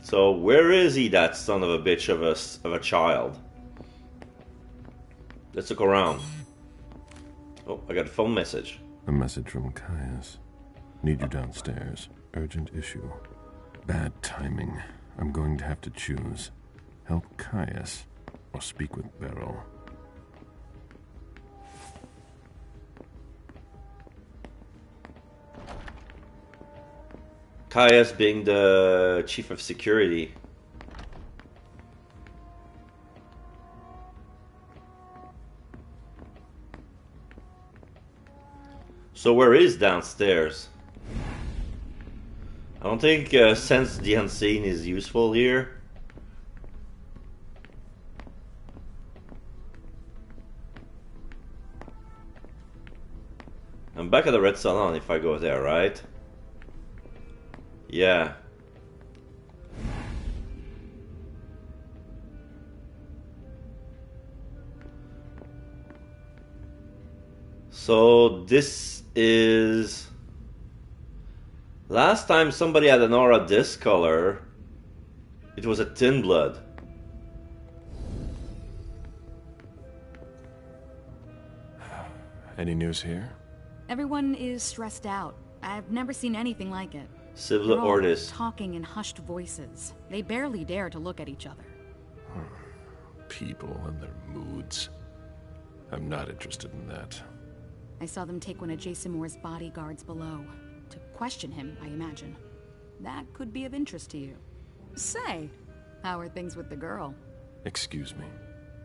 So where is he, that son of a bitch of a child? Let's look around. Oh, I got a phone message. A message from Caius. Need you downstairs. Urgent issue. Bad timing. I'm going to have to choose. Help Caius or speak with Beryl. Caius being the chief of security. So where is downstairs? I don't think Sense the Unseen is useful here. I'm back at the Red Salon if I go there, right? Yeah. So this is... Last time somebody had an aura this color, it was a Tin Blood. Any news here? Everyone is stressed out. I've never seen anything like it. Civil They're all Ordis. talking in hushed voices. They barely dare to look at each other. People and their moods. I'm not interested in that. I saw them take one of Jason Moore's bodyguards below. To question him, I imagine. That could be of interest to you. Say, how are things with the girl? Excuse me.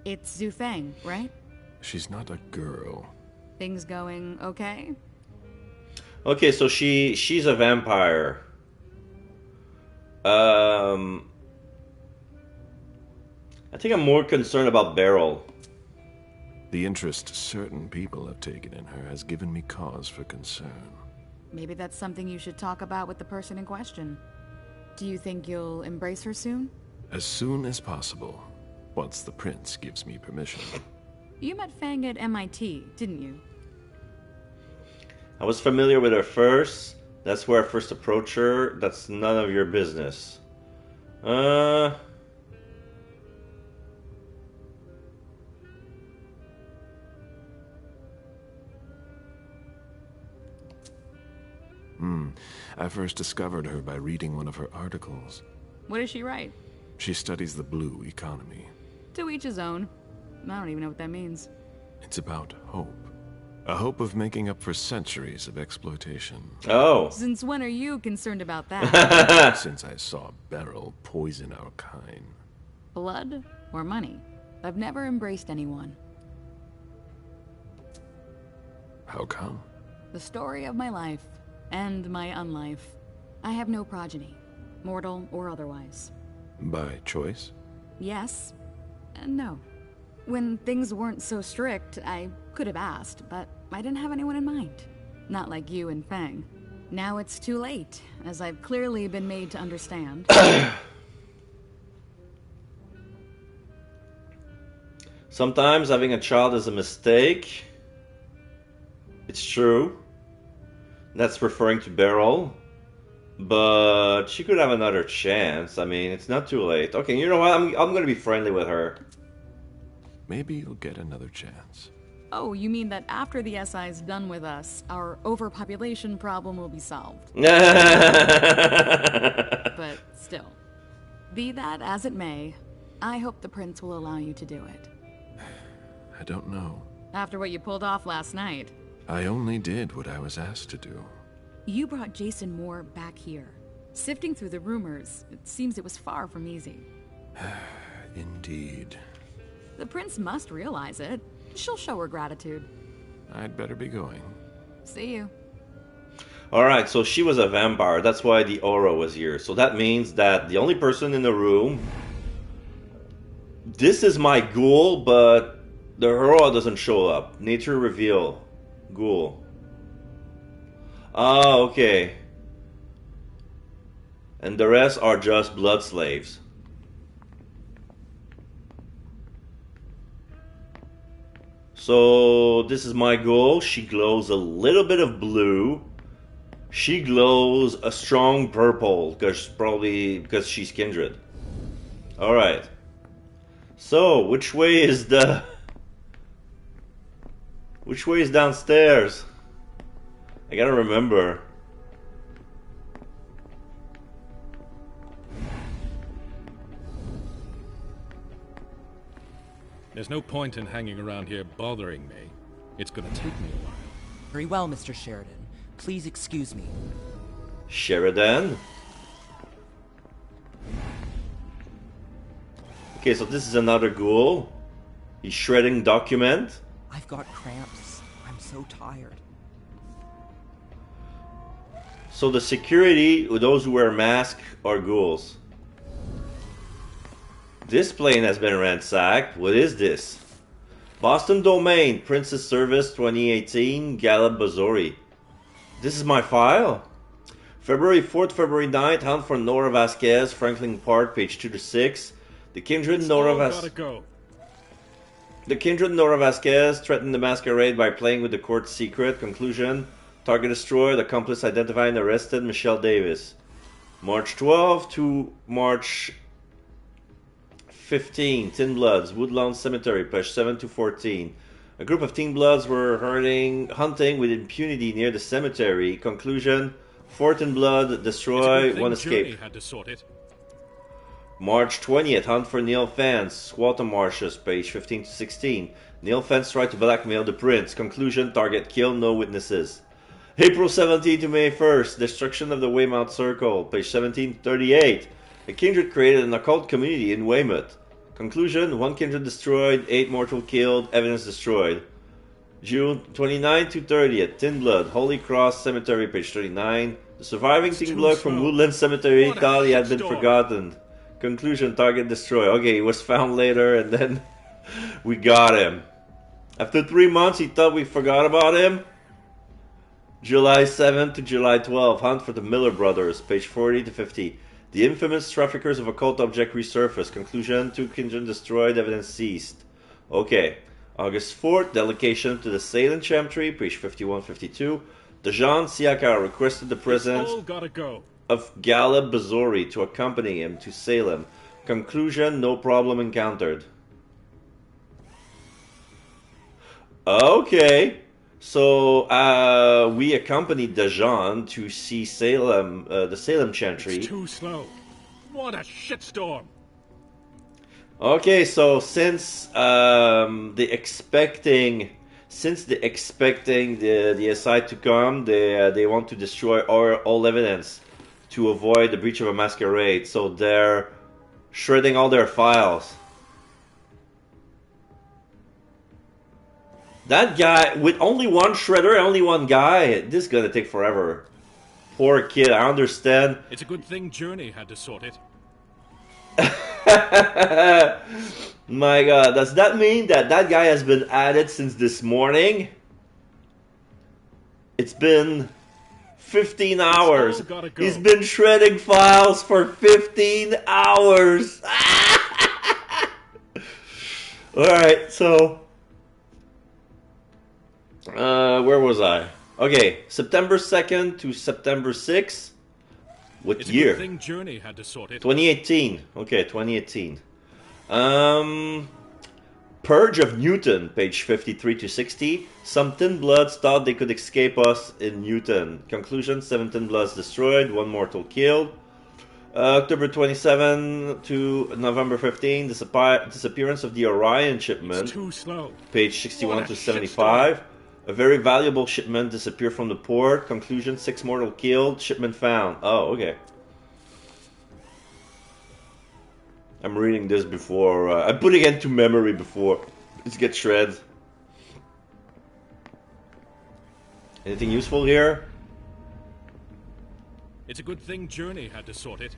It's Zhu Feng, right? She's not a girl. Things going okay? Okay, so she's a vampire. I think I'm more concerned about Beryl. The interest certain people have taken in her has given me cause for concern. Maybe that's something you should talk about with the person in question. Do you think you'll embrace her soon? As soon as possible, once the prince gives me permission. You met Fang at MIT, didn't you? I was familiar with her first. That's where I first approached her. That's none of your business. I first discovered her by reading one of her articles. What does she write? She studies the blue economy. To each his own. I don't even know what that means. It's about hope. A hope of making up for centuries of exploitation. Oh. Since when are you concerned about that? Since I saw Beryl poison our kind. Blood or money? I've never embraced anyone. How come? The story of my life, and my unlife. I have no progeny, mortal or otherwise. By choice? Yes, and no. When things weren't so strict, I could have asked, but I didn't have anyone in mind. Not like you and Fang. Now it's too late, as I've clearly been made to understand. Sometimes having a child is a mistake. It's true. That's referring to Beryl. But she could have another chance. I mean, it's not too late. Okay, you know what? I'm going to be friendly with her. Maybe you'll get another chance. Oh, you mean that after the SI is done with us, our overpopulation problem will be solved? But still, be that as it may, I hope the prince will allow you to do it. I don't know. After what you pulled off last night. I only did what I was asked to do. You brought Jason Moore back here. Sifting through the rumors, it seems it was far from easy. Indeed. The prince must realize it. She'll show her gratitude. I'd better be going. See you. Alright, so she was a vampire. That's why the aura was here. So that means that the only person in the room... This is my ghoul, but the aura doesn't show up. Nature reveal. Ghoul. Ah, okay. And the rest are just blood slaves. So this is my ghoul. She glows a little bit of blue. She glows a strong purple, because she's kindred. Alright. So, which way is downstairs? I gotta remember. There's no point in hanging around here bothering me. It's gonna take me a while. Very well, Mr. Sheridan. Please excuse me. Sheridan? Okay, so this is another ghoul. He's shredding document. I've got cramps. I'm so tired. So the security, those who wear masks, are ghouls. This plane has been ransacked. What is this? Boston Domain, Princess Service 2018, Gallup Bazori. This is my file. February 4th, February 9th, hunt for Nora Vasquez, Franklin Park, page 2 to 6. The kindred Nora Vasquez threatened the masquerade by playing with the court's secret. Conclusion: target destroyed, accomplice identified and arrested, Michelle Davis. March 12 to March 15, Tin Bloods, Woodlawn Cemetery, page 7 to 14. A group of Teen Bloods were hunting with impunity near the cemetery. Conclusion: 4 Tin Blood destroy, 1 escape. Had to sort it. March 20th, hunt for Neil Fence, Squatter Marshes, page 15 to 16. Neil Fence tried to blackmail the prince. Conclusion: target killed, no witnesses. April 17 to May 1st, destruction of the Weymouth Circle, page 17 to 38. A kindred created an occult community in Weymouth. Conclusion: 1 kindred destroyed, 8 mortal killed, evidence destroyed. June 29 to 30th, Tin Blood, Holy Cross Cemetery, page 39. The surviving Tin Blood from Woodland Cemetery thought he had been forgotten. Conclusion: target destroyed. Okay, he was found later and then we got him. After 3 months, he thought we forgot about him. July 7th to July 12th, hunt for the Miller brothers, page 40 to 50. The infamous traffickers of occult object resurfaced. Conclusion: 2 kindred destroyed, evidence seized. Okay. August 4th, delegation to the Salem Chantry, page 51-52. Dejan Siakar requested the presence of Gallup Bazori to accompany him to Salem. Conclusion: no problem encountered. Okay. So, we accompanied Dejan to see Salem, the Salem Chantry. It's too slow. What a shitstorm! Okay, so since they expecting the SI to come, they want to destroy all evidence to avoid the breach of a masquerade. So they're shredding all their files. That guy with only one shredder, only one guy. This is gonna take forever. Poor kid. I understand. It's a good thing Journey had to sort it. My God, does that mean that guy has been at it since this morning? It's been 15 hours. He's been shredding files for 15 hours. Alright, so where was I? Okay, September 2nd to September 6th. What it's year? A good thing Journey had to sort it. 2018. Okay, 2018. Purge of Newton, page 53 to 60. Some Tin Bloods thought they could escape us in Newton. Conclusion: 7 Tin Bloods destroyed, 1 mortal killed. October 27 to November 15. Disappearance of the Orion shipment. It's too slow. Page 61 to 75. A very valuable shipment disappeared from the port. Conclusion: 6 mortal killed. Shipment found. Oh, okay. I'm reading this before. I'm putting it into memory before it gets shredded. Anything useful here? It's a good thing Journey had to sort it.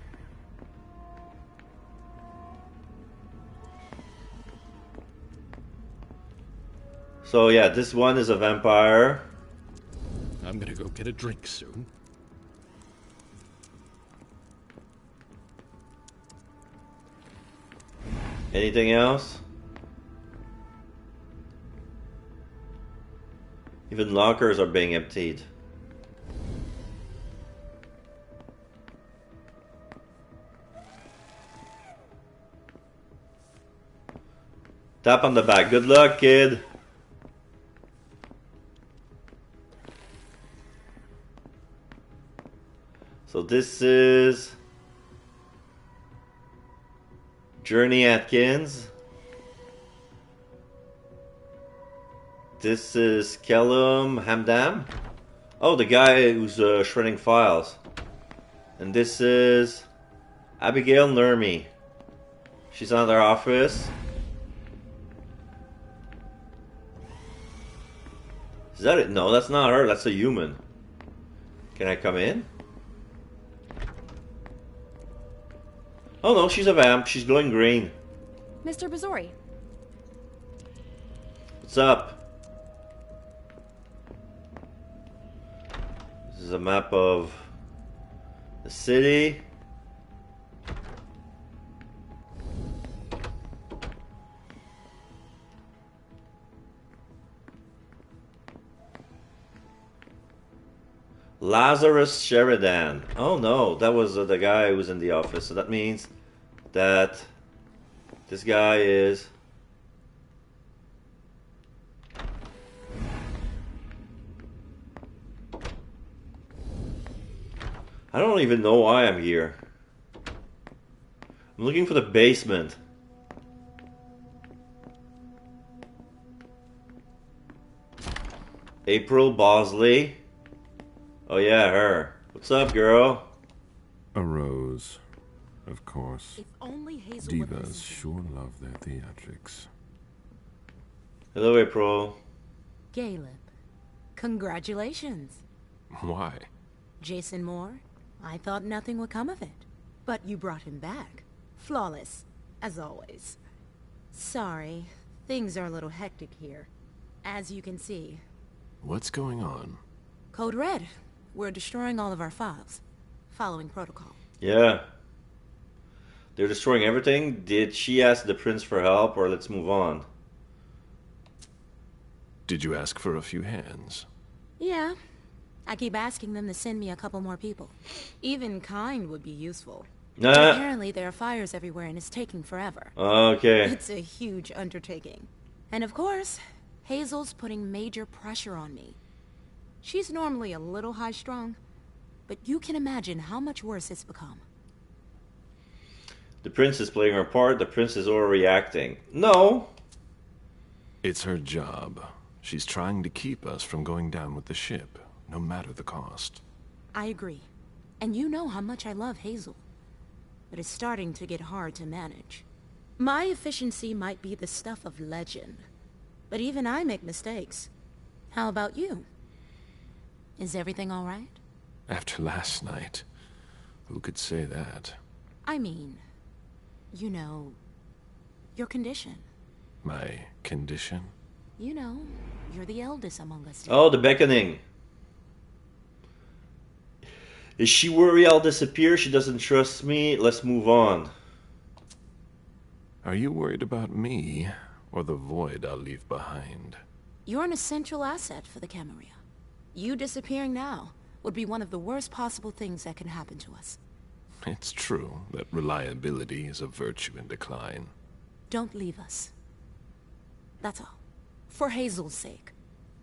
So yeah, this one is a vampire. I'm gonna go get a drink soon. Anything else? Even lockers are being emptied. Tap on the back. Good luck, kid. So this is Journey Atkins. This is Kellum Hamdam. Oh, the guy who's shredding files. And this is Abigail Nurmi. She's on their office. Is that it? No, that's not her. That's a human. Can I come in? Oh no, she's a vamp. She's glowing green. Mr. Bazori. What's up? This is a map of the city. Lazarus Sheridan. Oh no, that was the guy who was in the office. So that means that this guy is... I don't even know why I'm here. I'm looking for the basement. April Bosley. Oh yeah, her. What's up, girl? A rose, of course. If only Hazel would Divas listen to sure love their theatrics. Hello, April. Caleb, congratulations. Why? Jason Moore, I thought nothing would come of it. But you brought him back. Flawless, as always. Sorry, things are a little hectic here. As you can see. What's going on? Code Red. We're destroying all of our files. Following protocol. Yeah. They're destroying everything. Did she ask the prince for help, or let's move on? Did you ask for a few hands? Yeah. I keep asking them to send me a couple more people. Even kind would be useful. But apparently there are fires everywhere and it's taking forever. Okay. It's a huge undertaking. And of course, Hazel's putting major pressure on me. She's normally a little high-strung, but you can imagine how much worse it's become. The prince is playing her part. The prince is overreacting. No. It's her job. She's trying to keep us from going down with the ship, no matter the cost. I agree. And you know how much I love Hazel. But it's starting to get hard to manage. My efficiency might be the stuff of legend, but even I make mistakes. How about you? Is everything all right? After last night, who could say that? I mean, you know, your condition. My condition? You know, you're the eldest among us. Oh, the beckoning. Is she worried I'll disappear? She doesn't trust me. Let's move on. Are you worried about me, or the void I'll leave behind? You're an essential asset for the Camarilla. You disappearing now would be one of the worst possible things that can happen to us. It's true that reliability is a virtue in decline. Don't leave us. That's all. For Hazel's sake.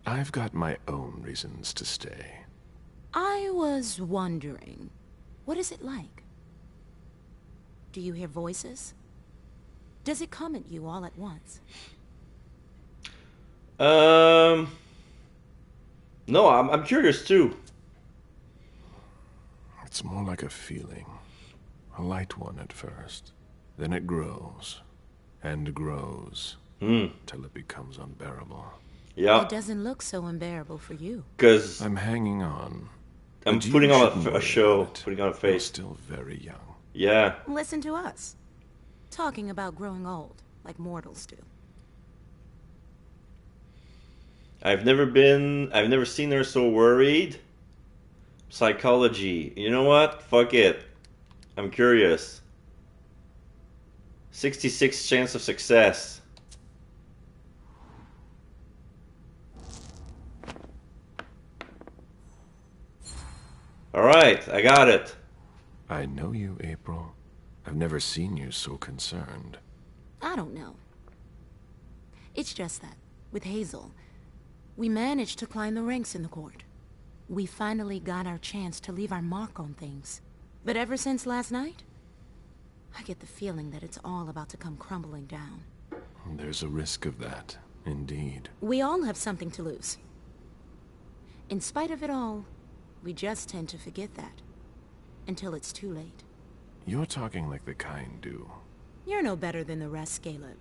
I've got my own reasons to stay. I was wondering, what is it like? Do you hear voices? Does it come at you all at once? No, I'm curious too. It's more like a feeling. A light one at first. Then it grows. And grows. Till it becomes unbearable. Yeah. It doesn't look so unbearable for you. Because I'm hanging on. I'm But you putting on shouldn't a worry show, about it. putting on a You're face. still very young. Yeah. Listen to us. Talking about growing old, like mortals do. I've never seen her so worried. Psychology. You know what? Fuck it. I'm curious. 66 chance of success. Alright, I got it. I know you, April. I've never seen you so concerned. I don't know. It's just that, with Hazel, we managed to climb the ranks in the court. We finally got our chance to leave our mark on things. But ever since last night, I get the feeling that it's all about to come crumbling down. There's a risk of that, indeed. We all have something to lose. In spite of it all, we just tend to forget that. Until it's too late. You're talking like the kind do. You're no better than the rest, Caleb.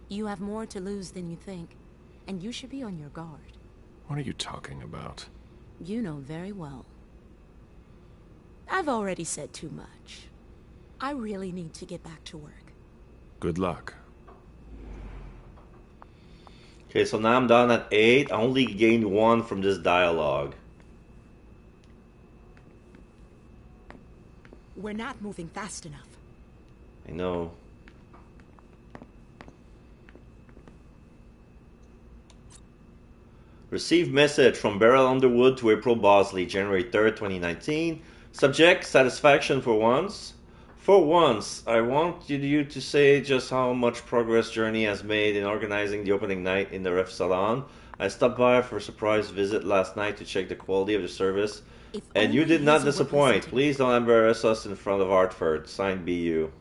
You have more to lose than you think, and you should be on your guard. What are you talking about? You know very well. I've already said too much. I really need to get back to work. Good luck. Okay, so now I'm down at 8. I only gained 1 from this dialogue. We're not moving fast enough. I know. Received message from Beryl Underwood to April Bosley, January 3rd, 2019. Subject, satisfaction for once. For once, I want you to say just how much progress Journey has made in organizing the opening night in the Ref Salon. I stopped by for a surprise visit last night to check the quality of the service, and you did not disappoint. Please don't embarrass us in front of Hartford. Signed, BU.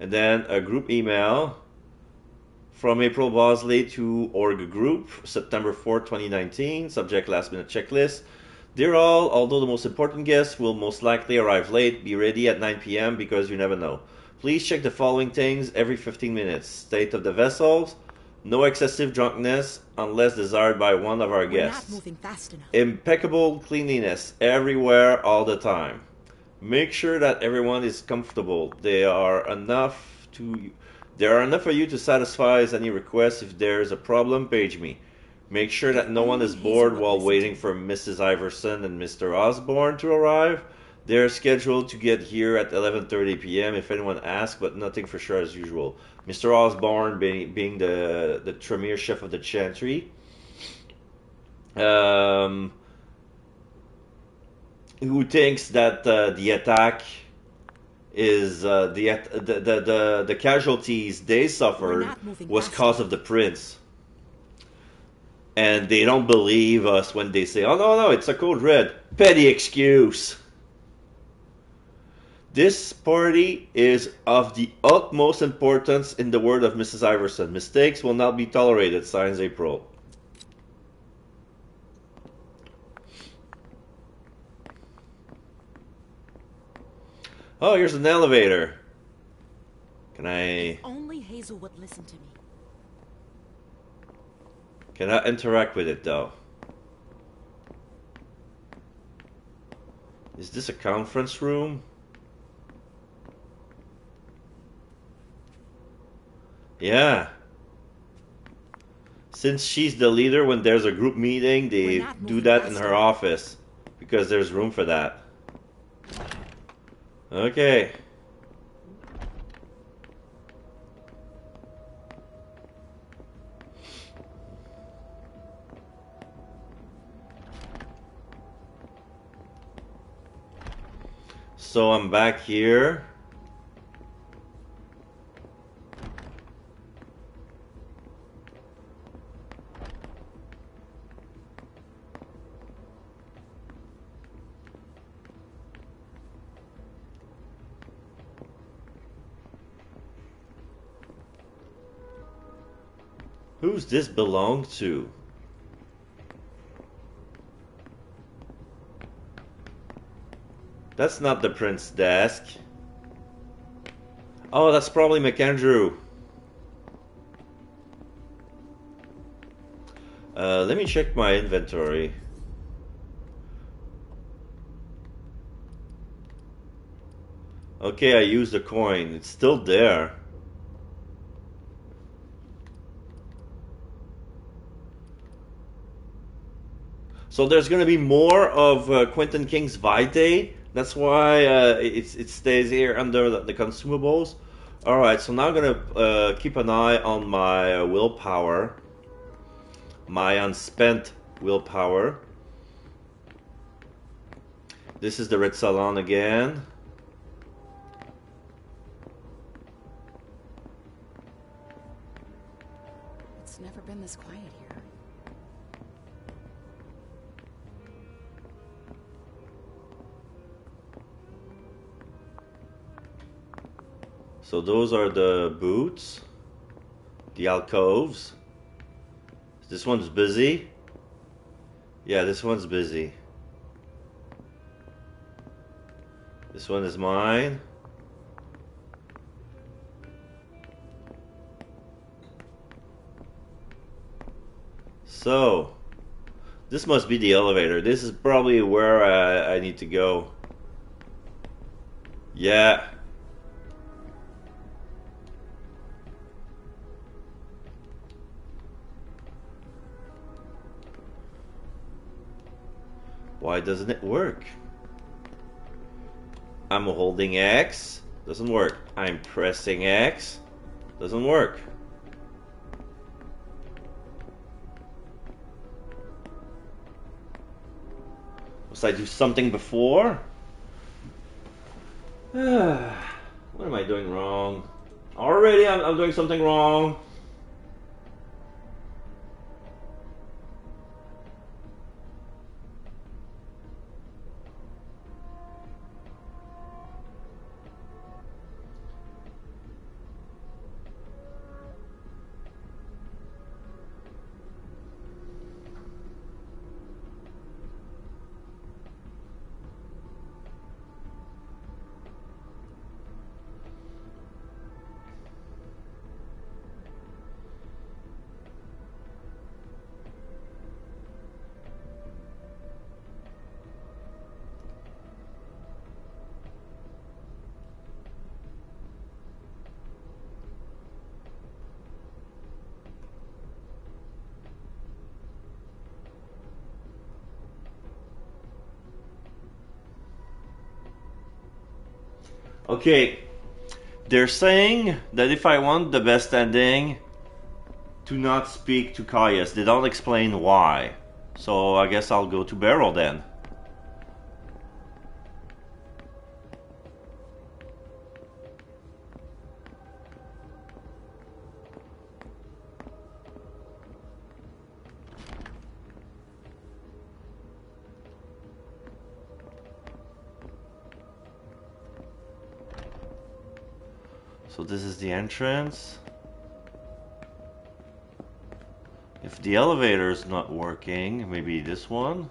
And then a group email from April Bosley to Org Group, September 4th, 2019. Subject, last minute checklist. Dear all, although the most important guests will most likely arrive late, be ready at 9 p.m. because you never know. Please check the following things every 15 minutes. State of the vessels. No excessive drunkenness unless desired by one of our guests. We're not moving fast enough. Impeccable cleanliness everywhere all the time. Make sure that everyone is comfortable. There are enough for you to satisfy any requests. If there is a problem, page me. Make sure that no one is bored while waiting for Mrs. Iverson and Mr. Osborne to arrive. They're scheduled to get here at 11:30 p.m. if anyone asks, but nothing for sure as usual. Mr. Osborne being the Tremere chef of the Chantry. Who thinks that the attack is the casualties they suffered was cause of the prince. And they don't believe us when they say, oh no, it's a code red. Petty excuse. This party is of the utmost importance in the word of Mrs. Iverson. Mistakes will not be tolerated, signs April. Oh, here's an elevator. Can I... If only Hazel would listen to me. Cannot interact with it though. Is this a conference room? Yeah. Since she's the leader, when there's a group meeting, they do that in her office. Because there's room for that. Okay. So I'm back here. Who's this belong to? That's not the prince's desk. Oh, that's probably McAndrew. Let me check my inventory. Okay, I used the coin. It's still there. So there's going to be more of Quentin King's Vitae. That's why it stays here under the consumables. Alright, so now I'm going to keep an eye on my willpower. My unspent willpower. This is the Red Salon again. It's never been this quiet here. So those are the boots, the alcoves. This one's busy. Yeah, this one's busy. This one is mine. So, this must be the elevator. This is probably where I need to go. Yeah. Why doesn't it work? I'm holding X. Doesn't work. I'm pressing X. Doesn't work. Must I do something before? What am I doing wrong? Already I'm doing something wrong. Okay, they're saying that if I want the best ending, do not speak to Caius. They don't explain why. So I guess I'll go to Beryl then. So this is the entrance. If the elevator is not working, maybe this one?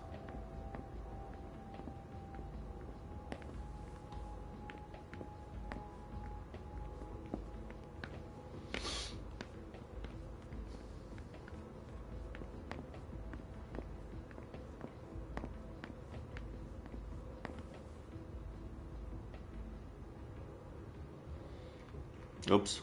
Oops.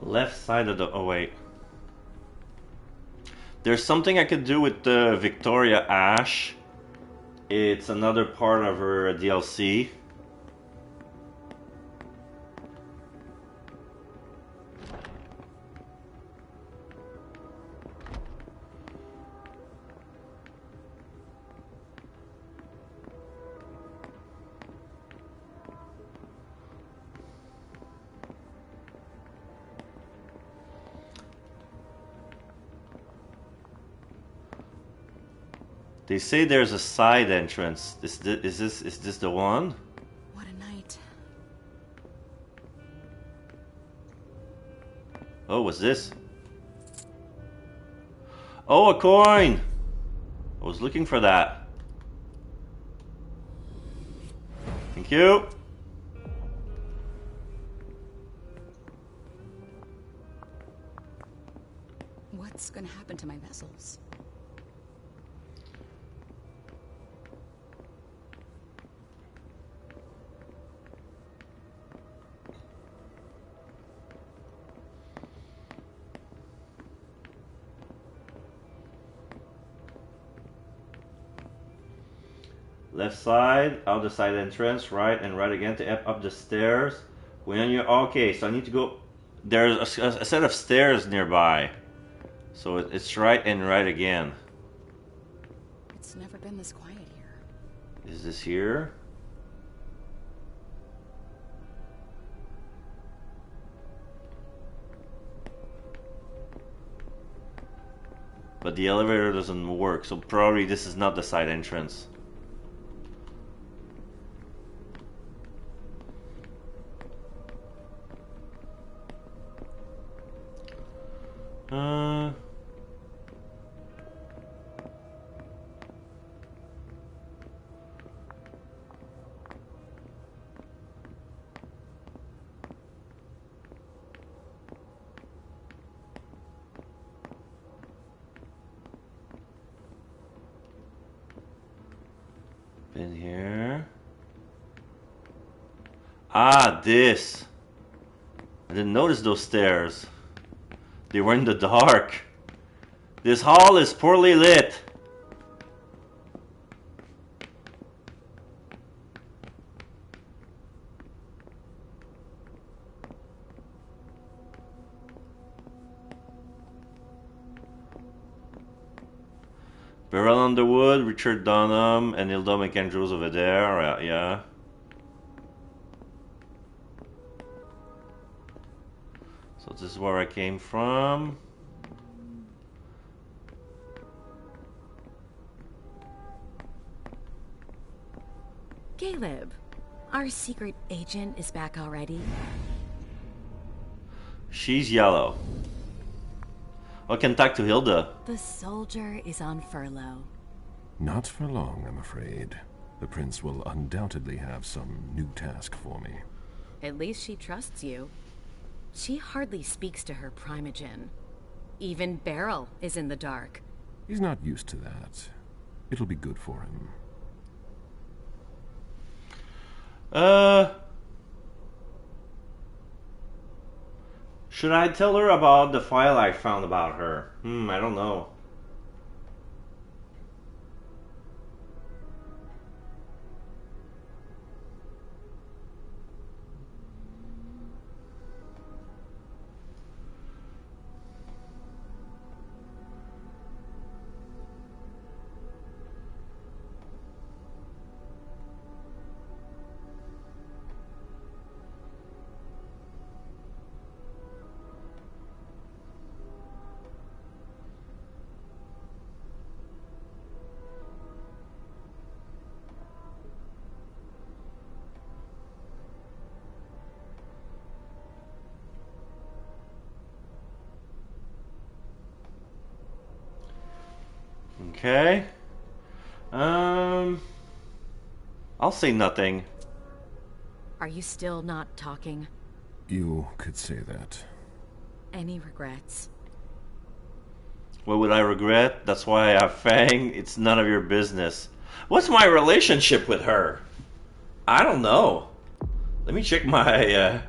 Left side of the... oh wait. There's something I could do with the Victoria Ash. It's another part of her DLC. They say there's a side entrance. Is this the one? What a night. Oh, what's this? Oh, a coin! I was looking for that. Thank you. What's gonna happen to my vessels? Left side, out the side entrance, right and right again to up the stairs. When you're okay, so I need to go. There's a set of stairs nearby, so it's right and right again. It's never been this quiet here. Is this here? But the elevator doesn't work, so probably this is not the side entrance. In here. Ah, this. I didn't notice those stairs. They were in the dark. This hall is poorly lit. Beryl Underwood, Richard Dunham, and Hilda McAndrews over there. Yeah. So this is where I came from. Caleb, our secret agent is back already. She's yellow. I can talk to Hilda. The soldier is on furlough. Not for long, I'm afraid. The prince will undoubtedly have some new task for me. At least she trusts you. She hardly speaks to her primogen. Even Beryl is in the dark. He's not used to that. It'll be good for him. Should I tell her about the file I found about her? I don't know. Okay. I'll say nothing. Are you still not talking? You could say that. Any regrets? What would I regret? That's why I have Fang. It's none of your business. What's my relationship with her? I don't know. Let me check my,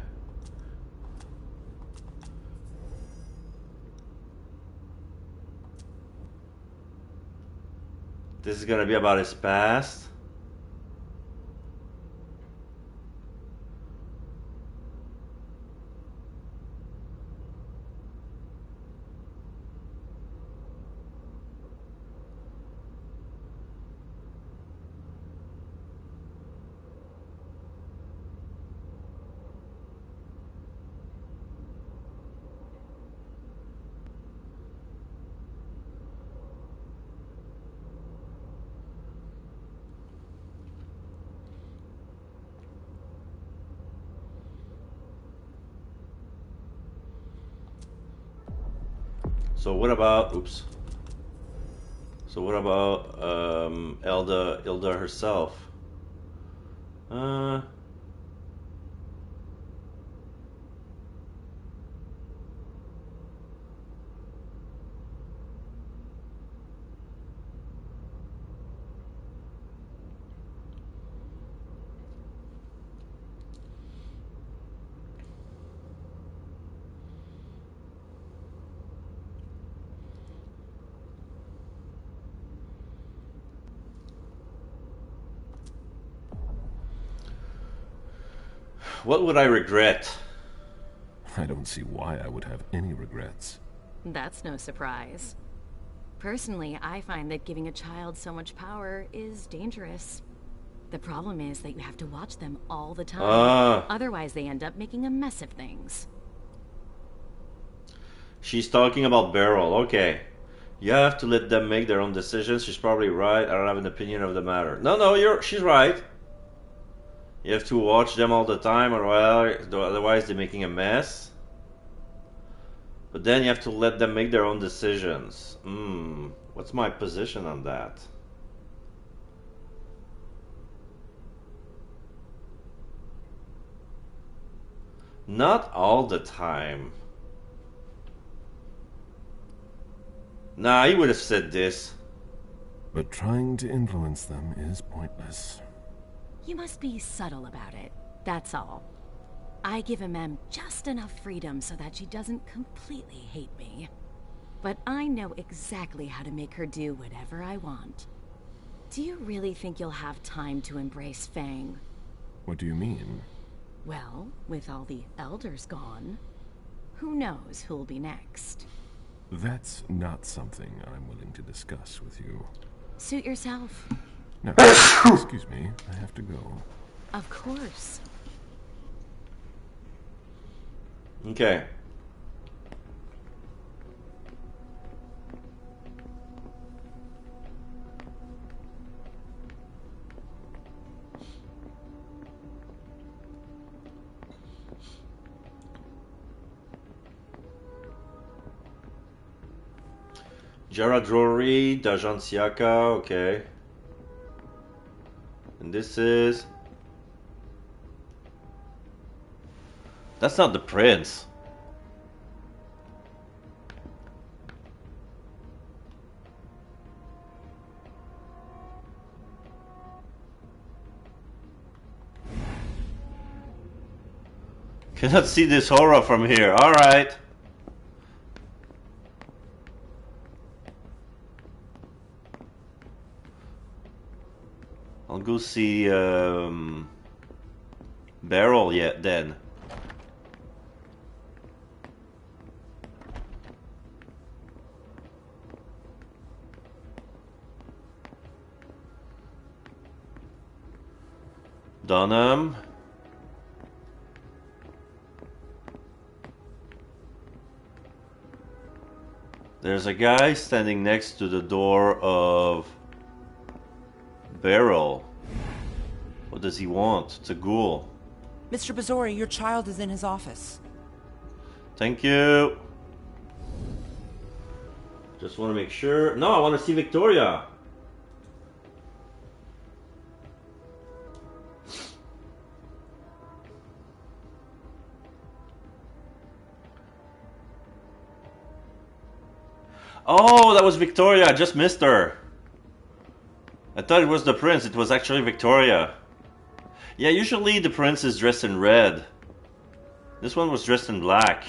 This is gonna be about his past. So what about, oops. So what about Hilda herself? What would I regret? I don't see why I would have any regrets. That's no surprise. Personally, I find that giving a child so much power is dangerous. The problem is that you have to watch them all the time. Otherwise, they end up making a mess of things. She's talking about Beryl. Okay. You have to let them make their own decisions. She's probably right. I don't have an opinion of the matter. No, she's right. You have to watch them all the time, or otherwise they're making a mess. But then you have to let them make their own decisions. What's my position on that? Not all the time. Nah, he would have said this. But trying to influence them is pointless. You must be subtle about it, that's all. I give Mem just enough freedom so that she doesn't completely hate me. But I know exactly how to make her do whatever I want. Do you really think you'll have time to embrace Fang? What do you mean? Well, with all the elders gone, who knows who'll be next? That's not something I'm willing to discuss with you. Suit yourself. No, excuse me, I have to go. Of course. Okay. Jara Drury, Dajan Siaka, okay. And this is... That's not the prince. Cannot see this aura from here. Alright. I'll go see Beryl yet then. Dunham. There's a guy standing next to the door of Beryl. What does he want? It's a ghoul. Mr. Bazori, your child is in his office. Thank you. Just want to make sure. No, I want to see Victoria. Oh, that was Victoria. I just missed her. I thought it was the prince. It was actually Victoria. Yeah, usually the prince is dressed in red. This one was dressed in black.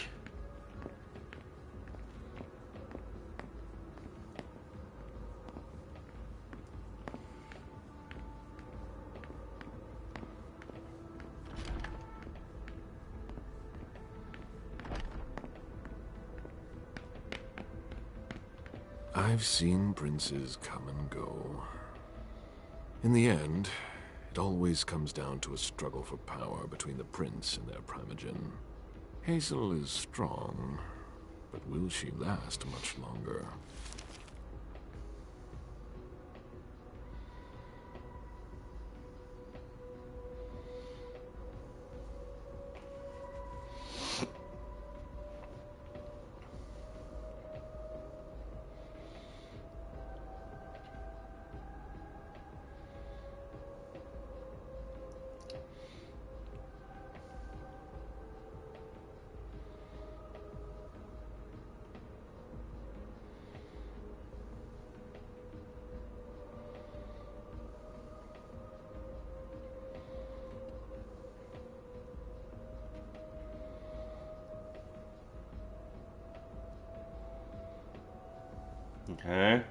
I've seen princes come and go. In the end, it always comes down to a struggle for power between the prince and their primogen. Hazel is strong, but will she last much longer? Okay.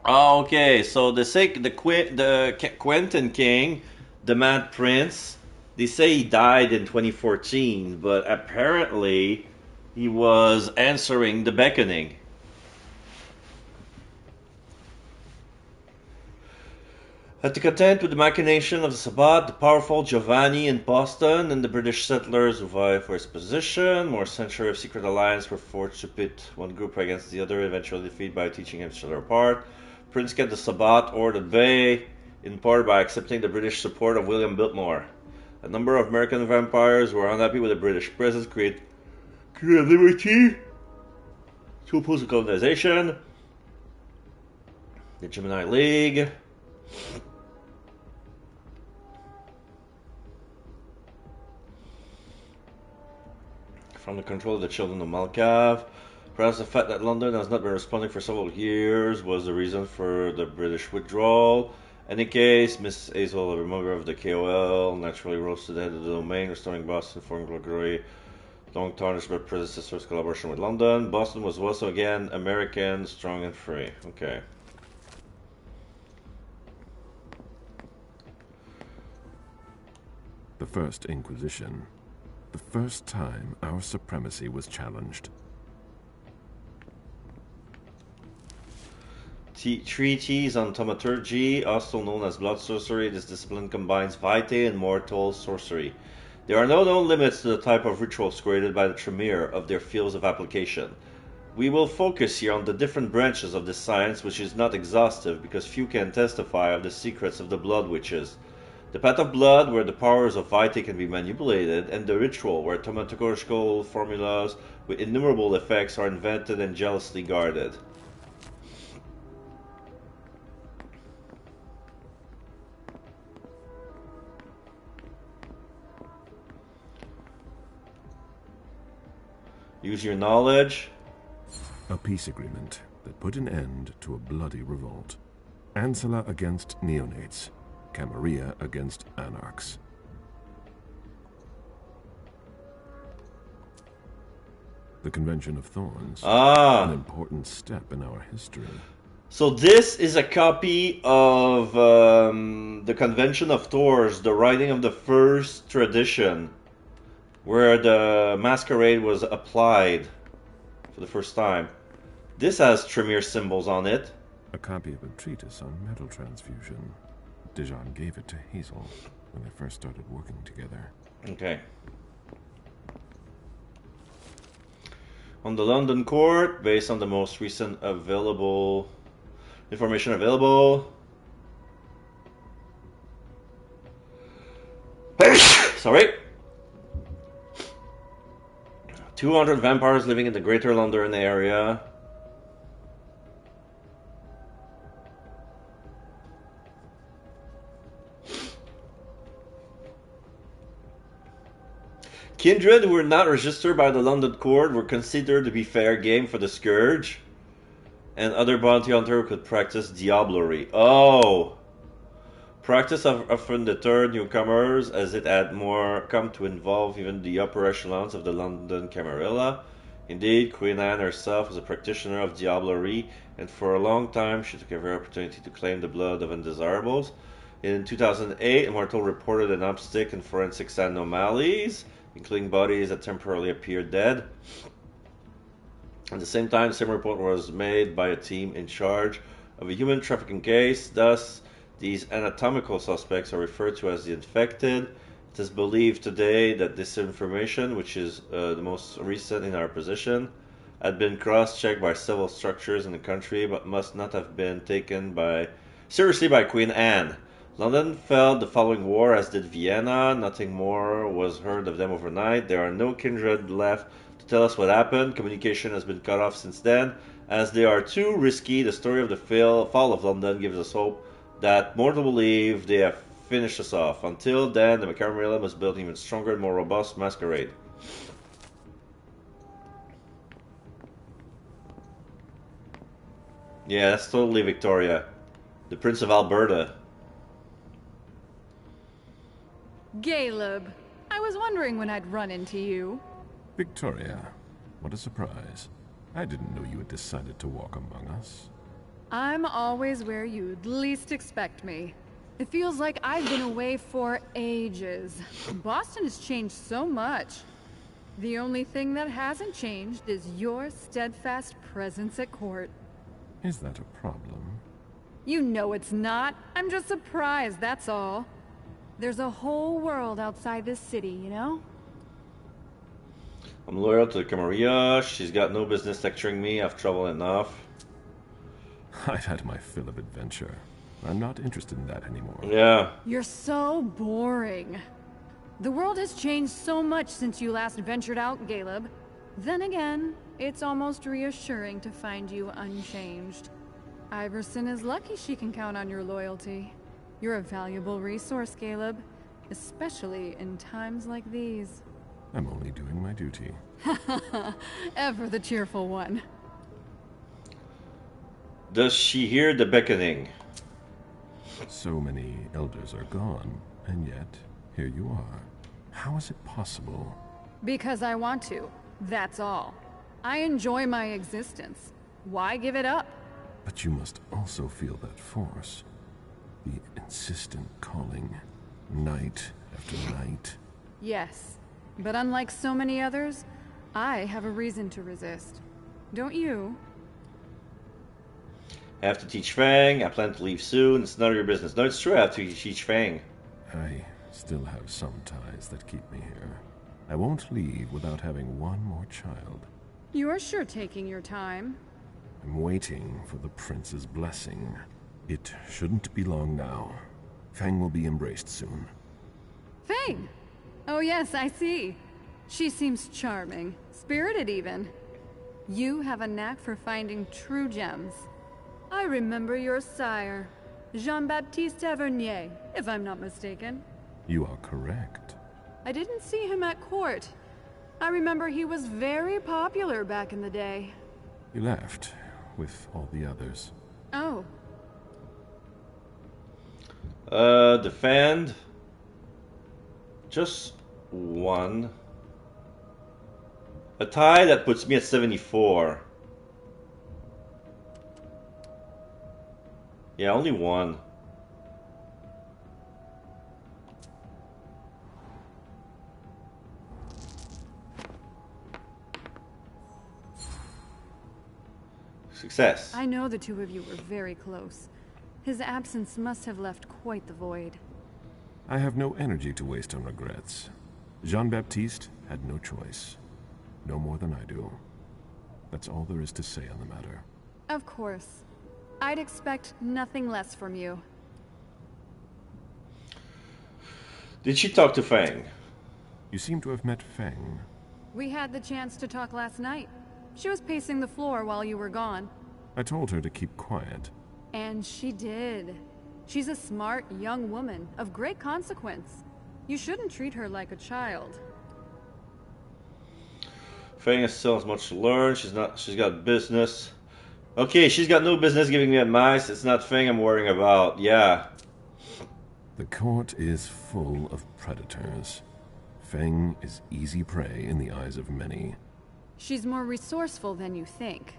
Oh, okay, so the Quentin King, the Mad Prince, they say he died in 2014, but apparently he was answering the beckoning. To contend with the machination of the Sabbat, the powerful Giovanni in Boston and the British settlers who vied for his position, more centuries of secret alliance were forged to pit one group against the other, eventually defeated by teaching each other apart. Prince kept the Sabbat or at bay, in part by accepting the British support of William Biltmore. A number of American vampires who were unhappy with the British presence created liberty to oppose the colonization. The Gemini League. From the control of the children of Malkav. Perhaps the fact that London has not been responding for several years was the reason for the British withdrawal. In any case, Miss Hazel, a member of the KOL, naturally rose to the head of the domain, restoring Boston for glory, long tarnished by predecessor's collaboration with London. Boston was also again American, strong and free. Okay. The First Inquisition. The first time our supremacy was challenged. Treatise on Thaumaturgy, also known as blood sorcery. This discipline combines vitae and mortal sorcery. There are no known limits to the type of rituals created by the Tremere of their fields of application. We will focus here on the different branches of this science, which is not exhaustive because few can testify of the secrets of the blood witches. The path of blood, where the powers of vitae can be manipulated, and the ritual, where thaumaturgical formulas with innumerable effects are invented and jealously guarded. Use your knowledge. A peace agreement that put an end to a bloody revolt. Ancilla against neonates. Camarilla against anarchs. The Convention of Thorns. An important step in our history. So this is a copy of the Convention of Thorns, the writing of the first tradition, where the masquerade was applied for the first time. This has Tremere symbols on it. A copy of a treatise on metal transfusion. Dijon gave it to Hazel when they first started working together. Okay. On the London court, based on the most recent available information available. Sorry. 200 vampires living in the Greater London area. Kindred who were not registered by the London court were considered to be fair game for the Scourge, and other bounty hunters could practice diablerie. Oh! Practice often deterred newcomers, as it had more come to involve even the upper echelons of the London Camarilla. Indeed, Queen Anne herself was a practitioner of diablerie, and for a long time she took every opportunity to claim the blood of undesirables. In 2008, Immortal reported an uptick in forensic anomalies, including bodies that temporarily appeared dead. At the same time, the same report was made by a team in charge of a human trafficking case. Thus, these anatomical suspects are referred to as the infected. It is believed today that this information, which is the most recent in our possession, had been cross-checked by several structures in the country, but must not have been taken seriously by Queen Anne. London fell the following war, as did Vienna. Nothing more was heard of them overnight. There are no kindred left to tell us what happened. Communication has been cut off since then. As they are too risky, the story of the fall of London gives us hope that more to believe they have finished us off. Until then, the Camarilla must build an even stronger and more robust masquerade. Yeah, that's totally Victoria. The Prince of Alberta. Caleb, I was was wondering when I'd run into you. Victoria, what a surprise. I didn't know you had decided to walk among us. I'm always where you'd least expect me. It feels like I've been away for ages. Boston has changed so much. The only thing that hasn't changed is your steadfast presence at court. Is that a problem? You know it's not. I'm just surprised, that's all. There's a whole world outside this city, you know? I'm loyal to the Camarilla. She's got no business lecturing me. I've trouble enough. I've had my fill of adventure. I'm not interested in that anymore. Yeah. You're so boring. The world has changed so much since you last ventured out, Caleb. Then again, it's almost reassuring to find you unchanged. Iverson is lucky she can count on your loyalty. You're a valuable resource, Caleb. Especially in times like these. I'm only doing my duty. Ever the cheerful one. Does she hear the beckoning? So many elders are gone, and yet, here you are. How is it possible? Because I want to. That's all. I enjoy my existence. Why give it up? But you must also feel that force. The insistent calling, night after night. Yes, but unlike so many others, I have a reason to resist. Don't you? I have to teach Fang. I plan to leave soon. It's none of your business. No, it's true. I have to teach Fang. I still have some ties that keep me here. I won't leave without having one more child. You're sure taking your time. I'm waiting for the prince's blessing. It shouldn't be long now. Fang will be embraced soon. Fang! Oh yes, I see. She seems charming. Spirited even. You have a knack for finding true gems. I remember your sire, Jean-Baptiste Tavernier, if I'm not mistaken. You are correct. I didn't see him at court. I remember he was very popular back in the day. He left with all the others. Oh. Defend. Just one. A tie that puts me at 74. Yeah, only one. Success. I know the two of you were very close. His absence must have left quite the void. I have no energy to waste on regrets. Jean-Baptiste had no choice. No more than I do. That's all there is to say on the matter. Of course. I'd expect nothing less from you. Did she talk to Fang? You seem to have met Fang. We had the chance to talk last night. She was pacing the floor while you were gone. I told her to keep quiet. And she did. She's a smart young woman of great consequence. You shouldn't treat her like a child. Fang still has much to learn. She's got business. Okay, she's got no business giving me advice. It's not Fang I'm worrying about. Yeah. The court is full of predators. Fang is easy prey in the eyes of many. She's more resourceful than you think.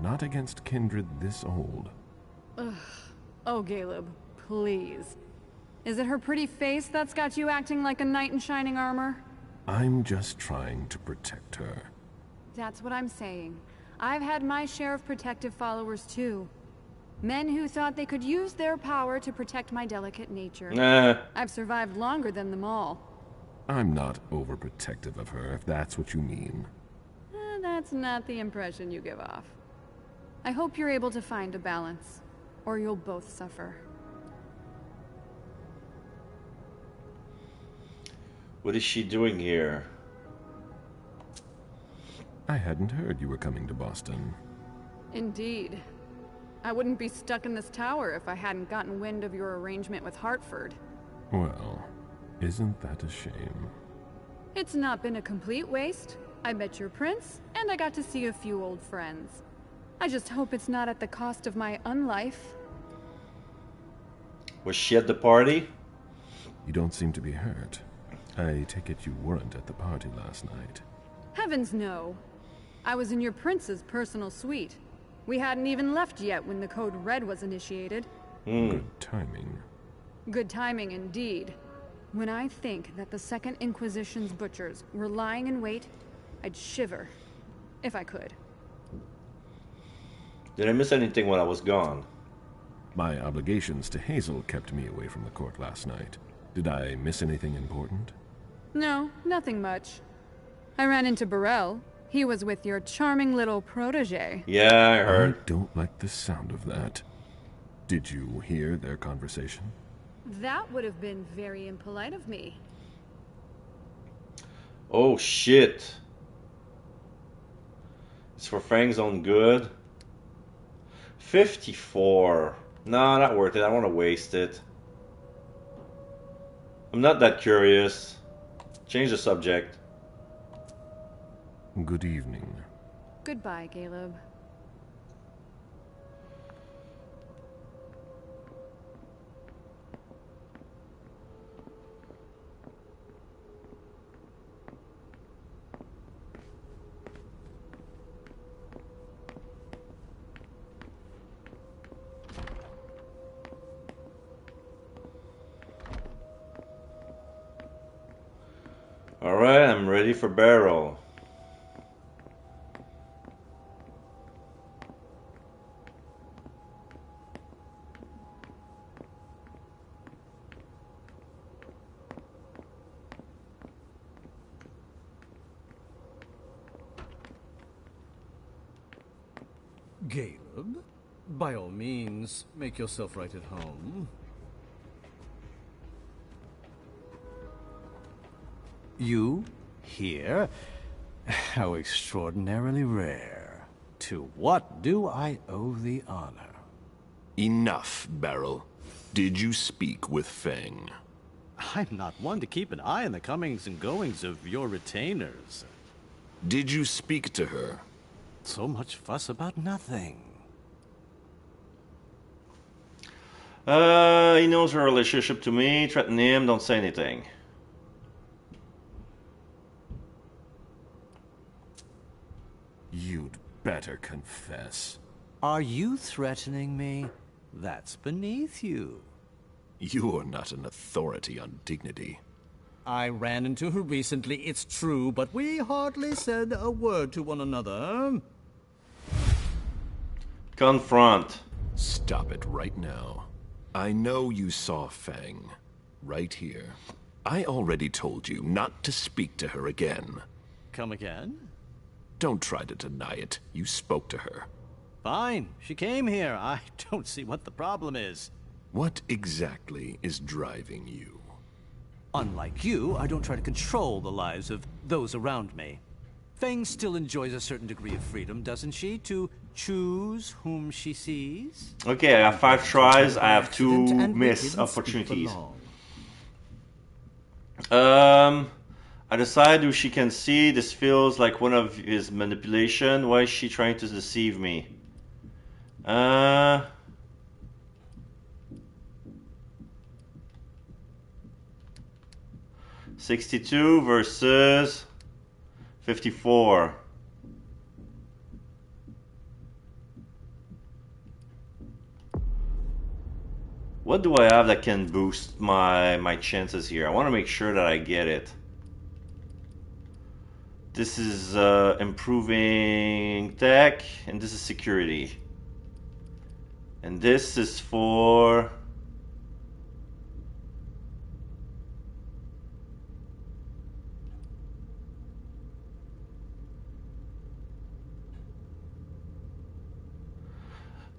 Not against kindred this old. Ugh. Oh, Caleb, please. Is it her pretty face that's got you acting like a knight in shining armor? I'm just trying to protect her. That's what I'm saying. I've had my share of protective followers too. Men who thought they could use their power to protect my delicate nature. Nah. I've survived longer than them all. I'm not overprotective of her, if that's what you mean. That's not the impression you give off. I hope you're able to find a balance, or you'll both suffer. What is she doing here? I hadn't heard you were coming to Boston. Indeed. I wouldn't be stuck in this tower if I hadn't gotten wind of your arrangement with Hartford. Well, isn't that a shame? It's not been a complete waste. I met your prince, and I got to see a few old friends. I just hope it's not at the cost of my unlife. Was she at the party? You don't seem to be hurt. I take it you weren't at the party last night. Heavens no. I was in your prince's personal suite. We hadn't even left yet when the Code Red was initiated. Good timing. Good timing indeed. When I think that the Second Inquisition's butchers were lying in wait, I'd shiver. If I could. Did I miss anything when I was gone? My obligations to Hazel kept me away from the court last night. Did I miss anything important? No, nothing much. I ran into Burrell. He was with your charming little protege. Yeah, I heard. I don't like the sound of that. Did you hear their conversation? That would have been very impolite of me. Oh shit. It's for Fang's own good. 54. No, not worth it. I don't want to waste it. I'm not that curious. Change the subject. Good evening. Goodbye, Caleb. Alright, I'm ready for barrel. Caleb, by all means, make yourself right at home. You? Here? How extraordinarily rare. To what do I owe the honor? Enough, Beryl. Did you speak with Fang? I'm not one to keep an eye on the comings and goings of your retainers. Did you speak to her? So much fuss about nothing. He knows her relationship to me. Threaten him, don't say anything. You'd better confess. Are you threatening me? That's beneath you. You're not an authority on dignity. I ran into her recently, it's true, but we hardly said a word to one another. Confront. Stop it right now. I know you saw Fang. Right here. I already told you not to speak to her again. Come again? Don't try to deny it. You spoke to her. Fine. She came here. I don't see what the problem is. What exactly is driving you? Unlike you, I don't try to control the lives of those around me. Fang still enjoys a certain degree of freedom, doesn't she, to choose whom she sees? Okay, I have 5 tries. I have 2 missed opportunities. I decide who she can see. This feels like one of his manipulation. Why is she trying to deceive me? 62 versus 54. What do I have that can boost my chances here? I want to make sure that I get it. This is improving tech, and this is security. And this is for...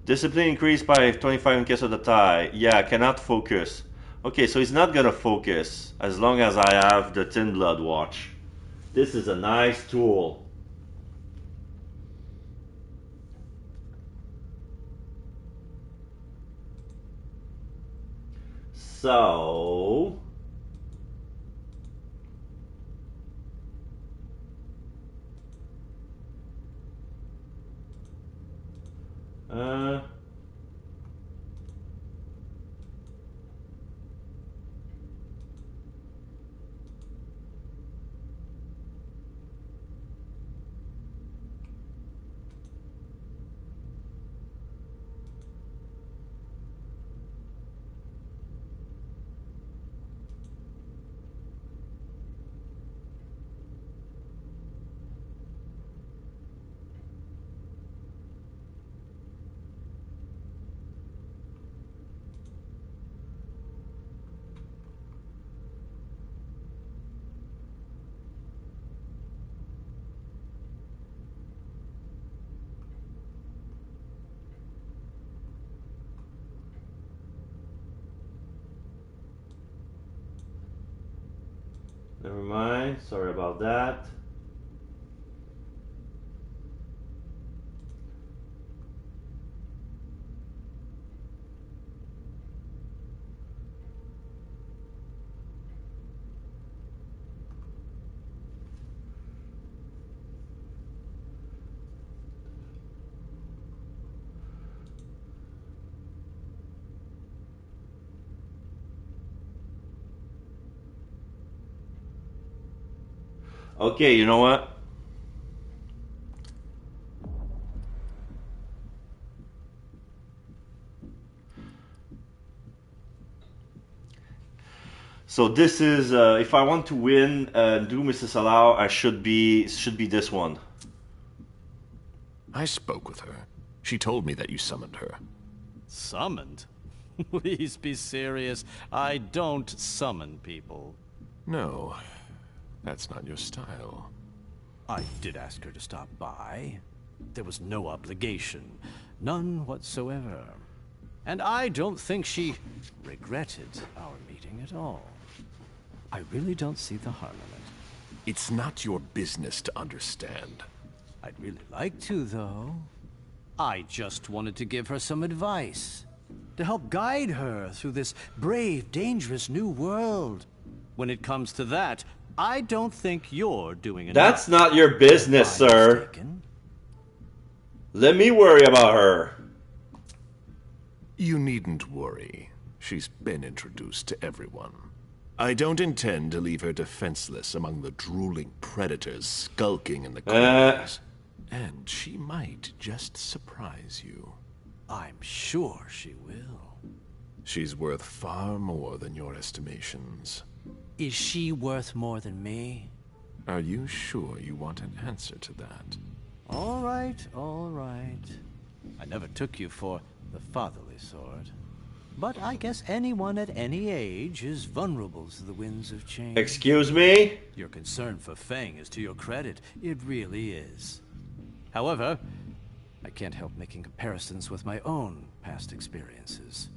discipline increased by 25 in case of the tie. Yeah, I cannot focus. Okay, so he's not gonna focus as long as I have the Thin Blood watch. This is a nice tool. So... mind. Sorry about that. Okay, you know what? So this is if I want to win and do Mrs. Allow, I should be this one. I spoke with her. She told me that you summoned her. Summoned? Please be serious. I don't summon people. No, that's not your style. I did ask her to stop by. There was no obligation. None whatsoever. And I don't think she regretted our meeting at all. I really don't see the harm in it. It's not your business to understand. I'd really like to, though. I just wanted to give her some advice. To help guide her through this brave, dangerous new world. When it comes to that, I don't think you're doing enough. That's not your business, sir. Mistaken? Let me worry about her. You needn't worry. She's been introduced to everyone. I don't intend to leave her defenseless among the drooling predators skulking in the corners. And she might just surprise you. I'm sure she will. She's worth far more than your estimations. Is she worth more than me? Are you sure you want an answer to that? All right, all right. I never took you for the fatherly sort. But I guess anyone at any age is vulnerable to the winds of change. Excuse me? Your concern for Feng is to your credit. It really is. However, I can't help making comparisons with my own past experiences.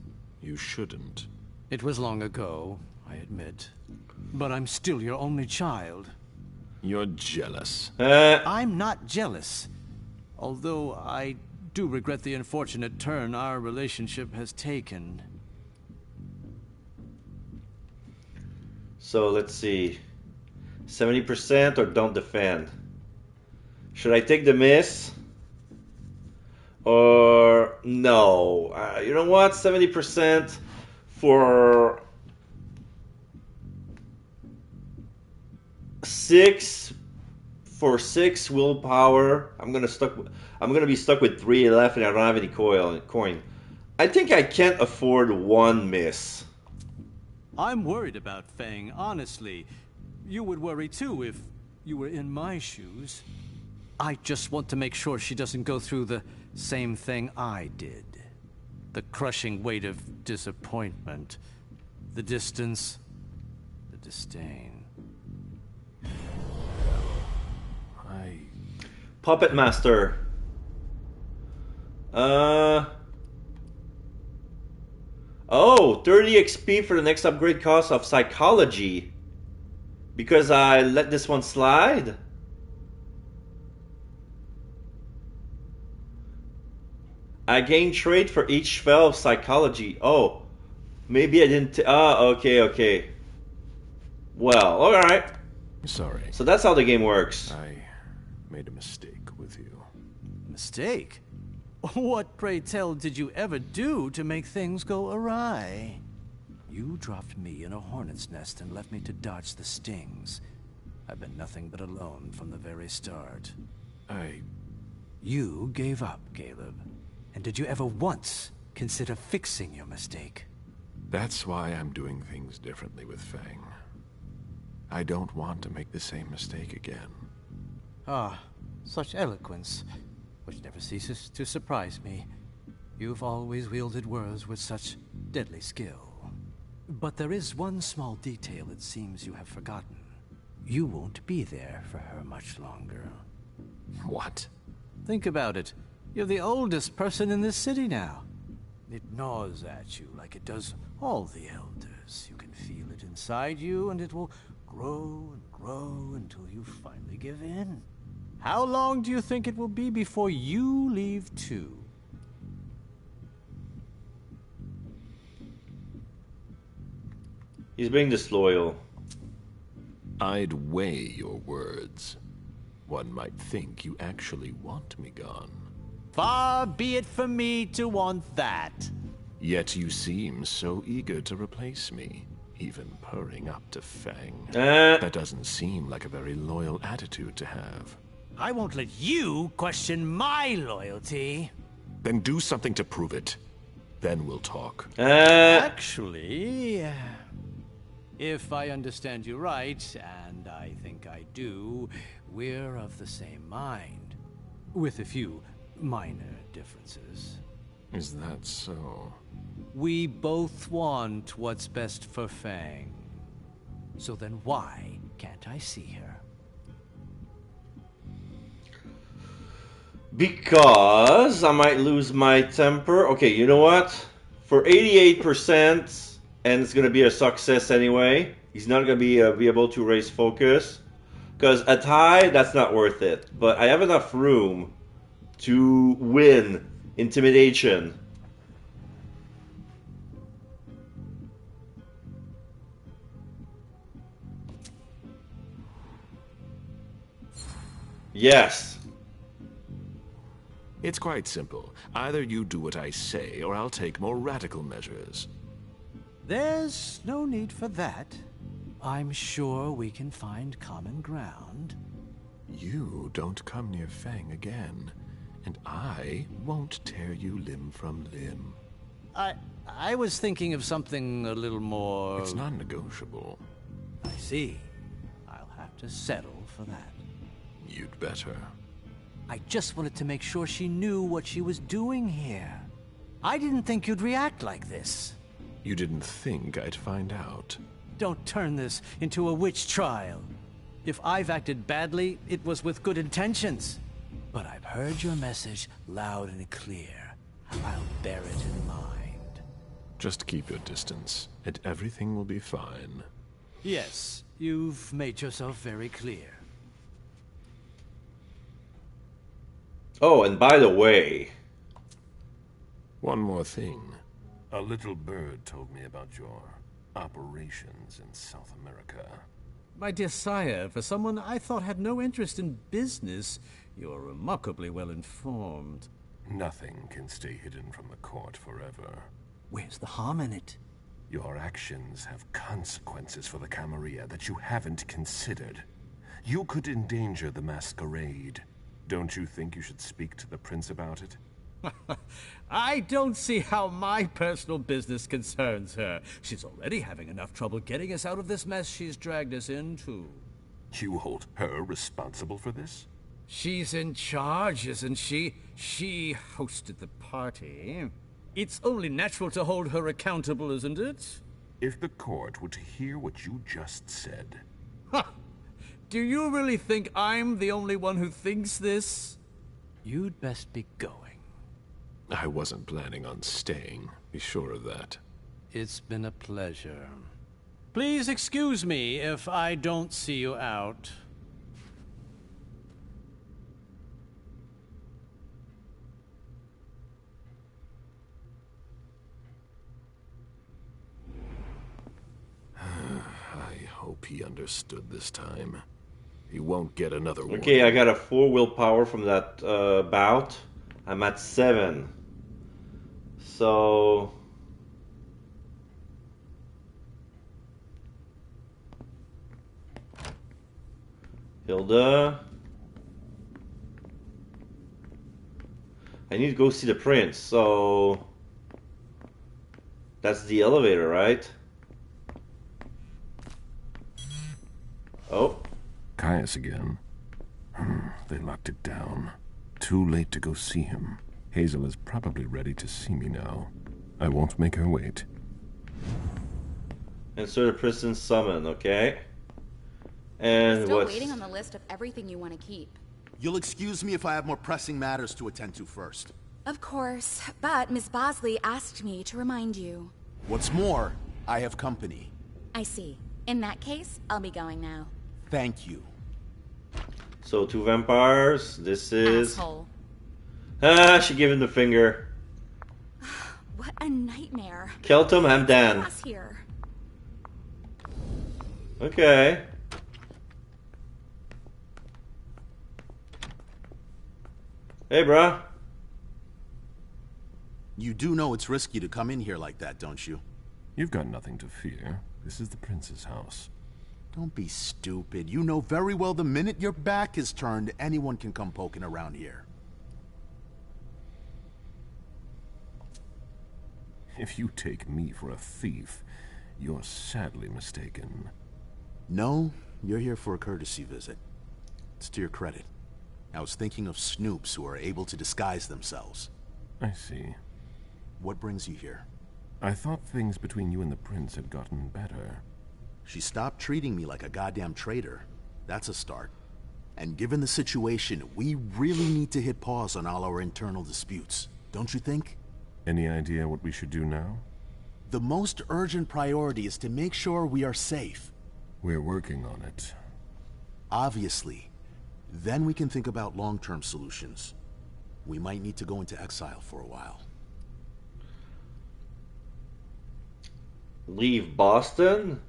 You shouldn't. It was long ago, I admit. But I'm still your only child. You're jealous. I'm not jealous. Although I do regret the unfortunate turn our relationship has taken. So let's see. 70% or don't defend? Should I take the miss? Or no? You know what? 70% for 6 willpower. I'm gonna be stuck with 3 left, and I don't have any coin. I think I can't afford 1 miss. I'm worried about Feng, honestly. You would worry too if you were in my shoes. I just want to make sure she doesn't go through the same thing I did. The crushing weight of disappointment. The distance. The disdain. Puppet Master. Oh, 30 XP for the next upgrade cost of psychology. Because I let this one slide? I gain trait for each spell of psychology. Oh, maybe I didn't. Okay. Well, alright. Sorry. So that's how the game works. I made a mistake with you. Mistake? What, pray tell, did you ever do to make things go awry? You dropped me in a hornet's nest and left me to dodge the stings. I've been nothing but alone from the very start. You gave up, Caleb. And did you ever once consider fixing your mistake? That's why I'm doing things differently with Feng. I don't want to make the same mistake again. Ah, such eloquence, which never ceases to surprise me. You've always wielded words with such deadly skill. But there is one small detail it seems you have forgotten. You won't be there for her much longer. What? Think about it. You're the oldest person in this city now. It gnaws at you like it does all the elders. You can feel it inside you, and it will grow and grow until you finally give in. How long do you think it will be before you leave too? He's being disloyal. I'd weigh your words. One might think you actually want me gone. Far be it from me to want that. Yet you seem so eager to replace me, even purring up to Fang. That doesn't seem like a very loyal attitude to have. I won't let you question my loyalty. Then do something to prove it. Then we'll talk. Actually, if I understand you right, and I think I do, we're of the same mind. With a few minor differences. Is that so? We both want what's best for Fang. So then why can't I see her? Because I might lose my temper. Okay, you know what? For 88%, and it's gonna be a success anyway. He's not gonna be able to raise focus. Because at high, that's not worth it. But I have enough room to win intimidation. Yes. It's quite simple. Either you do what I say, or I'll take more radical measures. There's no need for that. I'm sure we can find common ground. You don't come near Fang again, and I won't tear you limb from limb. I was thinking of something a little more... It's non-negotiable. I see. I'll have to settle for that. You'd better. I just wanted to make sure she knew what she was doing here. I didn't think you'd react like this. You didn't think I'd find out. Don't turn this into a witch trial. If I've acted badly, it was with good intentions. But I've heard your message loud and clear. I'll bear it in mind. Just keep your distance, and everything will be fine. Yes, you've made yourself very clear. Oh, and by the way... One more thing. A little bird told me about your operations in South America. My dear sire, for someone I thought had no interest in business, you're remarkably well informed. Nothing can stay hidden from the court forever. Where's the harm in it? Your actions have consequences for the Camarilla that you haven't considered. You could endanger the masquerade. Don't you think you should speak to the prince about it? I don't see how my personal business concerns her. She's already having enough trouble getting us out of this mess she's dragged us into. You hold her responsible for this? She's in charge, isn't she? She hosted the party. It's only natural to hold her accountable, isn't it? If the court were to hear what you just said... Ha! Do you really think I'm the only one who thinks this? You'd best be going. I wasn't planning on staying. Be sure of that. It's been a pleasure. Please excuse me if I don't see you out. I hope he understood this time. He won't get another one. Okay, I got a 4 willpower from that bout. I'm at 7. So... Hilda... I need to go see the prince, so... That's the elevator, right? Oh. Caius again. They locked it down. Too late to go see him. Hazel is probably ready to see me now. I won't make her wait. Insert a prison summon, okay? And Still what's... waiting on the list of everything you want to keep. You'll excuse me if I have more pressing matters to attend to first. Of course, but Miss Bosley asked me to remind you. What's more, I have company. I see. In that case, I'll be going now. Thank you. So 2 vampires. This is... Asshole. Ah, she gave him the finger. What a nightmare. Keltum, I'm Dan. Chaos here. Okay. Hey, bruh. You do know it's risky to come in here like that, don't you? You've got nothing to fear. This is the prince's house. Don't be stupid. You know very well the minute your back is turned, anyone can come poking around here. If you take me for a thief, you're sadly mistaken. No, you're here for a courtesy visit. It's to your credit. I was thinking of snoops who are able to disguise themselves. I see. What brings you here? I thought things between you and the prince had gotten better. She stopped treating me like a goddamn traitor. That's a start. And given the situation, we really need to hit pause on all our internal disputes. Don't you think? Any idea what we should do now? The most urgent priority is to make sure we are safe. We're working on it. Obviously. Then we can think about long-term solutions. We might need to go into exile for a while. Leave Boston?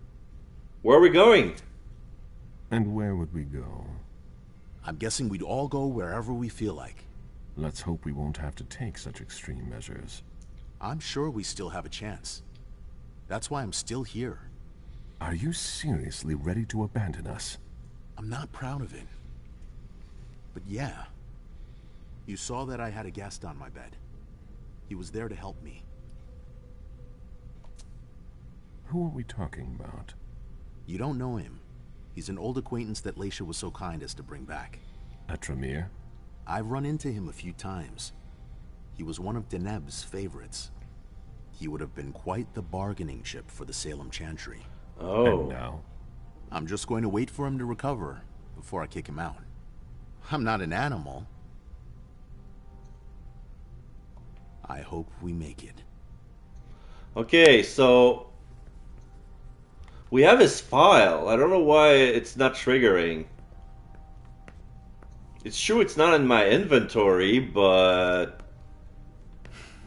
Where are we going? And where would we go? I'm guessing we'd all go wherever we feel like. Let's hope we won't have to take such extreme measures. I'm sure we still have a chance. That's why I'm still here. Are you seriously ready to abandon us? I'm not proud of it. But yeah. You saw that I had a guest on my bed. He was there to help me. Who are we talking about? You don't know him. He's an old acquaintance that Leisha was so kind as to bring back. Atramir? I've run into him a few times. He was one of Deneb's favorites. He would have been quite the bargaining chip for the Salem Chantry. Oh. And now? I'm just going to wait for him to recover before I kick him out. I'm not an animal. I hope we make it. Okay, so... we have his file. I don't know why it's not triggering. It's true it's not in my inventory, but...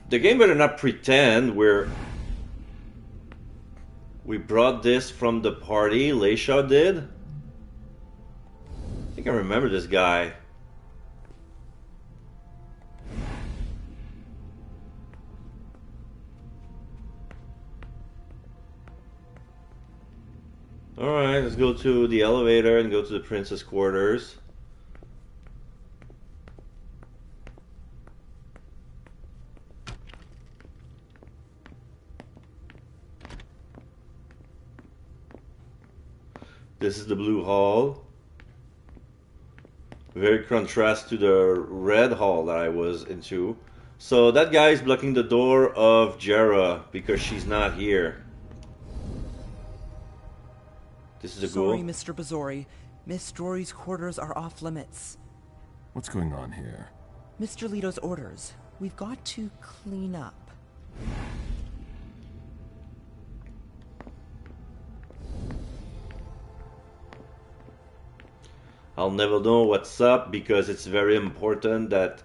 the game better not pretend we brought this from the party. Leisha did? I think I remember this guy. Alright, let's go to the elevator and go to the prince's quarters. This is the blue hall. Very contrast to the red hall that I was into. So that guy is blocking the door of Jera because she's not here. This is a Sorry, ghoul. Mr. Bazori. Miss Drory's quarters are off limits. What's going on here? Mr. Leto's orders. We've got to clean up. I'll never know what's up because it's very important that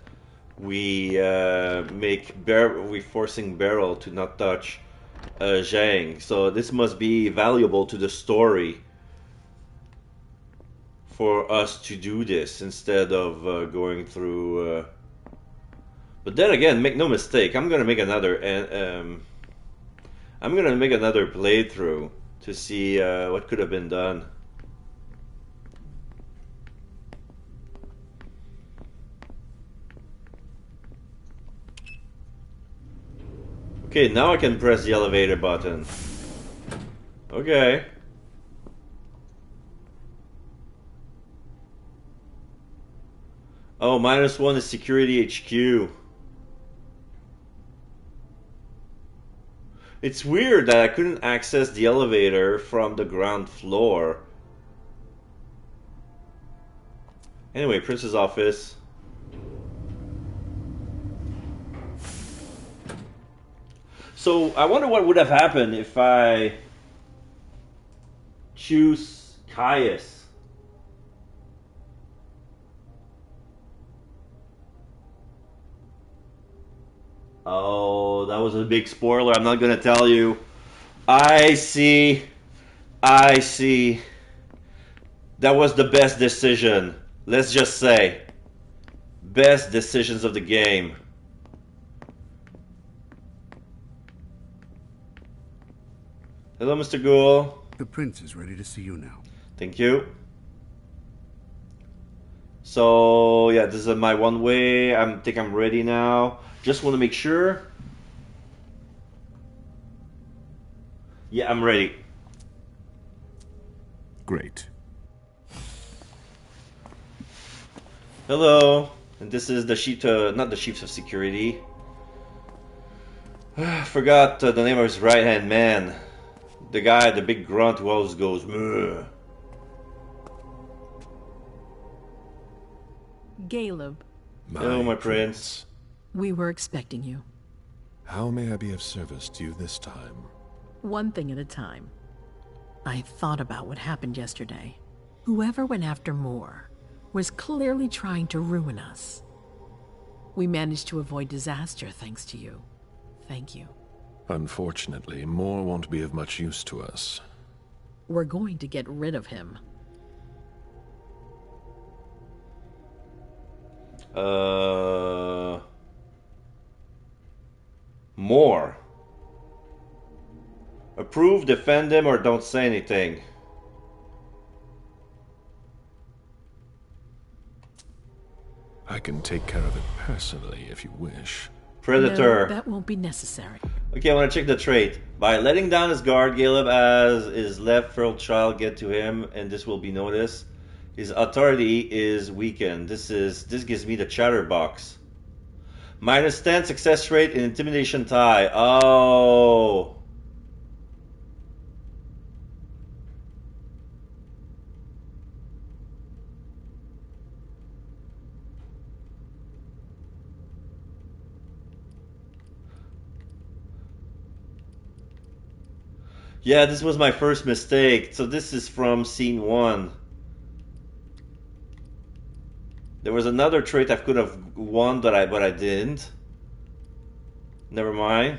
we we're forcing Beryl to not touch Zhang. So this must be valuable to the story for us to do this instead of going through. But then again, make no mistake, I'm gonna make another playthrough to see what could have been done. Okay, now I can press the elevator button. Okay. Oh, -1 is security HQ. It's weird that I couldn't access the elevator from the ground floor. Anyway, Prince's office. So, I wonder what would have happened if I choose Caius. Oh, that was a big spoiler. I'm not gonna tell you. I see. I see. That was the best decision. Let's just say. Best decisions of the game. Hello, Mr. Ghoul. The prince is ready to see you now. Thank you. So, yeah, this is my one way. I think I'm ready now. Just want to make sure. Yeah, I'm ready. Great. Hello. And this is the chief, not the chief of security. Forgot the name of his right-hand man. The guy, the big grunt who always goes, "Meh." Caleb. Hello, my prince. We were expecting you. How may I be of service to you this time? One thing at a time. I thought about what happened yesterday. Whoever went after Moore was clearly trying to ruin us. We managed to avoid disaster thanks to you. Thank you. Unfortunately, Moore won't be of much use to us. We're going to get rid of him. More. Approve, defend him, or don't say anything. I can take care of it personally if you wish. Predator. No, that won't be necessary. Okay, I want to check the trait. By letting down his guard, Caleb has his left feral child get to him, and this will be noticed. His authority is weakened. This gives me the chatterbox. -10 success rate in intimidation tie. Oh. Yeah, this was my first mistake. So this is from scene 1. There was another trait I could have won, but I didn't. Never mind.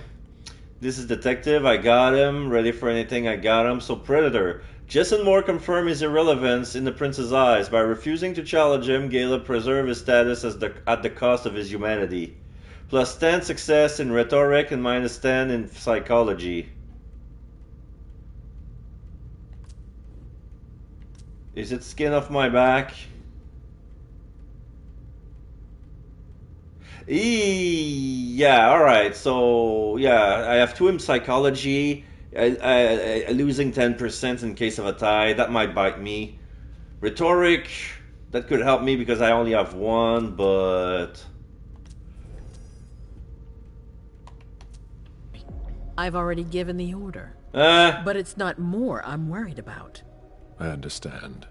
This is detective. I got him. Ready for anything. I got him. So Predator. Jason Moore confirmed his irrelevance in the prince's eyes. By refusing to challenge him, Caleb preserved his status at the cost of his humanity. +10 success in rhetoric and -10 in psychology. Is it skin off my back? Yeah, alright, so yeah, I have 2 in psychology, losing 10% in case of a tie, that might bite me. Rhetoric, that could help me because I only have 1, but... I've already given the order. But it's not Moore I'm worried about. I understand.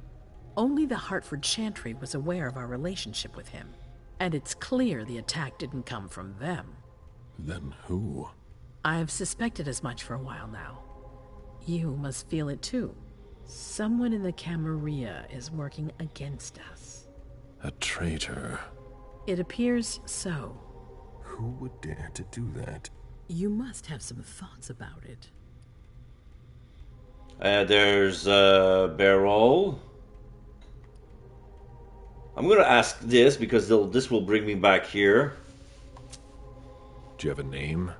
Only the Hartford Chantry was aware of our relationship with him. And it's clear the attack didn't come from them. Then who? I've suspected as much for a while now. You must feel it too. Someone in the Camarilla is working against us. A traitor. It appears so. Who would dare to do that? You must have some thoughts about it. There's Beryl. I'm gonna ask this because this will bring me back here. Do you have a name?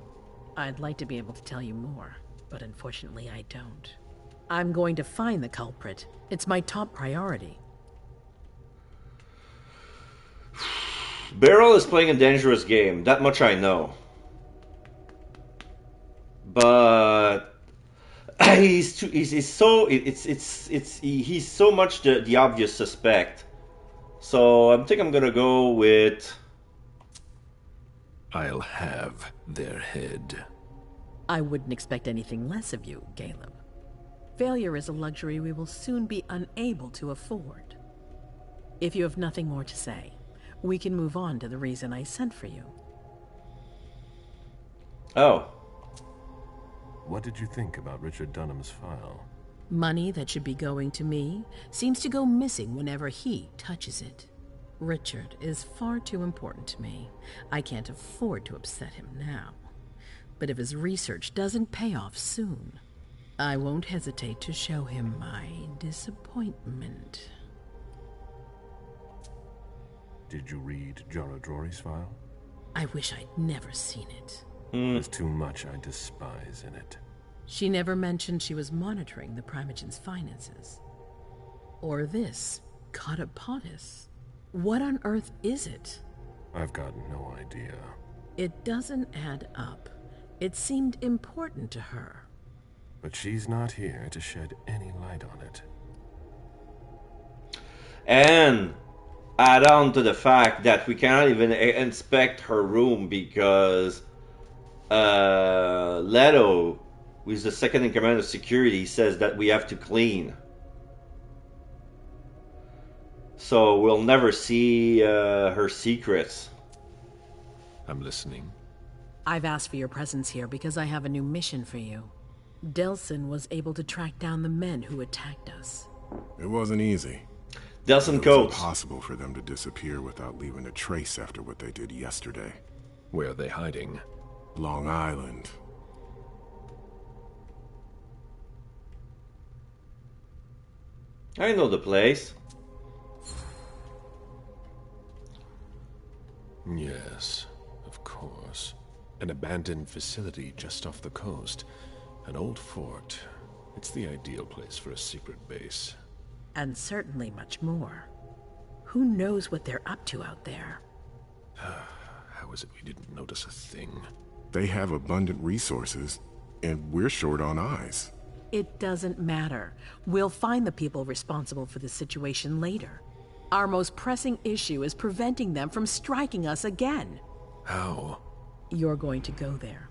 I'd like to be able to tell you more, but unfortunately I don't. I'm going to find the culprit. It's my top priority. Beryl is playing a dangerous game. That much I know. But he's so much the obvious suspect. So I think I'm gonna go with... I'll have their head. I wouldn't expect anything less of you, Caleb. Failure is a luxury we will soon be unable to afford. If you have nothing more to say, we can move on to the reason I sent for you. Oh. What did you think about Richard Dunham's file? Money that should be going to me seems to go missing whenever he touches it. Richard is far too important to me. I can't afford to upset him now. But if his research doesn't pay off soon, I won't hesitate to show him my disappointment. Did you read Jara Drory's file? I wish I'd never seen it. There's too much I despise in it. She never mentioned she was monitoring the Primogen's finances. Or this, Catapotis. What on earth is it? I've got no idea. It doesn't add up. It seemed important to her. But she's not here to shed any light on it. And add on to the fact that we cannot even inspect her room because Leto, who is the second in command of security, says that we have to clean. So we'll never see her secrets. I'm listening. I've asked for your presence here because I have a new mission for you. Delsin was able to track down the men who attacked us. It wasn't easy. Delsin It was Coates. impossible for them to disappear without leaving a trace after what they did yesterday. Where are they hiding? Long Island. I know the place. Yes, of course. An abandoned facility just off the coast. An old fort. It's the ideal place for a secret base. And certainly much more. Who knows what they're up to out there? How is it we didn't notice a thing? They have abundant resources, and we're short on eyes. It doesn't matter. We'll find the people responsible for the situation later. Our most pressing issue is preventing them from striking us again. How? You're going to go there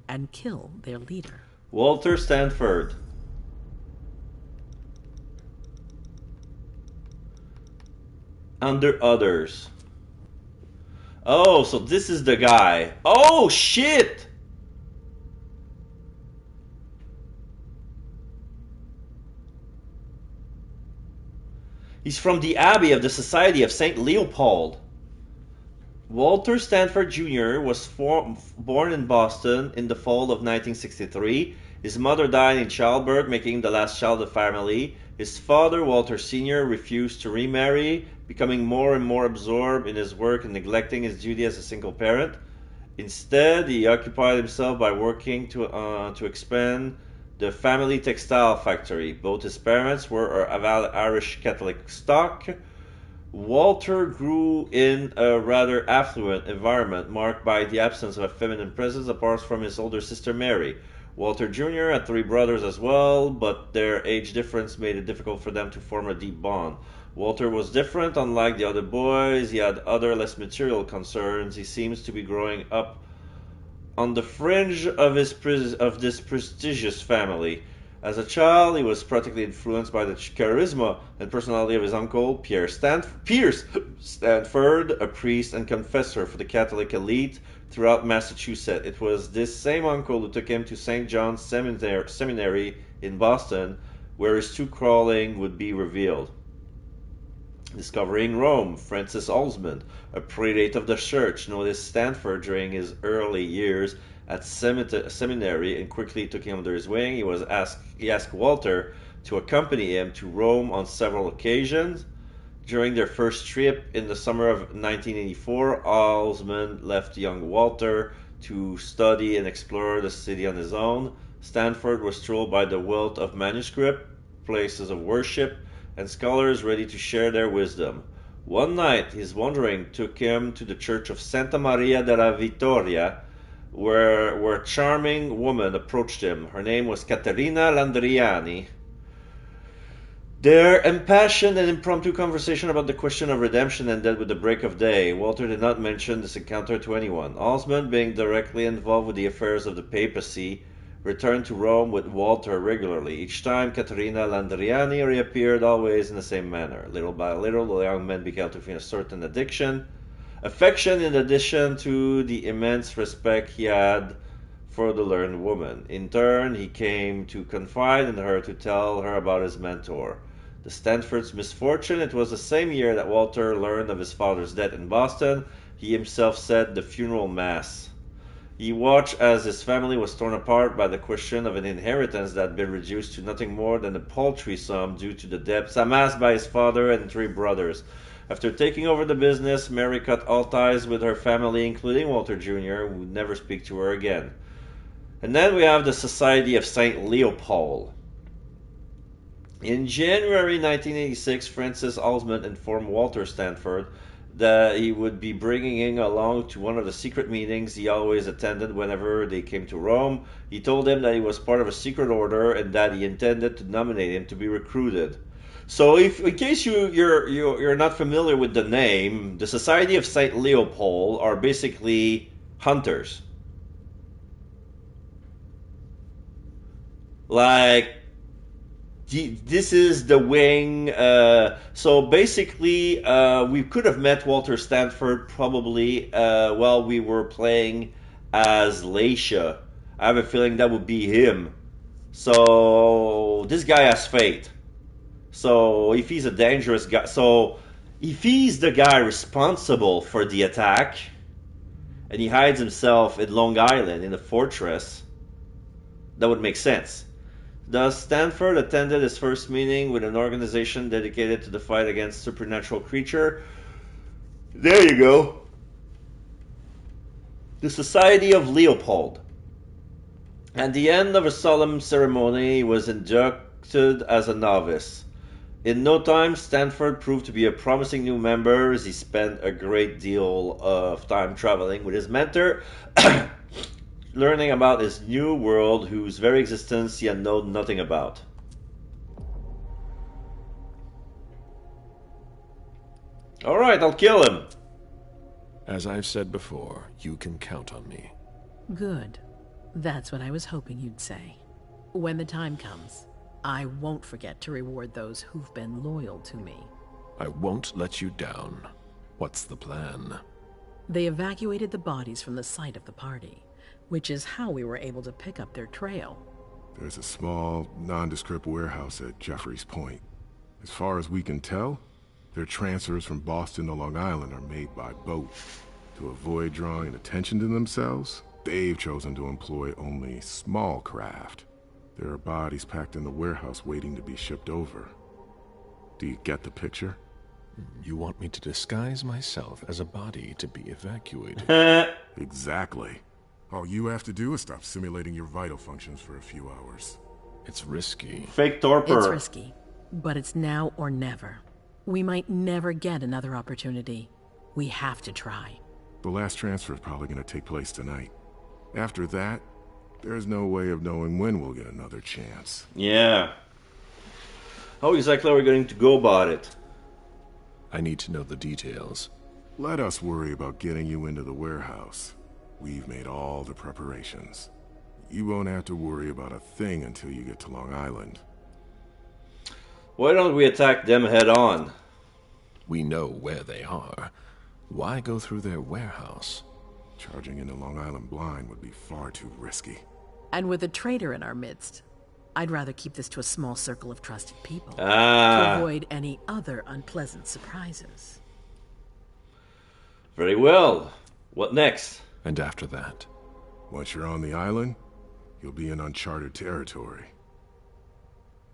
and kill their leader. Walter Stanford. Under others. Oh, so this is the guy. Oh, shit! He's from the Abbey of the Society of St. Leopold. Walter Stanford Jr. was born in Boston in the fall of 1963. His mother died in childbirth, making him the last child of the family. His father, Walter Sr., refused to remarry, becoming more and more absorbed in his work and neglecting his duty as a single parent. Instead, he occupied himself by working to expand the family textile factory. Both his parents were of Irish Catholic stock. Walter grew in a rather affluent environment marked by the absence of a feminine presence apart from his older sister Mary. Walter Jr. had 3 brothers as well, but their age difference made it difficult for them to form a deep bond. Walter was different. Unlike the other boys, he had other less material concerns. He seems to be growing up on the fringe of this prestigious family. As a child, he was practically influenced by the charisma and personality of his uncle, Pierce Stanford, a priest and confessor for the Catholic elite throughout Massachusetts. It was this same uncle who took him to St. John's Seminary in Boston, where his true calling would be revealed. Discovering Rome, Francis Osmond, a prelate of the church, noticed Stanford during his early years at seminary and quickly took him under his wing. He asked Walter to accompany him to Rome on several occasions. During their first trip in the summer of 1984, Osmond left young Walter to study and explore the city on his own. Stanford was thrilled by the wealth of manuscript, places of worship, and scholars ready to share their wisdom. One night, his wandering took him to the church of Santa Maria della Vittoria, where a charming woman approached him. Her name was Caterina Landriani. Their impassioned and impromptu conversation about the question of redemption ended with the break of day. Walter did not mention this encounter to anyone. Osmond, being directly involved with the affairs of the papacy, returned to Rome with Walter regularly. Each time, Caterina Landriani reappeared, always in the same manner. Little by little, the young man began to feel a certain affection in addition to the immense respect he had for the learned woman. In turn, he came to confide in her to tell her about his mentor. The Stanford's misfortune, it was the same year that Walter learned of his father's death in Boston. He himself said the funeral mass. He watched as his family was torn apart by the question of an inheritance that had been reduced to nothing more than a paltry sum due to the debts amassed by his father and 3 brothers. After taking over the business, Mary cut all ties with her family, including Walter Jr., who would never speak to her again. And then we have the Society of St. Leopold. In January 1986, Francis Alsman informed Walter Stanford that he would be bringing him along to one of the secret meetings he always attended whenever they came to Rome. He told him that he was part of a secret order and that he intended to nominate him to be recruited. So, if in case you're not familiar with the name, the Society of St. Leopold are basically hunters. Like, this is the wing. So basically, we could have met Walter Stanford probably while we were playing as Laisha. I have a feeling that would be him. So this guy has fate. So if he's a dangerous guy, so if he's the guy responsible for the attack, and he hides himself in Long Island in a fortress, that would make sense. Thus, Stanford attended his first meeting with an organization dedicated to the fight against supernatural creature. There you go. The Society of Leopold. At the end of a solemn ceremony, he was inducted as a novice. In no time, Stanford proved to be a promising new member as he spent a great deal of time traveling with his mentor, learning about his new world whose very existence he had known nothing about. Alright, I'll kill him. As I've said before, you can count on me. Good. That's what I was hoping you'd say. When the time comes, I won't forget to reward those who've been loyal to me. I won't let you down. What's the plan? They evacuated the bodies from the site of the party, which is how we were able to pick up their trail. There's a small, nondescript warehouse at Jeffrey's Point. As far as we can tell, their transfers from Boston to Long Island are made by boat. To avoid drawing attention to themselves, they've chosen to employ only small craft. There are bodies packed in the warehouse waiting to be shipped over. Do you get the picture? You want me to disguise myself as a body to be evacuated? Exactly. All you have to do is stop simulating your vital functions for a few hours. It's risky. Fake torpor. It's risky, but it's now or never. We might never get another opportunity. We have to try. The last transfer is probably going to take place tonight. After that, there's no way of knowing when we'll get another chance. Yeah. How exactly are we going to go about it? I need to know the details. Let us worry about getting you into the warehouse. We've made all the preparations. You won't have to worry about a thing until you get to Long Island. Why don't we attack them head on? We know where they are. Why go through their warehouse? Charging into Long Island blind would be far too risky. And with a traitor in our midst, I'd rather keep this to a small circle of trusted people to avoid any other unpleasant surprises. Very well. What next? And after that? Once you're on the island, you'll be in uncharted territory.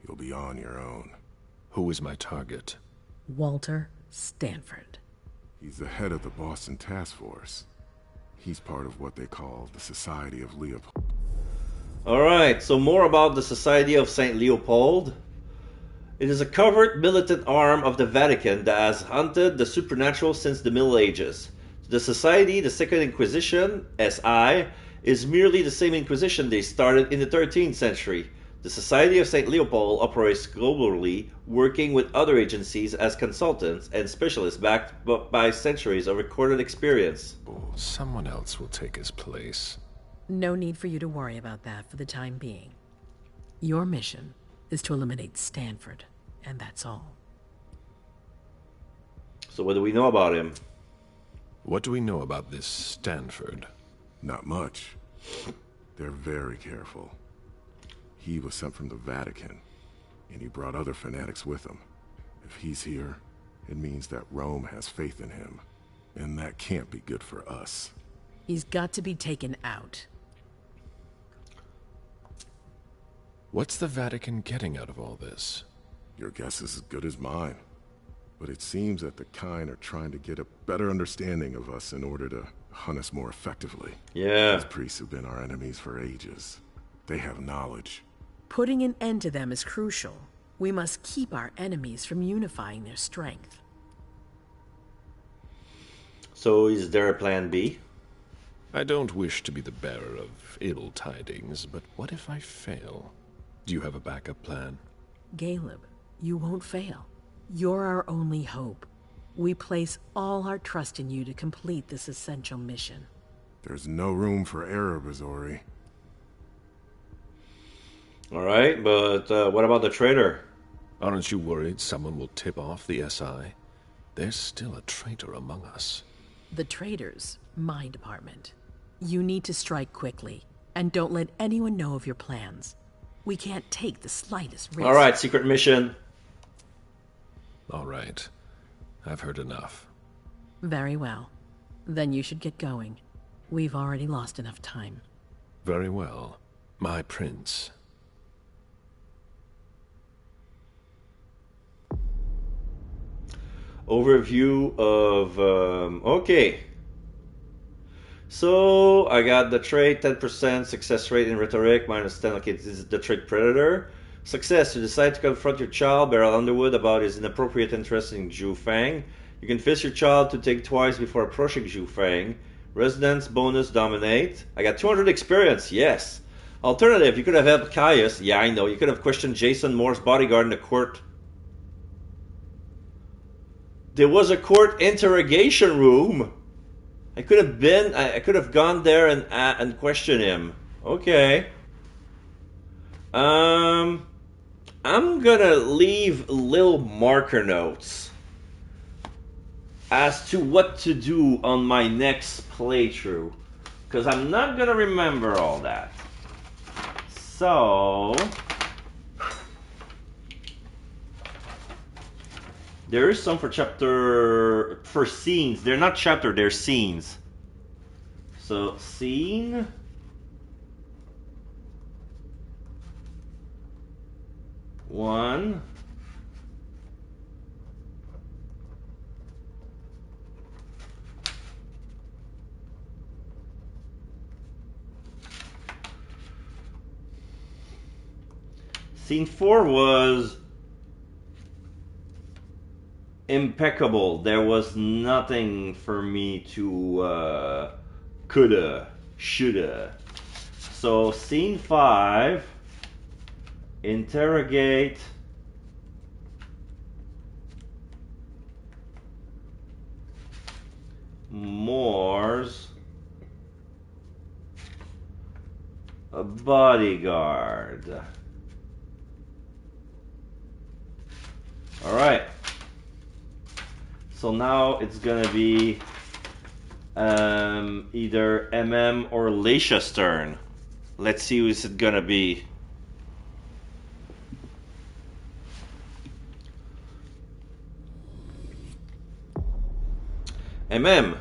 You'll be on your own. Who is my target? Walter Stanford. He's the head of the Boston Task Force. He's part of what they call the Society of Leopold. Alright, so more about the Society of St. Leopold. It is a covert militant arm of the Vatican that has hunted the supernatural since the Middle Ages. The Society, the Second Inquisition, SI, is merely the same Inquisition they started in the 13th century. The Society of St. Leopold operates globally, working with other agencies as consultants and specialists backed by centuries of recorded experience. Oh, someone else will take his place. No need for you to worry about that for the time being. Your mission is to eliminate Stanford, and that's all. So what do we know about him? What do we know about this Stanford? Not much. They're very careful. He was sent from the Vatican, and he brought other fanatics with him. If he's here, it means that Rome has faith in him. And that can't be good for us. He's got to be taken out. What's the Vatican getting out of all this? Your guess is as good as mine. But it seems that the kind are trying to get a better understanding of us in order to hunt us more effectively. Yeah. These priests have been our enemies for ages. They have knowledge. Putting an end to them is crucial. We must keep our enemies from unifying their strength. So is there a plan B? I don't wish to be the bearer of ill tidings, but what if I fail? Do you have a backup plan? Caleb, you won't fail. You're our only hope. We place all our trust in you to complete this essential mission. There's no room for error, Bazori. Alright, but what about the traitor? Aren't you worried someone will tip off the SI? There's still a traitor among us. The traitors, my department. You need to strike quickly, and don't let anyone know of your plans. We can't take the slightest risk. Alright, secret mission. All right. I've heard enough. Very well. Then you should get going. We've already lost enough time. Very well. My prince. Overview of... okay. So, I got the trait, 10% success rate in rhetoric, minus 10. Okay, this is the trait predator. Success, you decide to confront your child, Beryl Underwood, about his inappropriate interest in Zhu Fang. You can force your child to think twice before approaching Zhu Fang. Resonance bonus dominate. I got 200 experience, yes. Alternative, you could have helped Caius. Yeah, I know. You could have questioned Jason Moore's bodyguard in the court. There was a court interrogation room. I could have gone there and questioned him. Okay. I'm gonna leave little marker notes as to what to do on my next playthrough, because I'm not gonna remember all that. So there is some for scenes. They're not chapter, they're scenes. So scene 1. Scene 4 was impeccable. There was nothing for me to coulda, shoulda. So scene 5, interrogate Moore's bodyguard. Alright. So now it's gonna be either MM or Leisha's turn. Let's see who's it gonna be. MM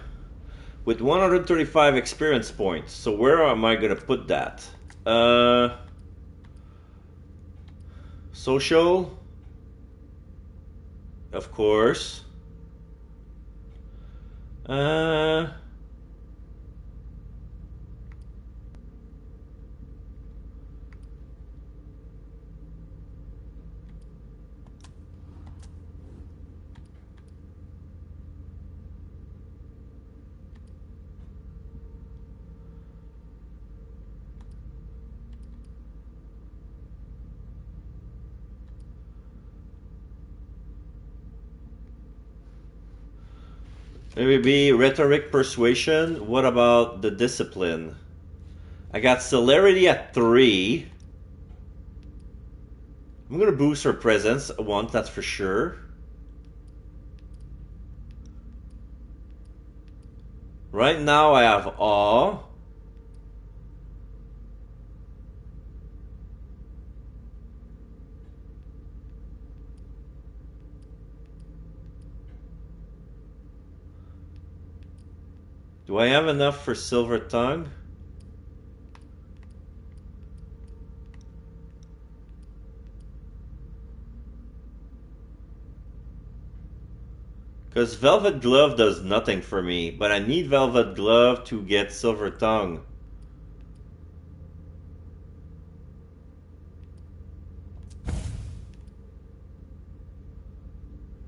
with 135 experience points. So where am I gonna put that? Social, of course. Maybe rhetoric, persuasion. What about the discipline? I got celerity at 3. I'm gonna boost her presence once, that's for sure. Right now I have awe. Do I have enough for Silver Tongue? Because Velvet Glove does nothing for me, but I need Velvet Glove to get Silver Tongue.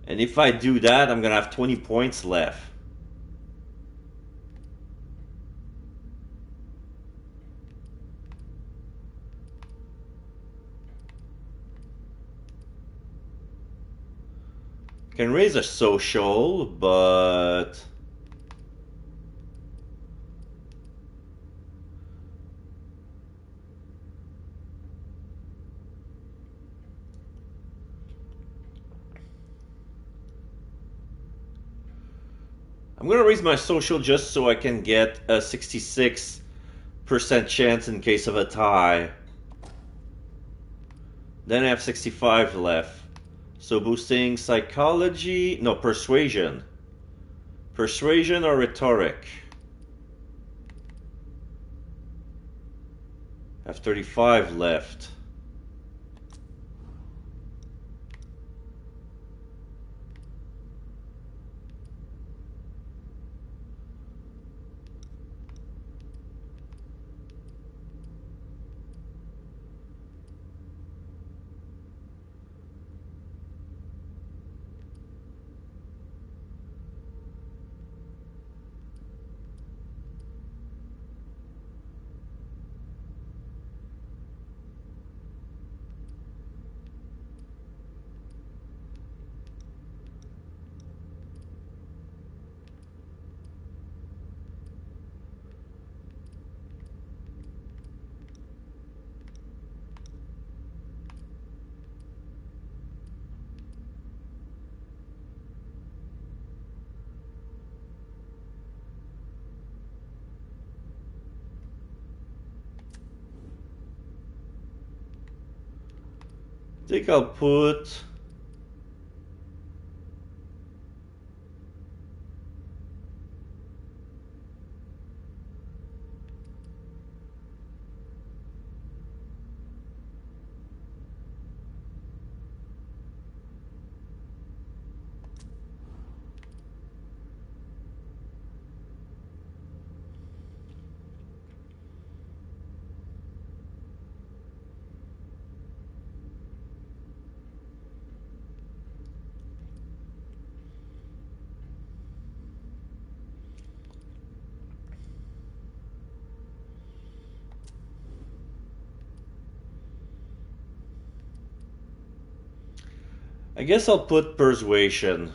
And if I do that, I'm gonna have 20 points left. Can raise a social, but I'm gonna raise my social just so I can get a 66% chance in case of a tie. Then I have 65 left. So boosting psychology, no, persuasion. Persuasion or rhetoric? I have 35 left. I think I'll put I guess I'll put persuasion.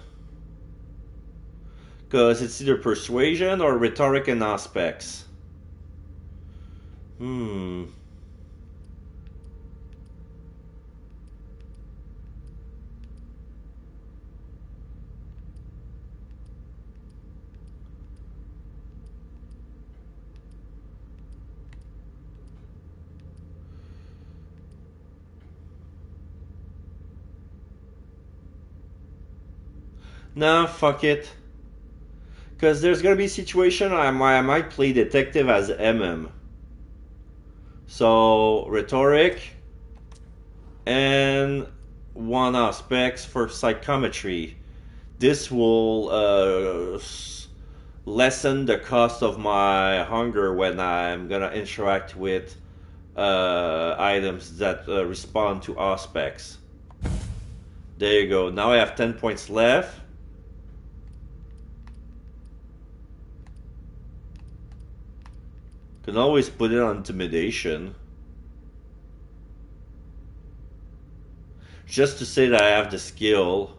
Because it's either persuasion or rhetoric and aspects. Nah, fuck it. Because there's gonna be a situation I might play detective as MM. So, rhetoric and one aspects for psychometry. This will lessen the cost of my hunger when I'm gonna interact with items that respond to aspects. There you go. Now I have 10 points left. Can always put it on intimidation. Just to say that I have the skill.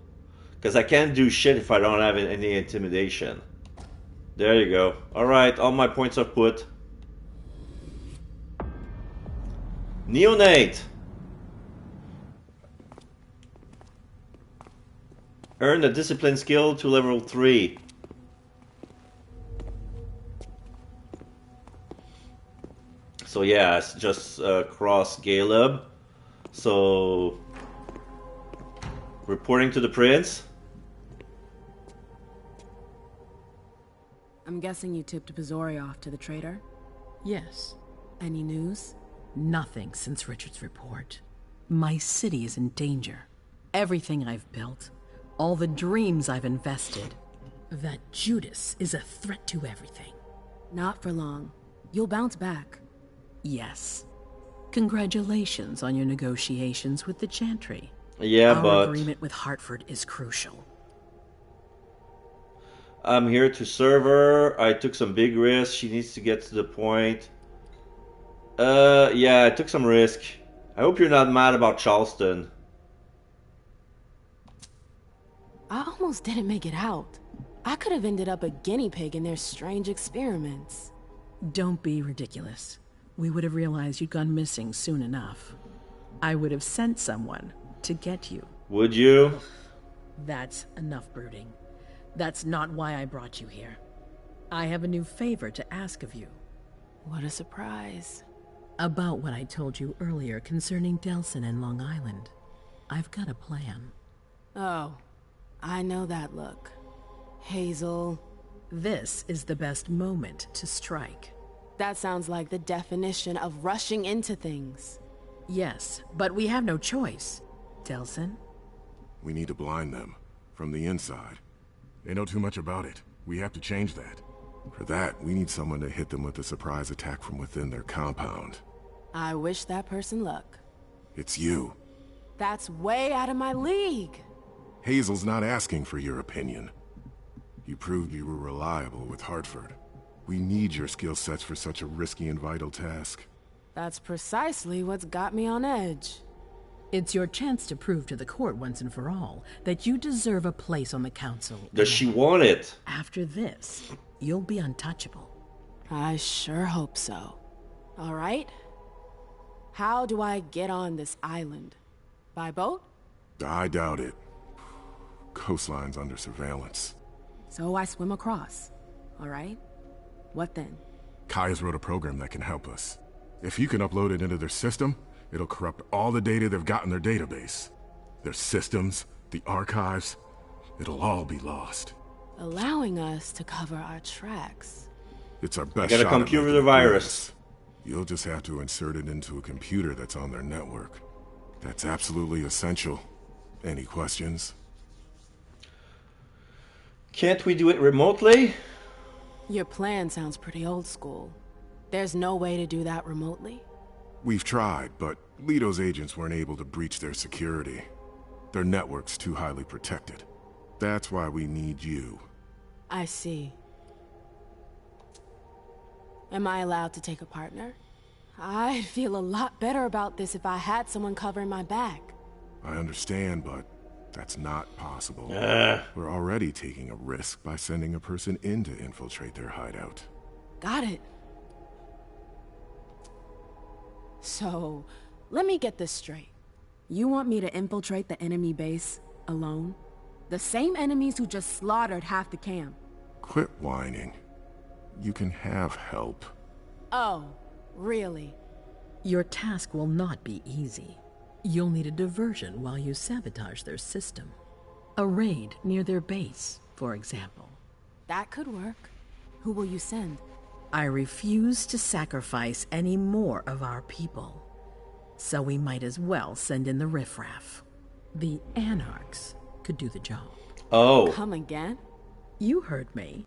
Because I can't do shit if I don't have any intimidation. There you go. Alright, all my points are put. Neonate! Earn a discipline skill to level 3. So yeah, it's just cross Caleb. So reporting to the prince. I'm guessing you tipped Bazori off to the traitor? Yes. Any news? Nothing since Richard's report. My city is in danger. Everything I've built, all the dreams I've invested. That Judas is a threat to everything. Not for long. You'll bounce back. Yes. Congratulations on your negotiations with the Chantry. Yeah, Our but agreement with Hartford is crucial. I'm here to serve her. I took some big risks. She needs to get to the point. Yeah, I took some risk. I hope you're not mad about Charleston. I almost didn't make it out. I could have ended up a guinea pig in their strange experiments. Don't be ridiculous. We would have realized you'd gone missing soon enough. I would have sent someone to get you. Would you? That's enough brooding. That's not why I brought you here. I have a new favor to ask of you. What a surprise. About what I told you earlier concerning Delsin and Long Island. I've got a plan. Oh, I know that look. Hazel. This is the best moment to strike. That sounds like the definition of rushing into things. Yes, but we have no choice. Delsin? We need to blind them. From the inside. They know too much about it. We have to change that. For that, we need someone to hit them with a surprise attack from within their compound. I wish that person luck. It's you. That's way out of my league. Hazel's not asking for your opinion. You proved you were reliable with Hartford. We need your skill sets for such a risky and vital task. That's precisely what's got me on edge. It's your chance to prove to the court once and for all that you deserve a place on the council. Does she want it? After this, you'll be untouchable. I sure hope so. All right. How do I get on this island? By boat? I doubt it. Coastline's under surveillance. So I swim across. All right. What then? Kaya's wrote a program that can help us. If you can upload it into their system, it'll corrupt all the data they've got in their database. Their systems, the archives, it'll all be lost. Allowing us to cover our tracks. It's our best I got shot a computer at the making virus. You'll just have to insert it into a computer that's on their network. That's absolutely essential. Any questions? Can't we do it remotely? Your plan sounds pretty old school. There's no way to do that remotely? We've tried, but Leto's agents weren't able to breach their security. Their network's too highly protected. That's why we need you. I see. Am I allowed to take a partner? I'd feel a lot better about this if I had someone covering my back. I understand, but that's not possible. We're already taking a risk by sending a person in to infiltrate their hideout. Got it. So, let me get this straight. You want me to infiltrate the enemy base alone? The same enemies who just slaughtered half the camp. Quit whining. You can have help. Oh, really? Your task will not be easy. You'll need a diversion while you sabotage their system. A raid near their base, for example. That could work. Who will you send? I refuse to sacrifice any more of our people. So we might as well send in the riffraff. The Anarchs could do the job. Oh. Come again? You heard me.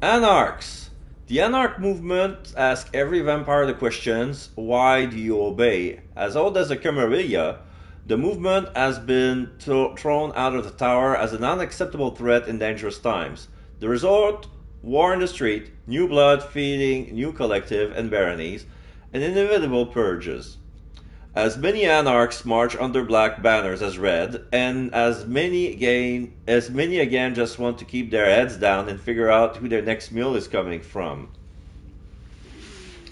Anarchs. The Anarch movement asks every vampire the questions, why do you obey? As old as the Camarilla, the movement has been thrown out of the tower as an unacceptable threat in dangerous times. The result, war in the street, new blood feeding new collective and baronies, and inevitable purges. As many Anarchs march under black banners as red, and as many again just want to keep their heads down and figure out who their next meal is coming from.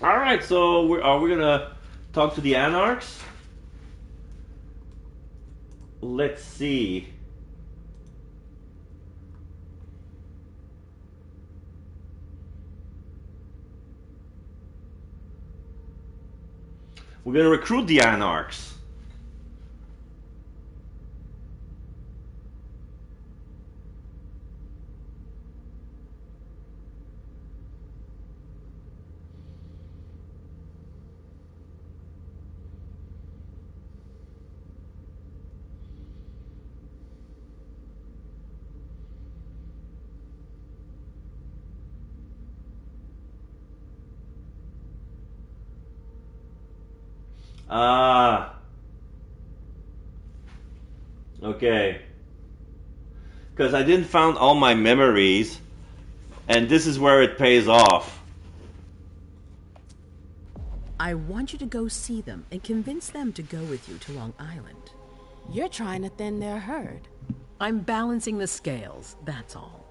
Alright, so are we gonna talk to the Anarchs? Let's see. We're gonna recruit the Anarchs. Ah. Okay. Because I didn't found all my memories, and this is where it pays off. I want you to go see them and convince them to go with you to Long Island. You're trying to thin their herd. I'm balancing the scales, that's all.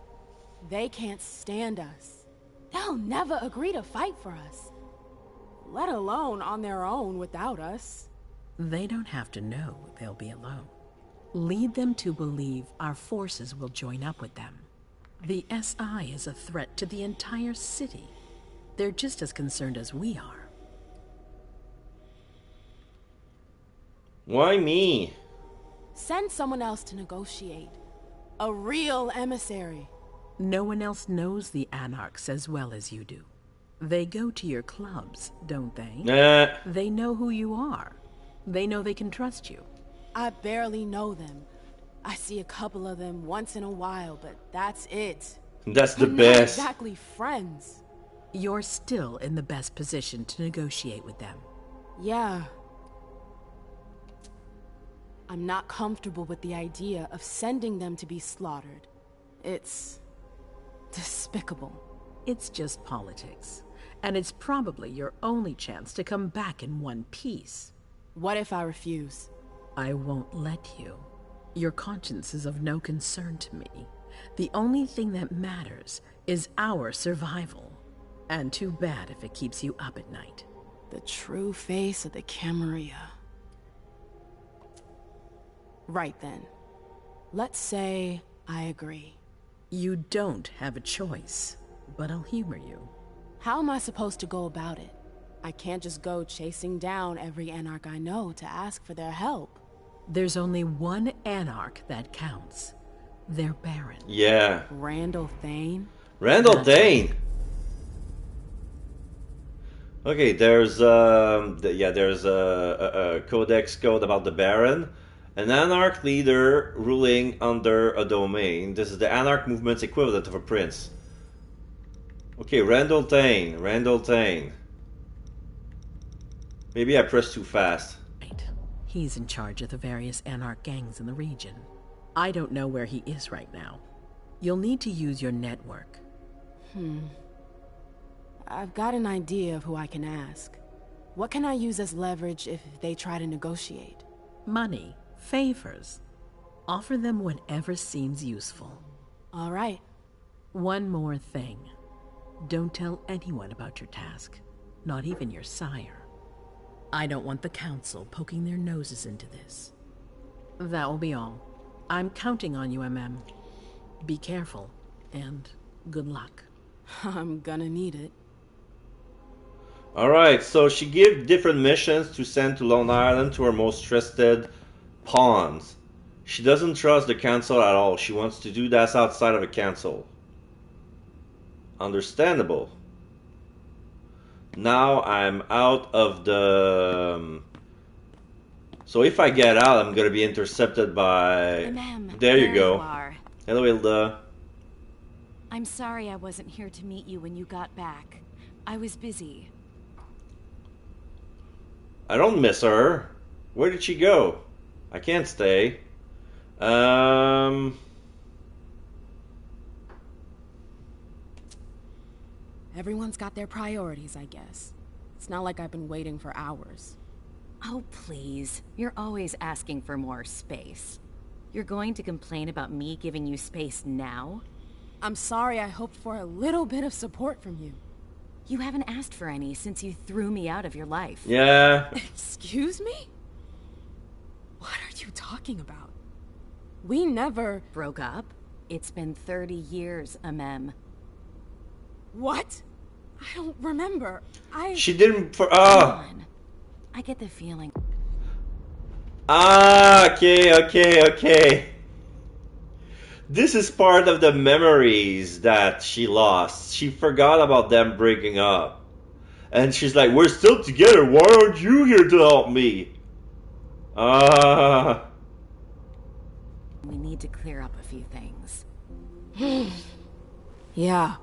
They can't stand us. They'll never agree to fight for us. Let alone on their own without us. They don't have to know they'll be alone. Lead them to believe our forces will join up with them. The SI is a threat to the entire city. They're just as concerned as we are. Why me? Send someone else to negotiate. A real emissary. No one else knows the Anarchs as well as you do. They go to your clubs, don't they? They know who you are. They know they can trust you. I barely know them. I see a couple of them once in a while, but that's it. That's the We're best. not exactly friends. You're still in the best position to negotiate with them. Yeah. I'm not comfortable with the idea of sending them to be slaughtered. It's despicable. It's just politics. And it's probably your only chance to come back in one piece. What if I refuse? I won't let you. Your conscience is of no concern to me. The only thing that matters is our survival. And too bad if it keeps you up at night. The true face of the Camarilla. Right then. Let's say I agree. You don't have a choice, but I'll humor you. How am I supposed to go about it? I can't just go chasing down every Anarch I know to ask for their help. There's only one Anarch that counts. Their Baron. Yeah. Randall Thane? Randall Thane. Okay, there's there's a codex code about the Baron. An Anarch leader ruling under a domain. This is the Anarch movement's equivalent of a prince. Okay, Randall Thane. Randall Thane. Maybe I pressed too fast. Right. He's in charge of the various Anarch gangs in the region. I don't know where he is right now. You'll need to use your network. I've got an idea of who I can ask. What can I use as leverage if they try to negotiate? Money. Favors. Offer them whatever seems useful. All right. One more thing. Don't tell anyone about your task. Not even your sire. I don't want the council poking their noses into this. That will be all. I'm counting on you, MM. Be careful, and good luck. I'm gonna need it. Alright, so she gives different missions to send to Long Island to her most trusted pawns. She doesn't trust the council at all. She wants to do that outside of a council. Understandable. Now I'm out of the... So if I get out, I'm gonna be intercepted by... There you go. Hello, Hilda. I'm sorry I wasn't here to meet you when you got back. I was busy. I don't miss her. Where did she go? I can't stay. Everyone's got their priorities, I guess. It's not like I've been waiting for hours. Oh, please. You're always asking for more space. You're going to complain about me giving you space now? I'm sorry I hoped for a little bit of support from you. You haven't asked for any since you threw me out of your life. Yeah. Excuse me? What are you talking about? We never... Broke up? It's been 30 years, Amem. What? I don't remember. She didn't... Come on. I get the feeling... Okay. This is part of the memories that she lost. She forgot about them breaking up. And she's like, we're still together. Why aren't you here to help me? We need to clear up a few things. Yeah.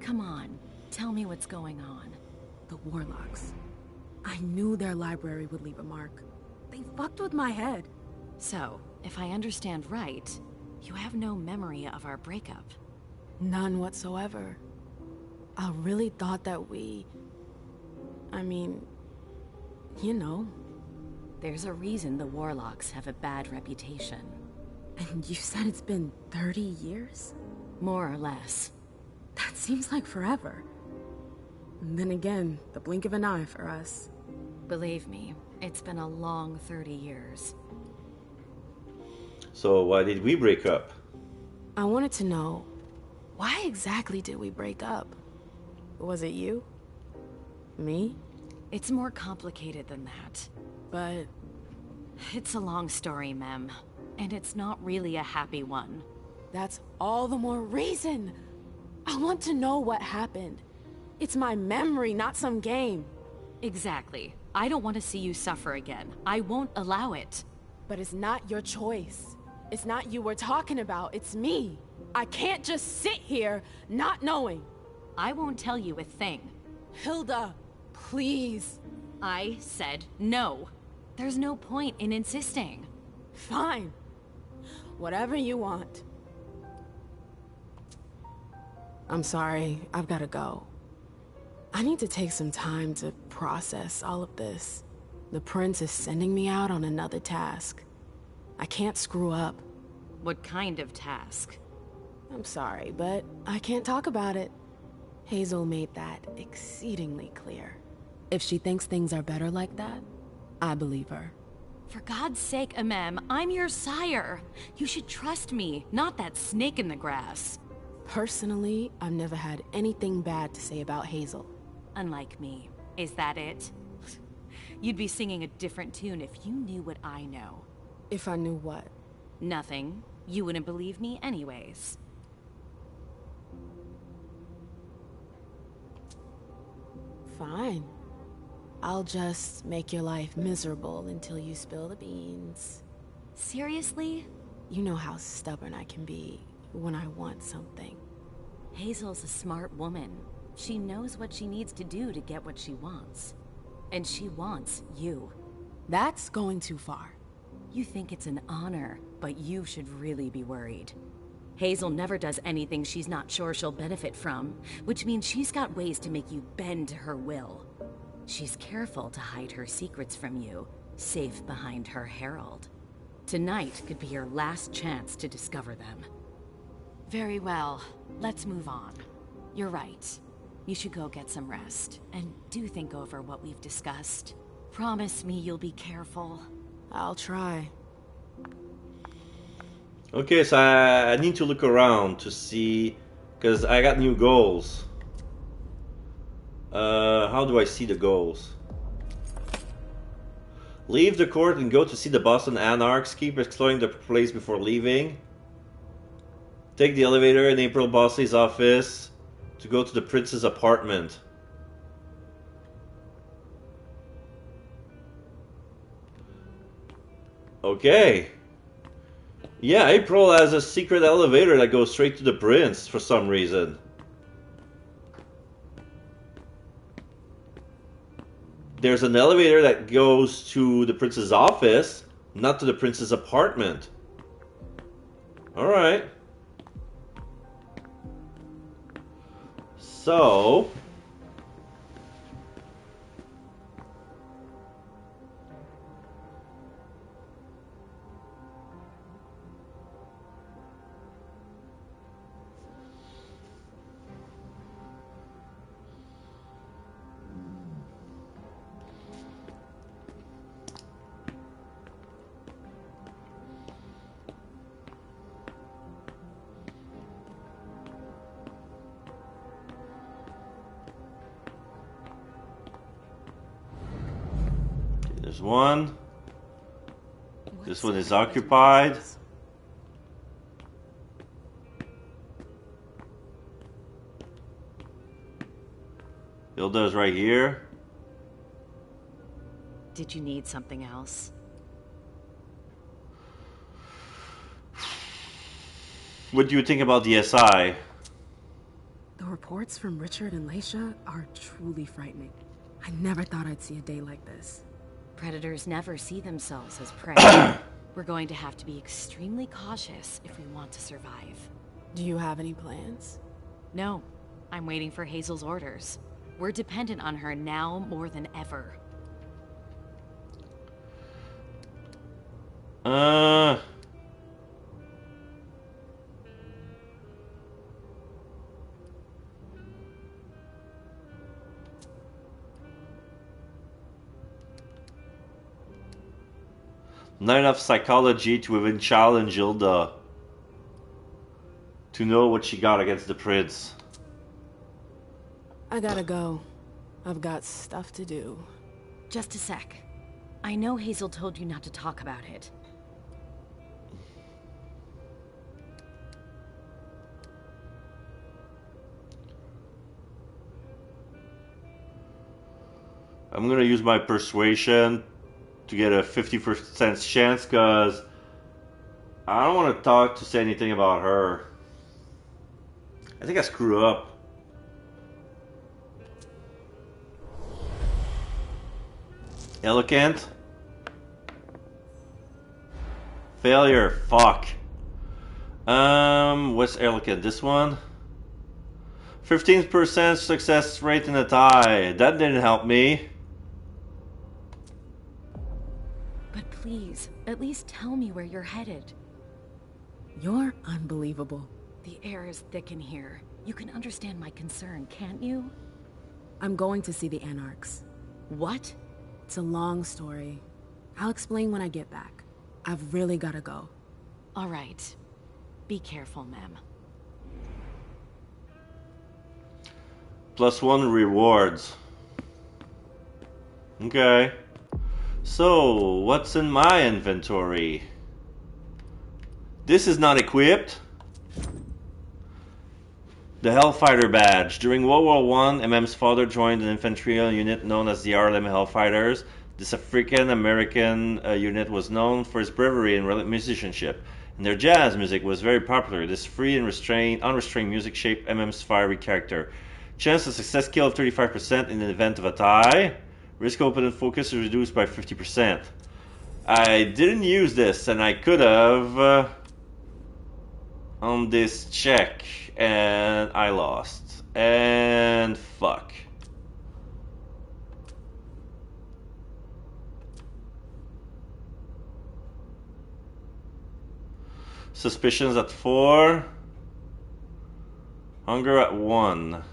Come on, tell me what's going on. The Warlocks. I knew their library would leave a mark. They fucked with my head. So, if I understand right, you have no memory of our breakup. None whatsoever. I really thought that I mean, you know. There's a reason the Warlocks have a bad reputation. And you said it's been 30 years? More or less. That seems like forever. And then again, the blink of an eye for us. Believe me, it's been a long 30 years. So why did we break up? I wanted to know, why exactly did we break up? Was it you? Me? It's more complicated than that. But... It's a long story, Mem. And it's not really a happy one. That's all the more reason! I want to know what happened. It's my memory, not some game. Exactly. I don't want to see you suffer again. I won't allow it. But it's not your choice. It's not you we're talking about, it's me. I can't just sit here, not knowing. I won't tell you a thing. Hilda, please. I said no. There's no point in insisting. Fine. Whatever you want. I'm sorry, I've gotta go. I need to take some time to process all of this. The prince is sending me out on another task. I can't screw up. What kind of task? I'm sorry, but I can't talk about it. Hazel made that exceedingly clear. If she thinks things are better like that, I believe her. For God's sake, Amem, I'm your sire. You should trust me, not that snake in the grass. Personally, I've never had anything bad to say about Hazel. Unlike me. Is that it? You'd be singing a different tune if you knew what I know. If I knew what? Nothing. You wouldn't believe me anyways. Fine. I'll just make your life miserable until you spill the beans. Seriously? You know how stubborn I can be when I want something. Hazel's a smart woman. She knows what she needs to do to get what she wants. And she wants you. That's going too far. You think it's an honor, but you should really be worried. Hazel never does anything she's not sure she'll benefit from, which means she's got ways to make you bend to her will. She's careful to hide her secrets from you, safe behind her herald. Tonight could be your last chance to discover them. Very well. Let's move on. You're right. You should go get some rest, and do think over what we've discussed. Promise me you'll be careful. I'll try. Okay, so I need to look around to see, because I got new goals. How do I see the goals? Leave the court and go to see the Boston Anarchs. Keep exploring the place before leaving. Take the elevator in April Bosley's office to go to the prince's apartment. Okay. Yeah, April has a secret elevator that goes straight to the prince for some reason. There's an elevator that goes to the prince's office, not to the prince's apartment. Alright. So... There's one. This one is occupied. Hilda's right here. Did you need something else? What do you think about the SI? The reports from Richard and Leisha are truly frightening. I never thought I'd see a day like this. Predators never see themselves as prey. We're going to have to be extremely cautious if we want to survive. Do you have any plans? No. I'm waiting for Hazel's orders. We're dependent on her now more than ever. Not enough psychology to even challenge Hilda to know what she got against the prince. I gotta go. I've got stuff to do. Just a sec. I know Hazel told you not to talk about it. I'm gonna use my persuasion to get a 50% chance, because I don't want to say anything about her. I think I screw up. Elegant. Failure. Fuck. What's elegant? This one? 15% success rate in a tie. That didn't help me. But please, at least tell me where you're headed. You're unbelievable. The air is thick in here. You can understand my concern, can't you? I'm going to see the Anarchs. What? It's a long story. I'll explain when I get back. I've really gotta go. All right. Be careful, ma'am. +1 rewards. Okay. So, what's in my inventory? This is not equipped. The Hellfighter badge. During World War I, MM's father joined an infantry unit known as the Harlem Hellfighters. This African-American unit was known for its bravery and musicianship. And their jazz music was very popular. This free and unrestrained music shaped MM's fiery character. Chance of success kill of 35% in the event of a tie. Risk open focus is reduced by 50%. I didn't use this, and I could have on this check, and I lost. And fuck. Suspicions at 4. Hunger at 1.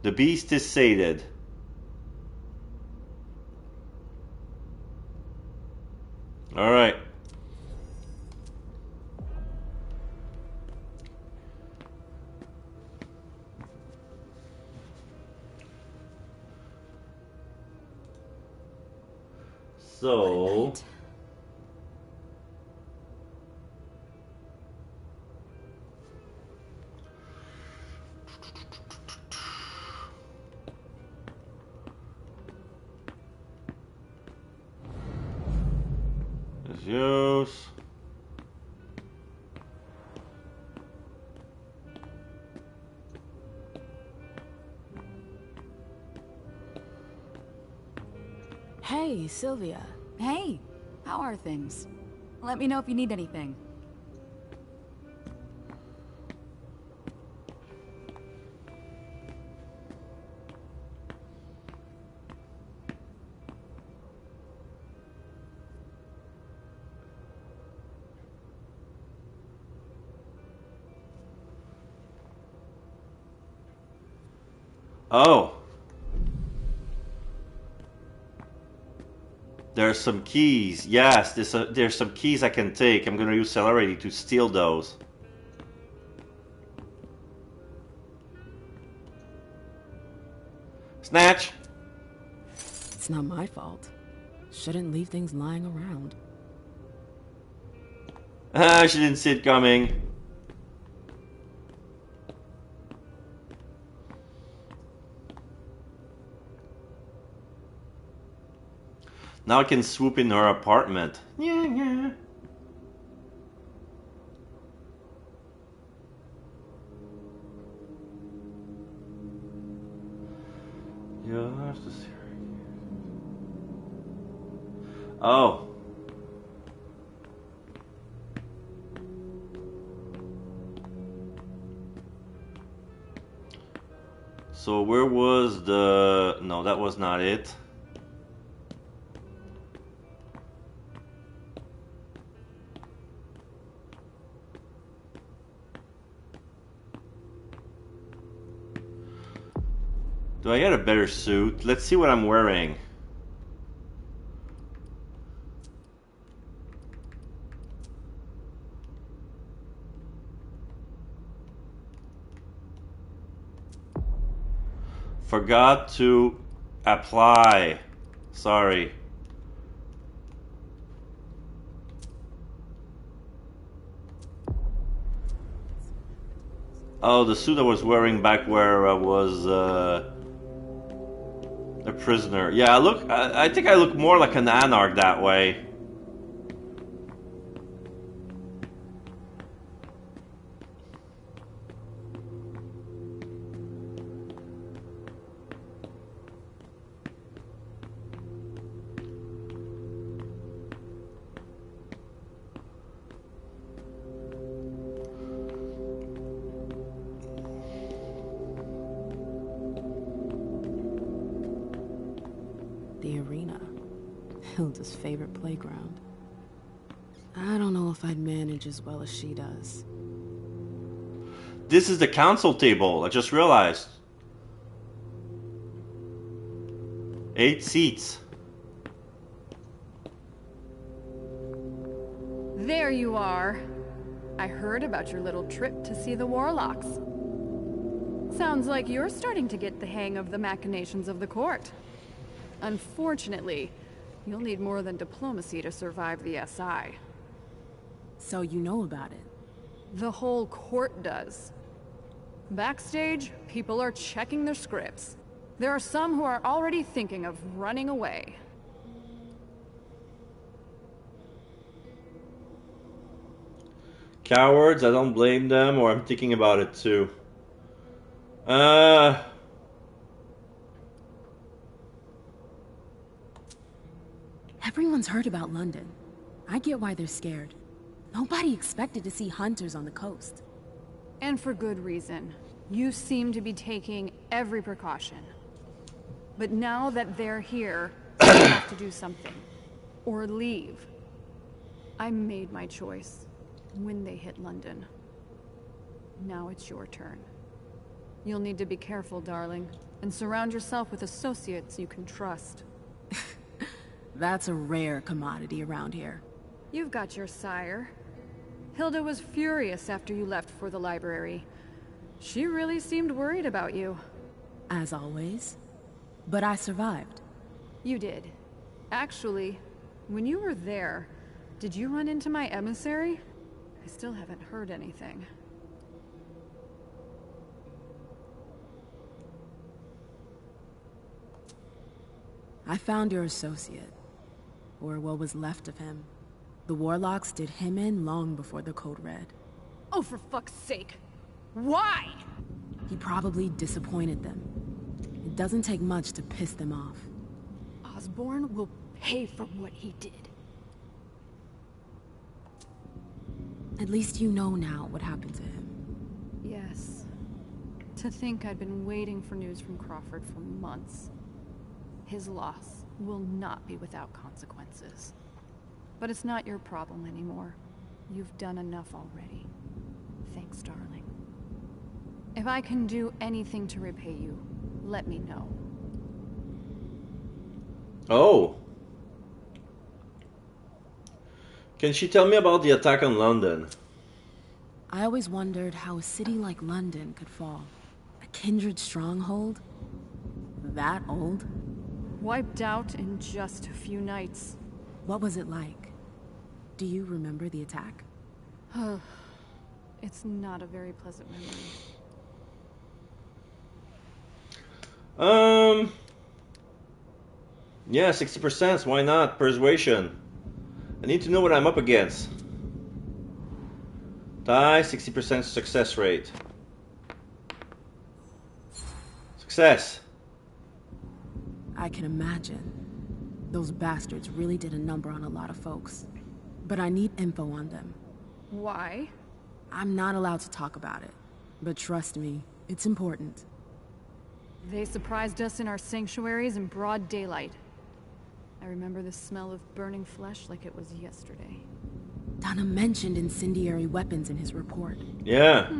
The beast is sated. All right. So use. Hey, Sylvia. Hey, how are things? Let me know if you need anything. Oh. There's some keys. Yes, there's some keys I can take. I'm gonna use Celerity to steal those. Snatch! It's not my fault. Shouldn't leave things lying around. Ah, she didn't see it coming. Now I can swoop in her apartment. Yeah. Oh. So where was the... No, that was not it. Do I get a better suit? Let's see what I'm wearing. Forgot to apply. Sorry. Oh, the suit I was wearing back where I was a prisoner. Yeah, I think I look more like an anarch that way. The arena. Hilda's favorite playground. I don't know if I'd manage as well as she does. This is the council table, I just realized. 8 seats. There you are. I heard about your little trip to see the warlocks. Sounds like you're starting to get the hang of the machinations of the court. Unfortunately, you'll need more than diplomacy to survive the SI. So you know about it? The whole court does. Backstage, people are checking their scripts. There are some who are already thinking of running away. Cowards, I don't blame them, or I'm thinking about it too. Everyone's heard about London. I get why they're scared. Nobody expected to see hunters on the coast. And for good reason. You seem to be taking every precaution. But now that they're here, you have to do something. Or leave. I made my choice when they hit London. Now it's your turn. You'll need to be careful, darling, and surround yourself with associates you can trust. That's a rare commodity around here. You've got your sire. Hilda was furious after you left for the library. She really seemed worried about you. As always. But I survived. You did. Actually, when you were there, did you run into my emissary? I still haven't heard anything. I found your associate. Or what was left of him. The warlocks did him in long before the code red. Oh, for fuck's sake. Why? He probably disappointed them. It doesn't take much to piss them off. Osborn will pay for what he did. At least you know now what happened to him. Yes. To think I'd been waiting for news from Crawford for months. His loss will not be without consequences. But it's not your problem anymore. You've done enough already. Thanks, darling. If I can do anything to repay you, let me know. Oh. Can she tell me about the attack on London? I always wondered how a city like London could fall. A kindred stronghold? That old? Wiped out in just a few nights. What was it like? Do you remember the attack? It's not a very pleasant memory. Yeah, 60%, why not? Persuasion. I need to know what I'm up against. Die, 60% success rate. Success. I can imagine. Those bastards really did a number on a lot of folks. But I need info on them. Why? I'm not allowed to talk about it. But trust me, it's important. They surprised us in our sanctuaries in broad daylight. I remember the smell of burning flesh like it was yesterday. Donna mentioned incendiary weapons in his report. Yeah.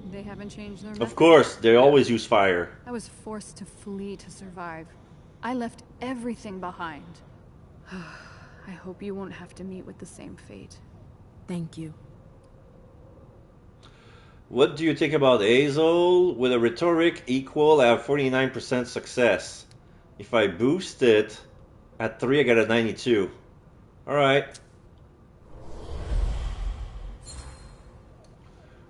They haven't changed their Of methods. course, they always use fire. I was forced to flee to survive. I left everything behind. I hope you won't have to meet with the same fate. Thank you. What do you think about Hazel? With a rhetoric equal, I have 49% success. If I boost it at 3, I got a 92. Alright.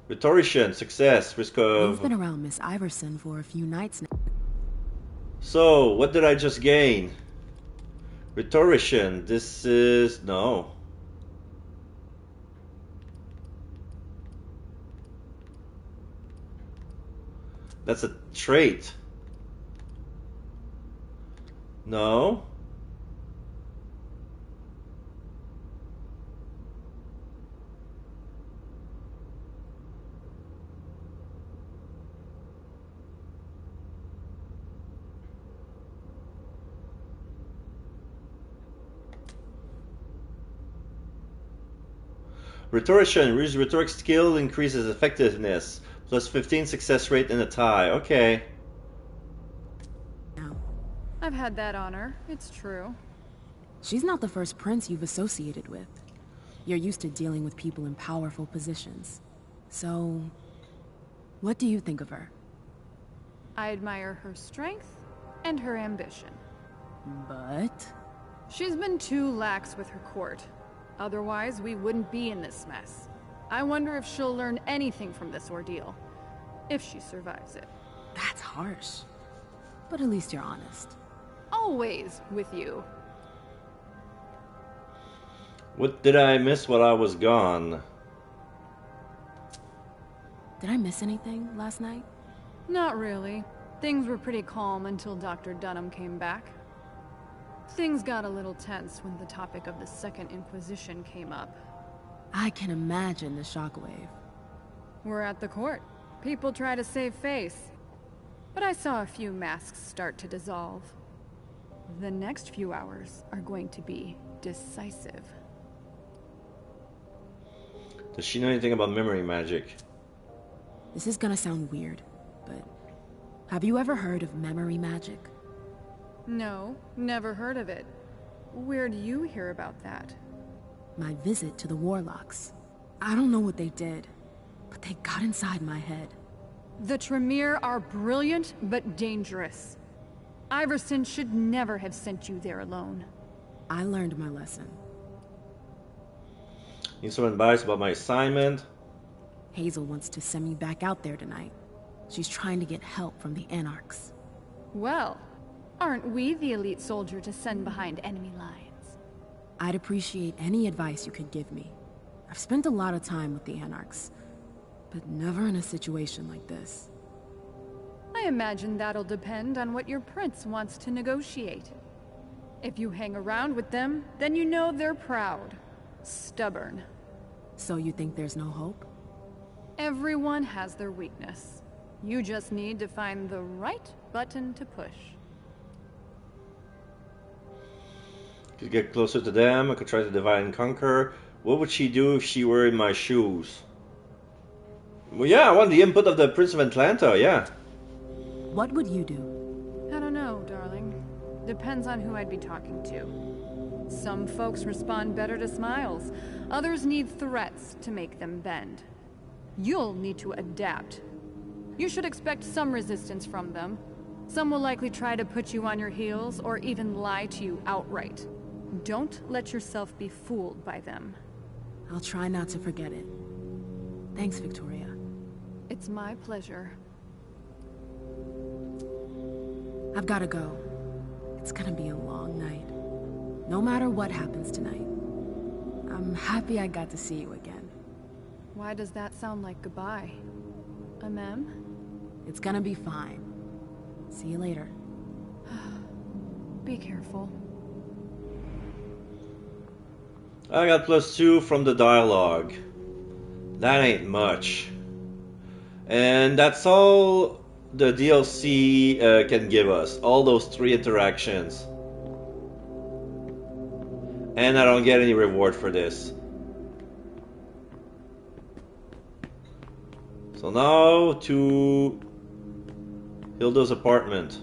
Rhetorician, success, risk of... You've been around Miss Iverson for a few nights now. So, what did I just gain? Rhetorician, this is... no. That's a trait. No. Rhetorician, use rhetoric skill increases effectiveness. Plus 15 success rate in a tie. Okay. I've had that honor. It's true. She's not the first prince you've associated with. You're used to dealing with people in powerful positions. So, what do you think of her? I admire her strength and her ambition. But? She's been too lax with her court. Otherwise, we wouldn't be in this mess. I wonder if she'll learn anything from this ordeal. If she survives it. That's harsh. But at least you're honest. Always with you. What did I miss while I was gone? Did I miss anything last night? Not really. Things were pretty calm until Dr. Dunham came back. Things got a little tense when the topic of the Second Inquisition came up. I can imagine the shockwave. We're at the court. People try to save face. But I saw a few masks start to dissolve. The next few hours are going to be decisive. Does she know anything about memory magic? This is gonna sound weird, but have you ever heard of memory magic? No, never heard of it. Where'd you hear about that? My visit to the Warlocks. I don't know what they did, but they got inside my head. The Tremere are brilliant, but dangerous. Iverson should never have sent you there alone. I learned my lesson. Need some advice about my assignment? Hazel wants to send me back out there tonight. She's trying to get help from the Anarchs. Well, aren't we the elite soldier to send behind enemy lines? I'd appreciate any advice you could give me. I've spent a lot of time with the Anarchs, but never in a situation like this. I imagine that'll depend on what your prince wants to negotiate. If you hang around with them, then you know they're proud. Stubborn. So you think there's no hope? Everyone has their weakness. You just need to find the right button to push. Could get closer to them, I could try to divide and conquer. What would she do if she were in my shoes? Well, yeah, I want the input of the Prince of Atlanta, yeah. What would you do? I don't know, darling. Depends on who I'd be talking to. Some folks respond better to smiles. Others need threats to make them bend. You'll need to adapt. You should expect some resistance from them. Some will likely try to put you on your heels or even lie to you outright. Don't let yourself be fooled by them. I'll try not to forget it. Thanks, Victoria. It's my pleasure. I've gotta go. It's gonna be a long night. No matter what happens tonight. I'm happy I got to see you again. Why does that sound like goodbye? A mem? It's gonna be fine. See you later. Be careful. I got +2 from the dialogue. That ain't much. And that's all the DLC can give us. All those 3 interactions. And I don't get any reward for this. So now to Hilda's apartment.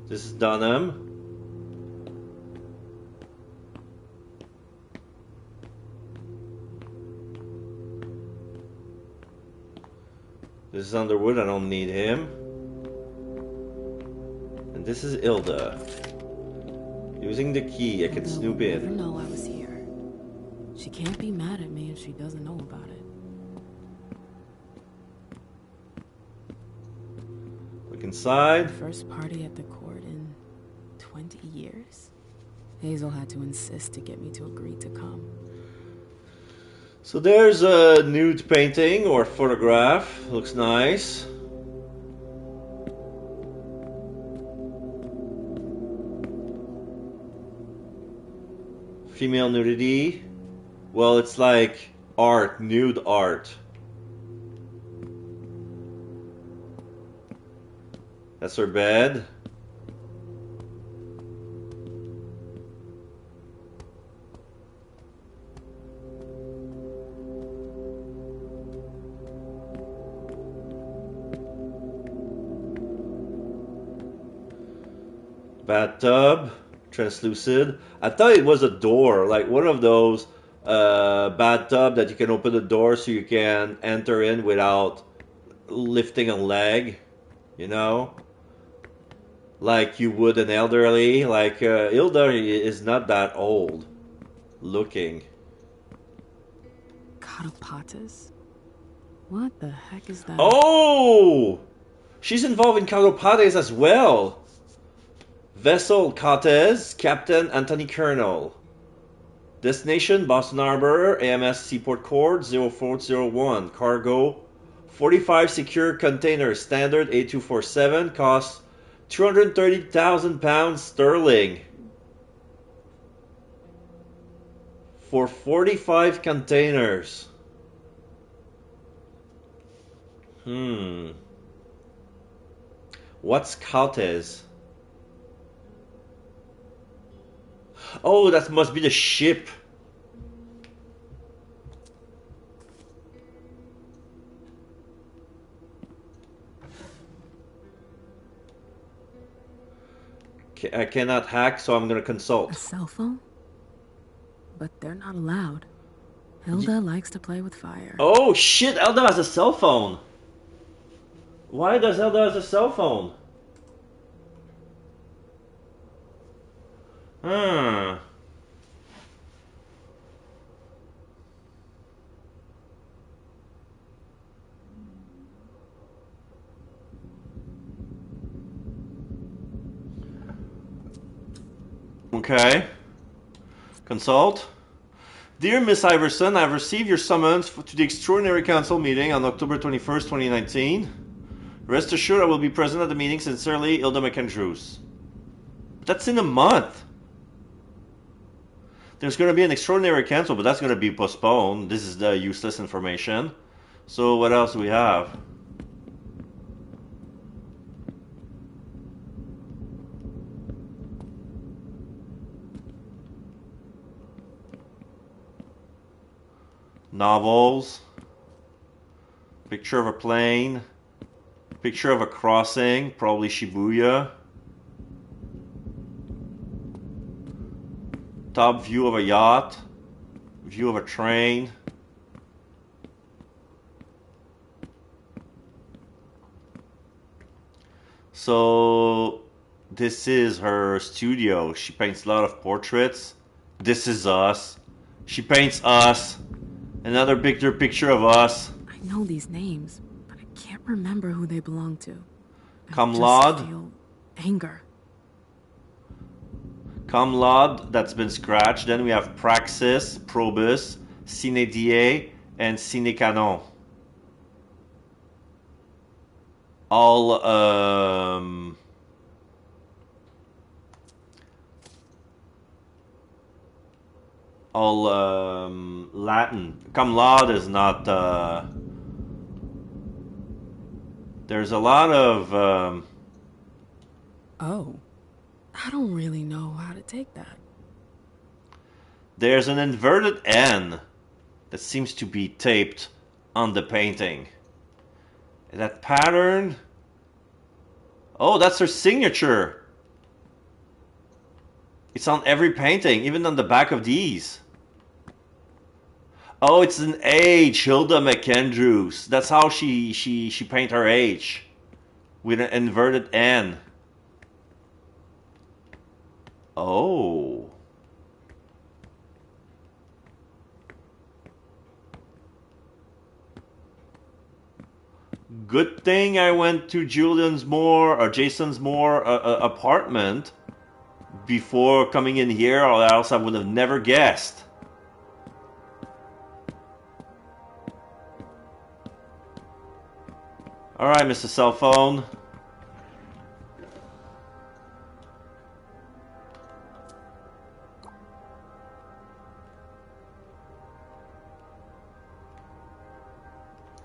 This is Dunham. This is Underwood, I don't need him. And this is Hilda. Using the key, I can snoop in. You know I was here. She can't be mad at me if she doesn't know about it. Look inside. First party at the court in 20 years. Hazel had to insist to get me to agree to come. So there's a nude painting or photograph. Looks nice. Female nudity. Well, it's like art, nude art. That's her bed. Bathtub, translucid. I thought it was a door, like one of those bathtub that you can open the door so you can enter in without lifting a leg, you know? Like you would an elderly. Like Hilda is not that old looking. Catopatas? What the heck is that? Oh! She's involved in Catopates as well. Vessel Cortez, Captain Anthony Colonel. Destination Boston Harbor, AMS Seaport Court 0401. Cargo 45 secure containers, standard A247, cost £230,000 sterling. For 45 containers. What's Cortez? Oh, that must be the ship. I cannot hack, so I'm gonna consult. A cell phone? But they're not allowed. Hilda likes to play with fire. Oh shit, Hilda has a cell phone. Why does Hilda have a cell phone? Okay. Consult. Dear Miss Iverson, I've received your summons to the Extraordinary Council meeting on October 21st, 2019. Rest assured I will be present at the meeting. Sincerely, Hilda McAndrews. But that's in a month. There's going to be an Extraordinary Council, but that's going to be postponed. This is the useless information. So what else do we have? Novels. Picture of a plane. Picture of a crossing, probably Shibuya. Top view of a yacht. View of a train. So this is her studio. She paints a lot of portraits. This is us. She paints us. Another picture of us. I know these names, but I can't remember who they belong to. I Kamlad. just feel anger. Comlod, that's been scratched. Then we have Praxis, Probus, Sine Die, and Sine Canon. All Latin. Comlod is not. There's a lot of. Oh, I don't really know how to take that. There's an inverted N that seems to be taped on the painting. And that pattern. Oh, that's her signature. It's on every painting, even on the back of these. Oh, it's an H, Hilda McAndrews. That's how she paint her H. With an inverted N. Oh. Good thing I went to Jason's Moore apartment before coming in here, or else I would have never guessed. Alright, Mr. Cell Phone.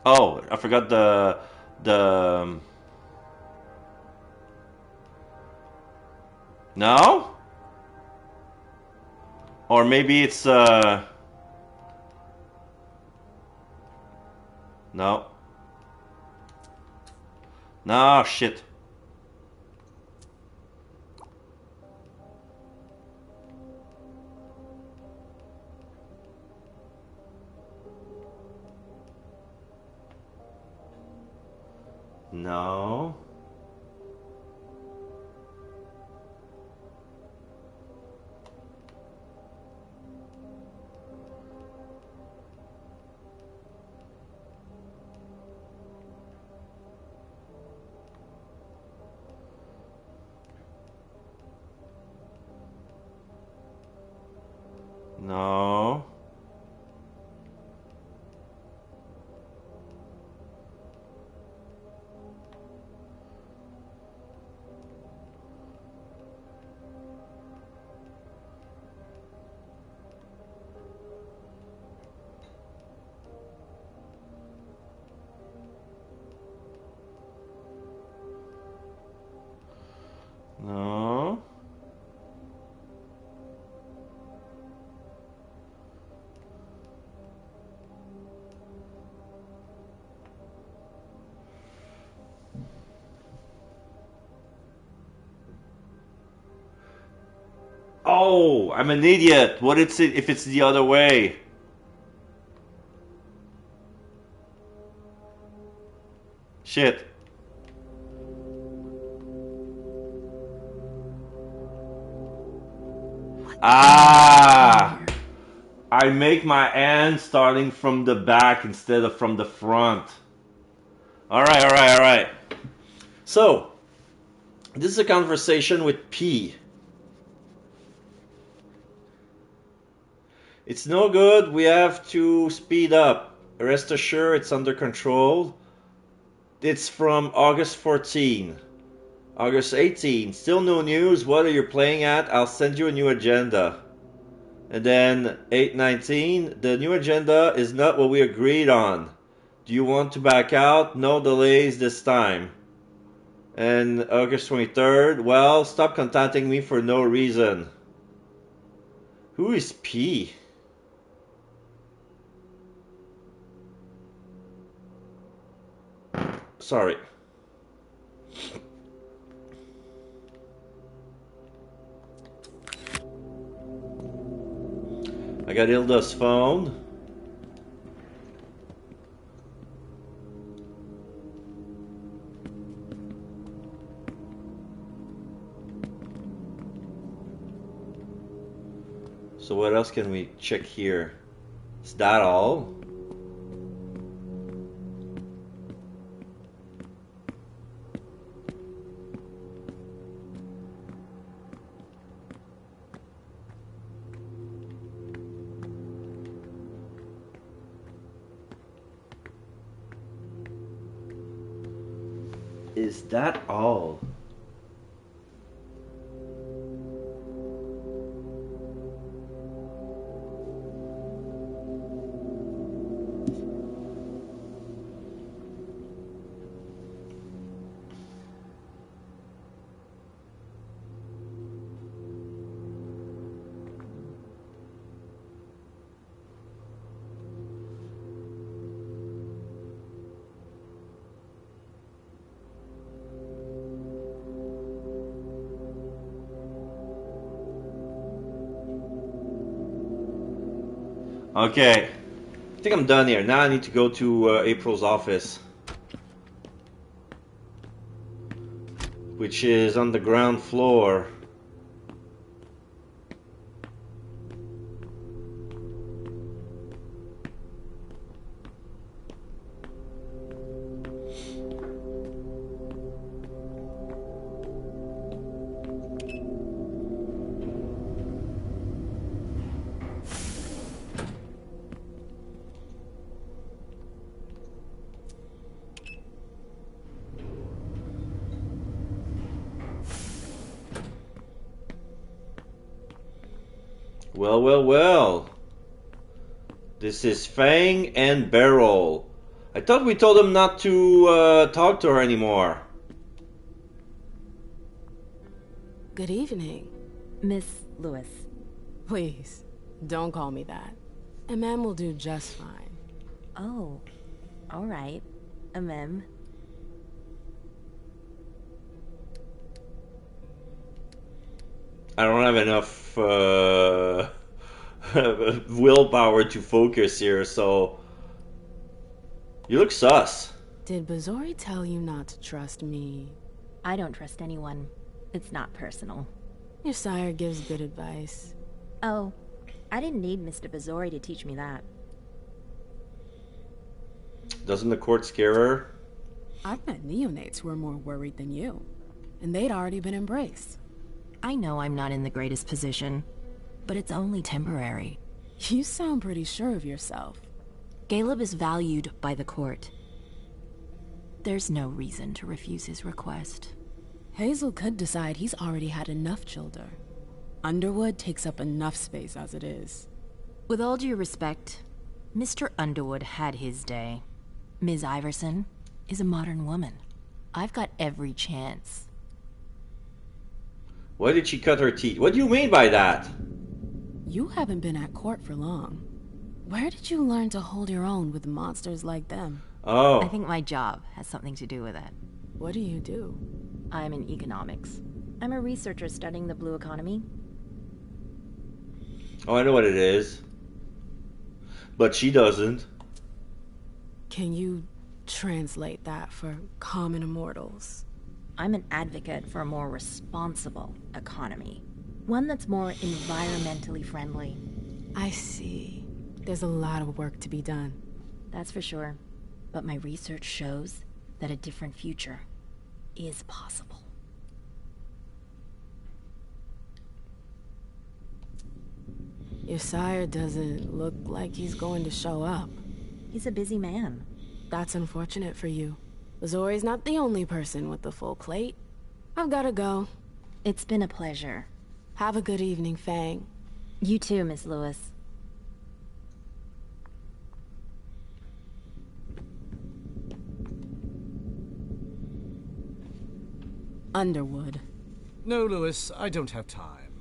Oh, I forgot the no? Or maybe it's no. No, shit. No. No. No. Oh, I'm an idiot. What is it if it's the other way? Shit. Ah! I make my hand starting from the back instead of from the front. Alright, alright, alright. So, this is a conversation with P. It's no good, we have to speed up. Rest assured, it's under control. It's from August 14. August 18. Still no news. What are you playing at? I'll send you a new agenda. And then 8/19. The new agenda is not what we agreed on. Do you want to back out? No delays this time. And August 23rd. Well, stop contacting me for no reason. Who is P? Sorry. I got Hilda's phone. So what else can we check here? Is that all? Is that all? Okay, I think I'm done here. Now I need to go to April's office, which is on the ground floor. Well, well, well. This is Fang and Beryl. I thought we told them not to talk to her anymore. Good evening. Miss Lewis. Please, don't call me that. MM will do just fine. Oh, all right. MM. I don't have enough willpower to focus here, so... You look sus. Did Bazori tell you not to trust me? I don't trust anyone. It's not personal. Your sire gives good advice. Oh, I didn't need Mr. Bazori to teach me that. Doesn't the court scare her? I've met neonates who are more worried than you, and they'd already been embraced. I know I'm not in the greatest position, but it's only temporary. You sound pretty sure of yourself. Caleb is valued by the court. There's no reason to refuse his request. Hazel could decide he's already had enough children. Underwood takes up enough space as it is. With all due respect, Mr. Underwood had his day. Ms. Iverson is a modern woman. I've got every chance. Why did she cut her teeth? What do you mean by that? You haven't been at court for long. Where did you learn to hold your own with monsters like them? Oh. I think my job has something to do with it. What do you do? I'm in economics. I'm a researcher studying the blue economy. Oh, I know what it is. But she doesn't. Can you translate that for common immortals? I'm an advocate for a more responsible economy. One that's more environmentally friendly. I see. There's a lot of work to be done. That's for sure. But my research shows that a different future is possible. Your sire doesn't look like he's going to show up. He's a busy man. That's unfortunate for you. Zori's not the only person with the full plate. I've gotta go. It's been a pleasure. Have a good evening, Fang. You too, Miss Lewis. Underwood. No, Lewis, I don't have time.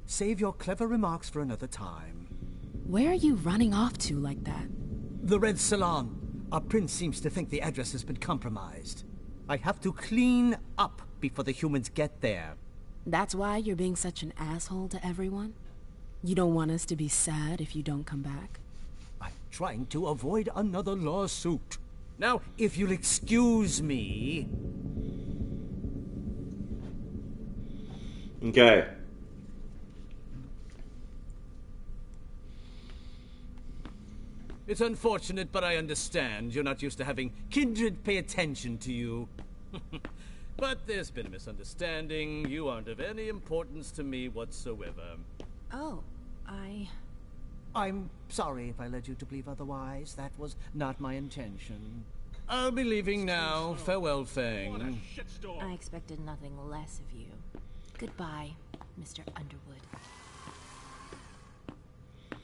Save your clever remarks for another time. Where are you running off to like that? The Red Salon. Our prince seems to think the address has been compromised. I have to clean up before the humans get there. That's why you're being such an asshole to everyone? You don't want us to be sad if you don't come back? I'm trying to avoid another lawsuit. Now, if you'll excuse me... Okay. It's unfortunate, but I understand. You're not used to having kindred pay attention to you. But there's been a misunderstanding. You aren't of any importance to me whatsoever. Oh, I'm sorry if I led you to believe otherwise. That was not my intention. I'll be leaving now. Farewell, Fang. I expected nothing less of you. Goodbye, Mr. Underwood.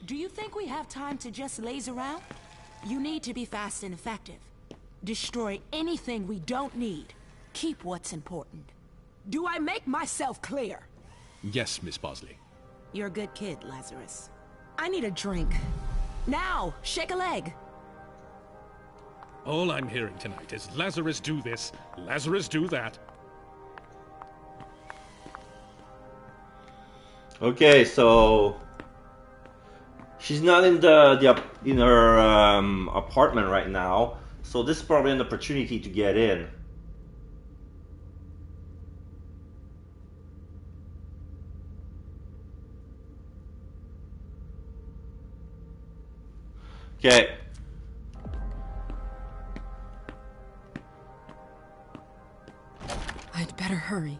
Do you think we have time to just laze around? You need to be fast and effective. Destroy anything we don't need. Keep what's important. Do I make myself clear? Yes, Miss Bosley. You're a good kid, Lazarus. I need a drink. Now, shake a leg. All I'm hearing tonight is Lazarus do this, Lazarus do that. Okay, so she's not in in her apartment right now, so this is probably an opportunity to get in. Okay. I'd better hurry.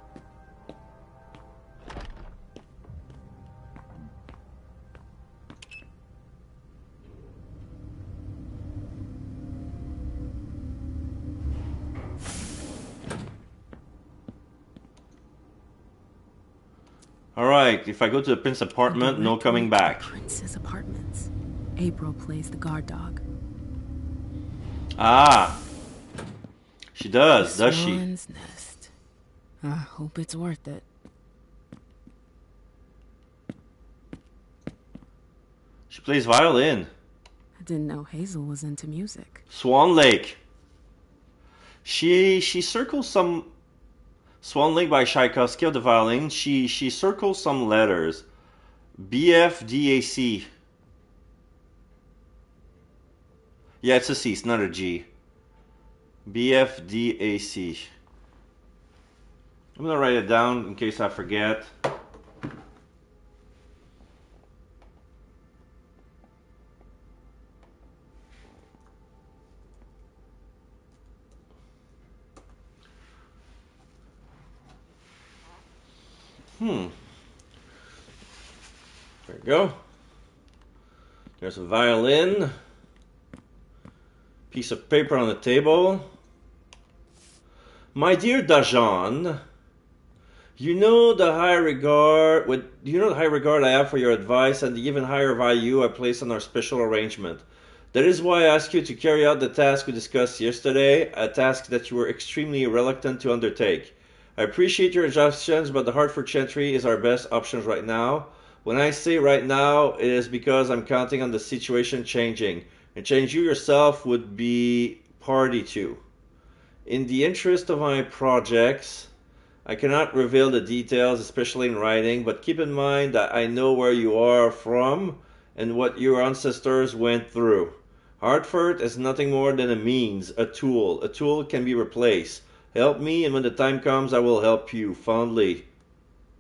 Alright, if I go to the Prince's apartment, no coming back. Prince's apartments. April plays the guard dog. Ah. She does she? Swan's nest. I hope it's worth it. She plays violin. I didn't know Hazel was into music. Swan Lake. She circles some... Swan Lake by Tchaikovsky of the violin. She circles some letters. BFDAC. Yeah, it's a C, it's not a G. BFDAC. I'm gonna write it down in case I forget. There we go. There's a violin. Piece of paper on the table. My dear Dajan, you know the high regard I have for your advice and the even higher value I place on our special arrangement. That is why I ask you to carry out the task we discussed yesterday, a task that you were extremely reluctant to undertake. I appreciate your suggestions, but the Hartford Chantry is our best option right now. When I say right now, it is because I'm counting on the situation changing, and change you yourself would be party to. In the interest of my projects, I cannot reveal the details, especially in writing, but keep in mind that I know where you are from and what your ancestors went through. Hartford is nothing more than a means, a tool. A tool can be replaced. Help me, and when the time comes, I will help you. Fondly,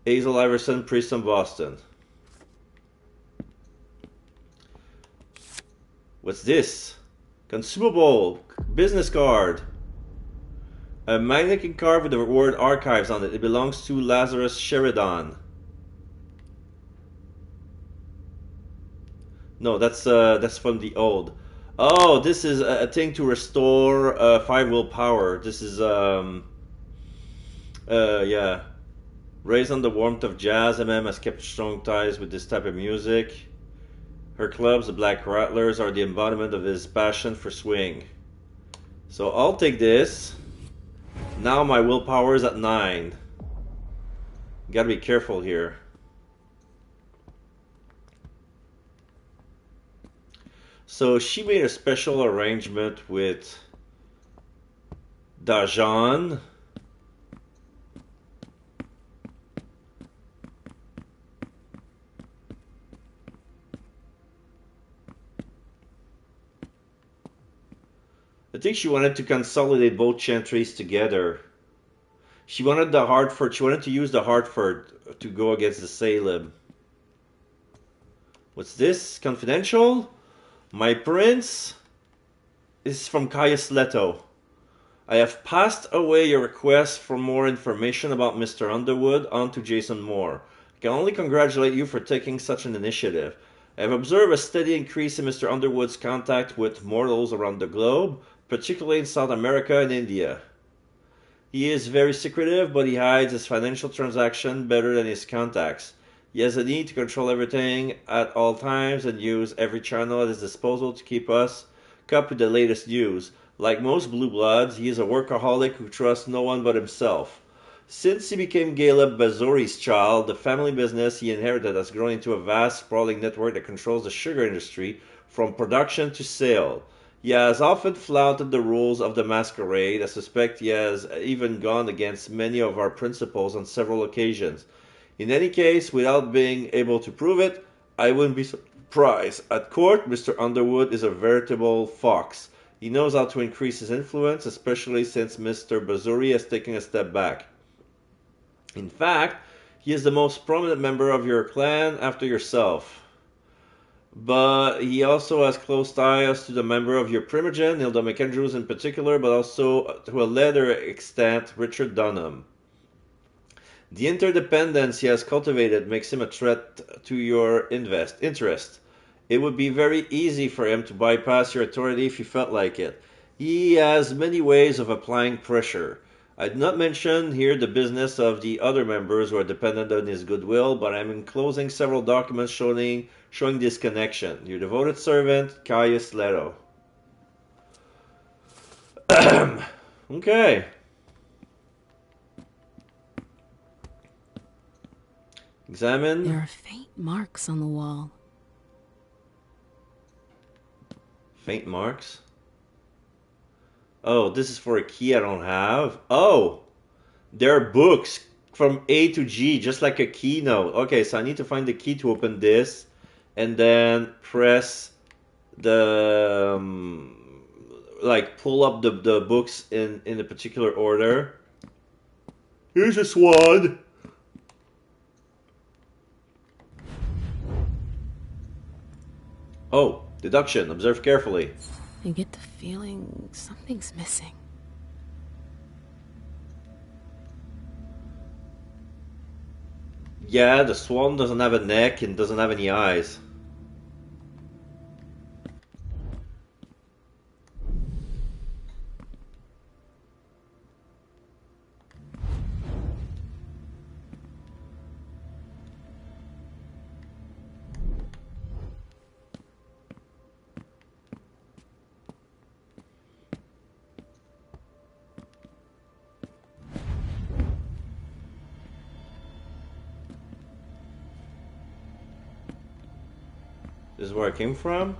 Hazel Iverson, Preston, Boston. What's this? Consumable business card. A magnetic card with the word archives on it. It belongs to Lazarus Sheridan. No, that's from the old. Oh, this is a thing to restore 5 willpower. This is yeah. Raised on the warmth of jazz, MM has kept strong ties with this type of music. Her clubs, the Black Rattlers, are the embodiment of his passion for swing. So I'll take this. Now my willpower is at 9. Gotta be careful here. So she made a special arrangement with Dajan. I think she wanted to consolidate both chantries together. She wanted to use the Hartford to go against the Salem. What's this? Confidential? My prince is from Caius Leto. I have passed away your request for more information about Mr. Underwood on to Jason Moore. I can only congratulate you for taking such an initiative. I have observed a steady increase in Mr. Underwood's contact with mortals around the globe. particularly in South America and India. He is very secretive, but he hides his financial transaction better than his contacts. He has a need to control everything at all times and use every channel at his disposal to keep us up with the latest news. Like most blue bloods, he is a workaholic who trusts no one but himself. Since he became Caleb Bazori's child, the family business he inherited has grown into a vast, sprawling network that controls the sugar industry from production to sale. He has often flouted the rules of the masquerade. I suspect he has even gone against many of our principles on several occasions. In any case, without being able to prove it, I wouldn't be surprised. At court, Mr. Underwood is a veritable fox. He knows how to increase his influence, especially since Mr. Bazori has taken a step back. In fact, he is the most prominent member of your clan after yourself. But he also has close ties to the member of your primogen, Hilda McAndrews in particular, but also to a lesser extent, Richard Dunham. The interdependence he has cultivated makes him a threat to your interest. It would be very easy for him to bypass your authority if he felt like it. He has many ways of applying pressure. I did not mention here the business of the other members who are dependent on his goodwill, but I am enclosing several documents showing this connection. Your devoted servant, Caius Leto. Okay. Examine. There are faint marks on the wall. Faint marks? Oh, this is for a key I don't have. Oh! There are books from A to G, just like a keynote. Okay, so I need to find the key to open this. And then press the... like, pull up the books in a particular order. Here's a swan! Oh, deduction. Observe carefully. I get the feeling something's missing. Yeah, the swan doesn't have a neck and doesn't have any eyes. This is where I came from.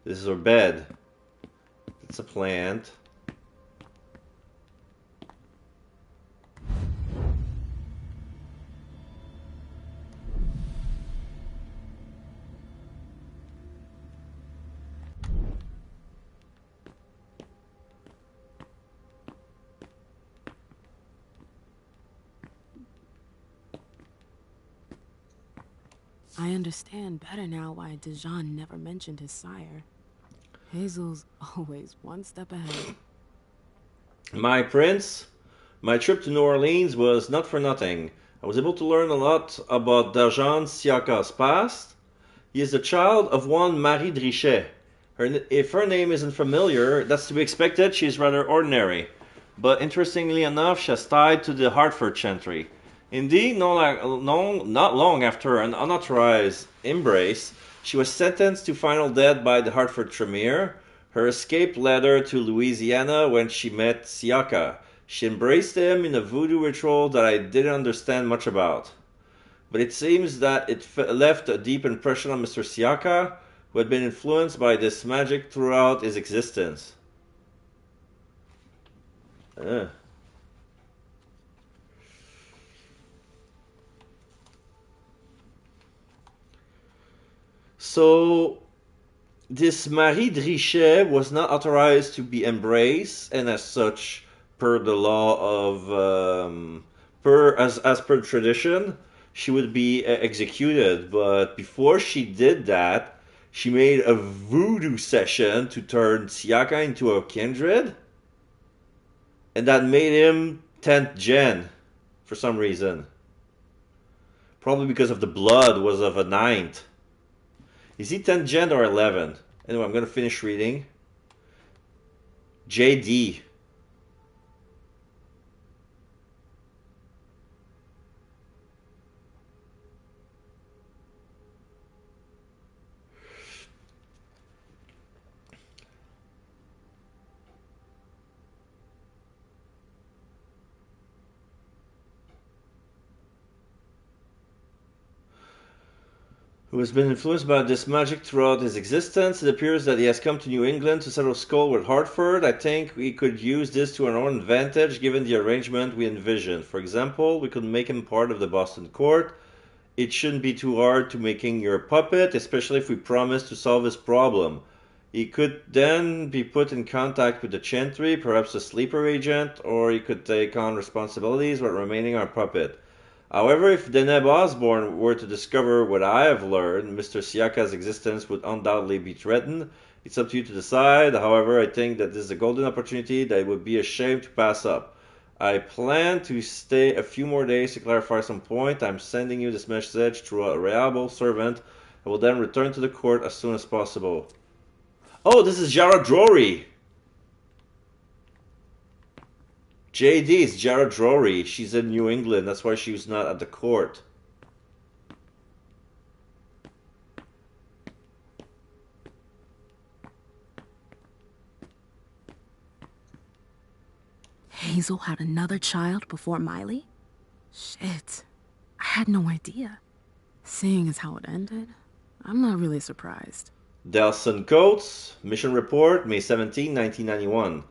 This is our bed. It's a plant. I understand better now why Dijon never mentioned his sire. Hazel's always one step ahead. My prince, my trip to New Orleans was not for nothing. I was able to learn a lot about Dajan Siaka's past. He is the child of one Marie Drichet. If her name isn't familiar, that's to be expected. She is rather ordinary. But interestingly enough, she has tied to the Hartford gentry. Indeed, not long after an unauthorized embrace, she was sentenced to final death by the Hartford Tremere. Her escape led her to Louisiana when she met Siaka. She embraced him in a voodoo ritual that I didn't understand much about. But it seems that it left a deep impression on Mr. Siaka, who had been influenced by this magic throughout his existence. So, this Marie Drichet was not authorized to be embraced, and as such, per the law of, as per tradition, she would be executed. But before she did that, she made a voodoo session to turn Siaka into a kindred, and that made him 10th gen for some reason. Probably because of the blood was of a 9th. Is he 10 gen or 11? Anyway, I'm gonna finish reading. JD. Who has been influenced by this magic throughout his existence. It appears that he has come to New England to settle Skull with Hartford. I think we could use this to our own advantage given the arrangement we envisioned. For example, we could make him part of the Boston court. It shouldn't be too hard to making your puppet, especially if we promise to solve his problem. He could then be put in contact with the Chantry, perhaps a sleeper agent, or he could take on responsibilities while remaining our puppet. However, if Deneb Osborne were to discover what I have learned, Mr. Siaka's existence would undoubtedly be threatened. It's up to you to decide. However, I think that this is a golden opportunity that it would be a shame to pass up. I plan to stay a few more days to clarify some point. I'm sending you this message through a reliable servant. I will then return to the court as soon as possible. Oh, this is Jara Drory! JD is Jara Drory. She's in New England. That's why she was not at the court. Hazel had another child before Miley? Shit. I had no idea. Seeing as how it ended, I'm not really surprised. Delson Coates, Mission Report, May 17, 1991.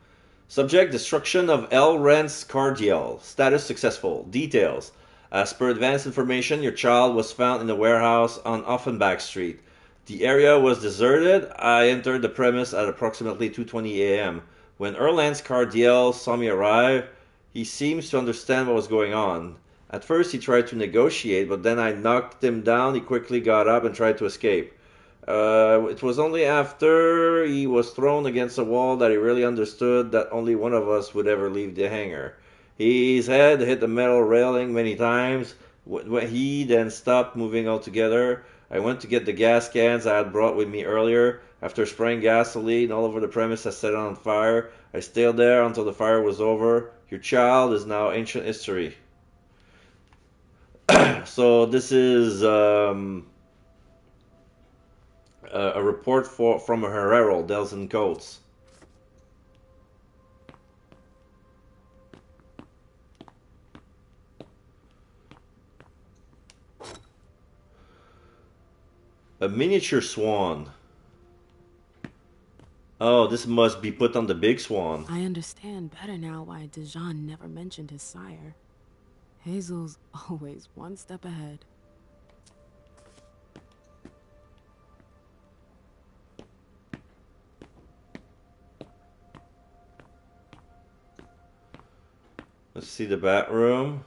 Subject, destruction of L. Rance Cardiel. Status successful. Details. As per advanced information, your child was found in a warehouse on Offenbach Street. The area was deserted. I entered the premise at approximately 2:20 a.m. When Earl Lance Cardiel saw me arrive, he seems to understand what was going on. At first he tried to negotiate, but then I knocked him down. He quickly got up and tried to escape. It was only after he was thrown against a wall that he really understood that only one of us would ever leave the hangar. His head hit the metal railing many times. When he then stopped moving altogether, I went to get the gas cans I had brought with me earlier. After spraying gasoline all over the premise, I set it on fire. I stayed there until the fire was over. Your child is now ancient history. So this is a report from a herald, Delson Coates. A miniature swan. Oh, this must be put on the big swan. I understand better now why Dijon never mentioned his sire. Hazel's always one step ahead. Let's see the bat room.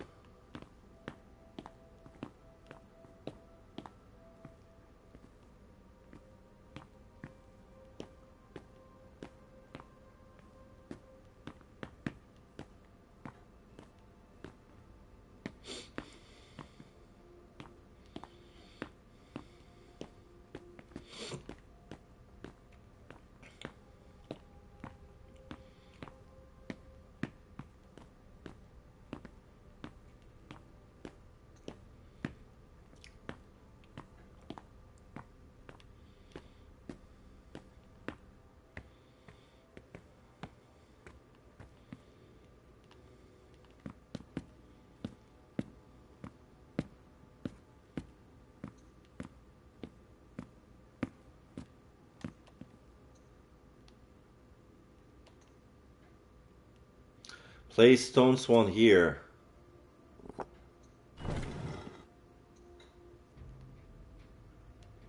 Place stone swan here.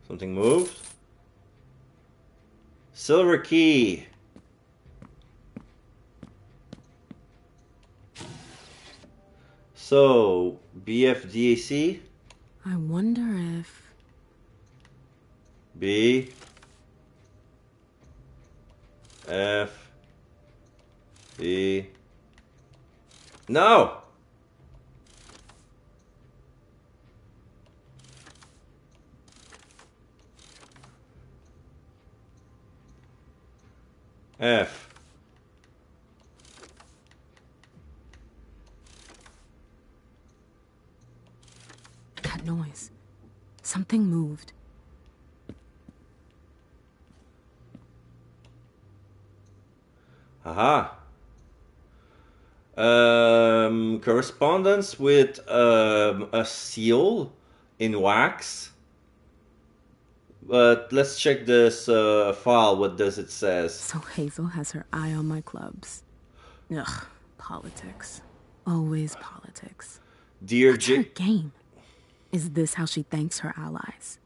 Something moved. Silver key. So, BFDAC? I wonder if... B... F... B... No! F. That noise. Something moved. Aha. Correspondence with a seal in wax. But let's check this file. What does it says? So Hazel has her eye on my clubs. Ugh, politics. Always politics. Dear What's her game? Is this how she thanks her allies?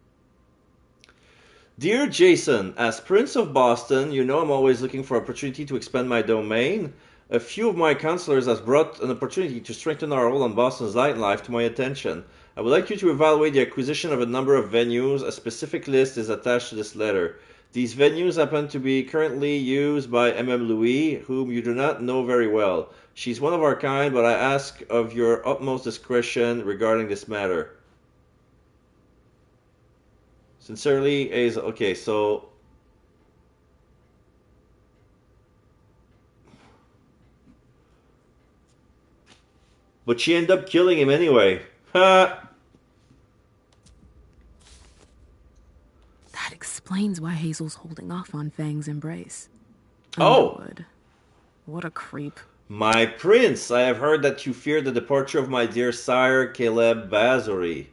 Dear Jason, as Prince of Boston, you know I'm always looking for opportunity to expand my domain. A few of my counselors has brought an opportunity to strengthen our hold on Boston's nightlife to my attention. I would like you to evaluate the acquisition of a number of venues. A specific list is attached to this letter. These venues happen to be currently used by M.M. Louis, whom you do not know very well. She's one of our kind, but I ask of your utmost discretion regarding this matter. Sincerely, Hazel. Okay, so... But she ended up killing him anyway. Ha! That explains why Hazel's holding off on Fang's embrace. Oh! Underwood. What a creep. My prince, I have heard that you fear the departure of my dear sire, Caleb Bazzory.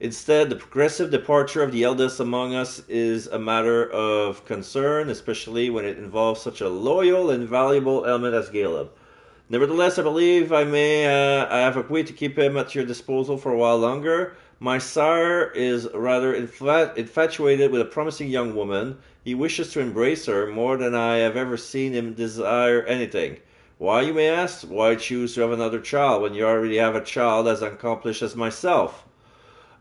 Instead, the progressive departure of the eldest among us is a matter of concern, especially when it involves such a loyal and valuable element as Caleb. Nevertheless, I believe I have a way to keep him at your disposal for a while longer. My sire is rather infatuated with a promising young woman. He wishes to embrace her more than I have ever seen him desire anything. Why, you may ask? Why choose to have another child when you already have a child as accomplished as myself?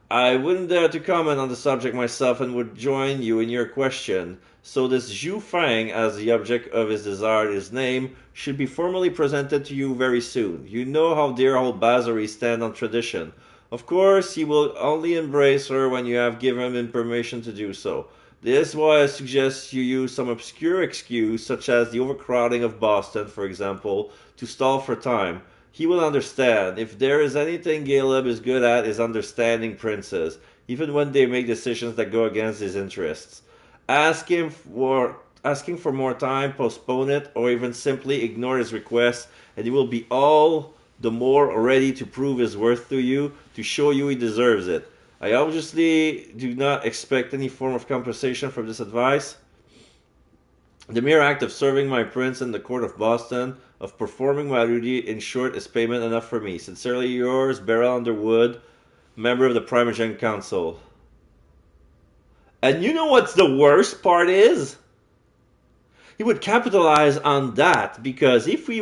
I wouldn't dare to comment on the subject myself and would join you in your question. So this Zhu Fang, as the object of his desire is named, should be formally presented to you very soon. You know how dear old Bazzory stand on tradition. Of course, he will only embrace her when you have given him permission to do so. This is why I suggest you use some obscure excuse, such as the overcrowding of Boston, for example, to stall for time. He will understand. If there is anything Caleb is good at, is understanding princes, even when they make decisions that go against his interests. Asking for more time, postpone it, or even simply ignore his request, and he will be all the more ready to prove his worth to you, to show you he deserves it. I obviously do not expect any form of compensation from this advice. The mere act of serving my prince in the court of Boston, of performing my duty, in short, is payment enough for me. Sincerely yours, Beryl Underwood, member of the Primogen Council. And you know what's the worst part is? He would capitalize on that, because if we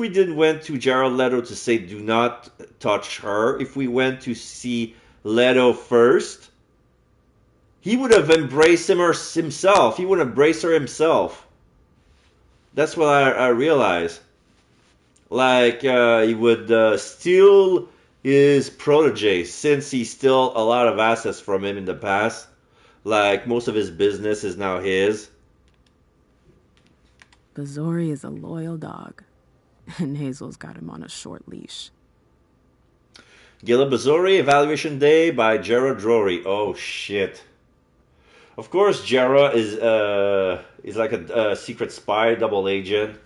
didn't went to Jared Leto to say do not touch her, if we went to see Leto first, he would have embraced him himself. He would embrace her himself. That's what I realize. Like, he would steal his protege, since he stole a lot of assets from him in the past. Like, most of his business is now his. Bazzory is a loyal dog, and Hazel's got him on a short leash. Caleb Bazzory, Evaluation Day by Jera Drory. Oh, shit. Of course, Jera is like a secret spy, double agent.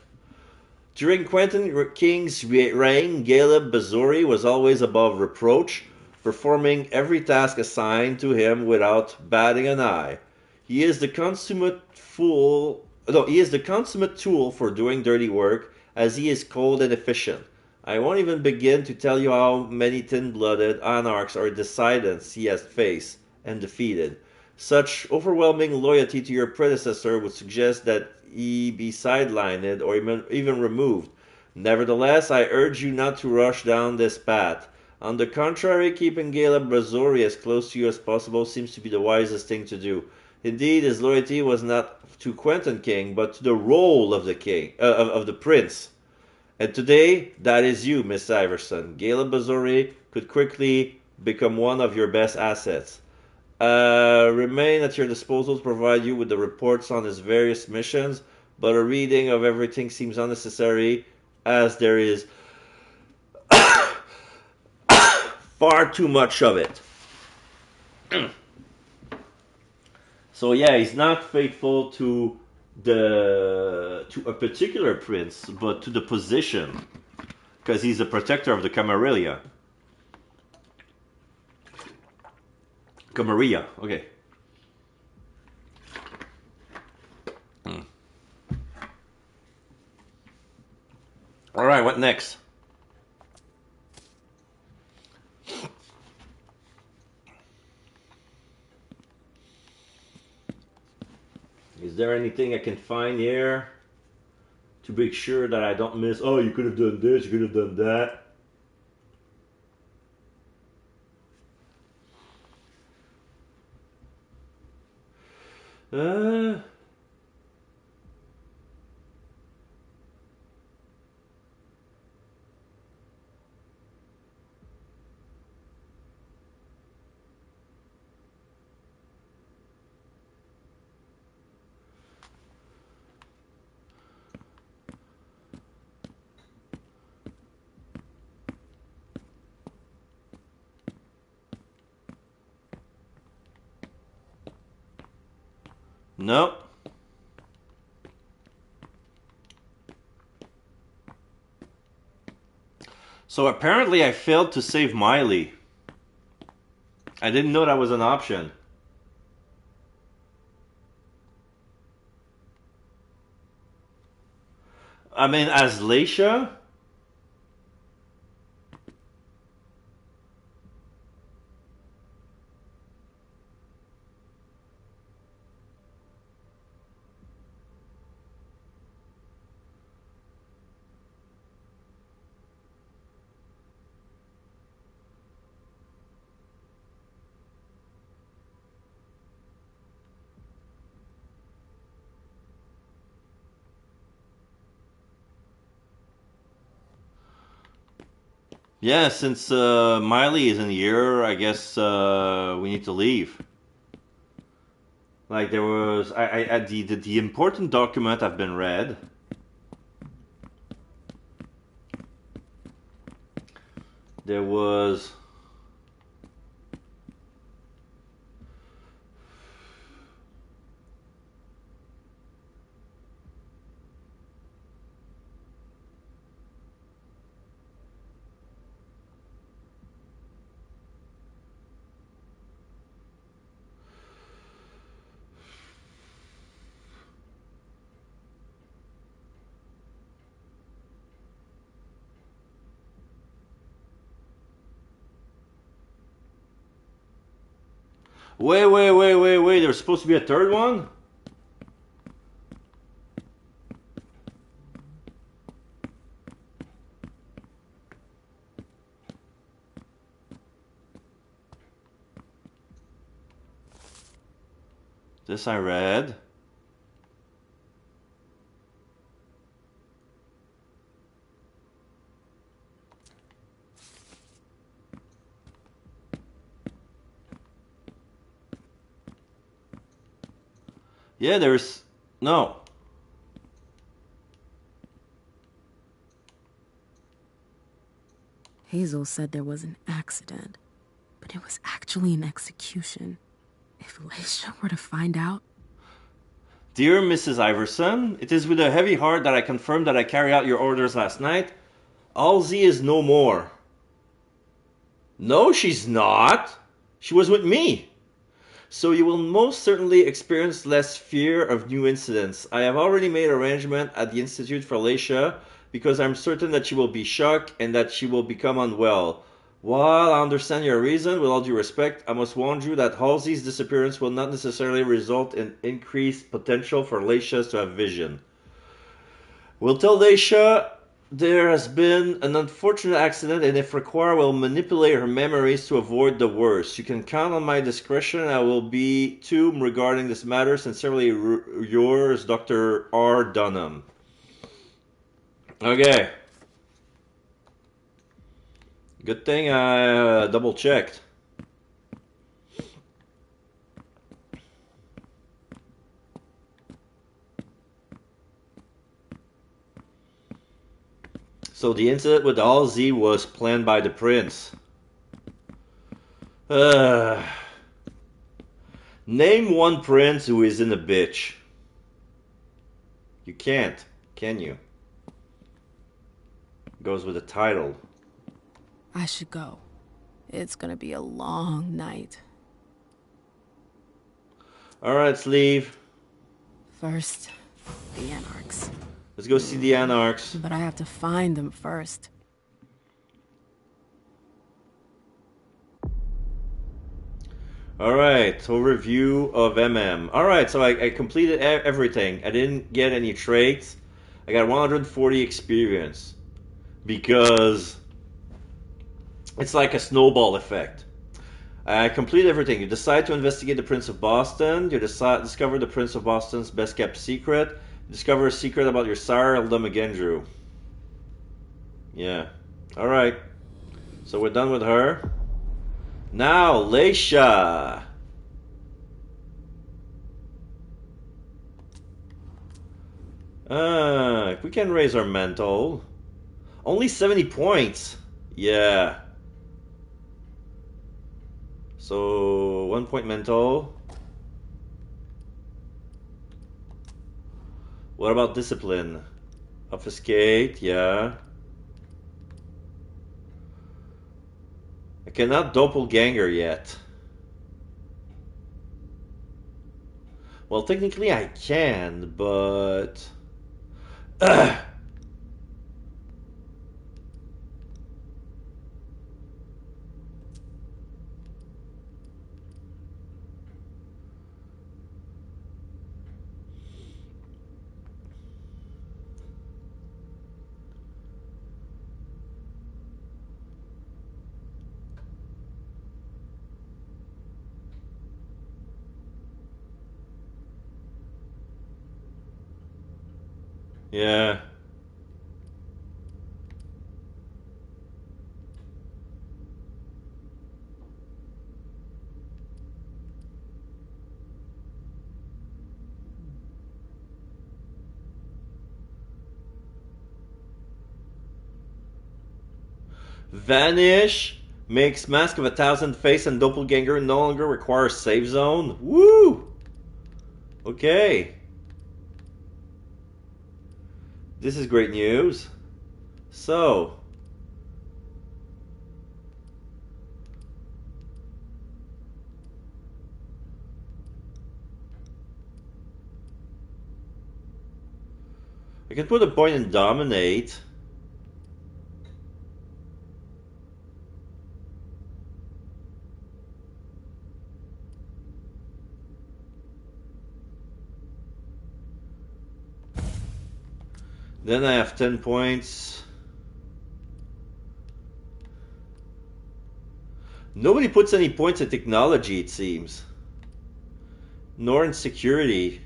During Quentin King's reign, Caleb Bazzory was always above reproach, performing every task assigned to him without batting an eye. He is the consummate tool for doing dirty work, as he is cold and efficient. I won't even begin to tell you how many thin-blooded anarchs or dissidents he has faced and defeated. Such overwhelming loyalty to your predecessor would suggest that he be sidelined or even removed. Nevertheless, I urge you not to rush down this path. On the contrary, keeping Caleb Bazzory as close to you as possible seems to be the wisest thing to do. Indeed, his loyalty was not to Quentin King, but to the role of the king, of the prince. And today, that is you, Miss Iverson. Caleb Bazzory could quickly become one of your best assets. remain at your disposal to provide you with the reports on his various missions, but a reading of everything seems unnecessary as there is far too much of it. So yeah, he's not faithful to a particular prince, but to the position, because he's a protector of the Camarilla. Camarilla, okay. All right, what next? Is there anything I can find here to make sure that I don't miss? Oh, you could have done this, you could have done that. Nope. So apparently I failed to save Miley. I didn't know that was an option. I mean, as Leisha? Yeah, since Miley isn't here, I guess we need to leave. Like there was, the important document have been read. There was. Wait. There's supposed to be a third one? This I read. Yeah, there's... No. Hazel said there was an accident, but it was actually an execution. If Leisha were to find out... Dear Mrs. Iverson, it is with a heavy heart that I confirm that I carried out your orders last night. Halsey is no more. No, she's not. She was with me. So you will most certainly experience less fear of new incidents. I have already made arrangement at the Institute for Leisha because I'm certain that she will be shocked and that she will become unwell. While I understand your reason, with all due respect, I must warn you that Halsey's disappearance will not necessarily result in increased potential for Leisha to have vision. We'll tell Leisha there has been an unfortunate accident, and if required, will manipulate her memories to avoid the worst. You can count on my discretion. I will be too regarding this matter. Sincerely yours, Dr. R. Dunham. Okay. Good thing I double checked. So the incident with Halsey was planned by the prince. Name one prince who isn't a bitch. You can't, can you? Goes with the title. I should go. It's gonna be a long night. Alright, let's leave. First, the Anarchs. Let's go see the Anarchs. But I have to find them first. Alright, overview of MM. Alright, so I completed everything. I didn't get any traits. I got 140 experience. Because it's like a snowball effect. I completed everything. You decide to investigate the Prince of Boston. You discover the Prince of Boston's best kept secret. You discover a secret about your sire, Eldama Gendru. Yeah. Alright. So we're done with her. Now, Leisha. If we can raise our mental. Only 70 points. Yeah. So, 1 point mental. What about discipline? Obfuscate, yeah. I cannot doppelganger yet. Well, technically I can, but... Yeah. Vanish makes Mask of 1,000 face and doppelganger no longer requires save zone. Woo! Okay. This is great news. So, I can put a point in dominate. Then I have 10 points. Nobody puts any points in technology, it seems. Nor in security.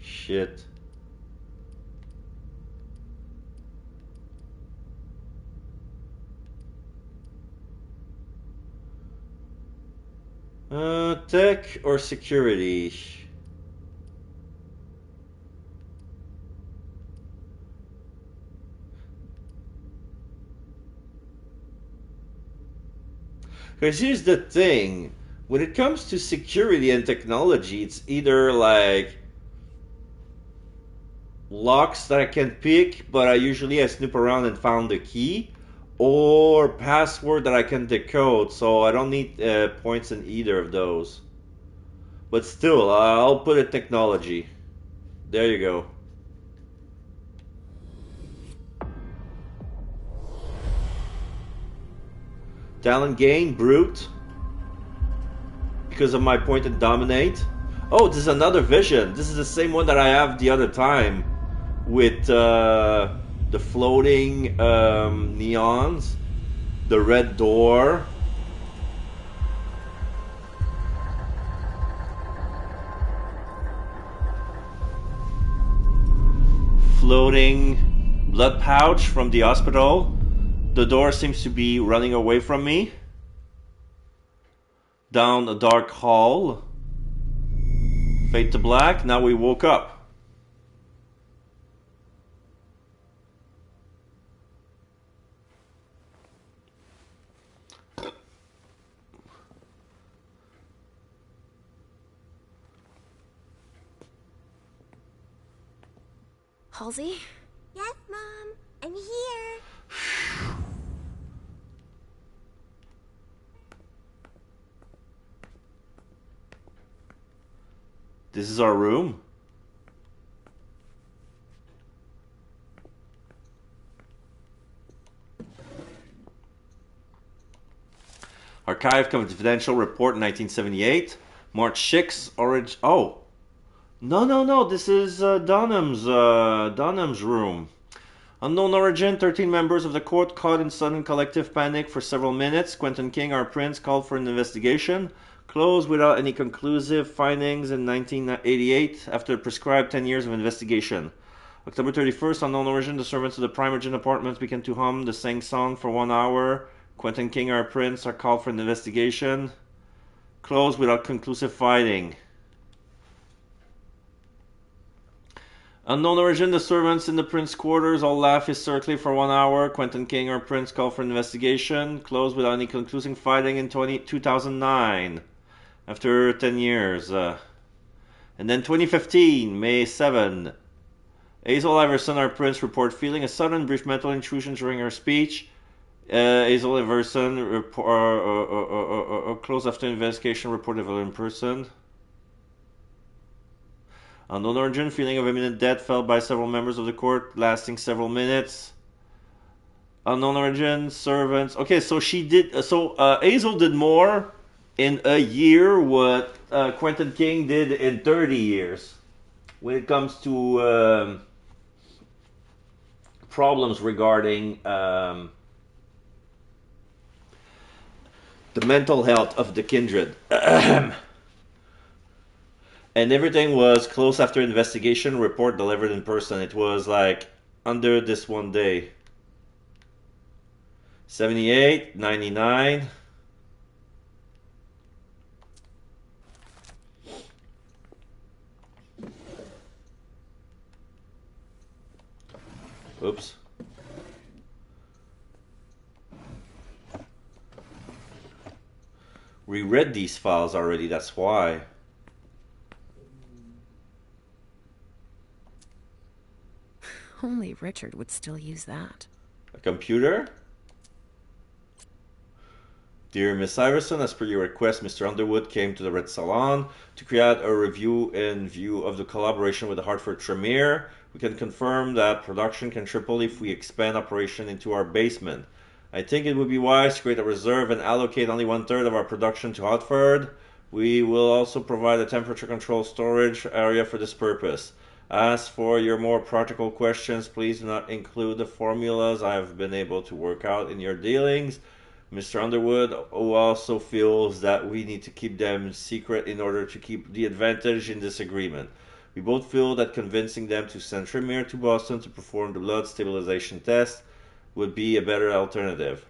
Shit. Tech or security? Because here's the thing. When it comes to security and technology, it's either like locks that I can pick, but I snoop around and found the key, or password that I can decode, so I don't need points in either of those. But still, I'll put it technology. There you go. Talent gain, brute. Because of my point in dominate. Oh, this is another vision. This is the same one that I have the other time. With the floating neons. The red door. Floating blood pouch from the hospital. The door seems to be running away from me. Down a dark hall. Fade to black. Now we woke up. Halsey? Yes, Mom. I'm here. This is our room. Archive Confidential Report 1978. March 6. Orange. Oh. No. This is Dunham's room. Unknown origin. 13 members of the court caught in sudden collective panic for several minutes. Quentin King, our prince, called for an investigation. Closed without any conclusive findings in 1988 after prescribed 10 years of investigation. October 31st, unknown origin. The servants of the Primogen apartments began to hum the sing song for 1 hour. Quentin King, our prince, are called for an investigation. Closed without conclusive finding. Unknown origin, the servants in the prince quarters all laugh hysterically for 1 hour. Quentin King, our prince, called for an investigation. Closed without any conclusive finding in 2009. After 10 years. And then 2015, May 7. Hazel Iverson, our prince, report feeling a sudden brief mental intrusion during her speech. Hazel Iverson, close after investigation, reported in person. Unknown origin, feeling of imminent death felt by several members of the court, lasting several minutes. Unknown origin, servants. Okay, so she did. Hazel did more in a year what Quentin King did in 30 years when it comes to problems regarding the mental health of the kindred. And everything was close after investigation, report delivered in person. It was like under this one day. 78, 99. Oops. We read these files already, that's why. Only Richard would still use that. A computer? Dear Miss Iverson, as per your request, Mr. Underwood came to the Red Salon to create a review in view of the collaboration with the Hartford Tremere. We can confirm that production can triple if we expand operation into our basement. I think it would be wise to create a reserve and allocate only 1/3 of our production to Hartford. We will also provide a temperature-controlled storage area for this purpose. As for your more practical questions, please do not include the formulas I have been able to work out in your dealings. Mr. Underwood, who also feels that we need to keep them secret in order to keep the advantage in this agreement. We both feel that convincing them to send Tremere to Boston to perform the blood stabilization test would be a better alternative.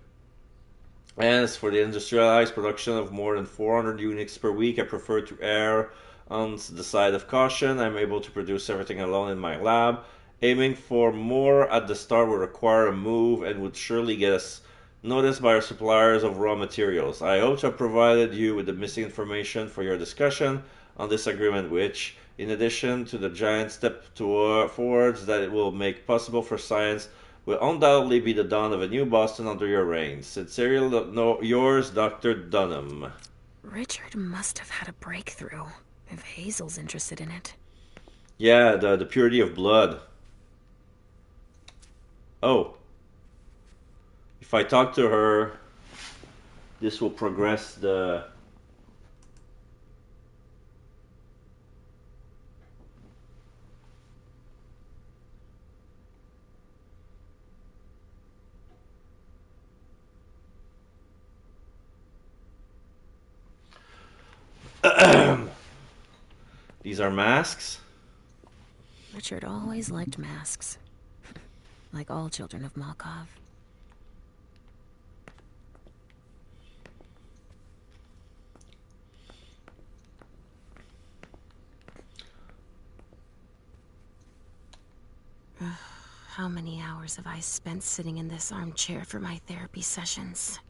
As for the industrialized production of more than 400 units per week, I prefer to err on the side of caution. I'm able to produce everything alone in my lab. Aiming for more at the start would require a move and would surely get us noticed by our suppliers of raw materials. I hope to have provided you with the missing information for your discussion on this agreement, which, in addition to the giant step forwards that it will make possible for science, will undoubtedly be the dawn of a new Boston under your reign. Sincerely yours, Dr. Dunham. Richard must have had a breakthrough, if Hazel's interested in it. Yeah, the purity of blood. Oh. If I talk to her, this will progress the... These are masks. Richard always liked masks. Like all children of Malkov. How many hours have I spent sitting in this armchair for my therapy sessions?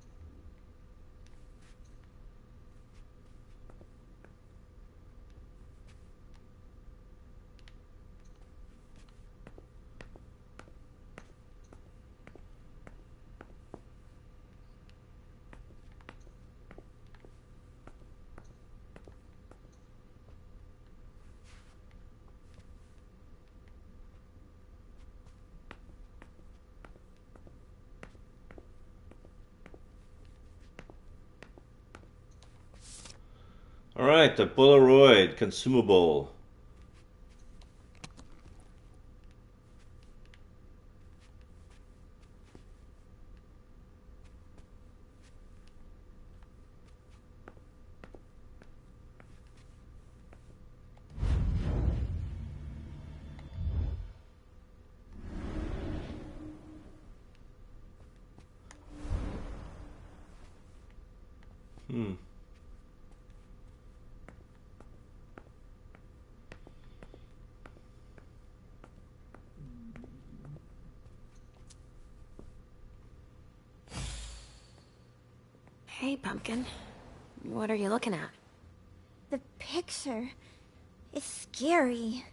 Alright, the Polaroid consumable. Hey, Pumpkin. What are you looking at? The picture is scary.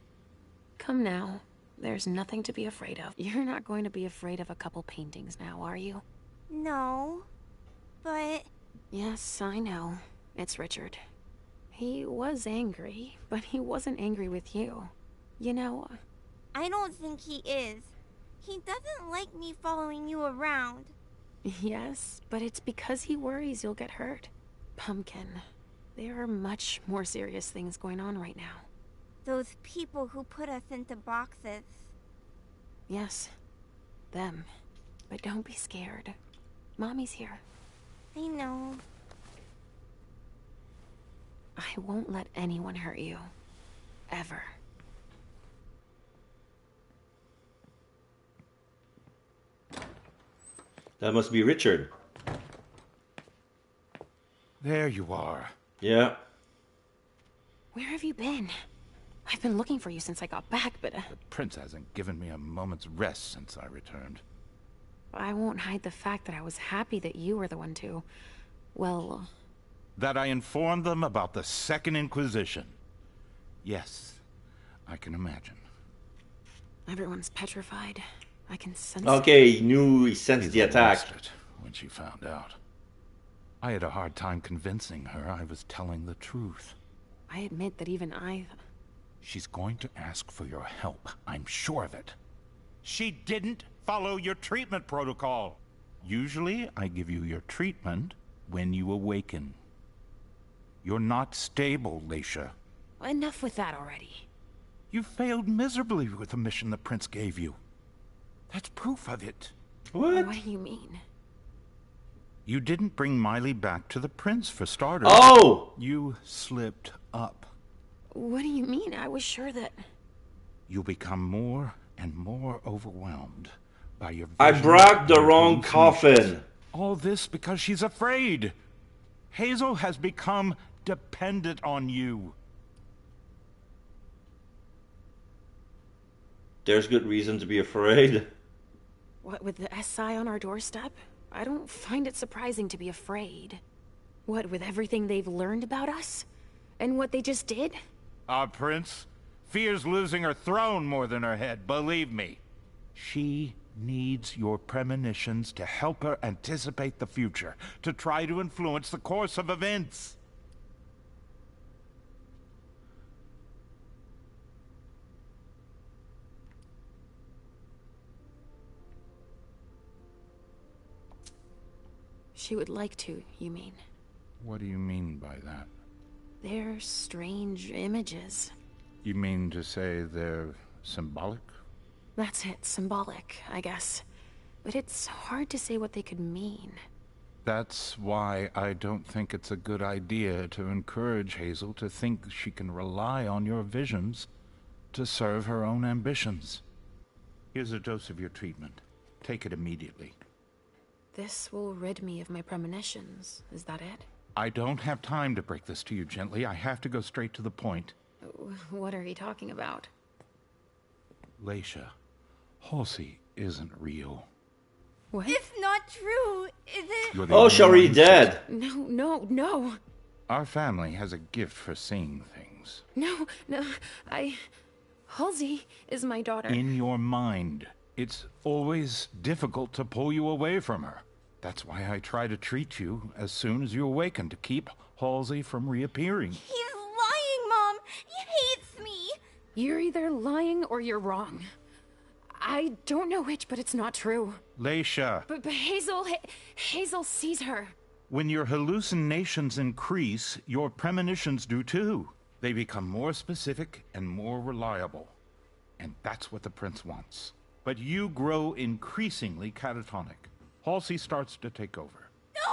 Come now. There's nothing to be afraid of. You're not going to be afraid of a couple paintings now, are you? No, but... Yes, I know. It's Richard. He was angry, but he wasn't angry with you. You know... I don't think he is. He doesn't like me following you around. Yes, but it's because he worries you'll get hurt. Pumpkin, there are much more serious things going on right now. Those people who put us into boxes. Yes, them. But don't be scared. Mommy's here. I know. I won't let anyone hurt you. Ever. That must be Richard. There you are. Yeah. Where have you been? I've been looking for you since I got back, but... The prince hasn't given me a moment's rest since I returned. I won't hide the fact that I was happy that you were the one to... well... That I informed them about the Second Inquisition. Yes, I can imagine. Everyone's petrified. I can sense... Okay, he knew he sensed the attack. Lost it when she found out. I had a hard time convincing her I was telling the truth. I admit that even I... She's going to ask for your help, I'm sure of it. She didn't follow your treatment protocol. Usually, I give you your treatment when you awaken. You're not stable, Leisha. Enough with that already. You failed miserably with the mission the prince gave you. That's proof of it. What? What do you mean? You didn't bring Miley back to the prince, for starters. Oh! You slipped up. What do you mean? I was sure that... You'll become more and more overwhelmed by your... I brought the wrong coffin. All this because she's afraid. Hazel has become dependent on you. There's good reason to be afraid. What, with the SI on our doorstep? I don't find it surprising to be afraid. What, with everything they've learned about us? And what they just did? Our prince fears losing her throne more than her head, believe me. She needs your premonitions to help her anticipate the future, to try to influence the course of events. She would like to, you mean? What do you mean by that? They're strange images. You mean to say they're symbolic? That's it, symbolic, I guess. But it's hard to say what they could mean. That's why I don't think it's a good idea to encourage Hazel to think she can rely on your visions to serve her own ambitions. Here's a dose of your treatment. Take it immediately. This will rid me of my premonitions, is that it? I don't have time to break this to you gently. I have to go straight to the point. What are you talking about? Leisha, Halsey isn't real. What? It's not true, is it? You're the Oh, only she's already one who dead. No. Our family has a gift for seeing things. No. Halsey is my daughter. In your mind. It's always difficult to pull you away from her. That's why I try to treat you as soon as you awaken, to keep Halsey from reappearing. He's lying, Mom. He hates me. You're either lying or you're wrong. I don't know which, but it's not true. Leisha, But Hazel sees her. when your hallucinations increase, your premonitions do too. They become more specific and more reliable. And that's what the prince wants. But you grow increasingly catatonic. Halsey starts to take over. No!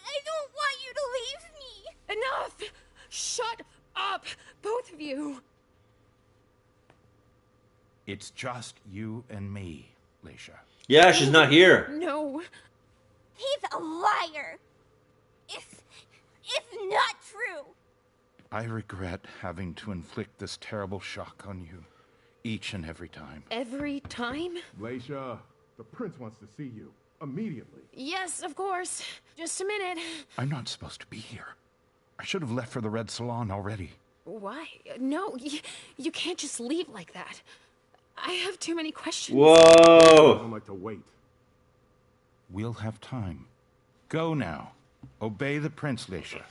I don't want you to leave me! Enough! Shut up, both of you. It's just you and me, Leisha. Yeah, she's not here. No. He's a liar! It's not true! I regret having to inflict this terrible shock on you, each and every time. Every time? Leisha, the prince wants to see you. Immediately. Yes, of course. Just a minute. I'm not supposed to be here. I should have left for the Red Salon already. Why? No, you can't just leave like that. I have too many questions. Whoa! I'd like to wait. We'll have time. Go now. Obey the prince, Leisha.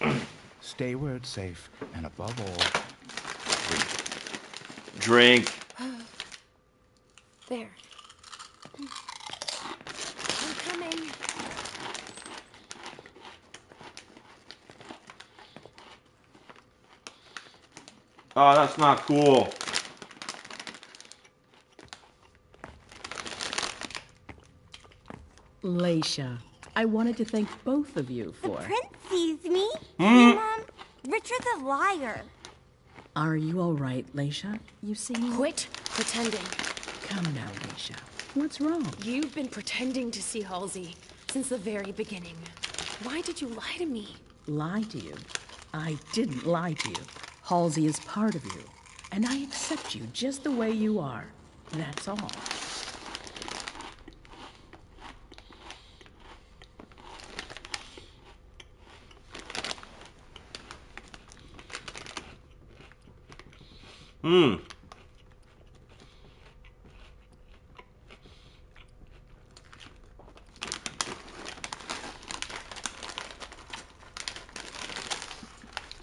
Stay where it's safe, and above all, Drink. There. I'm coming. Oh, that's not cool. Leisha, I wanted to thank both of you The for... prince sees me. See, Mom? Richard's a liar. Are you all right, Leisha? You seem... Quit pretending. Come now, Leisha. What's wrong? You've been pretending to see Halsey since the very beginning. Why did you lie to me? Lie to you? I didn't lie to you. Halsey is part of you, and I accept you just the way you are. That's all.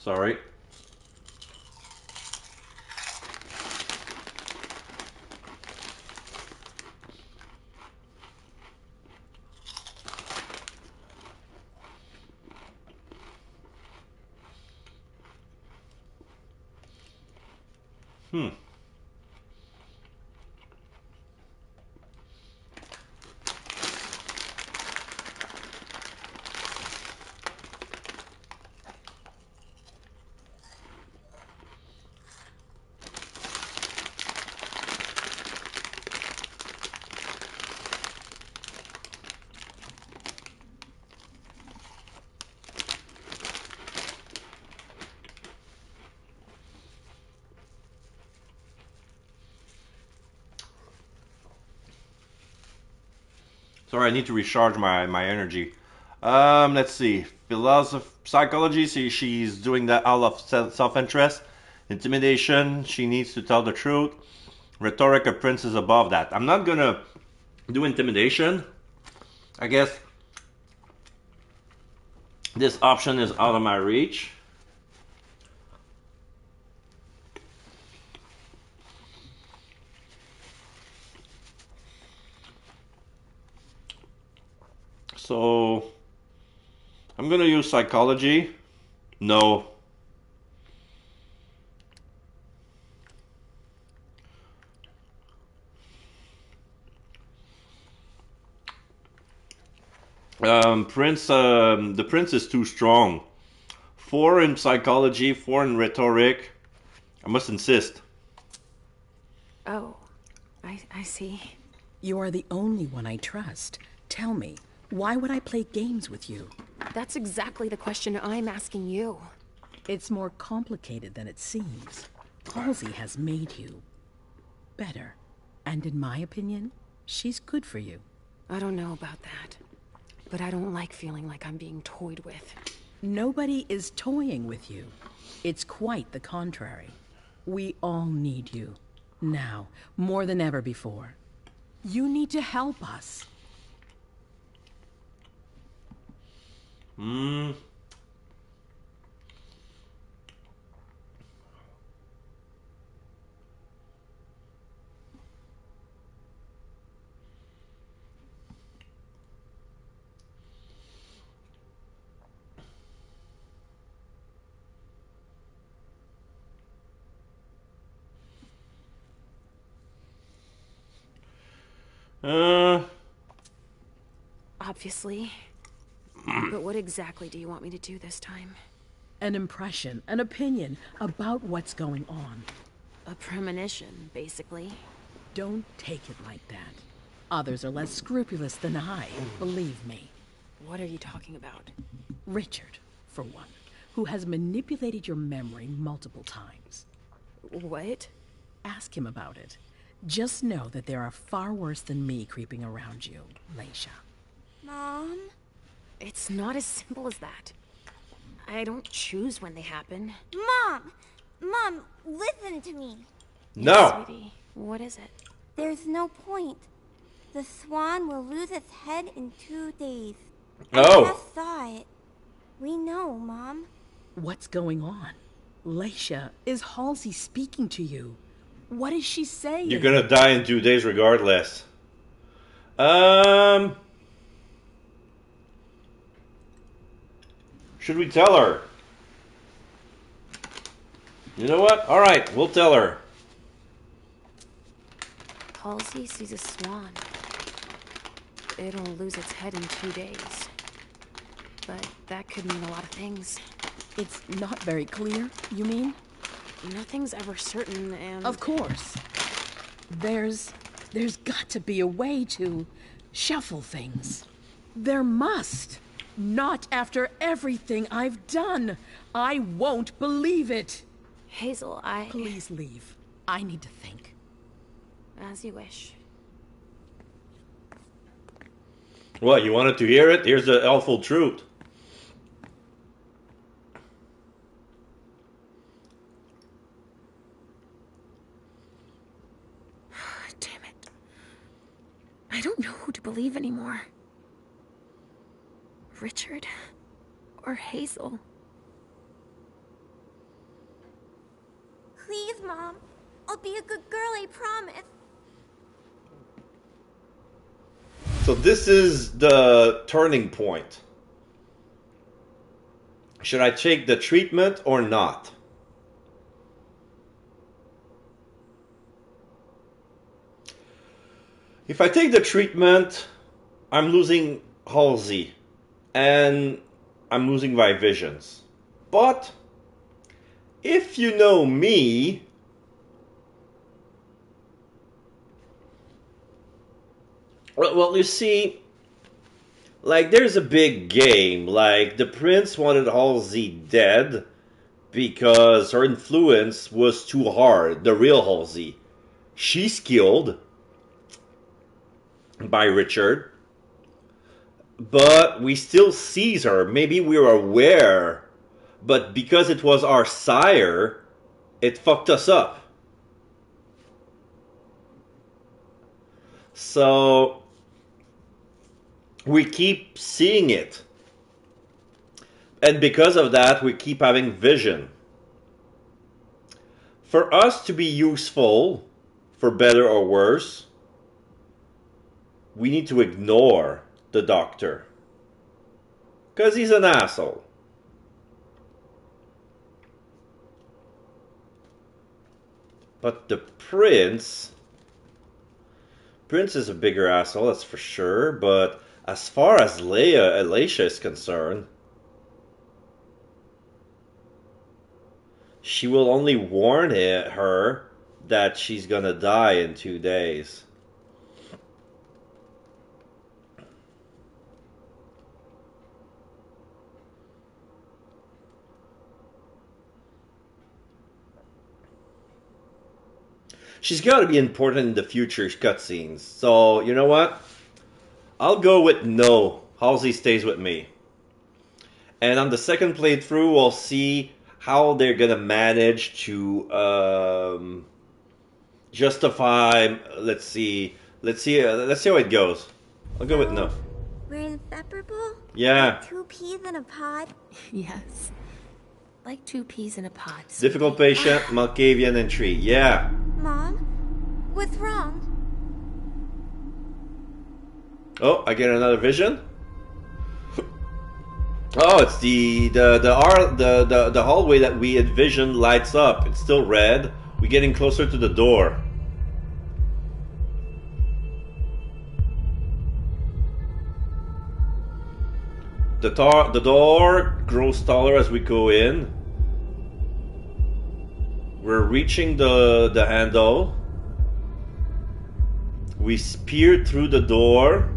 Sorry. Sorry, I need to recharge my energy. Let's see. Philosophy, psychology, she's doing that out of self-interest. Intimidation, she needs to tell the truth. Rhetoric, a prince is above that. I'm not gonna do intimidation. I guess this option is out of my reach. So I'm gonna use psychology. No. The prince is too strong. 4 in psychology, 4 in rhetoric. I must insist. Oh, I see. You are the only one I trust. Tell me, why would I play games with you? That's exactly the question I'm asking you. It's more complicated than it seems. Halsey has made you better. And in my opinion, she's good for you. I don't know about that, but I don't like feeling like I'm being toyed with. Nobody is toying with you. It's quite the contrary. We all need you. Now, more than ever before. You need to help us. Obviously. But what exactly do you want me to do this time? An impression, an opinion about what's going on. A premonition, basically. Don't take it like that. Others are less scrupulous than I, believe me. What are you talking about? Richard, for one, who has manipulated your memory multiple times. What? Ask him about it. Just know that there are far worse than me creeping around you, Leisha. Mom? It's not as simple as that. I don't choose when they happen. Mom! Mom, listen to me. No! Yes, sweetie. What is it? There's no point. The swan will lose its head in 2 days. Oh! I just saw it. We know, Mom. What's going on? Leisha, is Halsey speaking to you? What is she saying? You're gonna die in 2 days regardless. Should we tell her? You know what? Alright, we'll tell her. Halsey sees a swan. It'll lose its head in 2 days. But that could mean a lot of things. It's not very clear, you mean? Nothing's ever certain, and... Of course. There's got to be a way to shuffle things. There must. Not after everything I've done. I won't believe it. Hazel, Please leave. I need to think. As you wish. What, you wanted to hear it? Here's the awful truth. Damn it. I don't know who to believe anymore. Richard or Hazel. Please, Mom. I'll be a good girl, I promise. So this is the turning point. Should I take the treatment or not? If I take the treatment, I'm losing Halsey. And I'm losing my visions. But if you know me, well, you see, like, there's a big game. Like, the prince wanted Halsey dead because her influence was too hard. The real Halsey. She's killed by Richard. But we still sees her. Maybe we're aware. But because it was our sire, it fucked us up. So we keep seeing it. And because of that, we keep having vision. For us to be useful, for better or worse, we need to ignore the doctor. Because he's an asshole. But the prince is a bigger asshole, that's for sure. But as far as Leisha is concerned, she will only warn her that she's gonna die in 2 days. She's got to be important in the future cutscenes. So, you know what? I'll go with no. Halsey stays with me. And on the second playthrough, we'll see how they're going to manage to justify... Let's see how it goes. I'll go with no. We're inseparable? Yeah. Like 2 peas in a pod? Yes. Like 2 peas in a pod. Difficult patient, Malkavian entry. Yeah. Mom? What's wrong? Oh, I get another vision. Oh, it's the hallway that we envisioned lights up. It's still red. We're getting closer to the door. The door grows taller as we go in. We're reaching the handle. We peer through the door.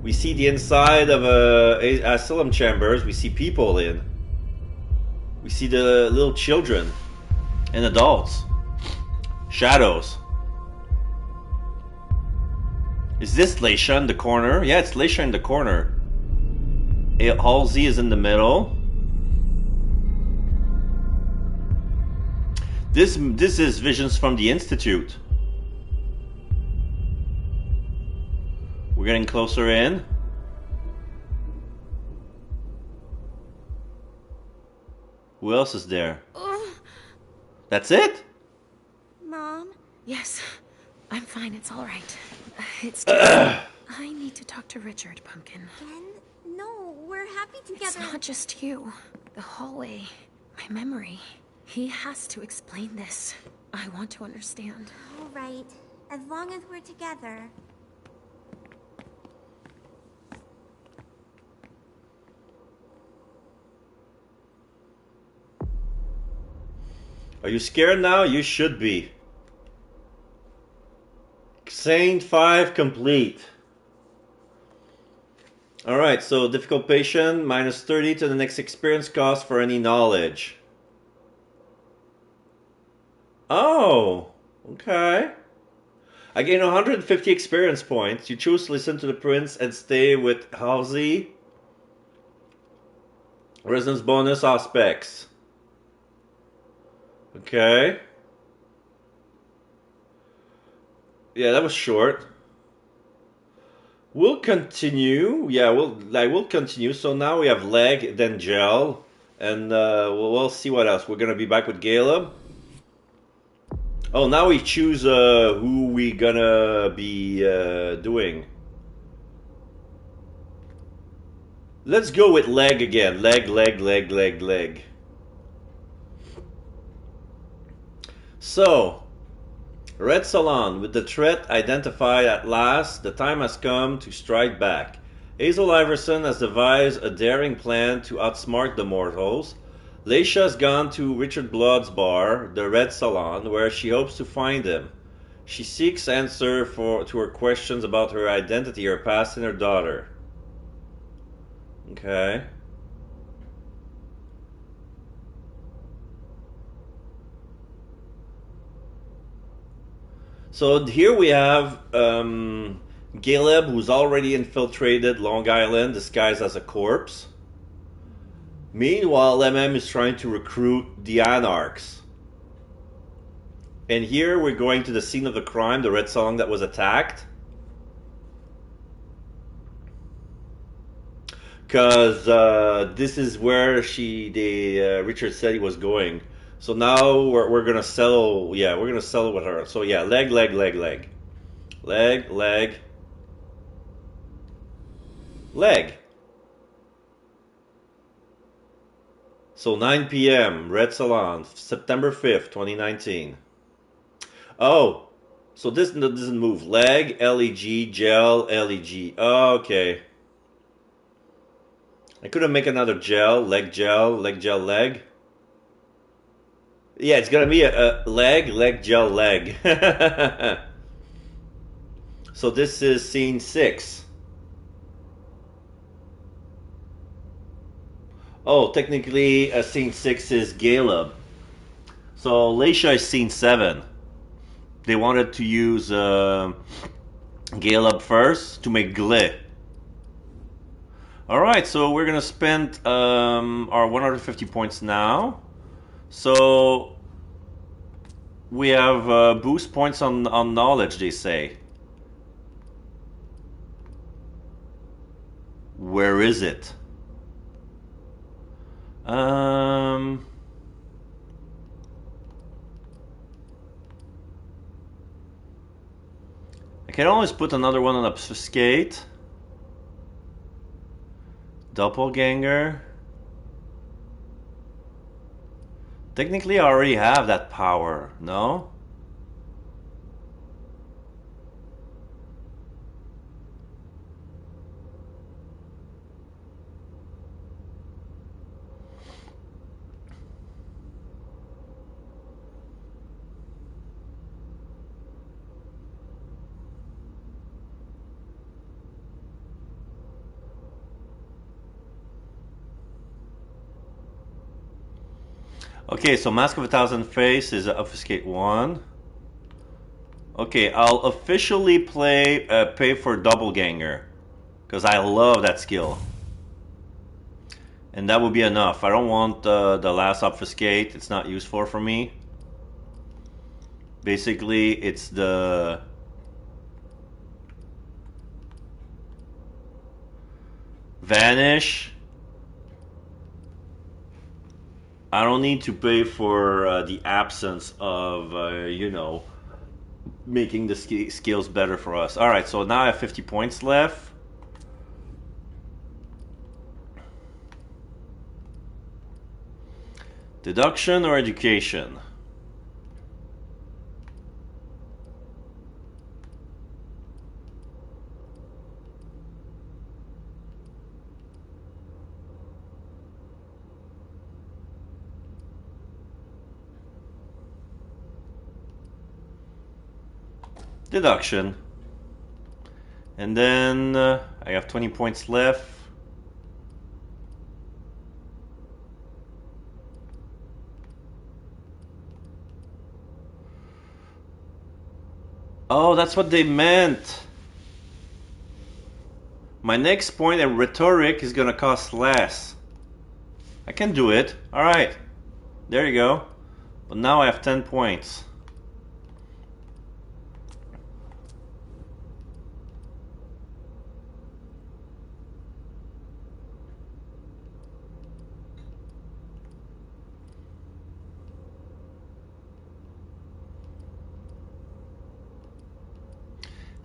We see the inside of asylum chambers. We see people in. We see the little children and adults. Shadows. Is this Leisha in the corner? Yeah, it's Leisha in the corner. Halsey is in the middle. This is visions from the Institute. We're getting closer in. Who else is there? That's it? Mom? Yes, I'm fine. It's all right. It's just... I need to talk to Richard, Pumpkin. Again? No, we're happy together. It's not just you. The hallway. My memory. He has to explain this. I want to understand. All right. As long as we're together. Are you scared now? You should be. Saint 5 complete. Alright, so difficult patient, minus 30 to the next experience cost for any knowledge. Oh, okay. I gain 150 experience points. You choose to listen to the prince and stay with Halsey. Resonance bonus aspects. Okay. Yeah, that was short. We'll continue. Yeah, we'll continue. So now we have leg, then gel, and we'll see what else. We're gonna be back with Caleb. Oh, now we choose who we gonna be doing. Let's go with leg again. Leg. So, Red Salon, with the threat identified at last, the time has come to strike back. Hazel Iverson has devised a daring plan to outsmart the mortals. Leisha has gone to Richard Blood's bar, the Red Salon, where she hopes to find him. She seeks answer to her questions about her identity, her past, and her daughter. Okay. So here we have Caleb, who's already infiltrated Long Island, disguised as a corpse. Meanwhile, MM is trying to recruit the Anarchs. And here we're going to the scene of the crime, the Red Salon that was attacked. Because this is where Richard said he was going. So now we're gonna settle. Yeah, we're gonna settle with her. So yeah, leg. So 9 p.m. Red Salon, September 5th, 2019. Oh, so this doesn't move. Leg, LEG, gel, LEG. Oh, okay. I couldn't make another gel, leg, leg. Yeah, it's gonna be a leg, gel, leg. So this is scene 6. Oh, technically, scene 6 is Caleb. So Leisha is scene 7. they wanted to use Caleb first to make Gleh. Alright, so we're gonna spend our 150 points now. So we have boost points on knowledge, they say. Where is it? I can always put another one on obfuscate. Doppelganger. Technically, I already have that power, no? Okay, so Mask of a Thousand Face is Obfuscate 1. Okay, I'll officially pay for Doppelganger, because I love that skill. And that would be enough. I don't want the last Obfuscate, it's not useful for me. Basically, it's the... Vanish. I don't need to pay for the absence of, you know, making the skills better for us. Alright, so now I have 50 points left. Deduction or education? Deduction. And then I have 20 points left. Oh, that's what they meant. My next point in rhetoric is gonna cost less. I can do it. Alright. There you go. But now I have 10 points.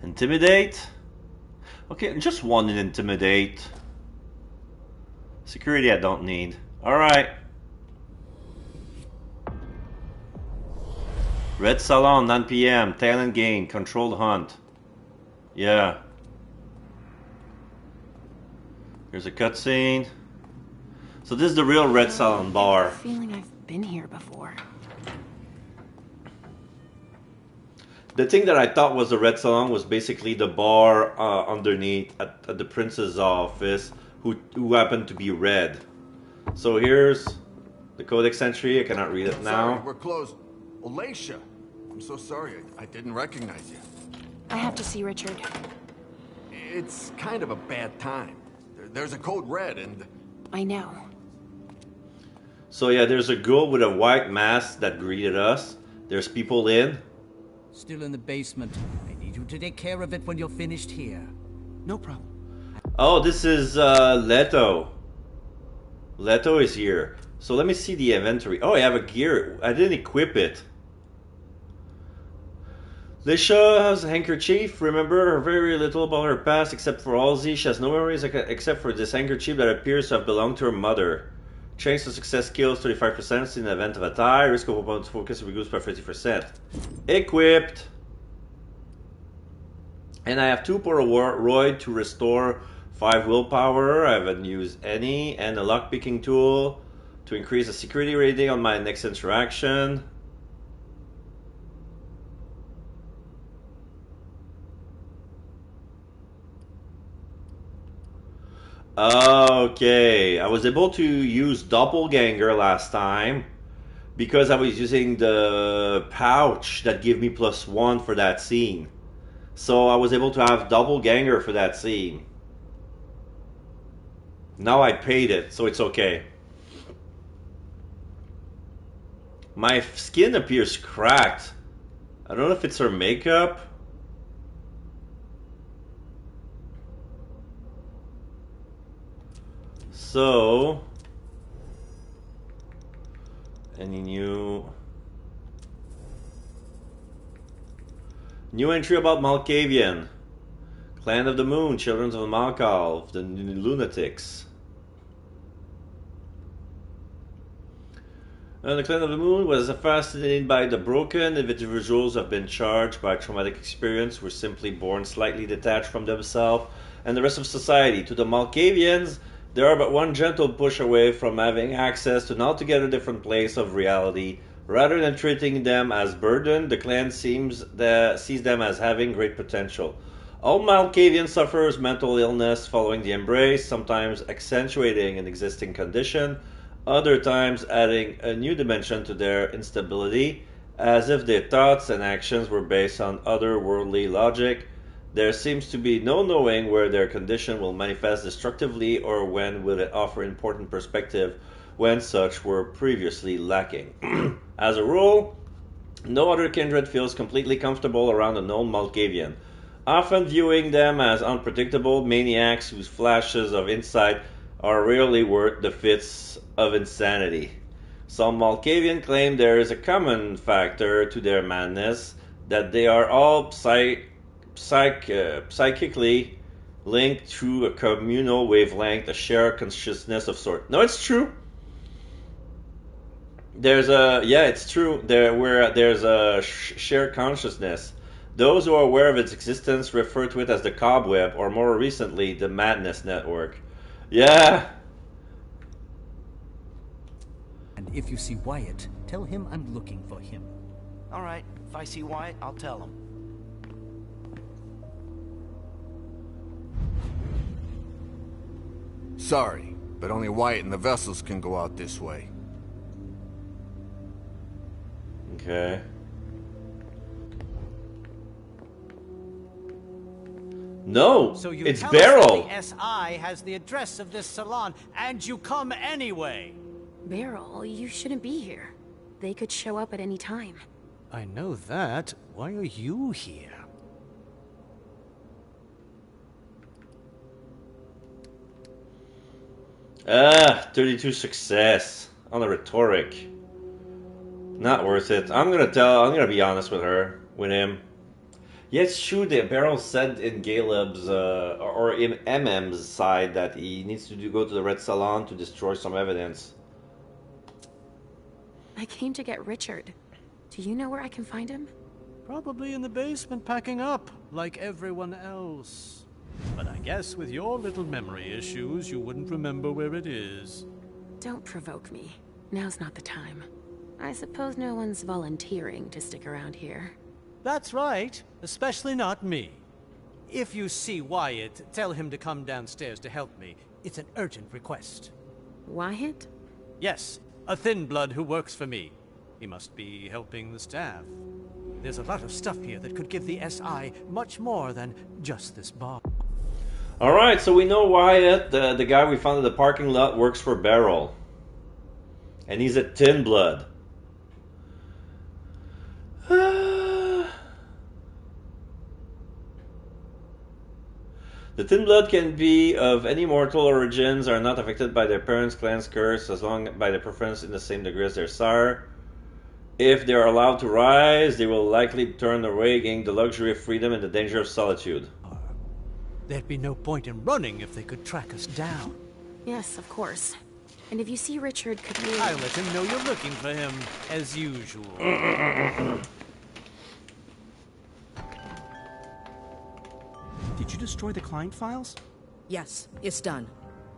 Intimidate. Okay, just one in Intimidate. Security I don't need. Alright. Red Salon, 9 PM. Talent gain. Controlled hunt. Yeah. Here's a cutscene. So this is the real Red Salon bar. I have a feeling I've been here before. The thing that I thought was the Red Salon was basically the bar underneath at the prince's office, who happened to be red. So here's the codex entry. I cannot read it now. Sorry, we're closed. Alacia, I'm so sorry. I didn't recognize you. I have to see Richard. It's kind of a bad time. There's a code red and... I know. So yeah, there's a girl with a white mask that greeted us. There's people in. Still in the basement. I need you to take care of it when you're finished here. No problem. Oh, this is Leto. Leto is here. So let me see the inventory. Oh, I have a gear. I didn't equip it. Lisha has a handkerchief. Remember her very little about her past except for Halsey. She has no memories except for this handkerchief that appears to have belonged to her mother. Chance to success kills 35% in the event of a tie. Risk of opponent's focus will be reduced by 50%. Equipped. And I have 2 Polaroid to restore 5 willpower. I haven't used any. And a lockpicking tool to increase the security rating on my next interaction. Okay, I was able to use Doppelganger last time, because I was using the pouch that gave me +1 for that scene. So I was able to have double ganger for that scene. Now I paid it, so it's okay. My skin appears cracked. I don't know if it's her makeup. So, any new entry about Malkavian? Clan of the Moon, Children of Malkal, the Lunatics. The Clan of the Moon was fascinated by the broken. Individuals have been charged by traumatic experience, were simply born slightly detached from themselves and the rest of society. To the Malkavians, they are but one gentle push away from having access to an altogether different place of reality. Rather than treating them as burden, the clan sees them as having great potential. All Malkavians suffer mental illness following the embrace, sometimes accentuating an existing condition, other times adding a new dimension to their instability, as if their thoughts and actions were based on otherworldly logic. There seems to be no knowing where their condition will manifest destructively or when will it offer important perspective when such were previously lacking. As a rule, no other kindred feels completely comfortable around a known Malkavian, often viewing them as unpredictable maniacs whose flashes of insight are rarely worth the fits of insanity. Some Malkavian claim there is a common factor to their madness, that they are all psychically linked through a communal wavelength, a shared consciousness of sort. No, it's true. It's true. There's a shared consciousness. Those who are aware of its existence refer to it as the Cobweb, or more recently, the Madness Network. Yeah. And if you see Wyatt, tell him I'm looking for him. All right. If I see Wyatt, I'll tell him. Sorry, but only Wyatt and the vessels can go out this way. Okay. No, so you it's tell Beryl. Us that the SI has the address of this salon, and you come anyway. Beryl, you shouldn't be here. They could show up at any time. I know that. Why are you here? 32 success on the rhetoric. Not worth it. I'm gonna be honest with him. Yeah, it's true that Beryl said in Caleb's, or in MM's side that he needs to go to the Red Salon to destroy some evidence. I came to get Richard. Do you know where I can find him? Probably in the basement packing up, like everyone else. But I guess with your little memory issues, you wouldn't remember where it is. Don't provoke me. Now's not the time. I suppose no one's volunteering to stick around here. That's right, especially not me. If you see Wyatt, tell him to come downstairs to help me. It's an urgent request. Wyatt? Yes, a thin blood who works for me. He must be helping the staff. There's a lot of stuff here that could give the SI much more than just this bar. Alright, so we know Wyatt, the guy we found in the parking lot, works for Beryl. And he's a tin blood. The Tin Blood can be of any mortal origins, are not affected by their parents' clan's curse, as long by their preference in the same degree as their sire. If they are allowed to rise, they will likely turn away, gaining the luxury of freedom and the danger of solitude. There'd be no point in running if they could track us down. Yes, of course. And if you see Richard, could you... I'll let him know you're looking for him, as usual. Did you destroy the client files? Yes, it's done.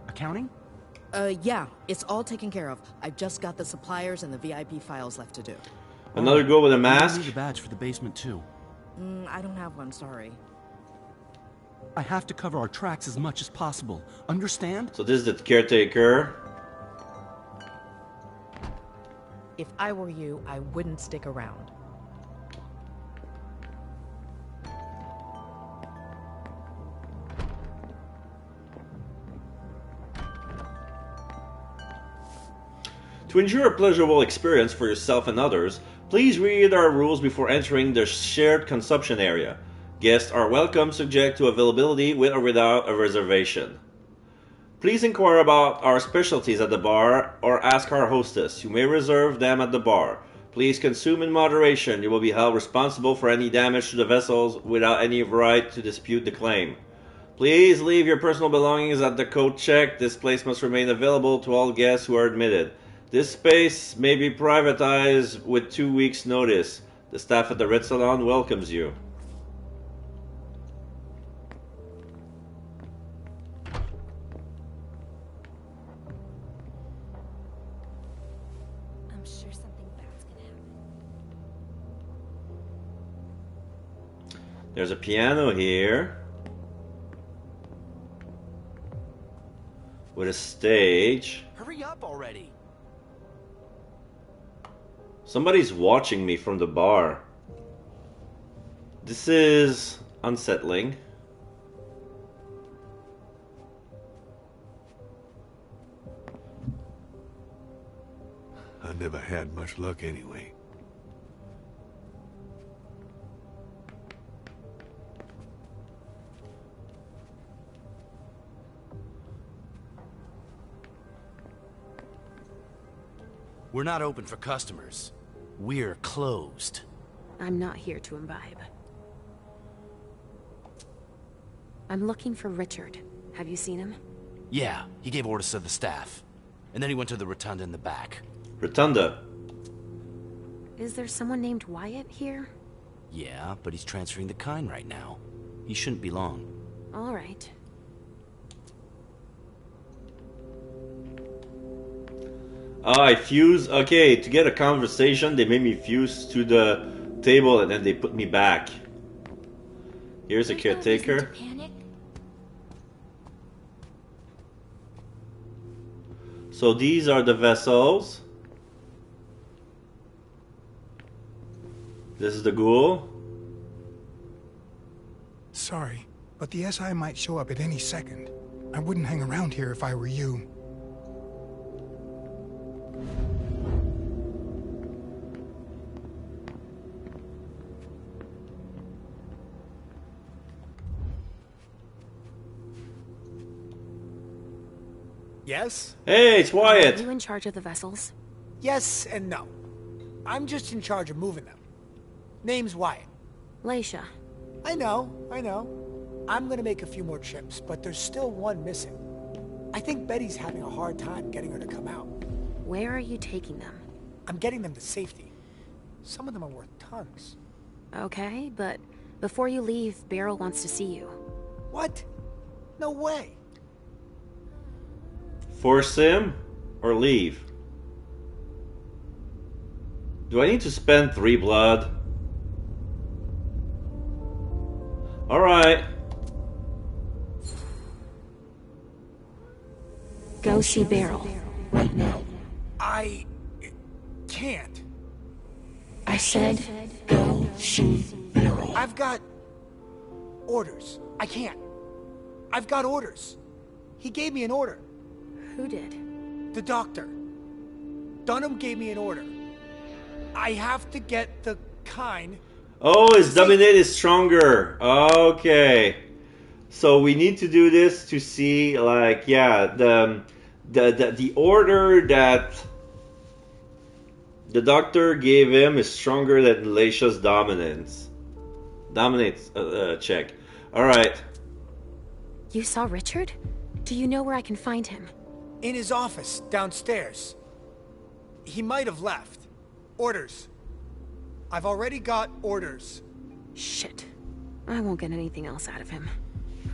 Accounting? Yeah, it's all taken care of. I've just got the suppliers and the VIP files left to do. Another girl with a mask? I need a badge for the basement, too. I don't have one, sorry. I have to cover our tracks as much as possible. Understand? So this is the caretaker. If I were you, I wouldn't stick around. To ensure a pleasurable experience for yourself and others, please read our rules before entering the shared consumption area. Guests are welcome subject to availability with or without a reservation. Please inquire about our specialties at the bar or ask our hostess. You may reserve them at the bar. Please consume in moderation. You will be held responsible for any damage to the vessels without any right to dispute the claim. Please leave your personal belongings at the coat check. This place must remain available to all guests who are admitted. This space may be privatized with 2 weeks' notice. The staff at the Red Salon welcomes you. I'm sure something bad's gonna happen. There's a piano here. With a stage. Hurry up already. Somebody's watching me from the bar. This is unsettling. I never had much luck anyway. We're not open for customers. We're closed. I'm not here to imbibe. I'm looking for Richard. Have you seen him? Yeah, he gave orders to the staff. And then he went to the rotunda in the back. Rotunda? Is there someone named Wyatt here? Yeah, but he's transferring the kind right now. He shouldn't be long. All right. I fuse. Okay, to get a conversation, they made me fuse to the table and then they put me back. Here's a caretaker. So these are the vessels. This is the ghoul. Sorry, but the SI might show up at any second. I wouldn't hang around here if I were you. Yes? Hey, it's Wyatt. Are you in charge of the vessels? Yes and no. I'm just in charge of moving them. Name's Wyatt. Leisha. I know. I'm gonna make a few more trips, but there's still one missing. I think Betty's having a hard time getting her to come out. Where are you taking them? I'm getting them to safety. Some of them are worth tons. Okay, but before you leave, Beryl wants to see you. What? No way. Force him or leave? Do I need to spend 3 blood? Alright. Go see Beryl. Right now. I can't. I said go see Beryl. I've got orders. I can't. I've got orders. He gave me an order. Who did? The doctor. Dunham gave me an order. I have to get the kind. Oh, his dominate is stronger. Okay. So we need to do this to see, like, yeah, the order that the doctor gave him is stronger than Leisha's dominance. Dominates check. Alright. You saw Richard? Do you know where I can find him? In his office, downstairs. He might have left. Orders. I've already got orders. Shit. I won't get anything else out of him.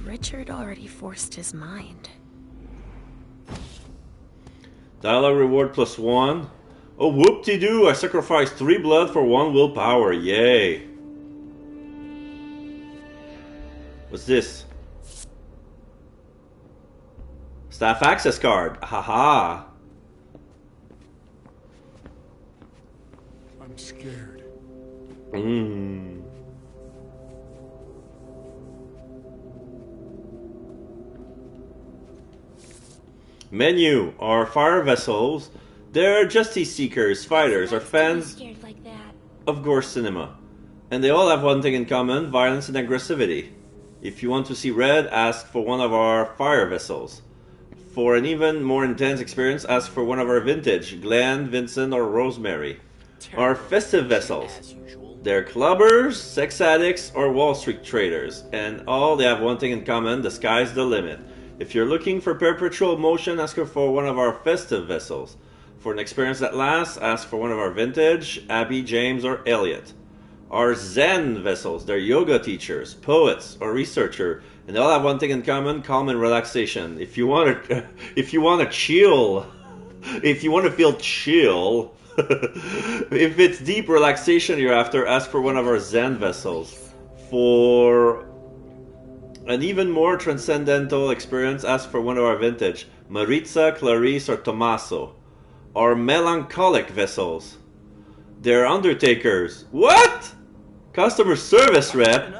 Richard already forced his mind. Dialogue reward +1. Oh, whoop-de-doo! I sacrificed 3 blood for 1 willpower. Yay. What's this? Staff access card. Haha. I'm scared. Menu are fire vessels. They're justice seekers, fighters, or fans Scared like that. of gore cinema. And they all have one thing in common, violence and aggressivity. If you want to see red, ask for one of our fire vessels. For an even more intense experience, ask for one of our vintage, Glenn, Vincent, or Rosemary. Our festive vessels. They're clubbers, sex addicts, or Wall Street traders. And all they have one thing in common, the sky's the limit. If you're looking for perpetual motion, ask for one of our festive vessels. For an experience that lasts, ask for one of our vintage, Abby, James, or Elliot. Our Zen vessels, they're yoga teachers, poets, or researchers, and they all have one thing in common: calm and relaxation. If you want to chill, if you want to feel chill, if it's deep relaxation you're after, ask for one of our Zen vessels. For an even more transcendental experience, ask for one of our vintage, Maritza, Clarice, or Tommaso. Our melancholic vessels. They're undertakers. What? Customer service rep.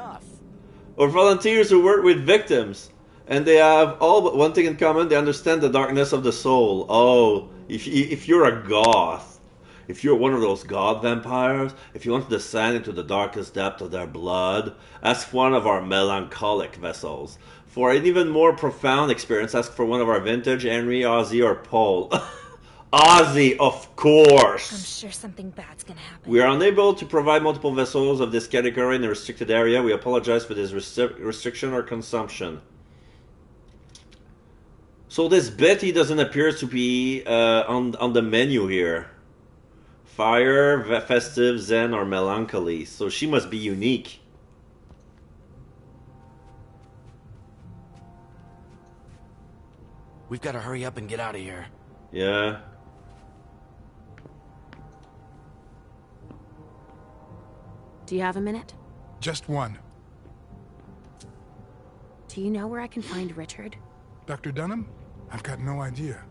Or volunteers who work with victims. And they have all but one thing in common: they understand the darkness of the soul. Oh, if you're a goth, if you're one of those god vampires, if you want to descend into the darkest depth of their blood, ask one of our melancholic vessels. For an even more profound experience, ask for one of our vintage, Henry, Ozzy, or Paul. Ozzy, of course! I'm sure something bad's gonna happen. We are unable to provide multiple vessels of this category in a restricted area. We apologize for this restriction or consumption. So this Betty doesn't appear to be on the menu here. Fire, festive, zen, or melancholy. So she must be unique. We've got to hurry up and get out of here. Yeah. Do you have a minute? Just one. Do you know where I can find Richard? Dr. Dunham? I've got no idea.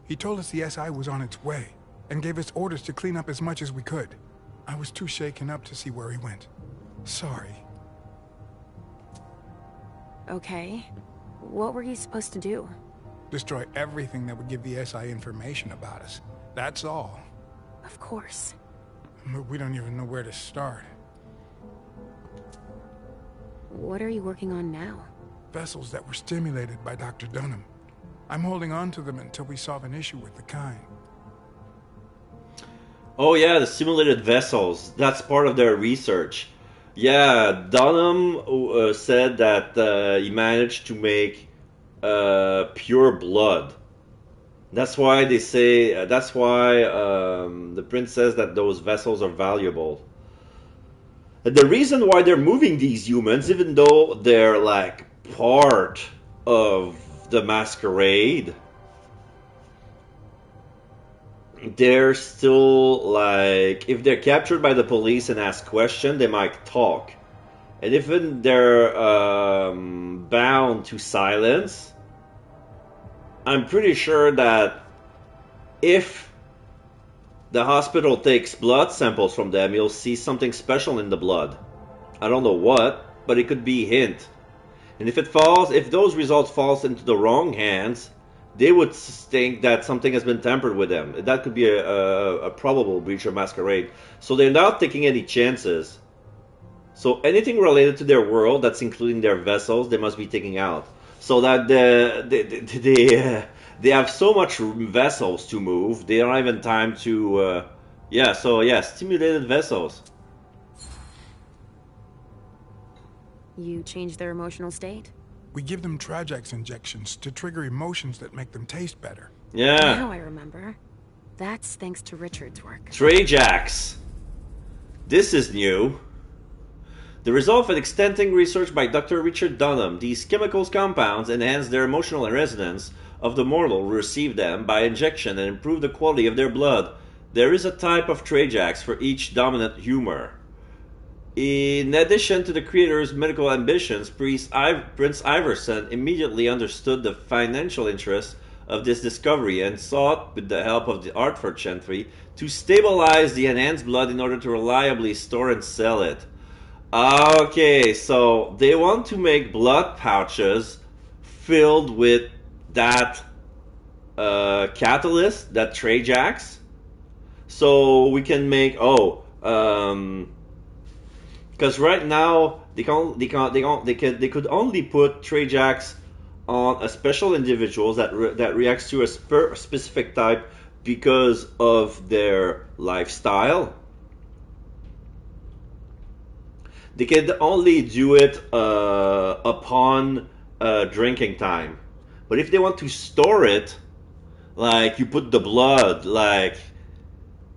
He told us the SI was on its way, and gave us orders to clean up as much as we could. I was too shaken up to see where he went. Sorry. Okay. What were you supposed to do? Destroy everything that would give the SI information about us. That's all. Of course. But we don't even know where to start. What are you working on now? Vessels that were stimulated by Dr. Dunham. I'm holding on to them until we solve an issue with the kind. Oh yeah, the simulated vessels. That's part of their research. Yeah, Dunham said that he managed to make pure blood. That's why they say. That's why the prince says that those vessels are valuable. And the reason why they're moving these humans, even though they're like part of the masquerade, they're still like, if they're captured by the police and ask questions, they might talk. And even they're bound to silence, I'm pretty sure that if the hospital takes blood samples from them, you'll see something special in the blood. I don't know what, but it could be a hint. And if those results falls into the wrong hands, they would think that something has been tampered with them. That could be a probable breach of masquerade. So they're not taking any chances. So anything related to their world, that's including their vessels, they must be taking out. So that they have so much vessels to move, they don't have even time to... stimulated vessels. You changed their emotional state? We give them Trajax injections to trigger emotions that make them taste better. Yeah. Now I remember. That's thanks to Richard's work. Trajax. This is new. The result of an extensive research by Dr. Richard Dunham, these chemicals compounds enhance their emotional resonance of the mortal who receive them by injection and improve the quality of their blood. There is a type of Trajax for each dominant humor. In addition to the creator's medical ambitions, Prince Iverson immediately understood the financial interests of this discovery and sought, with the help of the Hartford Chantry, to stabilize the enhanced blood in order to reliably store and sell it. Okay, so they want to make blood pouches filled with that catalyst, that Trajax, so we can make because right now they could only put Trajax on a special individuals that reacts to a specific type because of their lifestyle. They can only do it upon drinking time. But if they want to store it, like you put the blood, like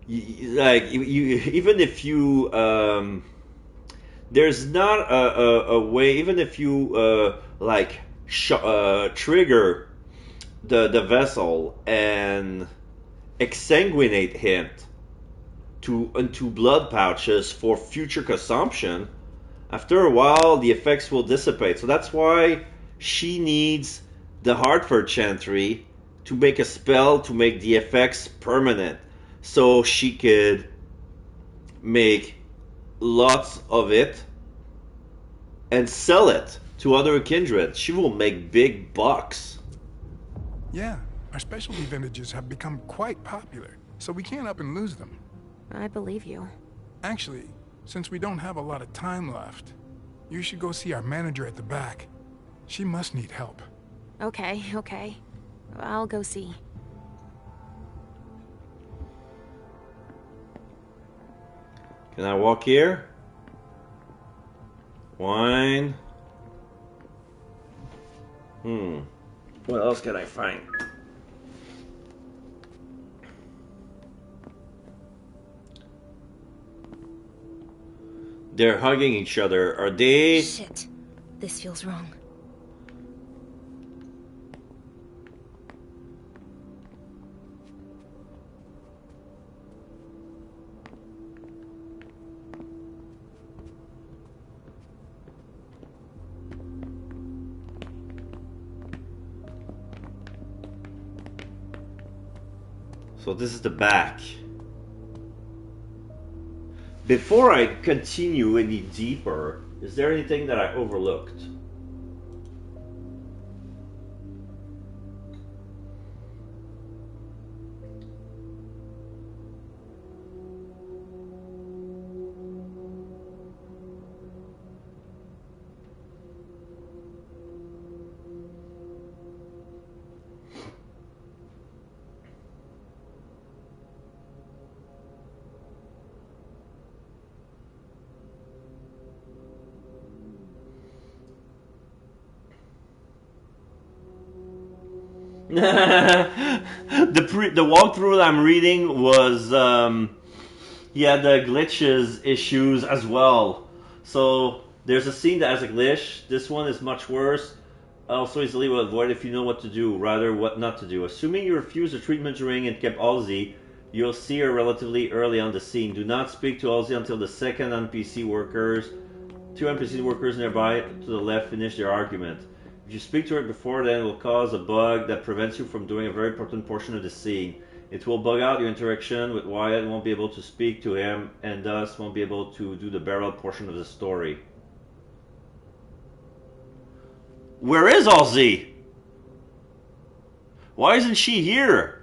even if you there's not a way, even if you trigger the vessel and exsanguinate him into blood pouches for future consumption, after a while the effects will dissipate. So that's why she needs the Hartford Chantry to make a spell to make the effects permanent, so she could make lots of it and sell it to other kindred. She will make big bucks. Yeah, our specialty vintages have become quite popular, so we can't up and lose them. I believe you. Actually, since we don't have a lot of time left, you should go see our manager at the back. She must need help. Okay. I'll go see. Can I walk here? Wine. What else can I find? They're hugging each other. Are they? Shit. This feels wrong. So this is the back. Before I continue any deeper, is there anything that I overlooked? The walkthrough that I'm reading was the glitches issues as well. So there's a scene that has a glitch. This one is much worse. Also easily will avoid if you know what to do, rather what not to do. Assuming you refuse the treatment ring and kept Halsey, you'll see her relatively early on the scene. Do not speak to Halsey until the second NPC workers, two NPC workers nearby to the left, finish their argument. If you speak to her before then, it will cause a bug that prevents you from doing a very important portion of the scene. It will bug out your interaction with Wyatt and won't be able to speak to him, and thus won't be able to do the barrel portion of the story. Where is Halsey? Why isn't she here?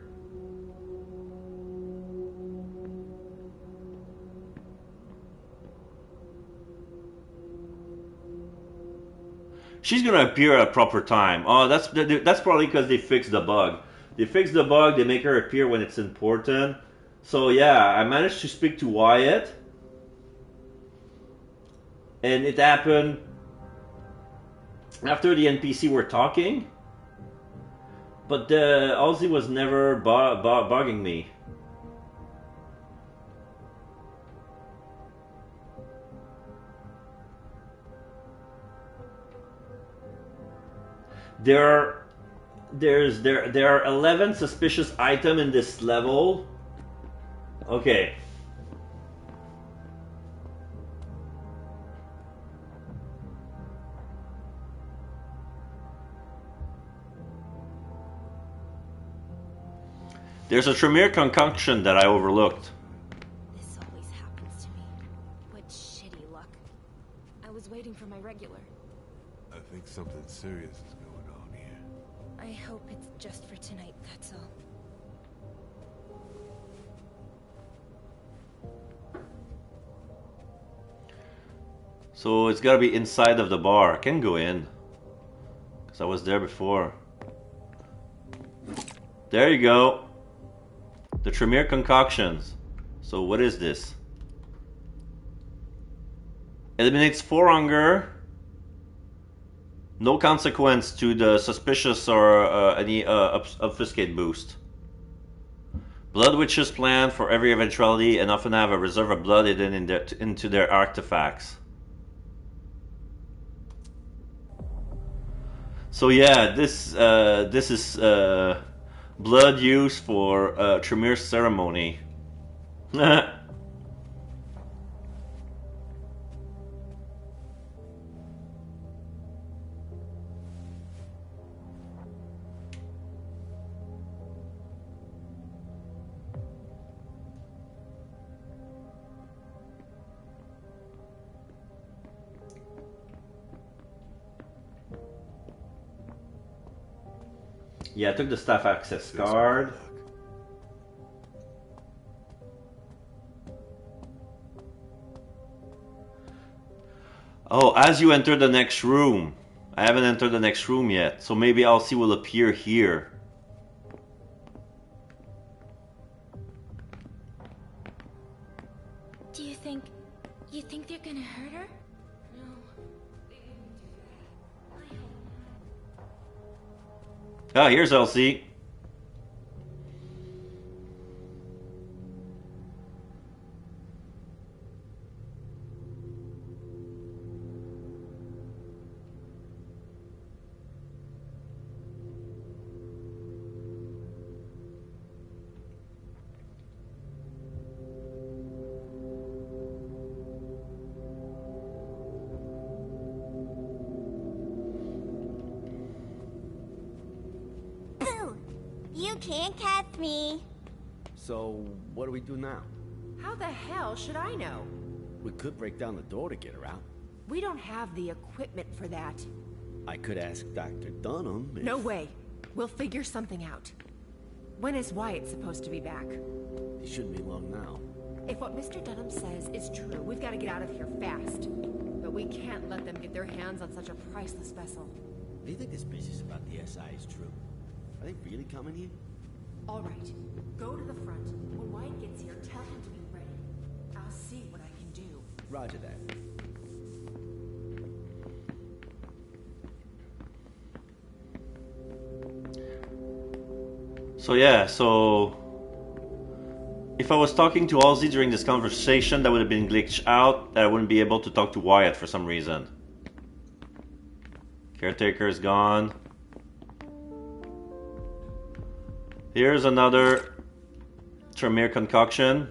She's gonna appear at a proper time. Oh, that's probably because they fixed the bug. They fixed the bug. They make her appear when it's important. So yeah, I managed to speak to Wyatt, and it happened after the NPC were talking. But Halsey was never bugging me. There are 11 suspicious items in this level. Okay. There's a Tremere concoction that I overlooked. This always happens to me. What shitty luck. I was waiting for my regular. I think something serious is going on here. I hope it's just for tonight, that's all. So it's gotta be inside of the bar. I can go in. Because I was there before. There you go. The Tremere concoctions. So what is this? Eliminates 4 hunger. No consequence to the suspicious or any obfuscate boost. Blood witches plan for every eventuality and often have a reserve of blood hidden into their artifacts. So yeah, this is blood used for Tremere ceremony. Yeah, I took the staff access card. Oh, as you enter the next room. I haven't entered the next room yet, so maybe Elsie will appear here. Do you think they're gonna hurt her? Ah, here's Elsie. You can't catch me. So, what do we do now? How the hell should I know? We could break down the door to get her out. We don't have the equipment for that. I could ask Dr. Dunham if... No way. We'll figure something out. When is Wyatt supposed to be back? He shouldn't be long now. If what Mr. Dunham says is true, we've got to get out of here fast. But we can't let them get their hands on such a priceless vessel. Do you think this business about the SI is true? Are they really coming here? All right. Go to the front. When Wyatt gets here, tell him to be ready. I'll see what I can do. Roger that. So yeah, so if I was talking to Halsey during this conversation, that would have been glitched out. That I wouldn't be able to talk to Wyatt for some reason. Caretaker is gone. Here's another Tremere concoction.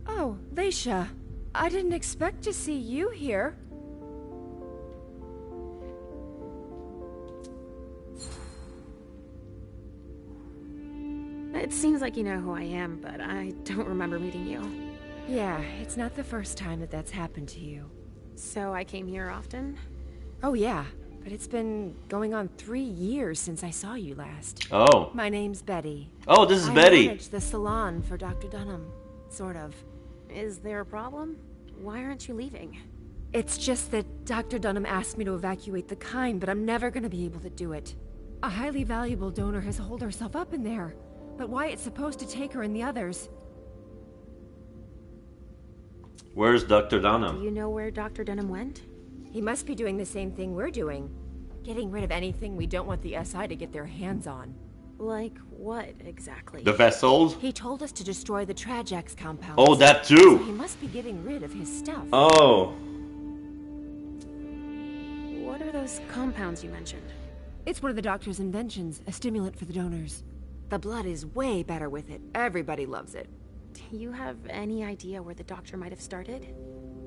Oh, Leisha. I didn't expect to see you here. It seems like you know who I am, but I don't remember meeting you. Yeah, it's not the first time that that's happened to you. So I came here often? Oh yeah, but it's been going on 3 years since I saw you last. Oh. My name's Betty. Oh, this is Betty. I manage the salon for Dr. Dunham. Sort of. Is there a problem? Why aren't you leaving? It's just that Dr. Dunham asked me to evacuate the Kind, but I'm never gonna be able to do it. A highly valuable donor has holed herself up in there. But Wyatt's supposed to take her and the others. Where's Dr. Dunham? Do you know where Dr. Dunham went? He must be doing the same thing we're doing. Getting rid of anything we don't want the SI to get their hands on. Like what, exactly? The vessels? He told us to destroy the Trajax compound. Oh, that too! So he must be getting rid of his stuff. Oh. What are those compounds you mentioned? It's one of the doctor's inventions, a stimulant for the donors. The blood is way better with it. Everybody loves it. Do you have any idea where the doctor might have started?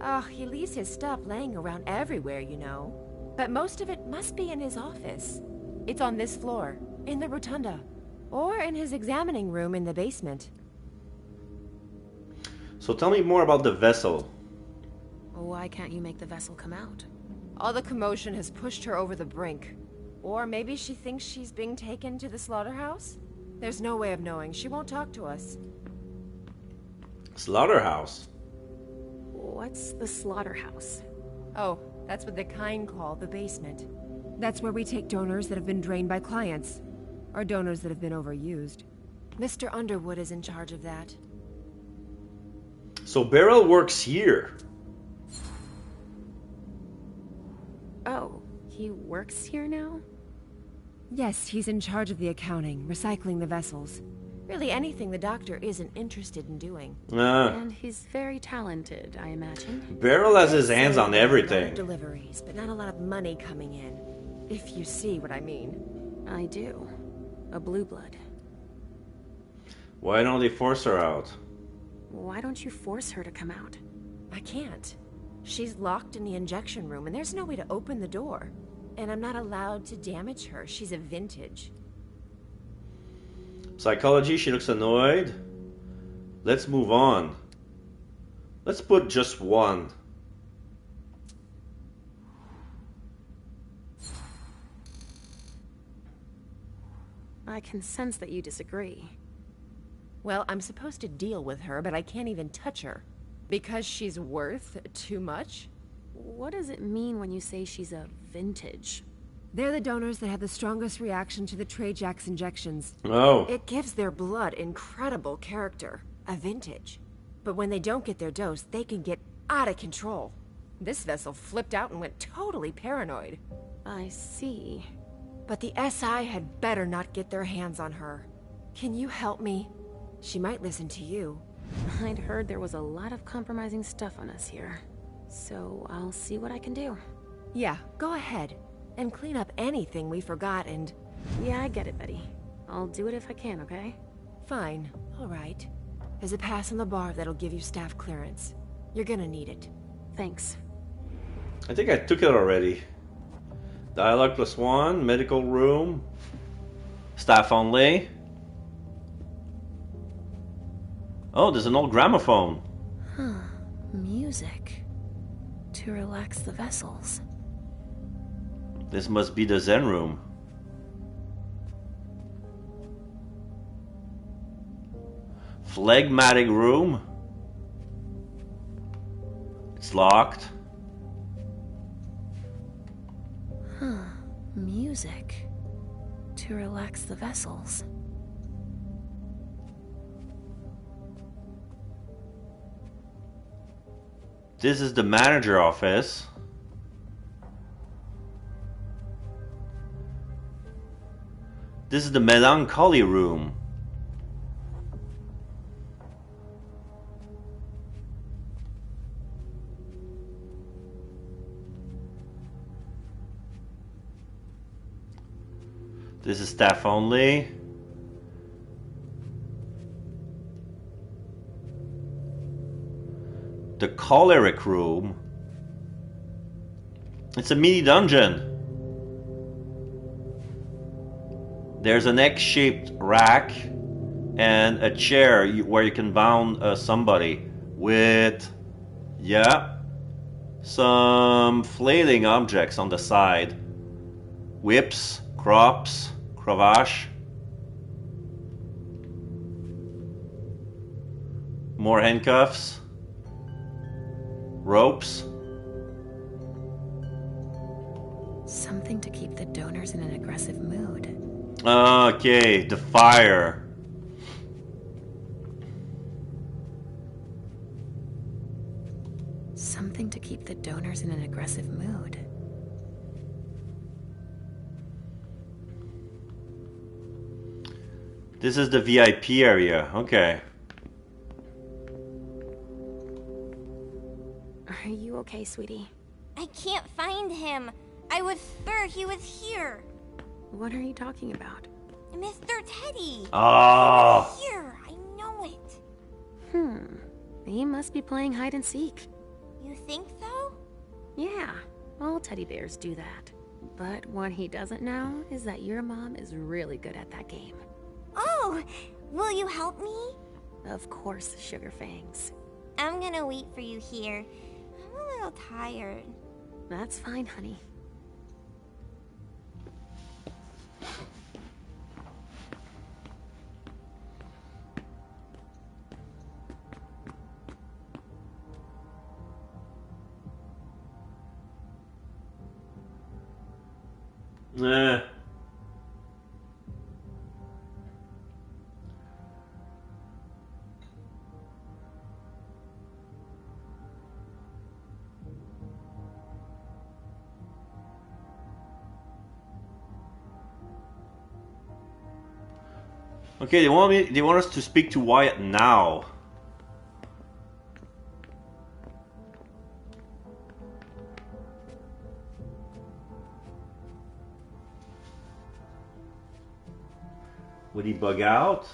Oh, he leaves his stuff laying around everywhere, you know. But most of it must be in his office. It's on this floor, in the rotunda, or in his examining room in the basement. So tell me more about the vessel. Why can't you make the vessel come out? All the commotion has pushed her over the brink. Or maybe she thinks she's being taken to the slaughterhouse? There's no way of knowing. She won't talk to us. Slaughterhouse? What's the slaughterhouse? Oh, that's what the kind call the basement. That's where we take donors that have been drained by clients. Or donors that have been overused. Mr. Underwood is in charge of that. So Beryl works here. Oh, he works here now? Yes, he's in charge of the accounting, recycling the vessels. Really anything the doctor isn't interested in doing. And he's very talented, I imagine. Beryl has his hands on everything. Deliveries, but not a lot of money coming in. If you see what I mean. I do. A blue blood. Why don't they force her out? Why don't you force her to come out? I can't. She's locked in the injection room, and there's no way to open the door. And I'm not allowed to damage her. She's a vintage. Psychology, she looks annoyed. Let's move on. Let's put just one. I can sense that you disagree. Well, I'm supposed to deal with her, but I can't even touch her. Because she's worth too much? What does it mean when you say she's a vintage? They're the donors that have the strongest reaction to the Trajax injections. Oh. It gives their blood incredible character. A vintage. But when they don't get their dose, they can get out of control. This vessel flipped out and went totally paranoid. I see. But the SI had better not get their hands on her. Can you help me? She might listen to you. I'd heard there was a lot of compromising stuff on us here. So I'll see what I can do. Yeah, go ahead. And clean up anything we forgot and... Yeah, I get it, Betty. I'll do it if I can, okay? Fine. All right. There's a pass on the bar that'll give you staff clearance. You're gonna need it. Thanks. I think I took it already. Dialogue +1, medical room, staff only. Oh, there's an old gramophone. Huh. Music. To relax the vessels. This must be the Zen room. Phlegmatic room. It's locked. Huh. Music. To relax the vessels. This is the manager office. This is the melancholy room. This is staff only. The choleric room. It's a mini dungeon. There's an X-shaped rack and a chair where you can bound somebody with, yeah, some flailing objects on the side. Whips, crops, cravache. More handcuffs. Ropes. Something to keep the donors in an aggressive mood. Okay, the fire. Something to keep the donors in an aggressive mood. This is the VIP area. Okay. Are you okay, sweetie? I can't find him. I was sure he was here. What are you talking about? Mr. Teddy! Ah. Here, I know it. He must be playing hide and seek. You think so? Yeah, all teddy bears do that. But what he doesn't know is that your mom is really good at that game. Oh, will you help me? Of course, Sugar Fangs. I'm gonna wait for you here. I'm a little tired. That's fine, honey. Nah. Okay, they want us to speak to Wyatt now. Would he bug out?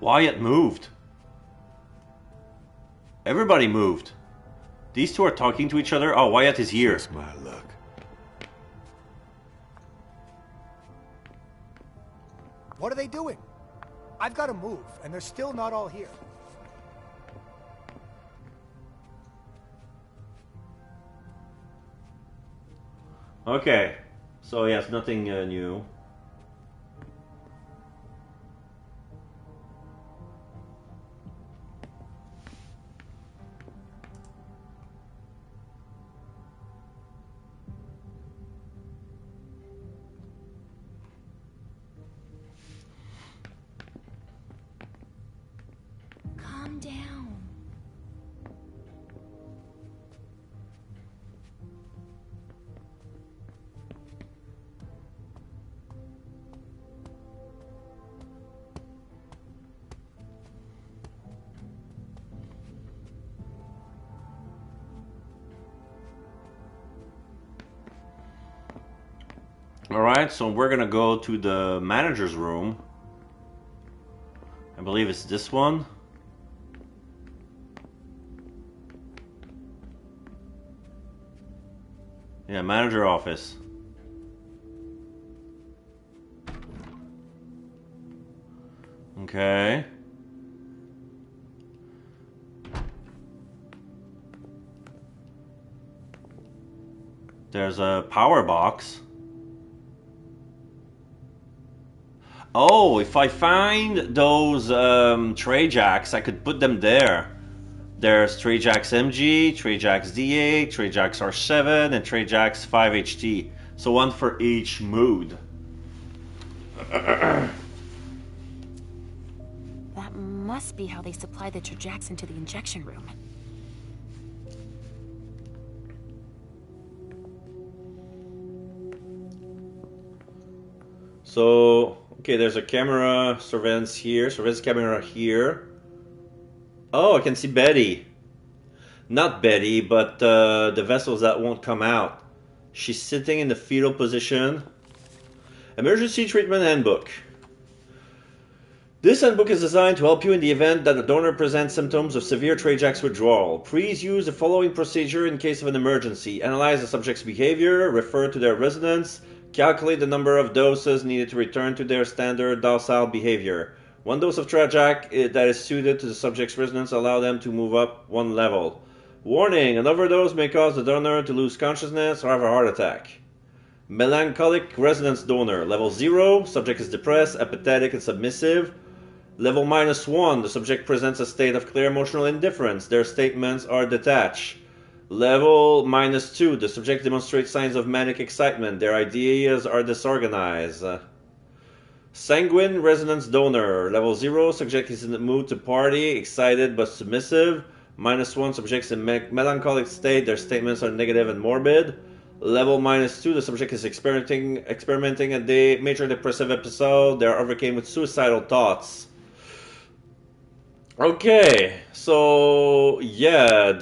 Wyatt moved. Everybody moved. These two are talking to each other. Oh, Wyatt is here. Just my luck. What are they doing? I've got to move, and they're still not all here. Okay, so yes, nothing new. Calm down. Alright, so we're gonna go to the manager's room. I believe it's this one. Yeah, manager office. Okay. There's a power box. Oh, if I find those tray jacks, I could put them there. There's tray jacks MG, tray jacks D8, tray jacks R7, and tray jacks 5HT. So one for each mood. That must be how they supply the Trajacks into the injection room. So, okay, there's a camera surveillance here, surveillance camera here. Oh, I can see Betty. Not Betty, but the vessels that won't come out. She's sitting in the fetal position. Emergency Treatment Handbook. This handbook is designed to help you in the event that a donor presents symptoms of severe Trajax withdrawal. Please use the following procedure in case of an emergency. Analyze the subject's behavior, refer to their residence, calculate the number of doses needed to return to their standard docile behavior. One dose of Trajac that is suited to the subject's residence allow them to move up one level. Warning, an overdose may cause the donor to lose consciousness or have a heart attack. Melancholic resonance donor. Level 0, subject is depressed, apathetic, and submissive. Level -1, the subject presents a state of clear emotional indifference. Their statements are detached. Level -2, the subject demonstrates signs of manic excitement. Their ideas are disorganized. Sanguine resonance donor. Level 0, subject is in the mood to party, excited but submissive. -1, subjects in melancholic state. Their statements are negative and morbid. Level -2, the subject is experimenting a major depressive episode. They are overcome with suicidal thoughts. Okay, so yeah,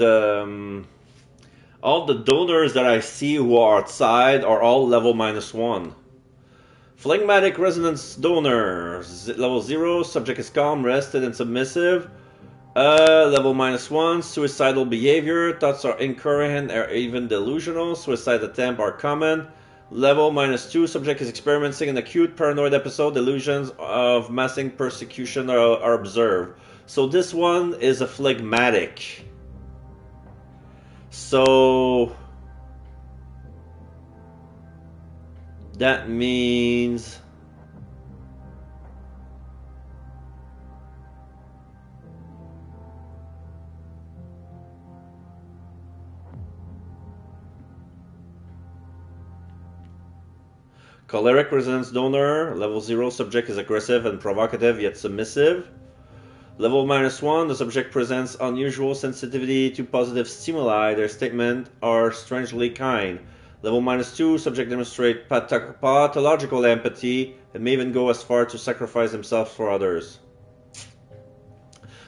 all the donors that I see who are outside are all level -1. Phlegmatic resonance donor. Level 0, subject is calm, rested, and submissive. Level -1, suicidal behavior. Thoughts are incoherent or even delusional. Suicide attempt are common. Level -2, subject is experiencing an acute paranoid episode. Delusions of massing persecution are observed. So this one is a phlegmatic. So that means choleric resonance donor. Level 0, subject is aggressive and provocative yet submissive. Level -1, the subject presents unusual sensitivity to positive stimuli. Their statements are strangely kind. Level -2, subject demonstrates pathological empathy and may even go as far to sacrifice themselves for others.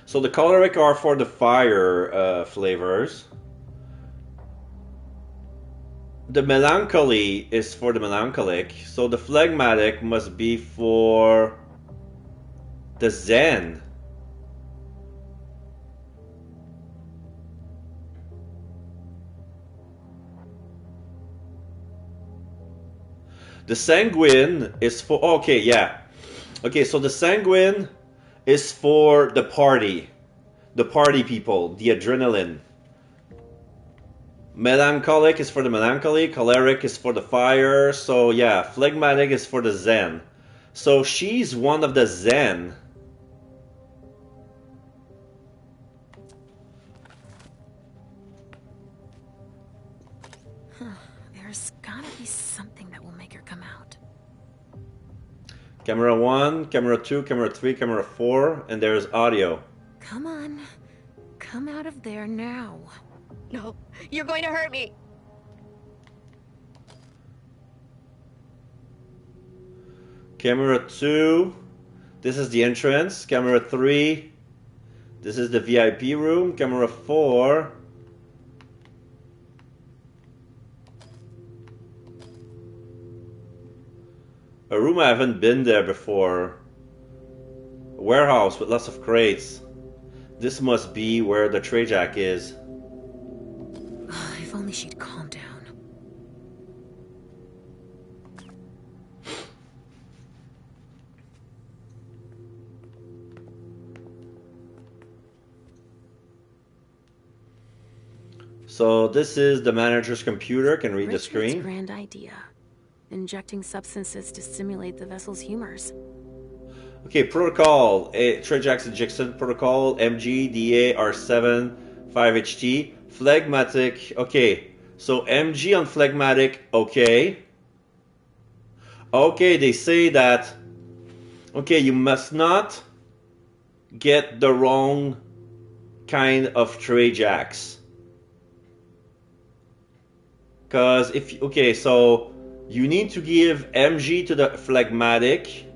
So the choleric are for the fire flavors. The melancholy is for the melancholic. So the phlegmatic must be for the zen. The sanguine is for, okay, yeah. Okay, so the sanguine is for the party people, the adrenaline. Melancholic is for the melancholy, choleric is for the fire, so yeah, phlegmatic is for the zen. So she's one of the zen. There's gotta be something that will make her come out. Camera 1, camera 2, camera 3, camera 4, and there's audio. Come on. Come out of there now. No, you're going to hurt me. Camera 2, this is the entrance. Camera 3, this is the VIP room. Camera 4, a room I haven't been there before. A warehouse with lots of crates. This must be where the trade jack is. If only she'd calm down. So this is the manager's computer, can read Richard's the screen. Grand idea. Injecting substances to stimulate the vessel's humors. Okay, protocol. Trijax injection protocol. MG, DA, R7, 5HT. Phlegmatic. Okay, so MG on phlegmatic. Okay. Okay, they say that. Okay, you must not get the wrong kind of Trijax. Because if. Okay, so you need to give MG to the phlegmatic,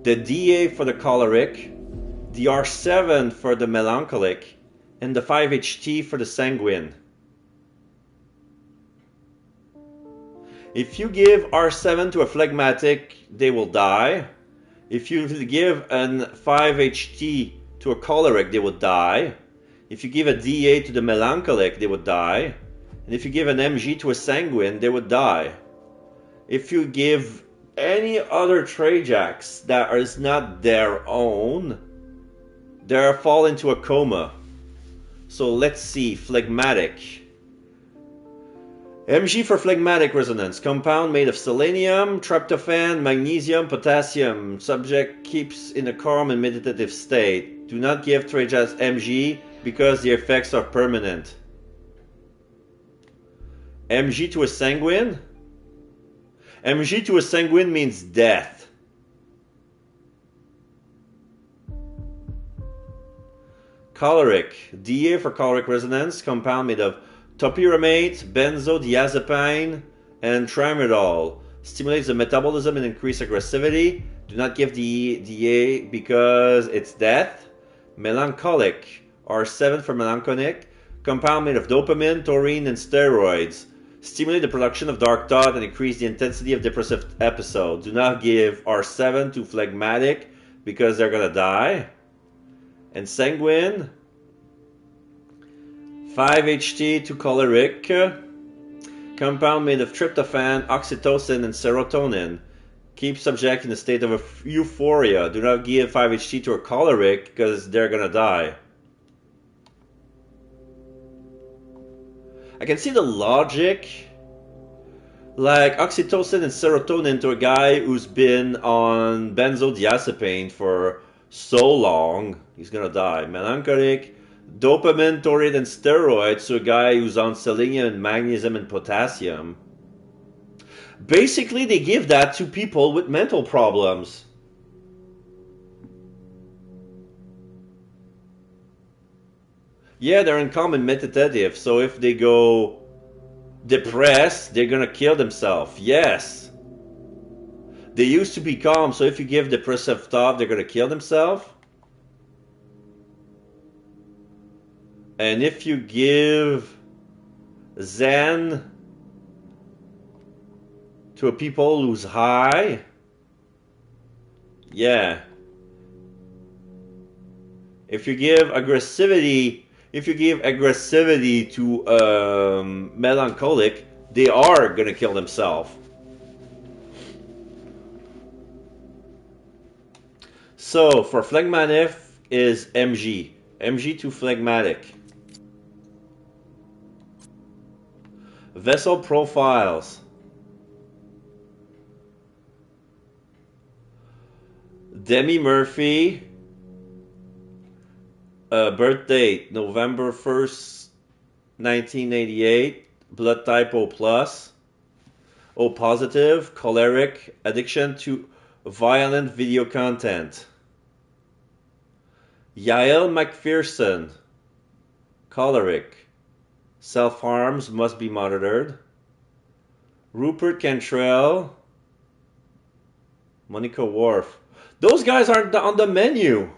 the DA for the choleric, the R7 for the melancholic, and the 5HT for the sanguine. If you give R7 to a phlegmatic, they will die. If you give an 5HT to a choleric, they will die. If you give a DA to the melancholic, they would die. And if you give an MG to a sanguine, they would die. If you give any other Trijax that is not their own, they fall into a coma. So let's see, phlegmatic. Mg for phlegmatic resonance. Compound made of selenium, tryptophan, magnesium, potassium. Subject keeps in a calm and meditative state. Do not give Trejas Mg because the effects are permanent. Mg to a sanguine? Mg to a sanguine means death. Choleric. Da for choleric resonance. Compound made of topiramate, benzodiazepine, and tramadol. Stimulates the metabolism and increase aggressivity. Do not give the DA because it's death. Melancholic. R7 for melancholic. Compound made of dopamine, taurine, and steroids. Stimulate the production of dark thought and increase the intensity of depressive episodes. Do not give R7 to phlegmatic because they're gonna die. And sanguine. 5-HT to choleric. Compound made of tryptophan, oxytocin, and serotonin. Keep subject in a state of euphoria. Do not give 5-HT to a choleric because they're gonna die. I can see the logic. Like oxytocin and serotonin to a guy who's been on benzodiazepine for so long, he's gonna die. Melancholic. Dopamine, taurine, and steroids to a guy who's on selenium and magnesium and potassium. Basically, they give that to people with mental problems. Yeah, they're in calm and meditative, so if they go depressed, they're gonna kill themselves. Yes. They used to be calm, so if you give depressive thought, they're gonna kill themselves. And if you give Zen to a people who's high, yeah. If you give aggressivity to melancholic, they are gonna kill themselves. So for phlegmatic is Mg. Mg to phlegmatic. Vessel profiles. Demi Murphy. Birth date November 1st, 1988. Blood type O+. O positive. Choleric. Addiction to violent video content. Yael McPherson. Choleric. Self-harms must be monitored. Rupert Cantrell. Monica Worf. Those guys aren't on the menu.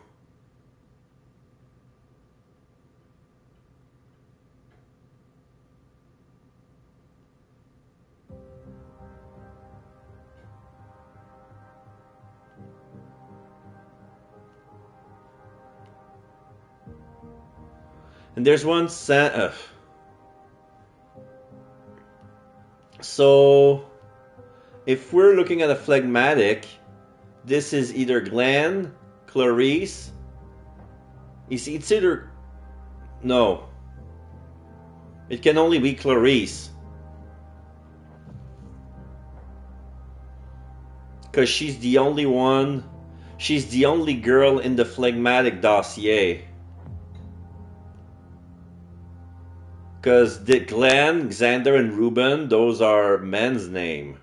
And there's one so if we're looking at a phlegmatic, this is either Glenn, Clarice. It's either no. It can only be Clarice. Because she's the only one. She's the only girl in the phlegmatic dossier. Because the Glenn, Xander, and Ruben, those are men's name.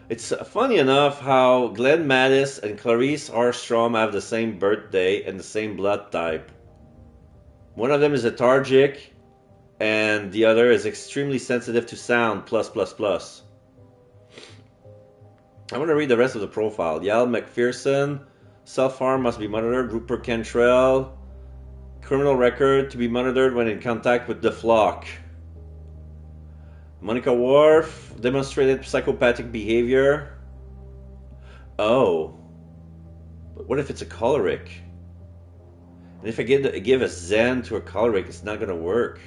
It's funny enough how Glenn Mattis and Clarice Armstrong have the same birthday and the same blood type. One of them is lethargic, and the other is extremely sensitive to sound, +++. I want to read the rest of the profile. Yael McPherson, self-harm must be monitored. Rupert Cantrell, criminal record to be monitored when in contact with the flock. Monica Worf demonstrated psychopathic behavior. Oh. But what if it's a choleric? And if I give a Zen to a choleric, it's not gonna work.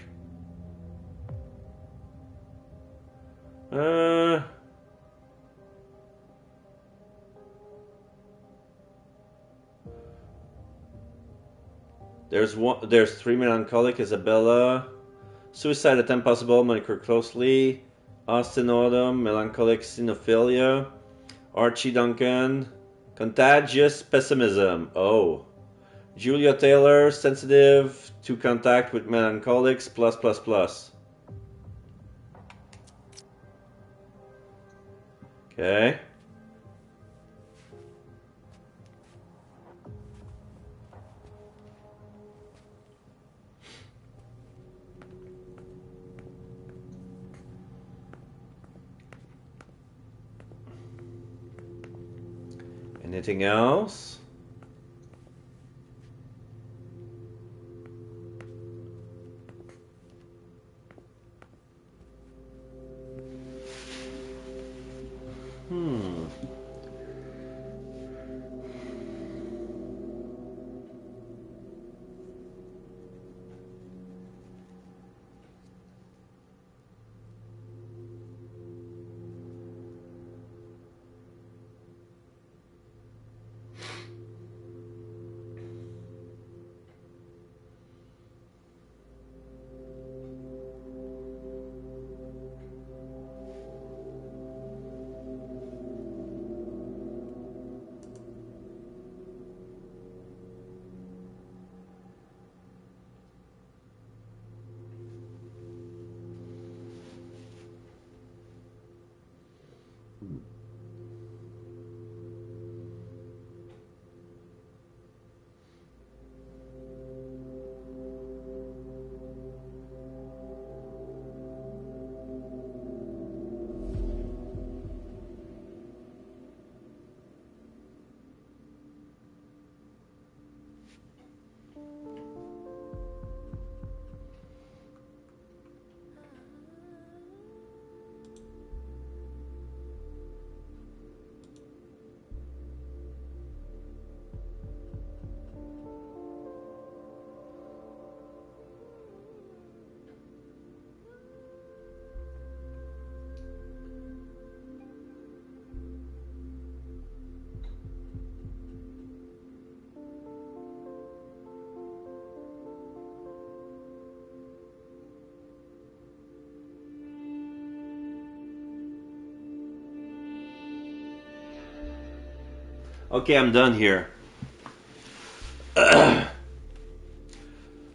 There's 3 melancholic, Isabella. Suicide attempt possible, monitor closely. Austin Autumn, melancholic sinophilia. Archie Duncan, contagious pessimism. Oh. Julia Taylor, sensitive to contact with melancholics, +++. Okay. Anything else? Okay, I'm done here.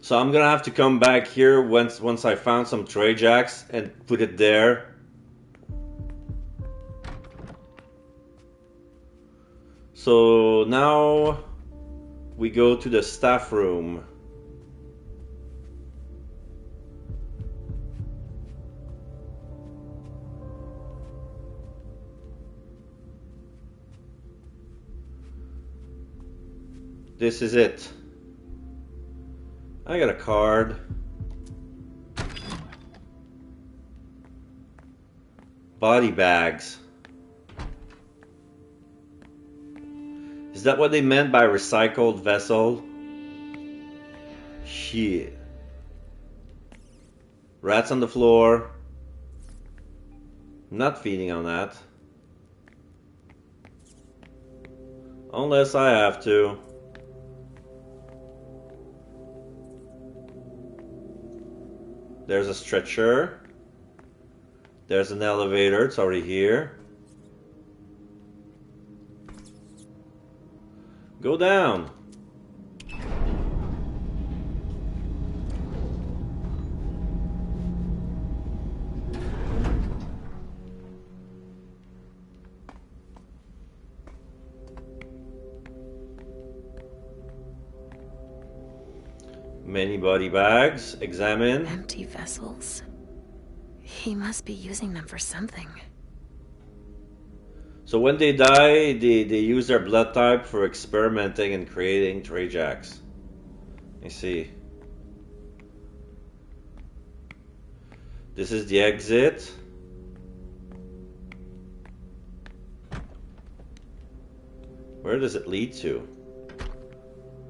So I'm gonna have to come back here once I found some tray jacks and put it there. So now we go to the staff room. This is it. I got a card. Body bags. Is that what they meant by recycled vessel? Shit. Rats on the floor. Not feeding on that. Unless I have to. There's a stretcher. There's an elevator, it's already here. Go down. Many body bags. Examine. Empty vessels. He must be using them for something. So when they die, they use their blood type for experimenting and creating tray jacks. I see. This is the exit. Where does it lead to?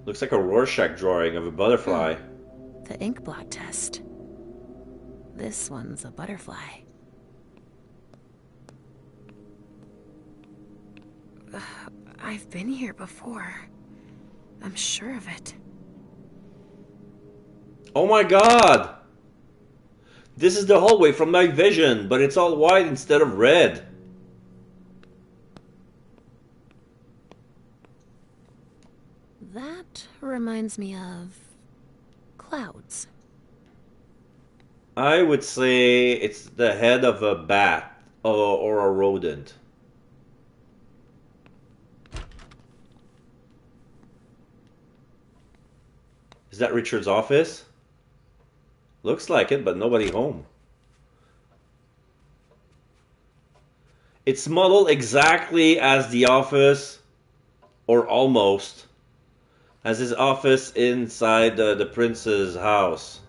Looks like a Rorschach drawing of a butterfly. The ink blot test. This one's a butterfly. I've been here before. I'm sure of it. Oh my god! This is the hallway from my vision, but it's all white instead of red. That reminds me of clouds. I would say it's the head of a bat or a rodent. Is that Richard's office? Looks like it, but nobody home. It's modeled exactly as the office, or almost, as his office inside the prince's house.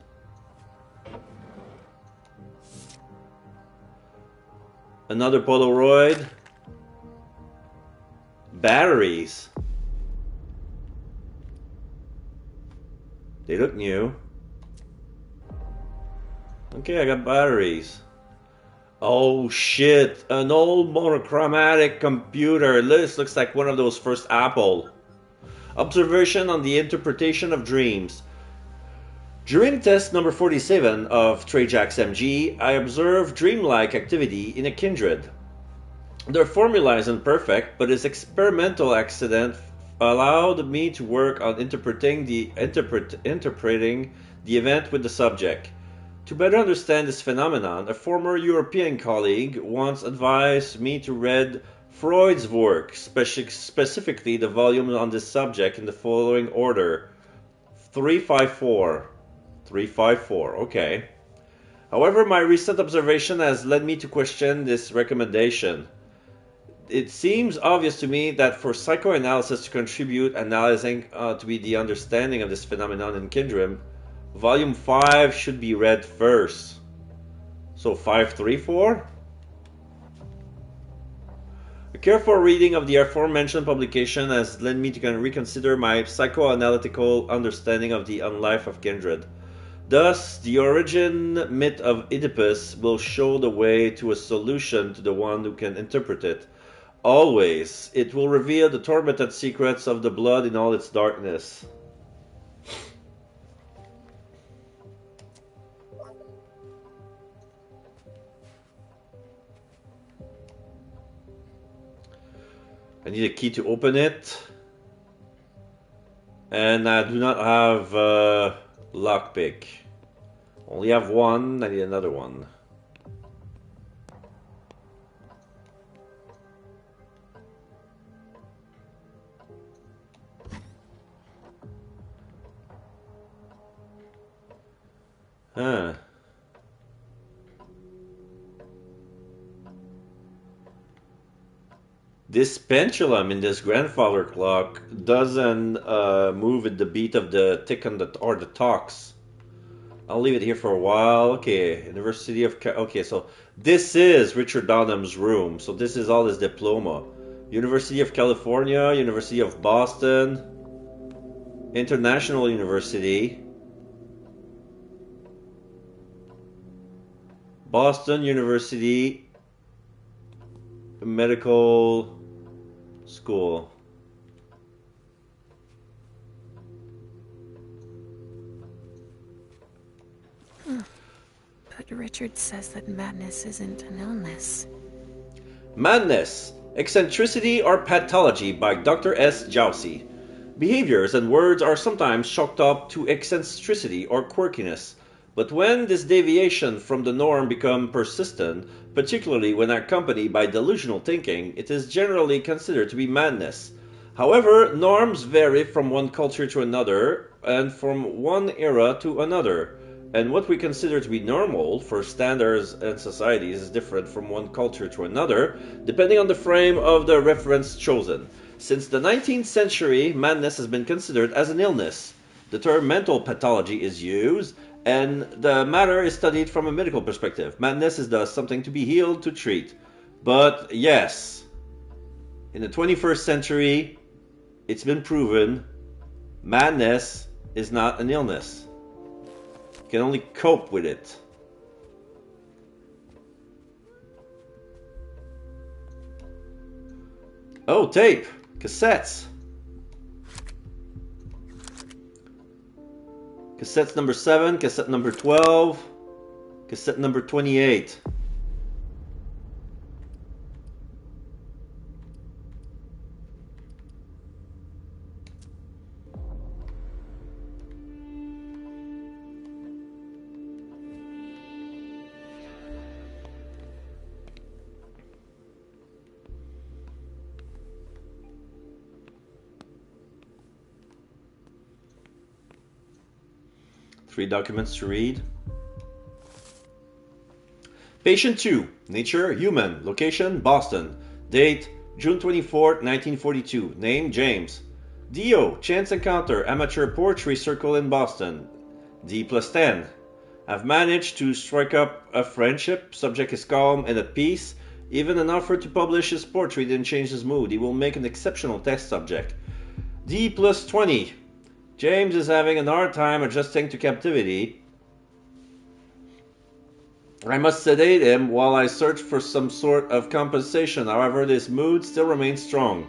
Another Polaroid. Batteries. They look new. Okay, I got batteries. Oh shit, an old monochromatic computer. This looks like one of those first Apple. Observation on the interpretation of dreams. During test number 47 of Trajax MG, I observed dreamlike activity in a kindred. Their formula is imperfect, but this experimental accident allowed me to work on interpreting the event with the subject. To better understand this phenomenon, a former European colleague once advised me to read Freud's work, specifically the volume on this subject, in the following order. 354. 354, okay. However, my recent observation has led me to question this recommendation. It seems obvious to me that for psychoanalysis to contribute analyzing to be the understanding of this phenomenon in kindred, volume 5 should be read first. So 534? A careful reading of the aforementioned publication has led me to reconsider my psychoanalytical understanding of the unlife of kindred. Thus, the origin myth of Oedipus will show the way to a solution to the one who can interpret it. Always, it will reveal the tormented secrets of the blood in all its darkness. I need a key to open it. And I do not have a lockpick. Only have one, I need another one. Huh. This pendulum in this grandfather clock doesn't move at the beat of the tick on the or the talks. I'll leave it here for a while. Okay, University of okay, so this is Richard Donham's room. So this is all his diploma. University of California, University of Boston, International University, Boston University Medical School. But Richard says that madness isn't an illness. Madness, Eccentricity or Pathology by Dr. S. Jousey. Behaviors and words are sometimes chalked up to eccentricity or quirkiness, but when this deviation from the norm becomes persistent, particularly when accompanied by delusional thinking, it is generally considered to be madness. However, norms vary from one culture to another and from one era to another, and what we consider to be normal for standards and societies is different from one culture to another, depending on the frame of the reference chosen. Since the 19th century, madness has been considered as an illness. The term mental pathology is used, and the matter is studied from a medical perspective. Madness is thus something to be healed, to treat. But yes, in the 21st century, it's been proven madness is not an illness. You can only cope with it. Oh, tape! Cassettes! Cassettes number 7, cassette number 12, Cassette number 28. Three documents to read. Patient 2. Nature, human. Location, Boston. Date, June 24th, 1942. Name, James. DO, chance encounter, amateur poetry circle in Boston. D plus 10. I've managed to strike up a friendship. Subject is calm and at peace. Even an offer to publish his poetry didn't change his mood. He will make an exceptional test subject. D plus 20. James is having a hard time adjusting to captivity. I must sedate him while I search for some sort of compensation. However, this mood still remains strong.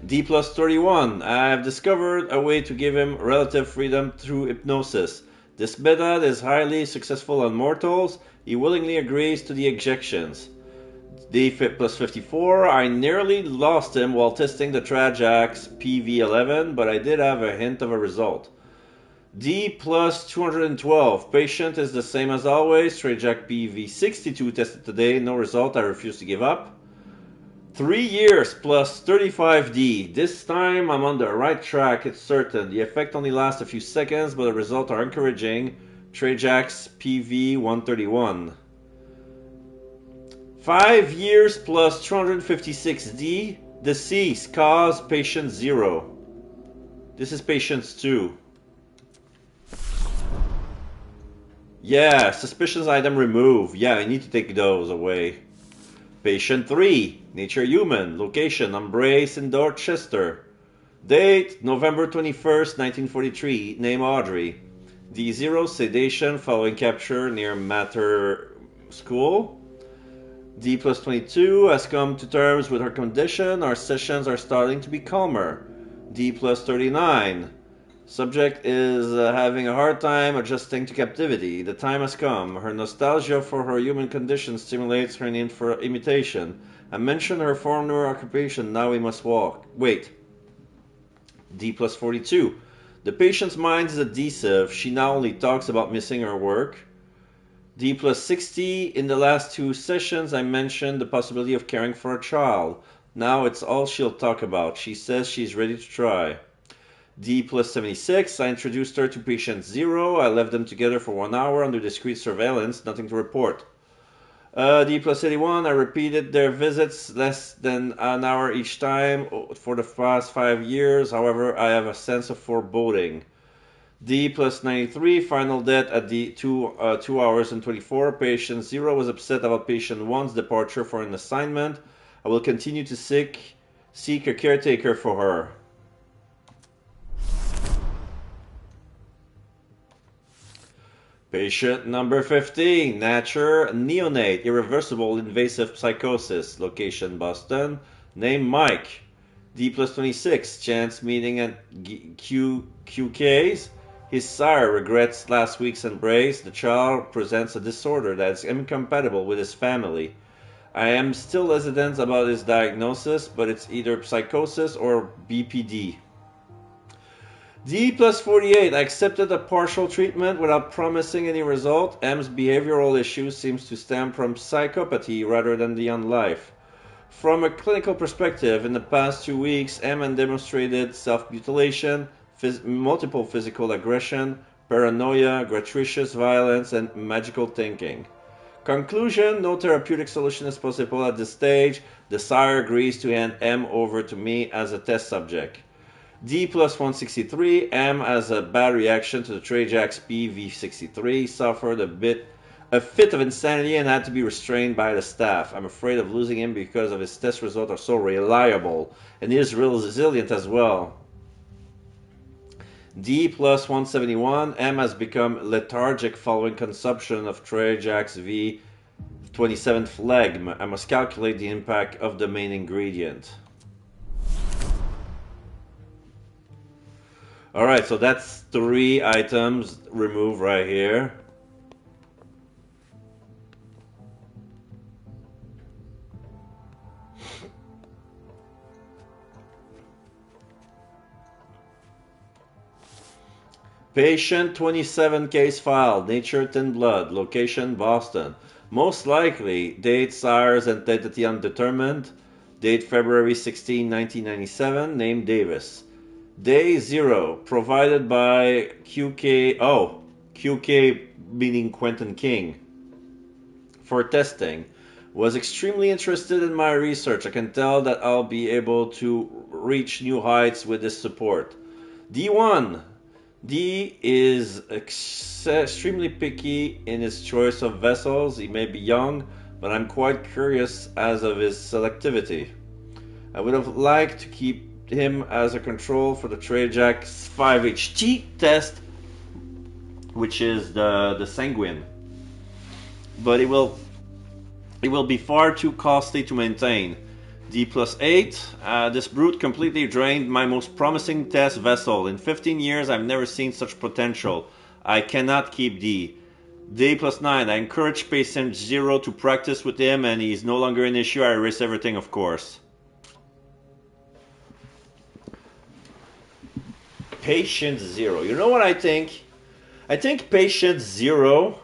D plus 31. I have discovered a way to give him relative freedom through hypnosis. This method is highly successful on mortals. He willingly agrees to the ejections. D plus 54. I nearly lost him while testing the Trajax PV11, but I did have a hint of a result. D plus 212. Patient is the same as always. Trajax PV62 tested today. No result. I refuse to give up. 3 years plus 35D. This time I'm on the right track, it's certain. The effect only lasts a few seconds, but the results are encouraging. Trajax PV131. 5 years plus 256D. Deceased. Cause patient 0. This is patient 2. Yeah, suspicious item removed. Yeah, I need to take those away. Patient 3. Nature human. Location Embrace in Dorchester. Date November 21st, 1943. Name Audrey. D0 sedation following capture near Mater School. D plus 22 has come to terms with her condition. Our sessions are starting to be calmer. D plus 39. Subject is having a hard time adjusting to captivity. The time has come. Her nostalgia for her human condition stimulates her need for imitation. I mentioned her former occupation. Now we must walk. Wait. D plus 42. The patient's mind is adhesive. She now only talks about missing her work. D plus 60. In the last 2 sessions, I mentioned the possibility of caring for a child. Now it's all she'll talk about. She says she's ready to try. D plus 76. I introduced her to patient 0. I left them together for 1 hour under discreet surveillance. Nothing to report. D plus 81. I repeated their visits less than an hour each time for the past 5 years. However, I have a sense of foreboding. D plus 93. Final death at the 2 hours and 24. Patient 0 was upset about patient 1's departure for an assignment. I will continue to seek a caretaker for her. Patient number 15. Nature neonate. Irreversible invasive psychosis. Location Boston. Name Mike. D plus 26. Chance meeting at QK's. His sire regrets last week's embrace. The child presents a disorder that is incompatible with his family. I am still hesitant about his diagnosis, but it's either psychosis or BPD. D plus 48. I accepted a partial treatment without promising any result. M's behavioral issue seems to stem from psychopathy rather than the life. From a clinical perspective, in the past 2 weeks, M had demonstrated self-mutilation, multiple physical aggression, paranoia, gratuitous violence, and magical thinking. Conclusion: no therapeutic solution is possible at this stage. The sire agrees to hand M over to me as a test subject. D plus 163. M has a bad reaction to the Trajax PV63, suffered a fit of insanity and had to be restrained by the staff. I'm afraid of losing him because of his test results are so reliable, and he is resilient as well. D plus 171. M has become lethargic following consumption of Trajax V27 phlegm. I must calculate the impact of the main ingredient. Alright, so that's 3 items removed right here. Patient 27 case filed. Nature thin blood. Location Boston. Most likely. Date sires identity undetermined. Date February 16, 1997. Name Davis. Day 0. Provided by QK. Oh, QK meaning Quentin King. For testing. Was extremely interested in my research. I can tell that I'll be able to reach new heights with this support. D1. D is extremely picky in his choice of vessels. He may be young, but I'm quite curious as of his selectivity. I would have liked to keep him as a control for the Trajax 5HT test, which is the Sanguine. But it will be far too costly to maintain. D plus 8. This brute completely drained my most promising test vessel. In 15 years, I've never seen such potential. I cannot keep D. D plus 9. I encourage patient 0 to practice with him, and he's no longer an issue. I risk everything, of course. Patient 0. You know what I think? I think patient 0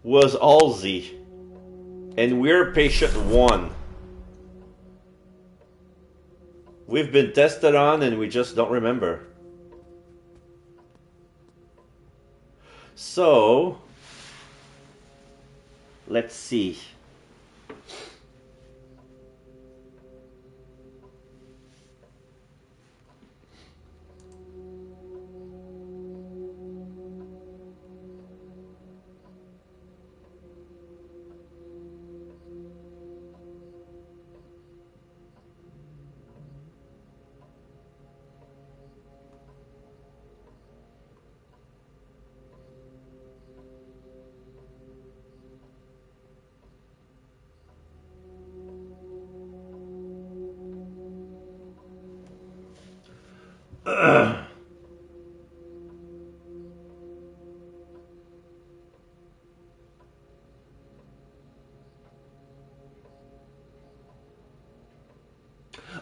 was Halsey. And we're patient 1. We've been tested on and we just don't remember. So, let's see.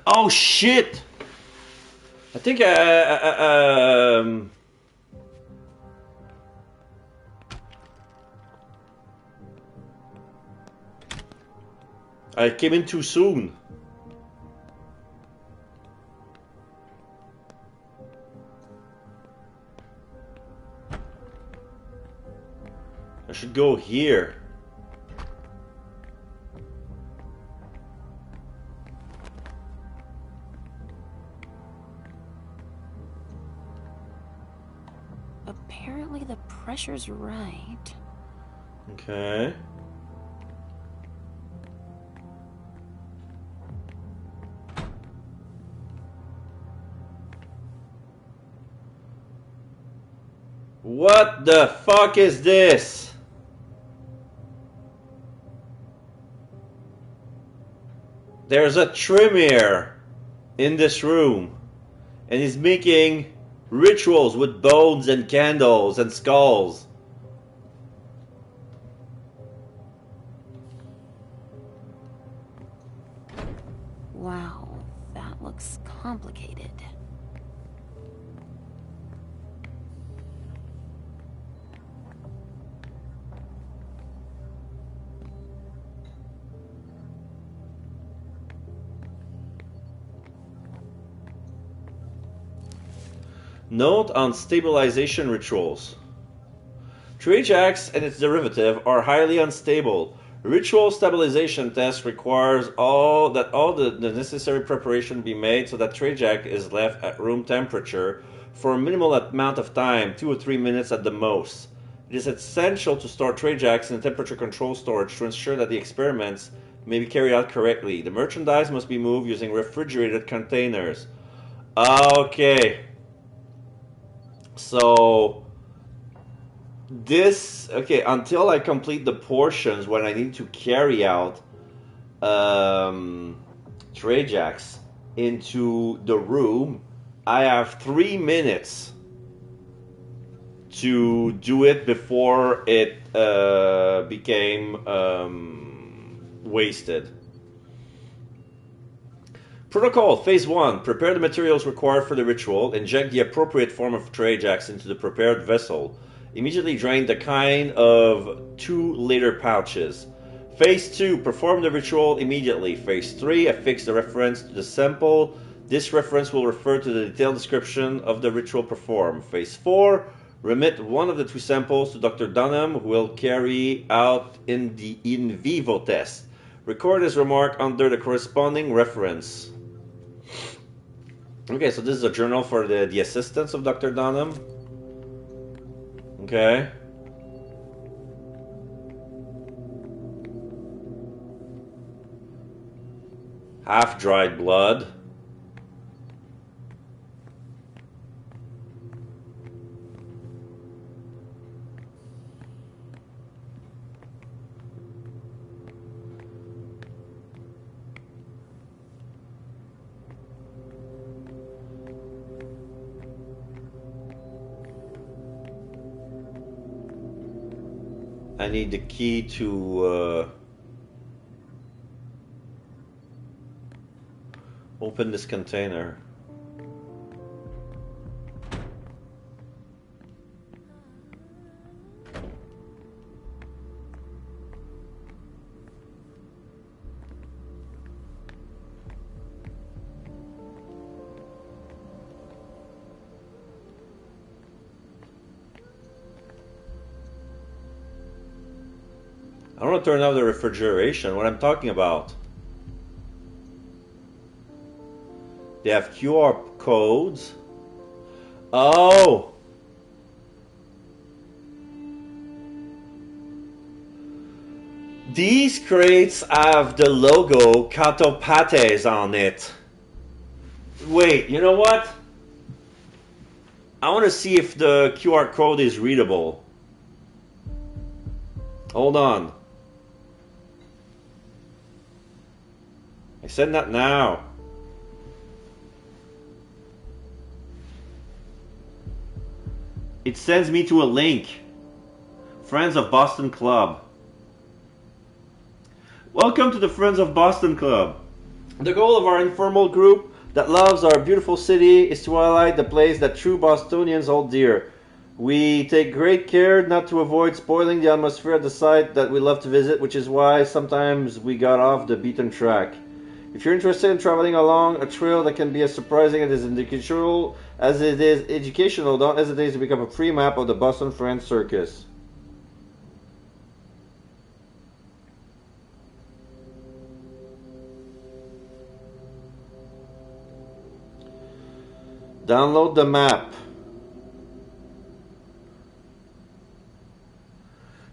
Oh shit! I think I came in too soon. I should go here. Apparently the pressure's right. Okay. What the fuck is this? There's a Tremere in this room, and he's making rituals with bones and candles and skulls. Wow, that looks complicated. Note on stabilization rituals. Trajax and its derivative are highly unstable. Ritual stabilization test requires all the necessary preparation be made so that Trajax is left at room temperature for a minimal amount of time, 2 or 3 minutes at the most. It is essential to store Trajax in temperature control storage to ensure that the experiments may be carried out correctly. The merchandise must be moved using refrigerated containers. Okay. So this, okay, until I complete the portions when I need to carry out Trajax into the room, I have 3 minutes to do it before it became wasted. Protocol Phase 1. Prepare the materials required for the ritual. Inject the appropriate form of Trajax into the prepared vessel. Immediately drain the kind of 2-liter pouches. Phase 2. Perform the ritual immediately. Phase 3. Affix the reference to the sample. This reference will refer to the detailed description of the ritual performed. Phase 4. Remit one of the 2 samples to Dr. Dunham, who will carry out in the in vivo test. Record his remark under the corresponding reference. Okay, so this is a journal for the assistants of Dr. Dunham. Okay. Half-dried blood. I need the key to open this container. I want to turn off the refrigeration. What I'm talking about. They have QR codes. Oh! These crates have the logo Catopates on it. Wait, you know what? I want to see if the QR code is readable. Hold on. I said that now. It sends me to a link. Friends of Boston Club. Welcome to the Friends of Boston Club. The goal of our informal group that loves our beautiful city is to highlight the place that true Bostonians hold dear. We take great care not to avoid spoiling the atmosphere at the site that we love to visit, which is why sometimes we got off the beaten track. If you're interested in traveling along a trail that can be as surprising and as educational as it is educational, don't hesitate to pick up a free map of the Boston Friends Circus. Download the map.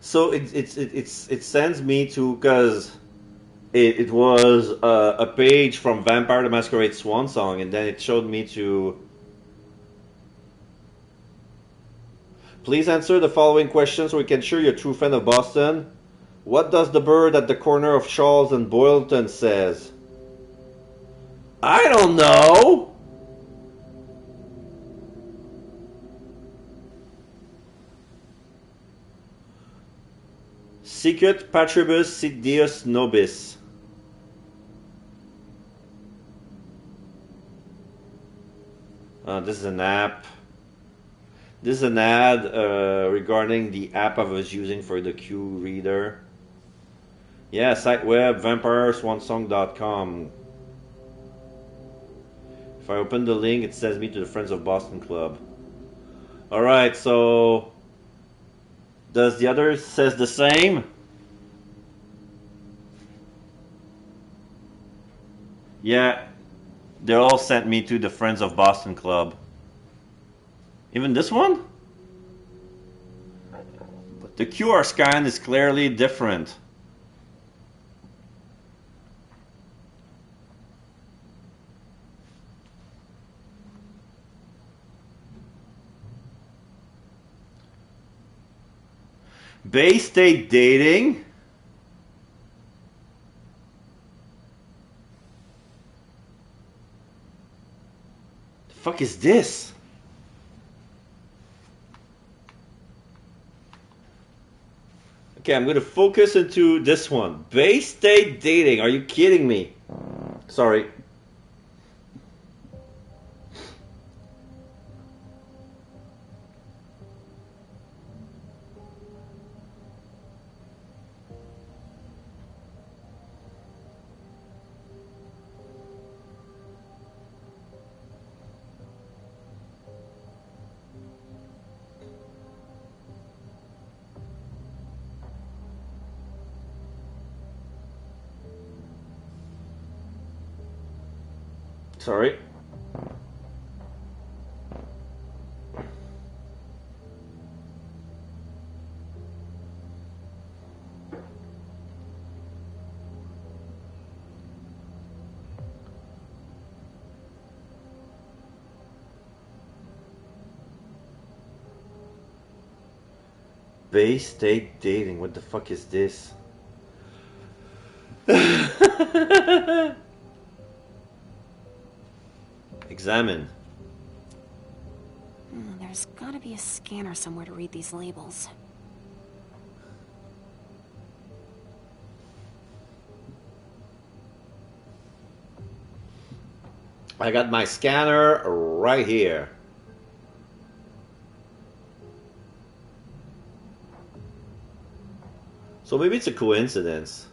So it sends me to, because it was a page from Vampire the Masquerade Swansong, and then it showed me to... Please answer the following questions so we can show you're a true fan of Boston. What does the bird at the corner of Charles and Boylston says? I don't know! Sicut patribus sit Deus nobis. This is an app. This is an ad regarding the app I was using for the Q reader. Yeah, site web, vampireswansong.com. If I open the link, it sends me to the Friends of Boston Club. Alright, so... Does the other says the same? Yeah, they all sent me to the Friends of Boston Club. Even this one? But the QR scan is clearly different. Bay State dating? The fuck is this? Okay, I'm gonna focus into this one. Bay State dating, are you kidding me? Sorry. Sorry. Bay State dating. What the fuck is this? Examine. There's gotta be a scanner somewhere to read these labels. I got my scanner right here. So maybe it's a coincidence.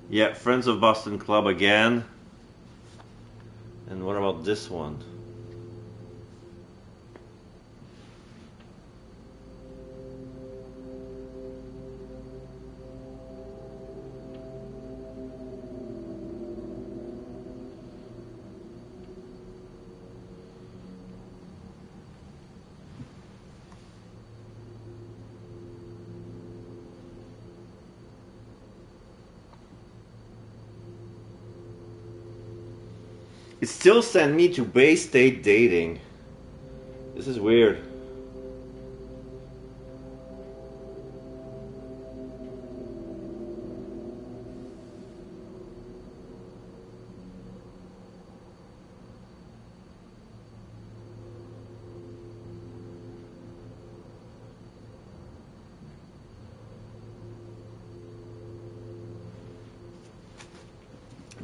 Yeah, Friends of Boston Club again. And what about this one? It still sent me to Bay State dating. This is weird.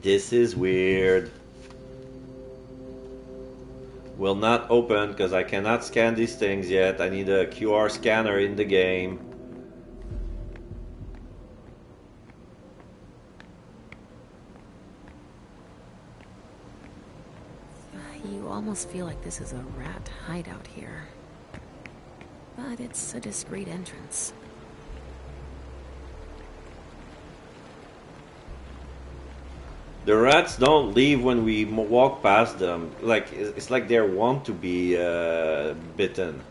This is weird. Will not open because I cannot scan these things yet. I need a QR scanner in the game. You almost feel like this is a rat hideout here. But it's a discreet entrance. The rats don't leave when we walk past them. Like it's like they want to be bitten.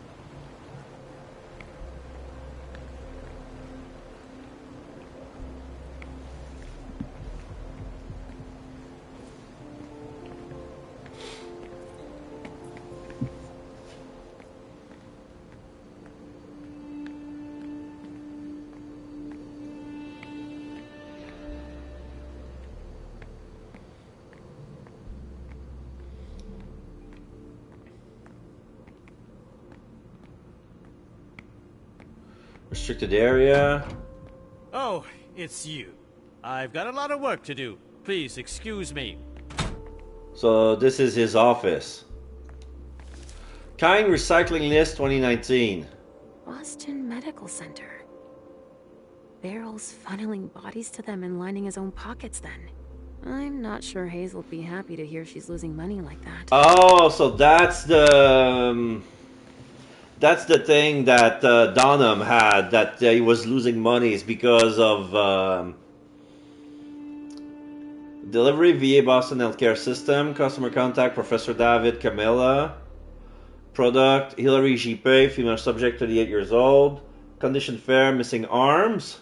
Restricted area. Oh, it's you. I've got a lot of work to do. Please excuse me. So this is his office. Kind Recycling List 2019. Boston Medical Center. Barrel's funneling bodies to them and lining his own pockets then. I'm not sure Hazel'd be happy to hear she's losing money like that. Oh, so that's the thing that Donham had, that he was losing money is because of delivery VA Boston Healthcare System, customer contact Professor David Camilla, product Hillary Gipe, female subject 38 years old, condition fair, missing arms,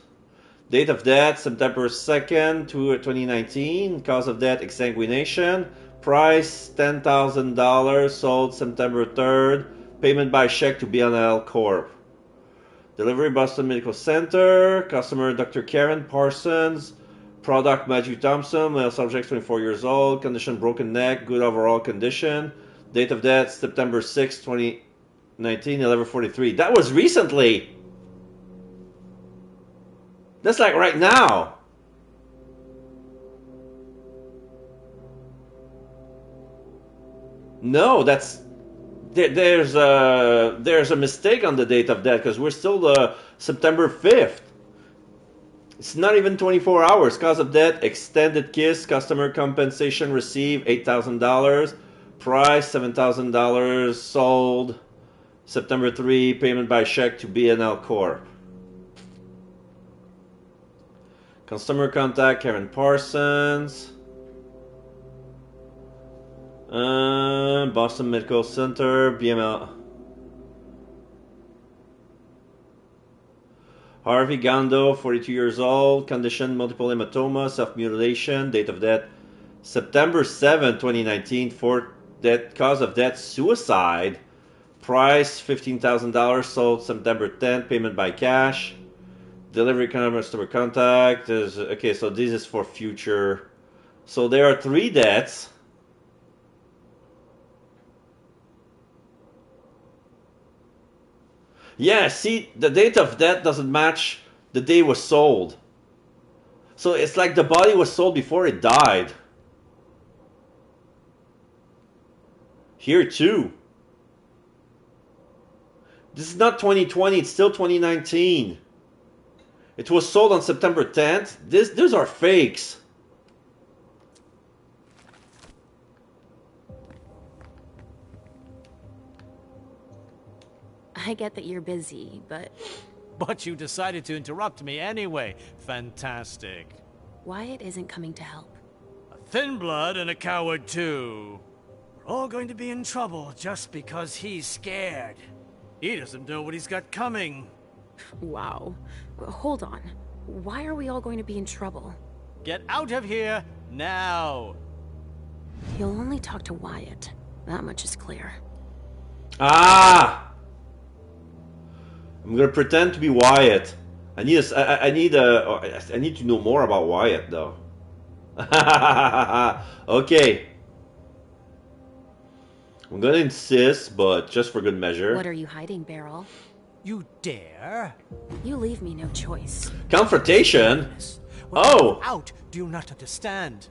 date of death September 2nd, 2019, cause of death exsanguination, price $10,000, sold September 3rd, payment by check to BNL Corp. Delivery Boston Medical Center. Customer Dr. Karen Parsons. Product Matthew Thompson. Male subject 24 years old. Condition broken neck. Good overall condition. Date of death September 6, 2019, 11:43. That was recently. That's like right now. No, that's... There's a mistake on the date of death because we're still September 5th. It's not even 24 hours. Cause of death, extended kiss. Customer compensation received $8,000. Price $7,000. Sold September 3, payment by check to BNL Corp. Customer contact, Karen Parsons. Boston Medical Center, BML. Harvey Gando, 42 years old, condition multiple hematoma, self-mutilation, date of death September 7, 2019, cause of death, suicide, price $15,000, sold September 10th, payment by cash, delivery customer contact, okay, so this is for future, so there are 3 deaths. Yeah, see, the date of death doesn't match the day it was sold. So it's like the body was sold before it died. Here too. This is not 2020, it's still 2019. It was sold on September 10th. These are fakes. I get that you're busy, but... But you decided to interrupt me anyway. Fantastic. Wyatt isn't coming to help. A thin blood and a coward too. We're all going to be in trouble just because he's scared. He doesn't know what he's got coming. Wow. Hold on. Why are we all going to be in trouble? Get out of here now. He'll only talk to Wyatt. That much is clear. Ah! I'm gonna pretend to be Wyatt. I need to know more about Wyatt though. Okay. I'm gonna insist, but just for good measure. What are you hiding, Beryl? You dare? You leave me no choice. Confrontation? Oh! Out! Do you not understand?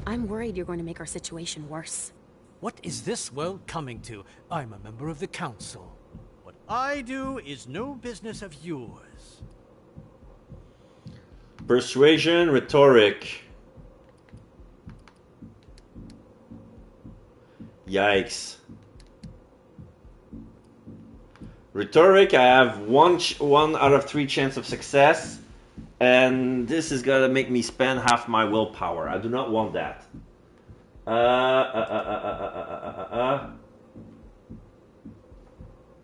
I'm worried you're going to make our situation worse. What is this world coming to? I'm a member of the council. What I do is no business of yours. Persuasion, rhetoric. Yikes. Rhetoric, I have one out of 3 chance of success, and this is gonna make me spend half my willpower. I do not want that.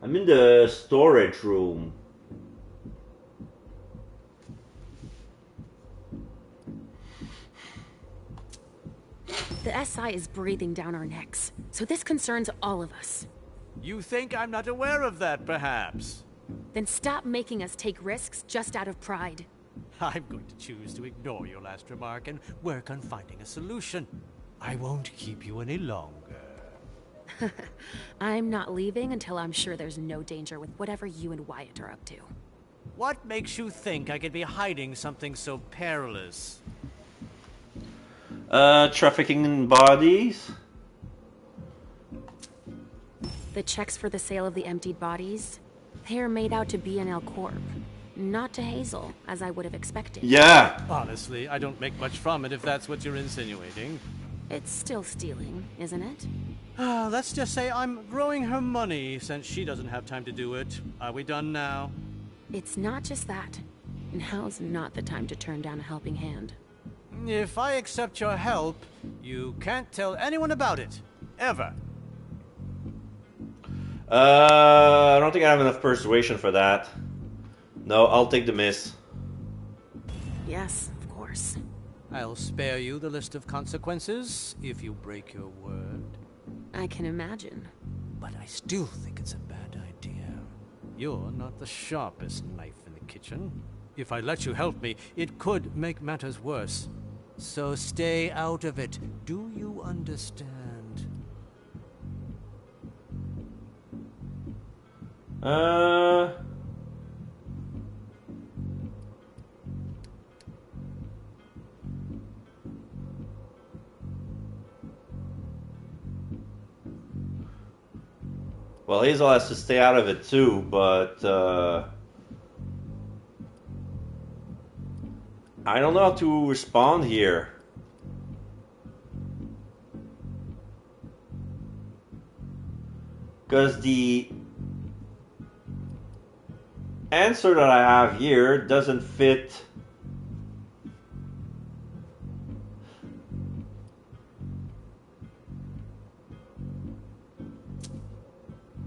I'm in the storage room. The SI is breathing down our necks, so this concerns all of us. You think I'm not aware of that, perhaps? Then stop making us take risks just out of pride. I'm going to choose to ignore your last remark and work on finding a solution. I won't keep you any longer. I'm not leaving until I'm sure there's no danger with whatever you and Wyatt are up to. What makes you think I could be hiding something so perilous? Trafficking in bodies? The checks for the sale of the emptied bodies, they're made out to BNL Corp. Not to Hazel, as I would have expected. Yeah! Honestly, I don't make much from it if that's what you're insinuating. It's still stealing, isn't it? Let's just say I'm growing her money since she doesn't have time to do it. Are we done now? It's not just that. Now's not the time to turn down a helping hand. If I accept your help, you can't tell anyone about it. Ever. I don't think I have enough persuasion for that. No, I'll take the miss. Yes, of course. I'll spare you the list of consequences if you break your word. I can imagine. But I still think it's a bad idea. You're not the sharpest knife in the kitchen. If I let you help me, it could make matters worse. So stay out of it. Do you understand? Well, Hazel has to stay out of it too, but I don't know how to respond here. Because the answer that I have here doesn't fit.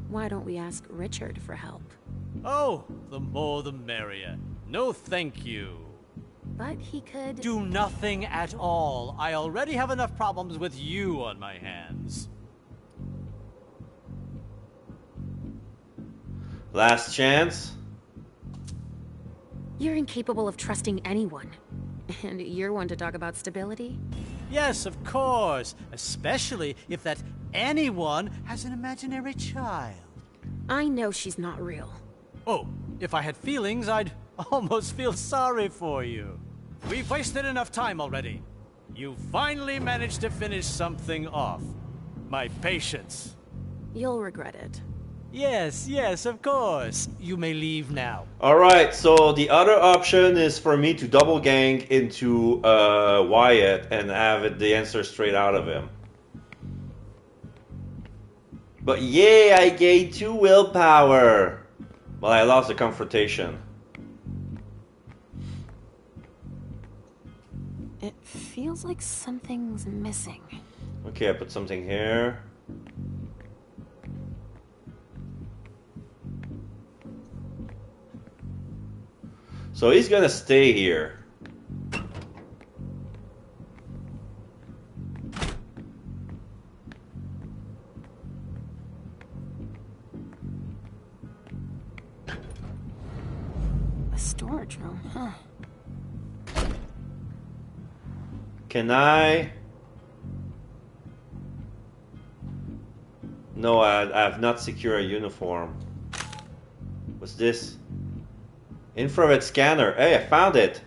Why don't we ask Richard for help? Oh, the more the merrier. No thank you. But he could... Do nothing at all. I already have enough problems with you on my hands. Last chance. You're incapable of trusting anyone. And you're one to talk about stability? Yes, of course. Especially if that anyone has an imaginary child. I know she's not real. Oh, if I had feelings, I'd almost feel sorry for you. We've wasted enough time already. You finally managed to finish something off. My patience. You'll regret it. Yes, yes, of course. You may leave now. Alright, so the other option is for me to double gang into Wyatt and have the answer straight out of him. But yeah, I gained 2 willpower. Well, I lost the confrontation. It feels like something's missing. Okay, I put something here. So he's gonna stay here. A storage room, huh? Can I? No, I have not secured a uniform. What's this? Infrared scanner. Hey, I found it.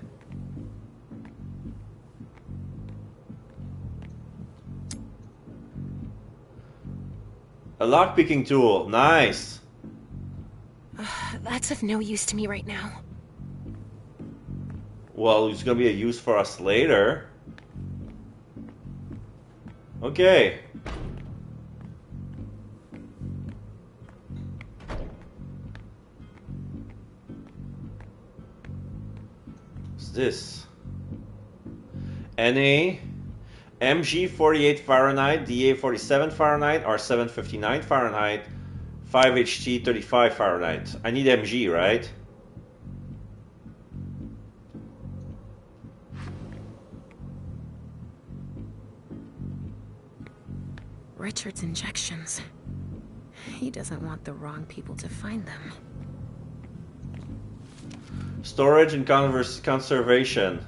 A lockpicking tool. Nice. That's of no use to me right now. Well, it's gonna be a use for us later. Okay. What's this? NA, MG 48 Fahrenheit, DA 47 Fahrenheit, or 759 Fahrenheit, 5HT 35 Fahrenheit. I need MG, right? Richard's injections. He doesn't want the wrong people to find them. Storage and conservation.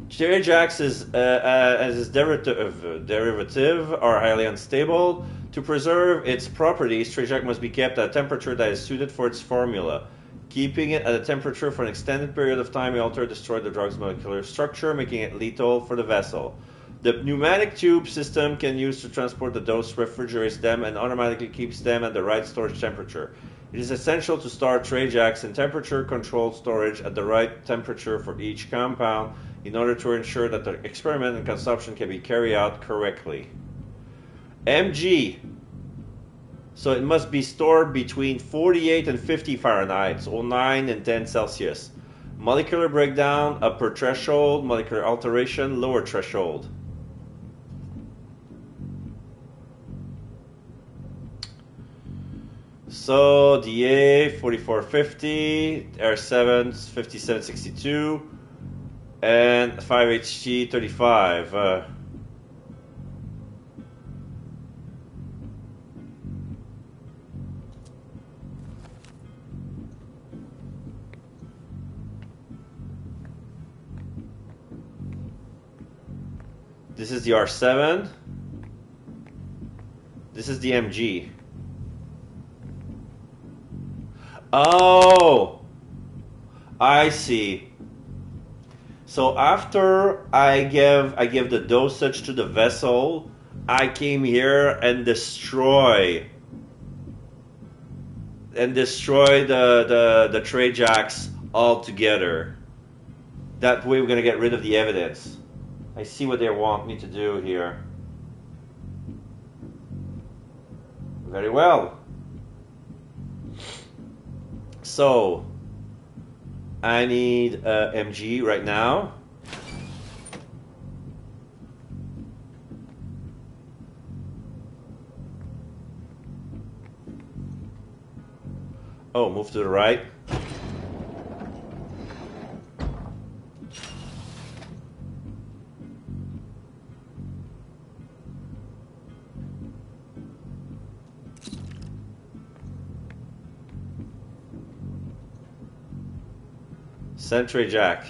J-Jax is as its derivative are highly unstable. To preserve its properties, J-Jax must be kept at a temperature that is suited for its formula. Keeping it at a temperature for an extended period of time may alter or destroy the drug's molecular structure, making it lethal for the vessel. The pneumatic tube system can use to transport the dose, refrigerates them, and automatically keeps them at the right storage temperature. It is essential to store J-Jax in temperature-controlled storage at the right temperature for each compound in order to ensure that the experiment and consumption can be carried out correctly. MG. So it must be stored between 48 and 50 Fahrenheit, so 9 and 10 Celsius. Molecular breakdown, upper threshold. Molecular alteration, lower threshold. So DA 4450, R7 5762, and 5HT 35. This is the R7. This is the MG. Oh, I see. So after I give the dosage to the vessel, I came here and destroy the J-Jax altogether. That way we're gonna get rid of the evidence. I see what they want me to do here. Very well. So, I need MG right now. Oh, move to the right. Sentry Jack.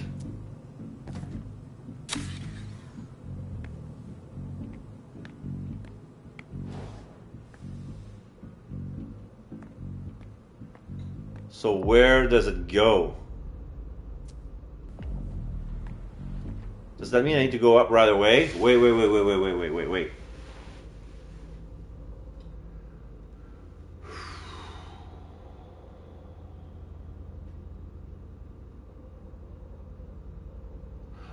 So where does it go? Does that mean I need to go up right away? Wait.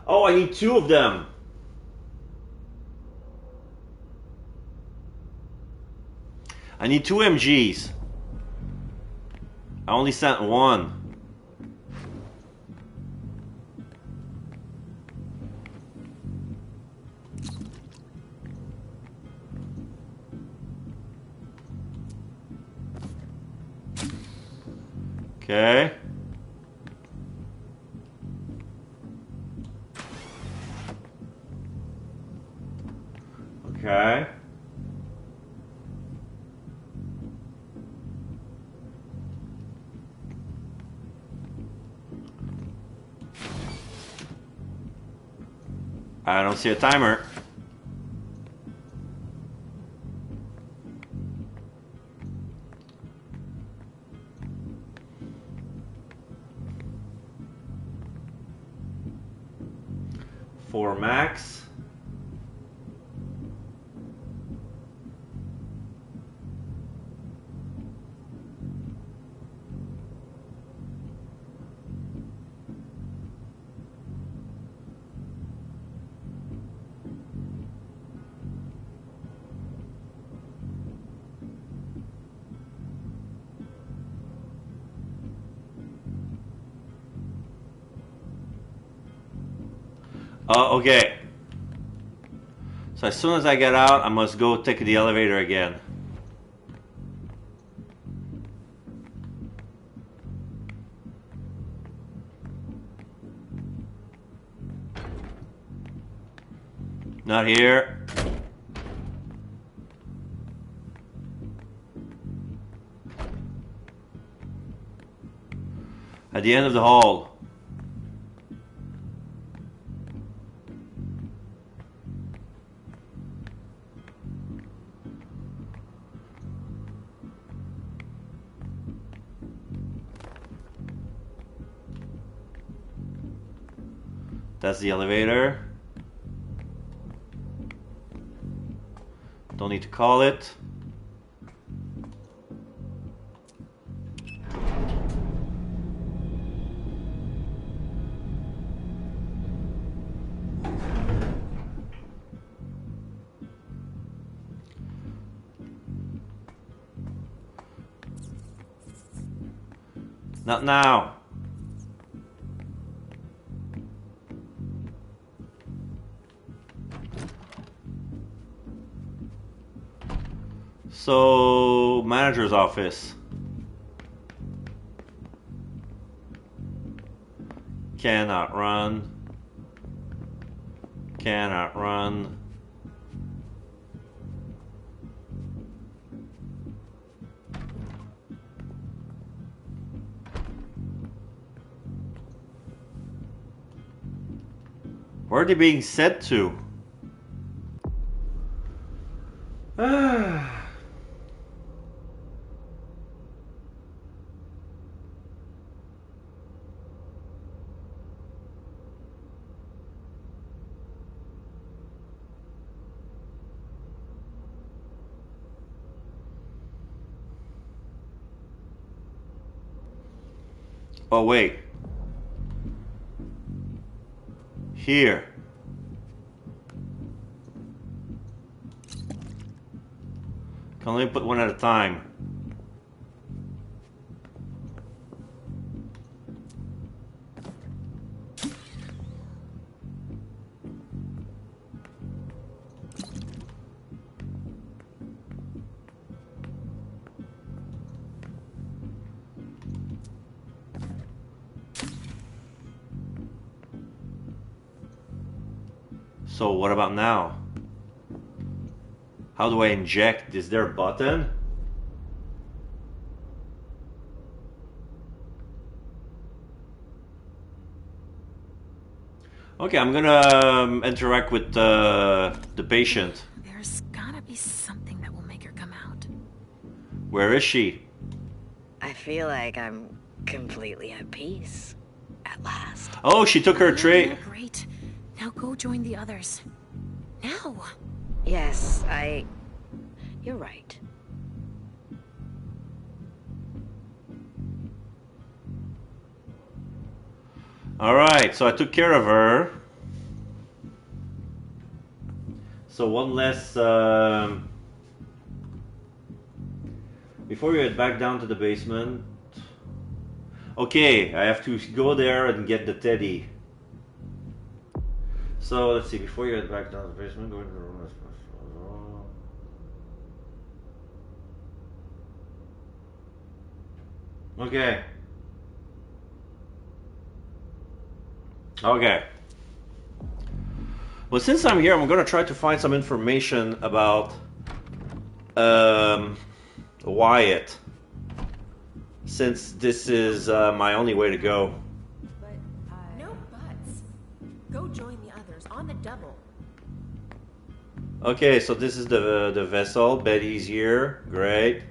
Oh, I need two of them. I need two MGs. I only sent one. Okay. Okay. I don't see a timer. For max. Okay. So as soon as I get out, I must go take the elevator again. Not here. At the end of the hall. That's the elevator. Don't need to call it. Not now. So, manager's office. Cannot run. Cannot run. Where are they being sent to? Oh, wait. Here. Can only put one at a time. So what about now? How do I inject? Is there a button? Okay, I'm gonna interact with the patient. There's gotta be something that will make her come out. Where is she? I feel like I'm completely at peace. At last. Oh, she took her tray. Great. Now go join the others. Now. Yes, You're right. Alright, so I took care of her. So one less... Before you head back down to the basement... Okay, I have to go there and get the teddy. So let's see, before you head back down to the basement, go into the room as possible. Okay. Okay. Well, since I'm here, I'm gonna try to find some information about Wyatt. Since this is my only way to go. No buts. Go join the others on the double. Okay, so this is the vessel. Betty's here. Great.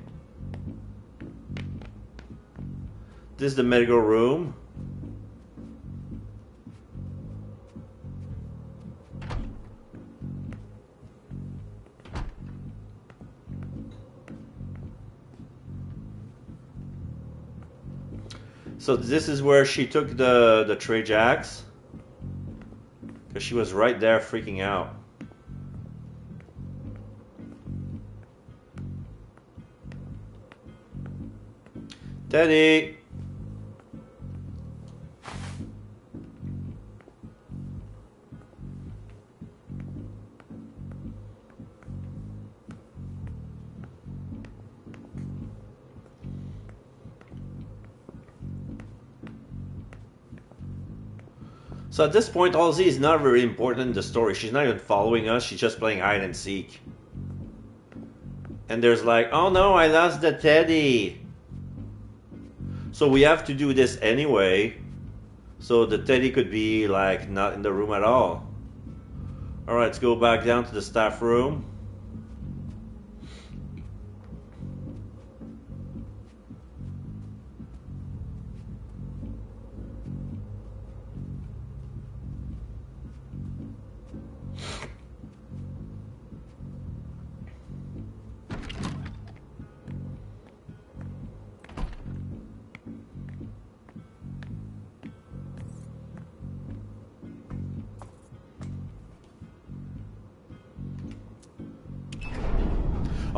This is the medical room. So this is where she took the tray jacks. Because she was right there freaking out. Teddy! So at this point, Halsey is not very important in the story. She's not even following us. She's just playing hide and seek. And there's like, oh no, I lost the teddy. So we have to do this anyway. So the teddy could be like not in the room at all. Alright, let's go back down to the staff room.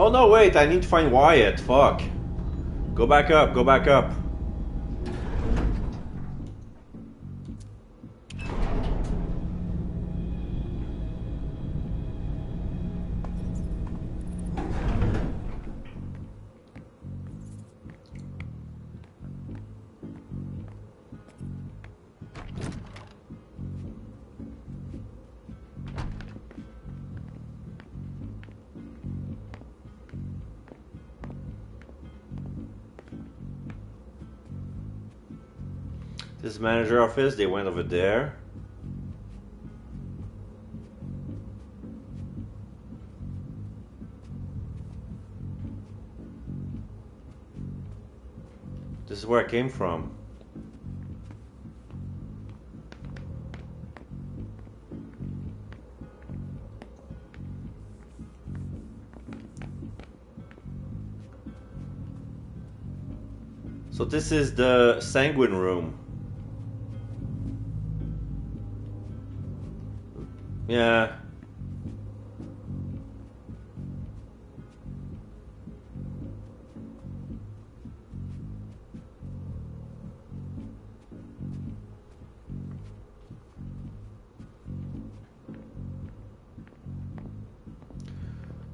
Oh no, wait, I need to find Wyatt. Fuck. Go back up, go back up. This manager office, they went over there. This is where I came from. So this is the sanguine room. Yeah.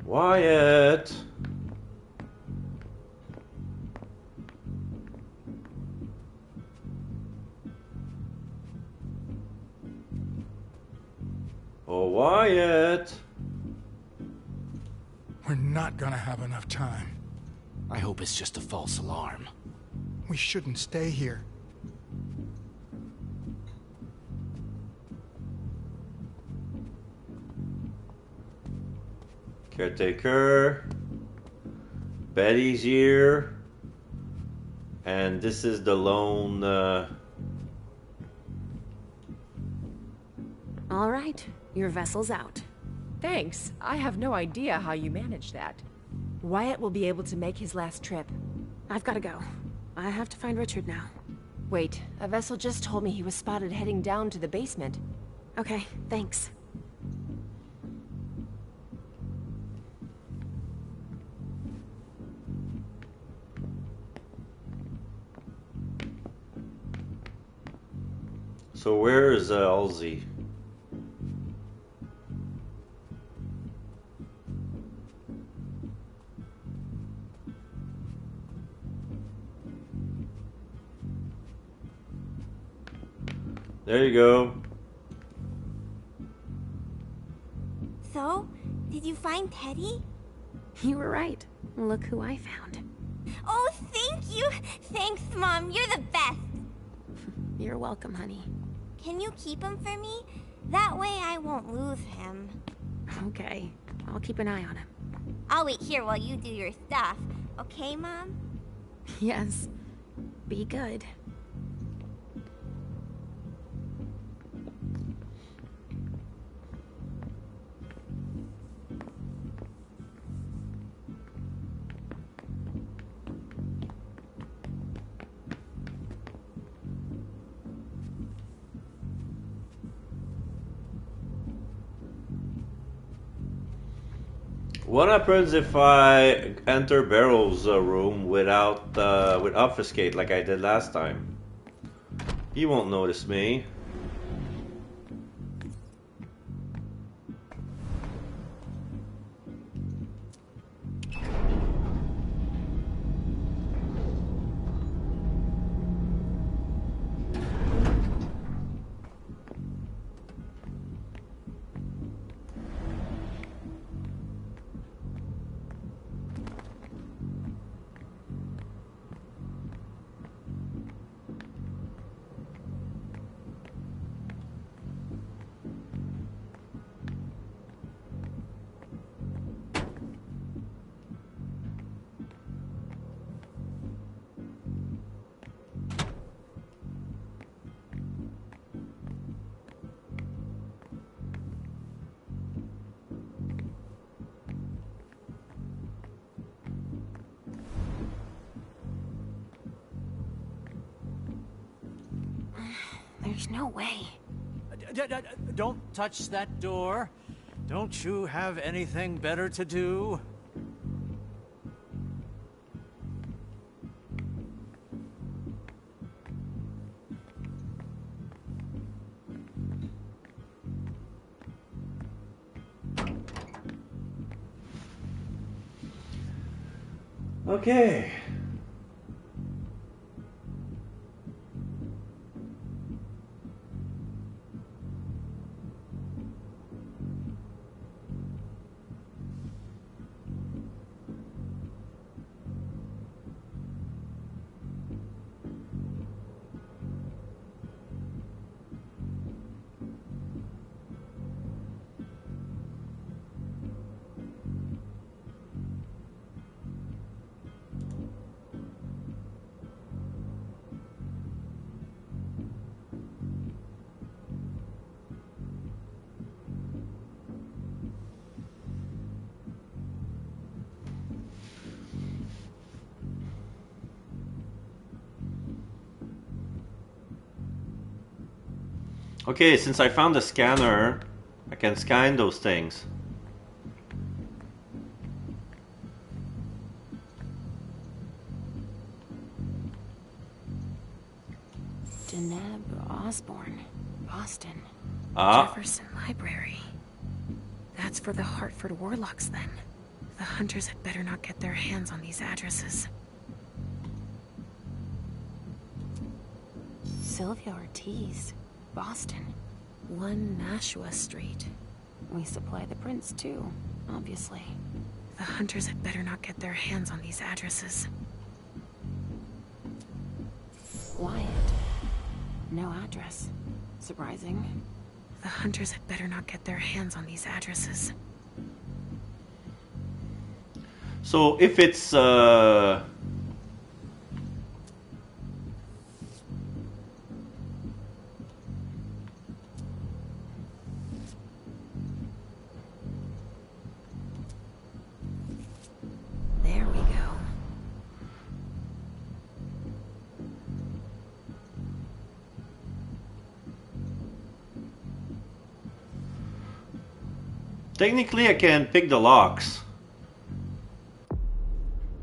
Wyatt. Oh, Wyatt. We're not gonna have enough time. I hope it's just a false alarm. We shouldn't stay here. Caretaker. Betty's here. And this is the lone... All right, your vessel's out. Thanks. I have no idea how you managed that. Wyatt will be able to make his last trip. I've got to go. I have to find Richard now. Wait, a vessel just told me he was spotted heading down to the basement. Okay, thanks. So where is Halsey? There you go. So, did you find Teddy? You were right. Look who I found. Oh, thank you! Thanks, Mom. You're the best. You're welcome, honey. Can you keep him for me? That way I won't lose him. Okay. I'll keep an eye on him. I'll wait here while you do your stuff. Okay, Mom? Yes. Be good. What happens if I enter Barrel's room without with obfuscate like I did last time? He won't notice me. There's no way. Don't touch that door. Don't you have anything better to do? Okay. Okay, since I found the scanner, I can scan those things. Deneb Osborne, Boston. Ah. Jefferson Library. That's for the Hartford Warlocks, then. The hunters had better not get their hands on these addresses. Sylvia Ortiz, Boston. 1 Nashua Street. We supply the prince too, obviously. The hunters had better not get their hands on these addresses. Wyatt. No address. Surprising. The hunters had better not get their hands on these addresses. So if it's There we go. technically I can pick the locks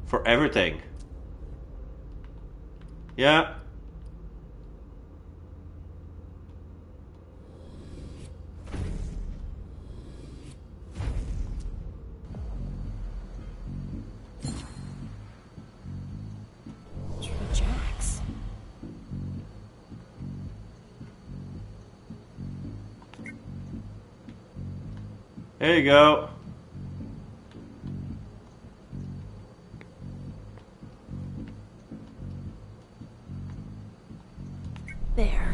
for everything. Yeah. Jax. There you go. There.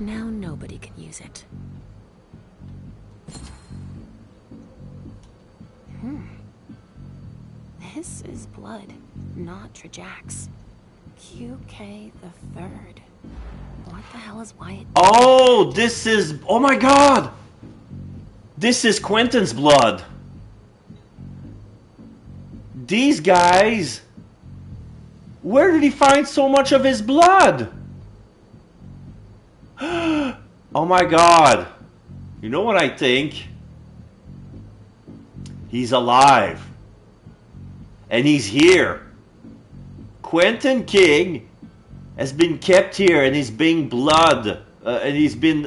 Now nobody can use it. This is blood, not Trajax. QK the Third. What the hell is Wyatt? Oh, this is... Oh my god! This is Quentin's blood. These guys... Where did he find so much of his blood? Oh my god. You know what I think? He's alive. And he's here. Quentin King has been kept here and he's being and he's been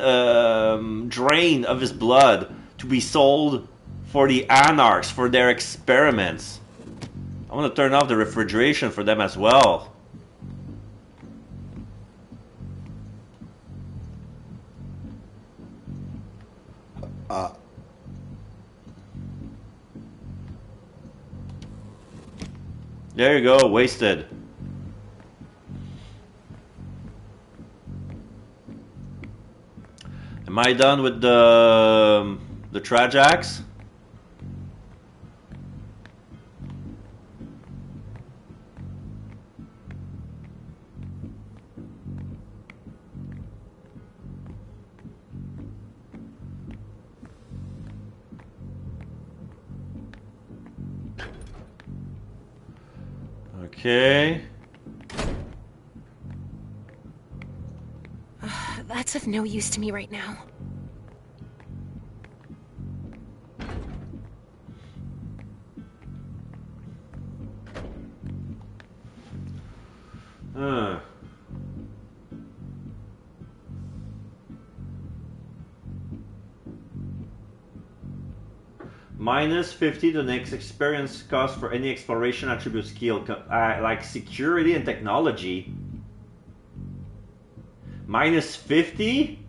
drained of his blood to be sold for the Anarchs, for their experiments. I want to turn off the refrigeration for them as well. There you go, wasted. Am I done with the Trajax? Okay. That's of no use to me right now. Minus 50 the next experience cost for any exploration attribute skill, like security and technology. Minus 50?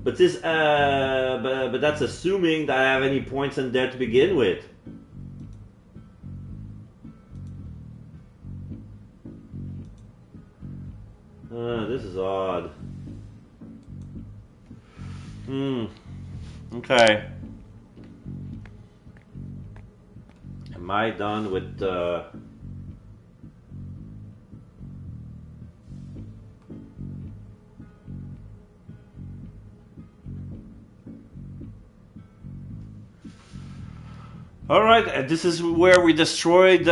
But this, but that's assuming that I have any points in there to begin with. This is odd. Okay. Am I done with All right, this is where we destroyed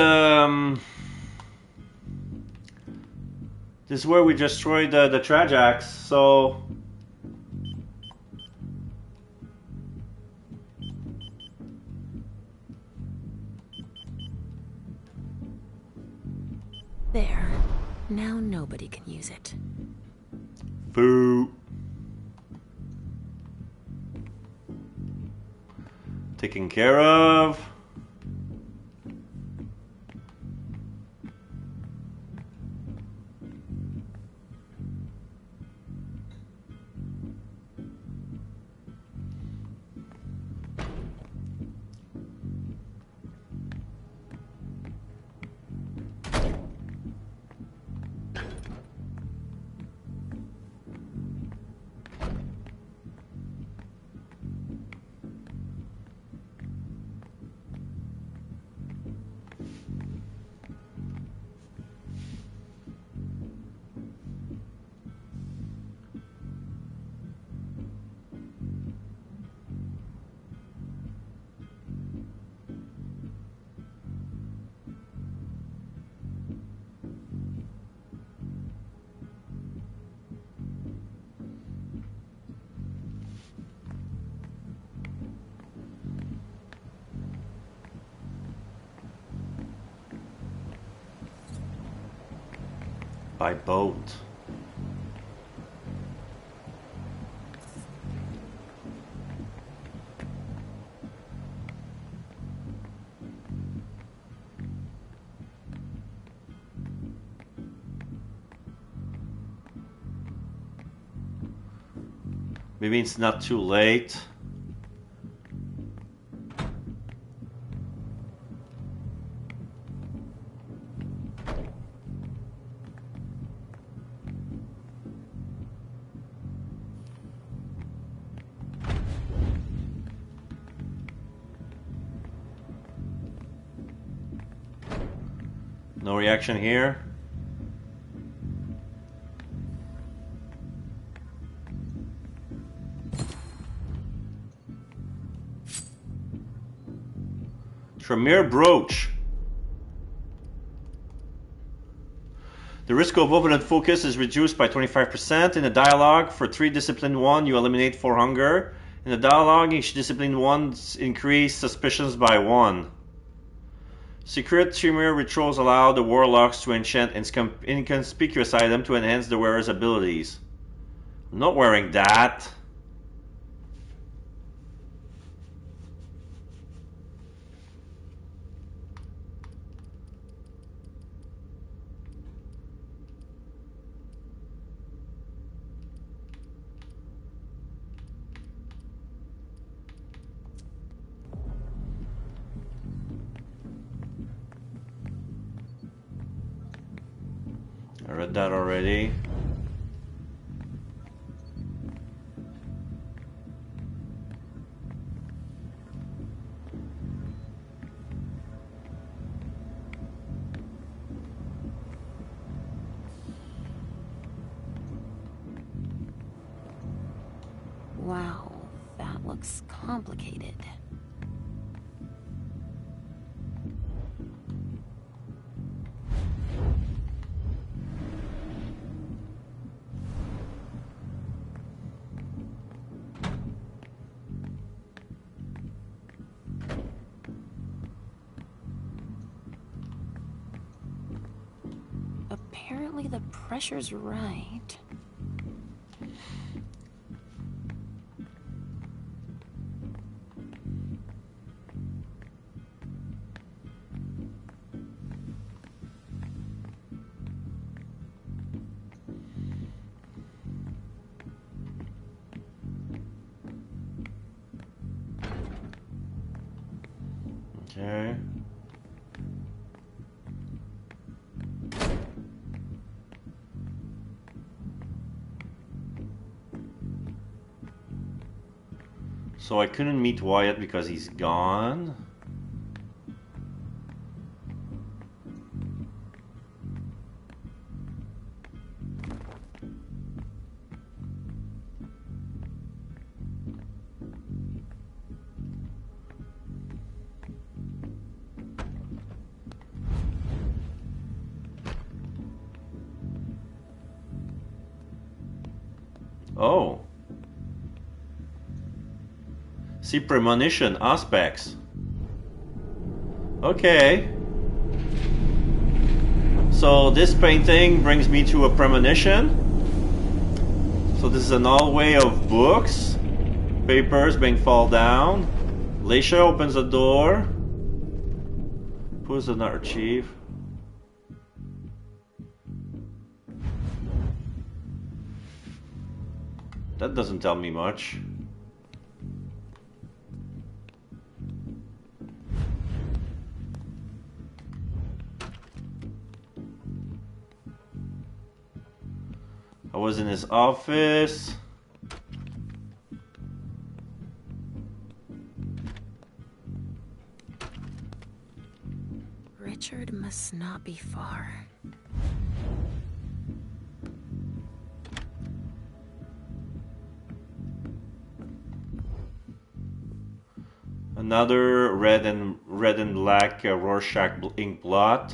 this is where we destroyed the Trajax, so... There. Now nobody can use it. Boo. Taken care of. by boat. Maybe it's not too late. No reaction here. Tremere brooch. The risk of open focus is reduced by 25%. In the dialogue, for 3 disciplined 1, you eliminate 4 hunger. In the dialogue, each disciplined 1 increase suspicions by 1. Secret Tremere rituals allow the warlocks to enchant inconspicuous item to enhance the wearer's abilities. I'm not wearing that. I read that already. Wow, that looks complicated. Apparently the pressure's right. Okay. So I couldn't meet Wyatt because he's gone. Oh. See premonition aspects. Okay. So this painting brings me to a premonition. So this is an hallway of books. Papers being fall down. Leisha opens the door. Who's another chief? That doesn't tell me much. I was in his office. Richard must not be far. Another red and black Rorschach ink blot.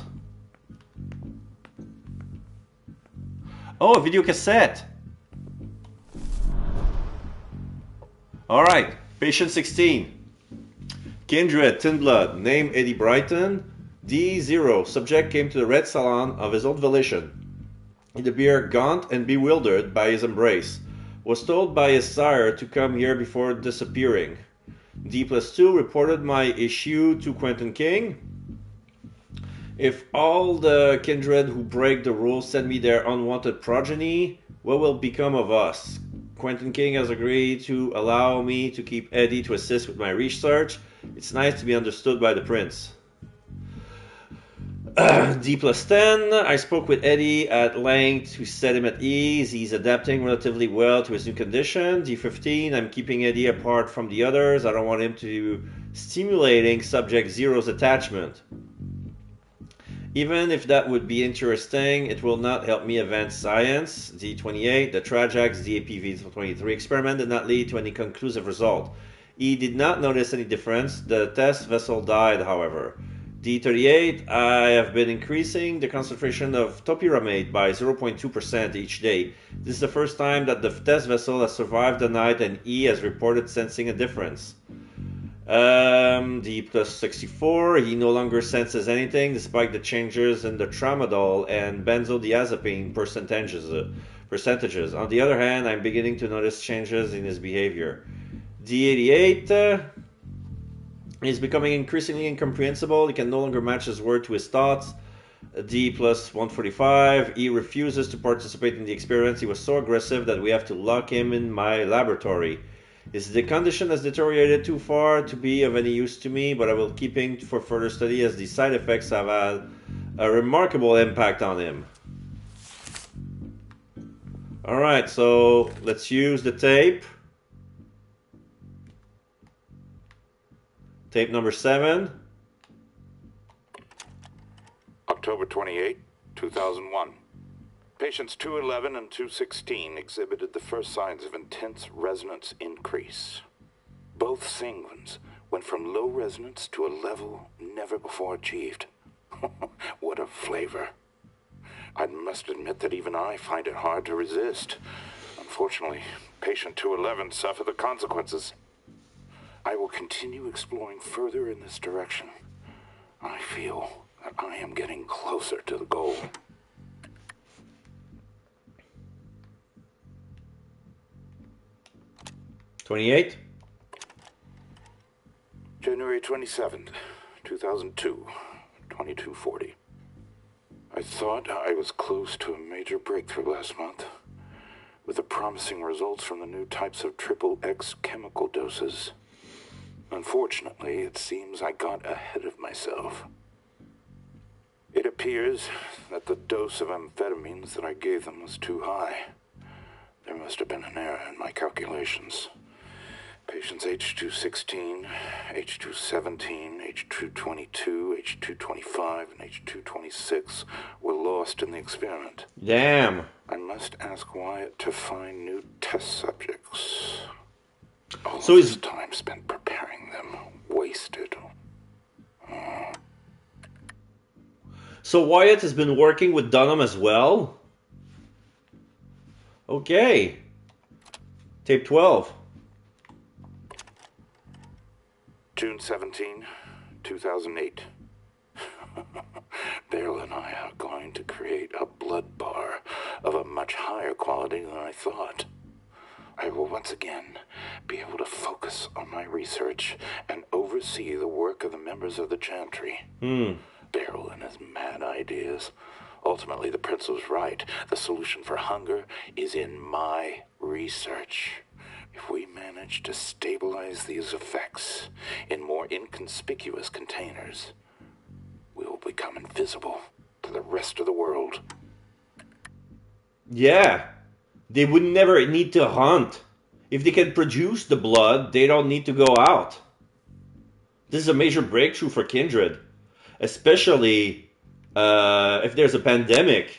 Oh, a video cassette. All right, patient 16. Kindred, Tin Blood, name Eddie Brighton. D0, subject came to the Red Salon of his own volition. It appeared gaunt and bewildered by his embrace. Was told by his sire to come here before disappearing. D+2 reported my issue to Quentin King. If all the kindred who break the rules send me their unwanted progeny, what will become of us? Quentin King has agreed to allow me to keep Eddie to assist with my research. It's nice to be understood by the prince. D+10, I spoke with Eddie at length to set him at ease. He's adapting relatively well to his new condition. D15, I'm keeping Eddie apart from the others. I don't want him to stimulating Subject Zero's attachment. Even if that would be interesting, it will not help me advance science. D28, the Trajax DAPV23 experiment did not lead to any conclusive result. He did not notice any difference. The test vessel died, however. D38, I have been increasing the concentration of topiramate by 0.2% each day. This is the first time that the test vessel has survived the night and E has reported sensing a difference. D+64, he no longer senses anything despite the changes in the tramadol and benzodiazepine percentages. On the other hand, I'm beginning to notice changes in his behavior. D88, he's becoming increasingly incomprehensible. He can no longer match his word to his thoughts. D+145, he refuses to participate in the experiments. He was so aggressive that we have to lock him in my laboratory. The condition has deteriorated too far to be of any use to me, but I will keep him for further study as the side effects have had a remarkable impact on him. Alright, so let's use the tape. Tape number 7. October 28, 2001. Patients 211 and 216 exhibited the first signs of intense resonance increase. Both sanguines went from low resonance to a level never before achieved. What a flavor. I must admit that even I find it hard to resist. Unfortunately, patient 211 suffered the consequences. I will continue exploring further in this direction. I feel that I am getting closer to the goal. January 27th, 2002, 2240. I thought I was close to a major breakthrough last month, with the promising results from the new types of XXX chemical doses. Unfortunately, it seems I got ahead of myself. It appears that the dose of amphetamines that I gave them was too high. There must have been an error in my calculations. Patients H216, H217, H222, H225, and H226 were lost in the experiment. Damn. I must ask Wyatt to find new test subjects. All so this time spent preparing them wasted. So Wyatt has been working with Dunham as well? Okay. Tape 12. June 17, 2008. Daryl and I are going to create a blood bar of a much higher quality than I thought. I will once again be able to focus on my research and oversee the work of the members of the Chantry. Daryl and his mad ideas. Ultimately, the prince was right. The solution for hunger is in my research. If we manage to stabilize these effects in more inconspicuous containers, we will become invisible to the rest of the world. Yeah. They would never need to hunt. If they can produce the blood, they don't need to go out. This is a major breakthrough for Kindred. Especially if there's a pandemic.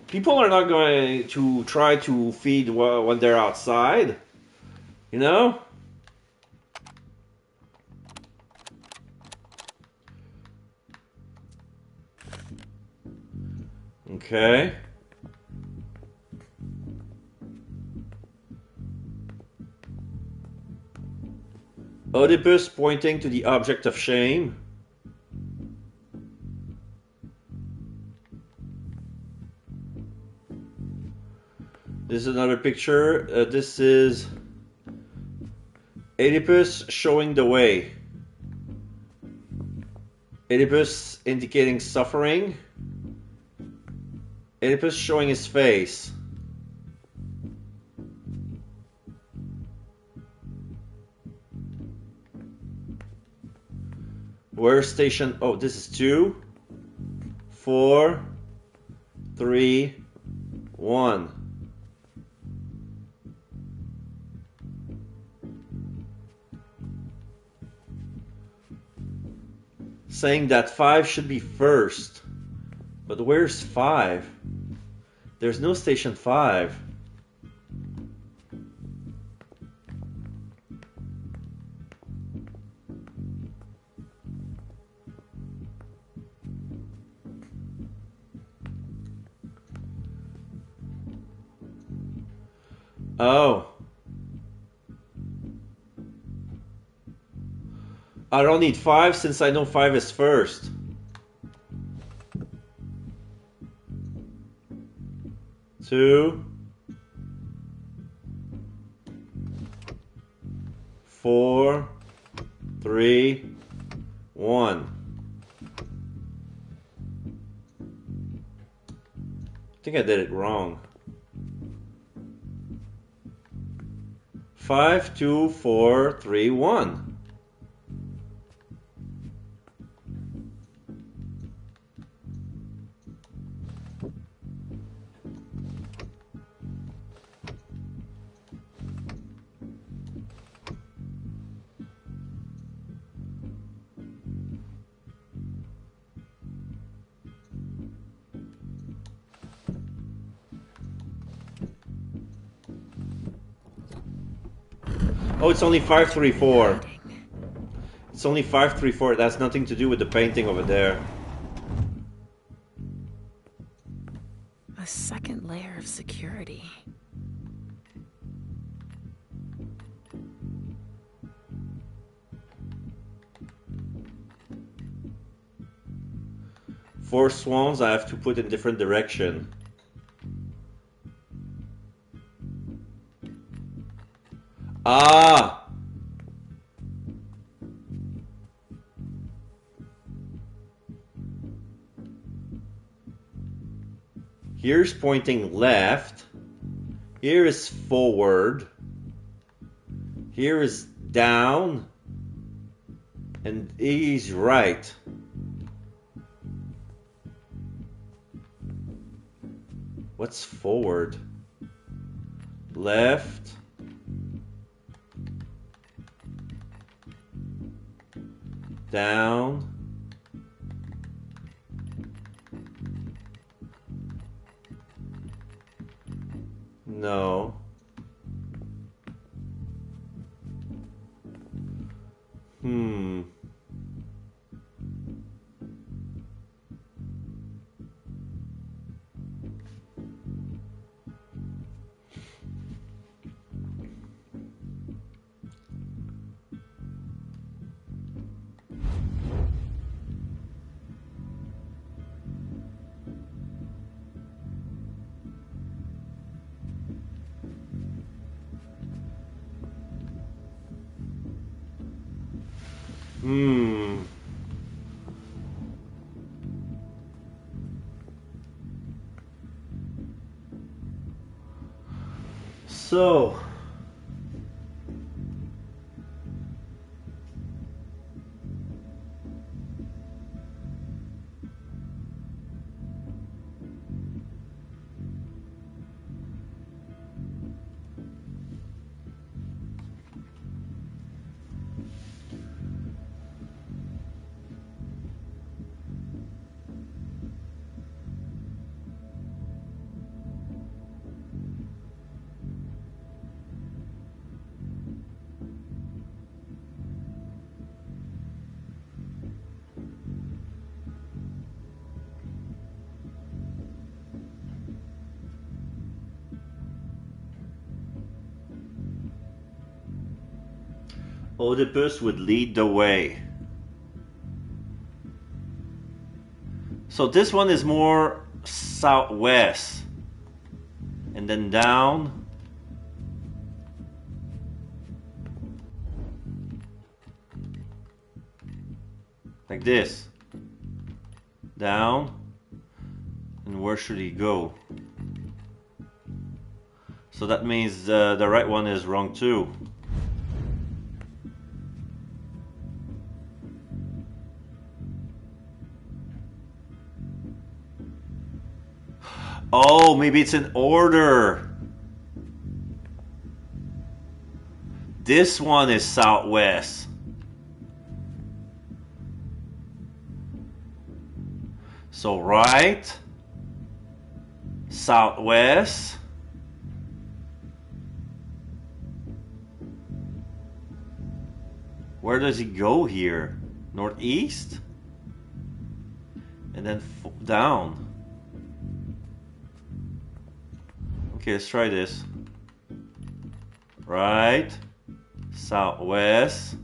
People are not going to try to feed when they're outside. You know? Okay. Oedipus pointing to the object of shame. This is another picture. This is Oedipus showing the way. Oedipus indicating suffering. Oedipus showing his face. Where's station? Oh, this is 2, 4, 3, 1. Saying that 5 should be first. But where's 5? There's no station 5. Oh. I don't need 5 since I know 5 is first. Two, 4, 3, 1. I think I did it wrong. 5, 2, 4, 3, 1. Oh, it's only 534. It's only 534. That's nothing to do with the painting over there. A second layer of security. Four swans I have to put in different direction. Ah! Here's pointing left. Here is forward. Here is down. And he's right. What's forward? Left. Down. No. So Oedipus would lead the way. So this one is more southwest. And and then down. Like this. Down. And where should he go? So that means the right one is wrong too. Oh, maybe it's in order. This one is southwest. So right, southwest, where does he go here? Northeast? And then down. Okay, let's try this. Right, southwest.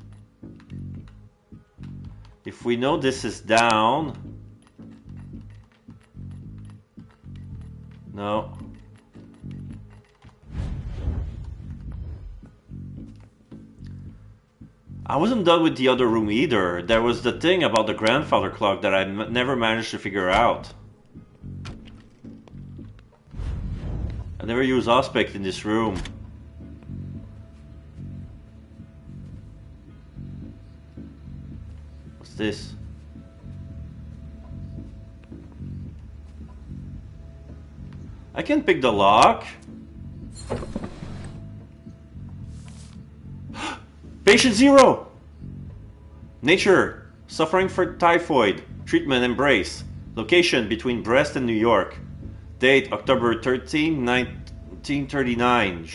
If we know this is down, no. I wasn't done with the other room either. There was the thing about the grandfather clock that I never managed to figure out. I never use aspect in this room. What's this? I can pick the lock. Patient 0! Nature. Suffering for typhoid. Treatment embrace. Location between Brest and New York. Date October 13, 1939.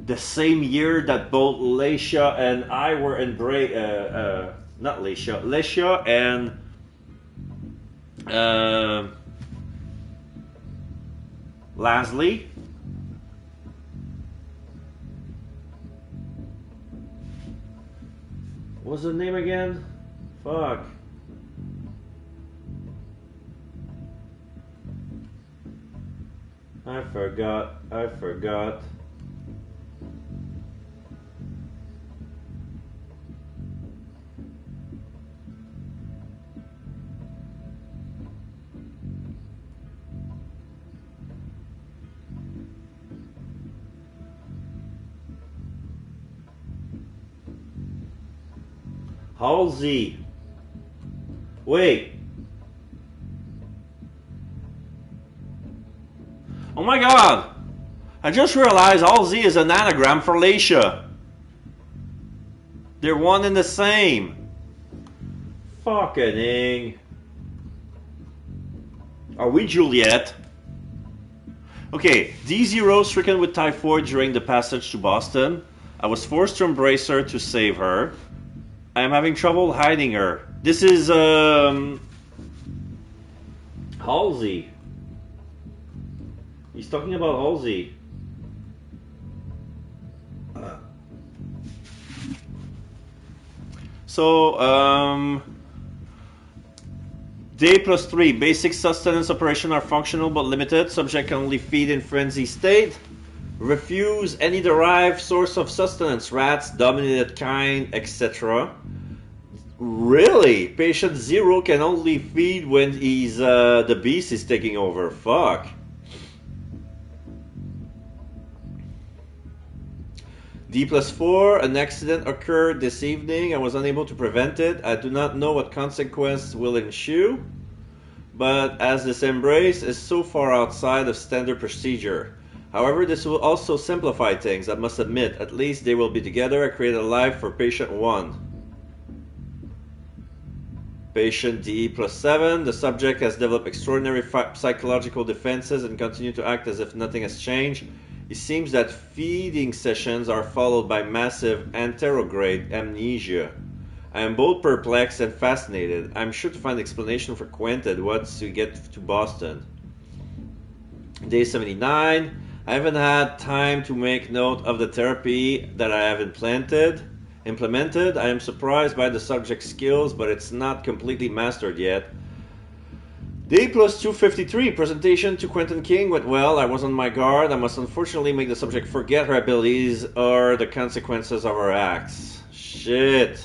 The same year that both Leisha and I were in not Leisha. Leisha and Leslie. What's the name again? Fuck. I forgot. Halsey. Wait. Oh my god! I just realized Halsey is an anagram for Leisha. They're one and the same. Fucking. Are we Juliet? Okay, D0 stricken with typhoid during the passage to Boston. I was forced to embrace her to save her. I am having trouble hiding her. This is Halsey. He's talking about Halsey. So, day plus 3. Basic sustenance operation are functional but limited. Subject can only feed in frenzy state. Refuse any derived source of sustenance. Rats, dominated kind, etc. Really? Patient 0 can only feed when he's the beast is taking over. Fuck. D plus 4, an accident occurred this evening. I was unable to prevent it. I do not know what consequence will ensue, but as this embrace is so far outside of standard procedure. However, this will also simplify things, I must admit. At least they will be together. I created a life for patient 1. Patient D plus 7. The subject has developed extraordinary psychological defenses and continue to act as if nothing has changed. It seems that feeding sessions are followed by massive anterograde amnesia. I am both perplexed and fascinated. I'm sure to find explanation for Quentin once we get to Boston. Day 79. I haven't had time to make note of the therapy that I have implemented. I am surprised by the subject's skills, but it's not completely mastered yet. Day plus 253. Presentation to Quentin King went well. I was on my guard. I must unfortunately make the subject forget her abilities or the consequences of her acts. Shit.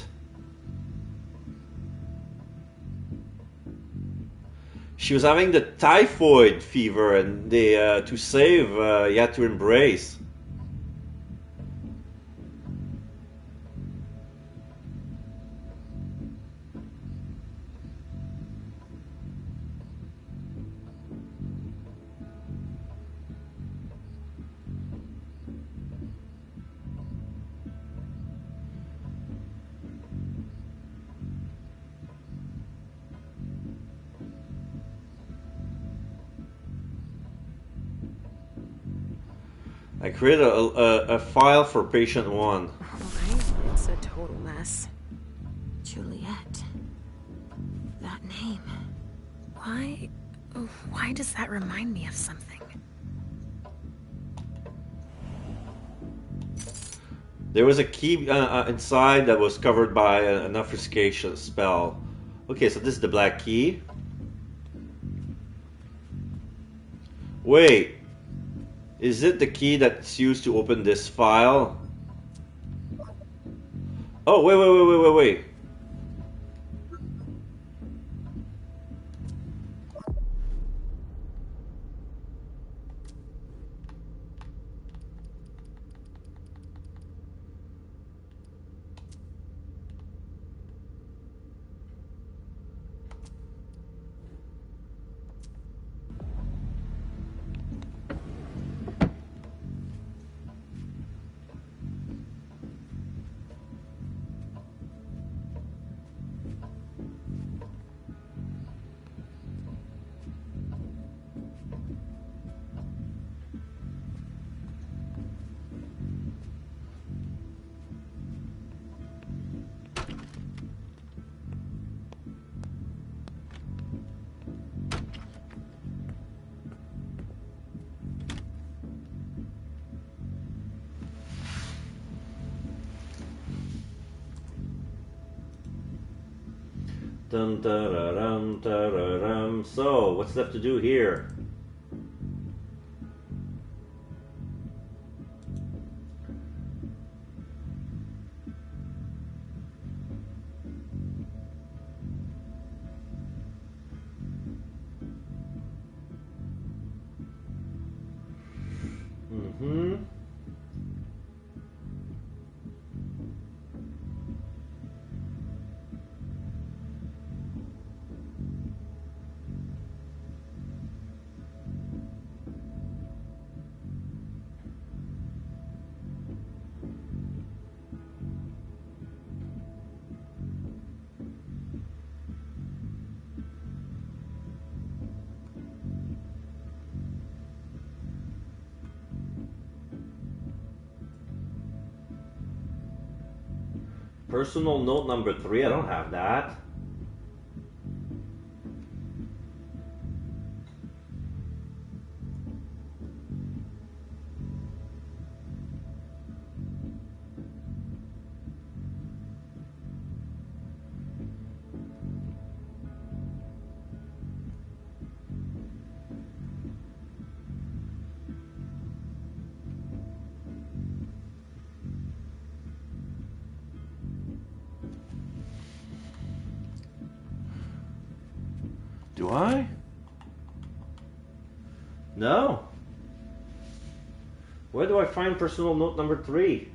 She was having the typhoid fever, and they to save, you had to embrace. I created a file for patient 1. Why? It's a total mess. Juliet. That name. Why does that remind me of something? There was a key inside that was covered by an obfuscation spell. Okay, so this is the black key. Wait. Is it the key that's used to open this file? Oh, wait. Dum da-da-dum, da-da-dum. So, what's left to do here? Personal note number 3, I don't have that. Do I? No. Where do I find personal note number 3?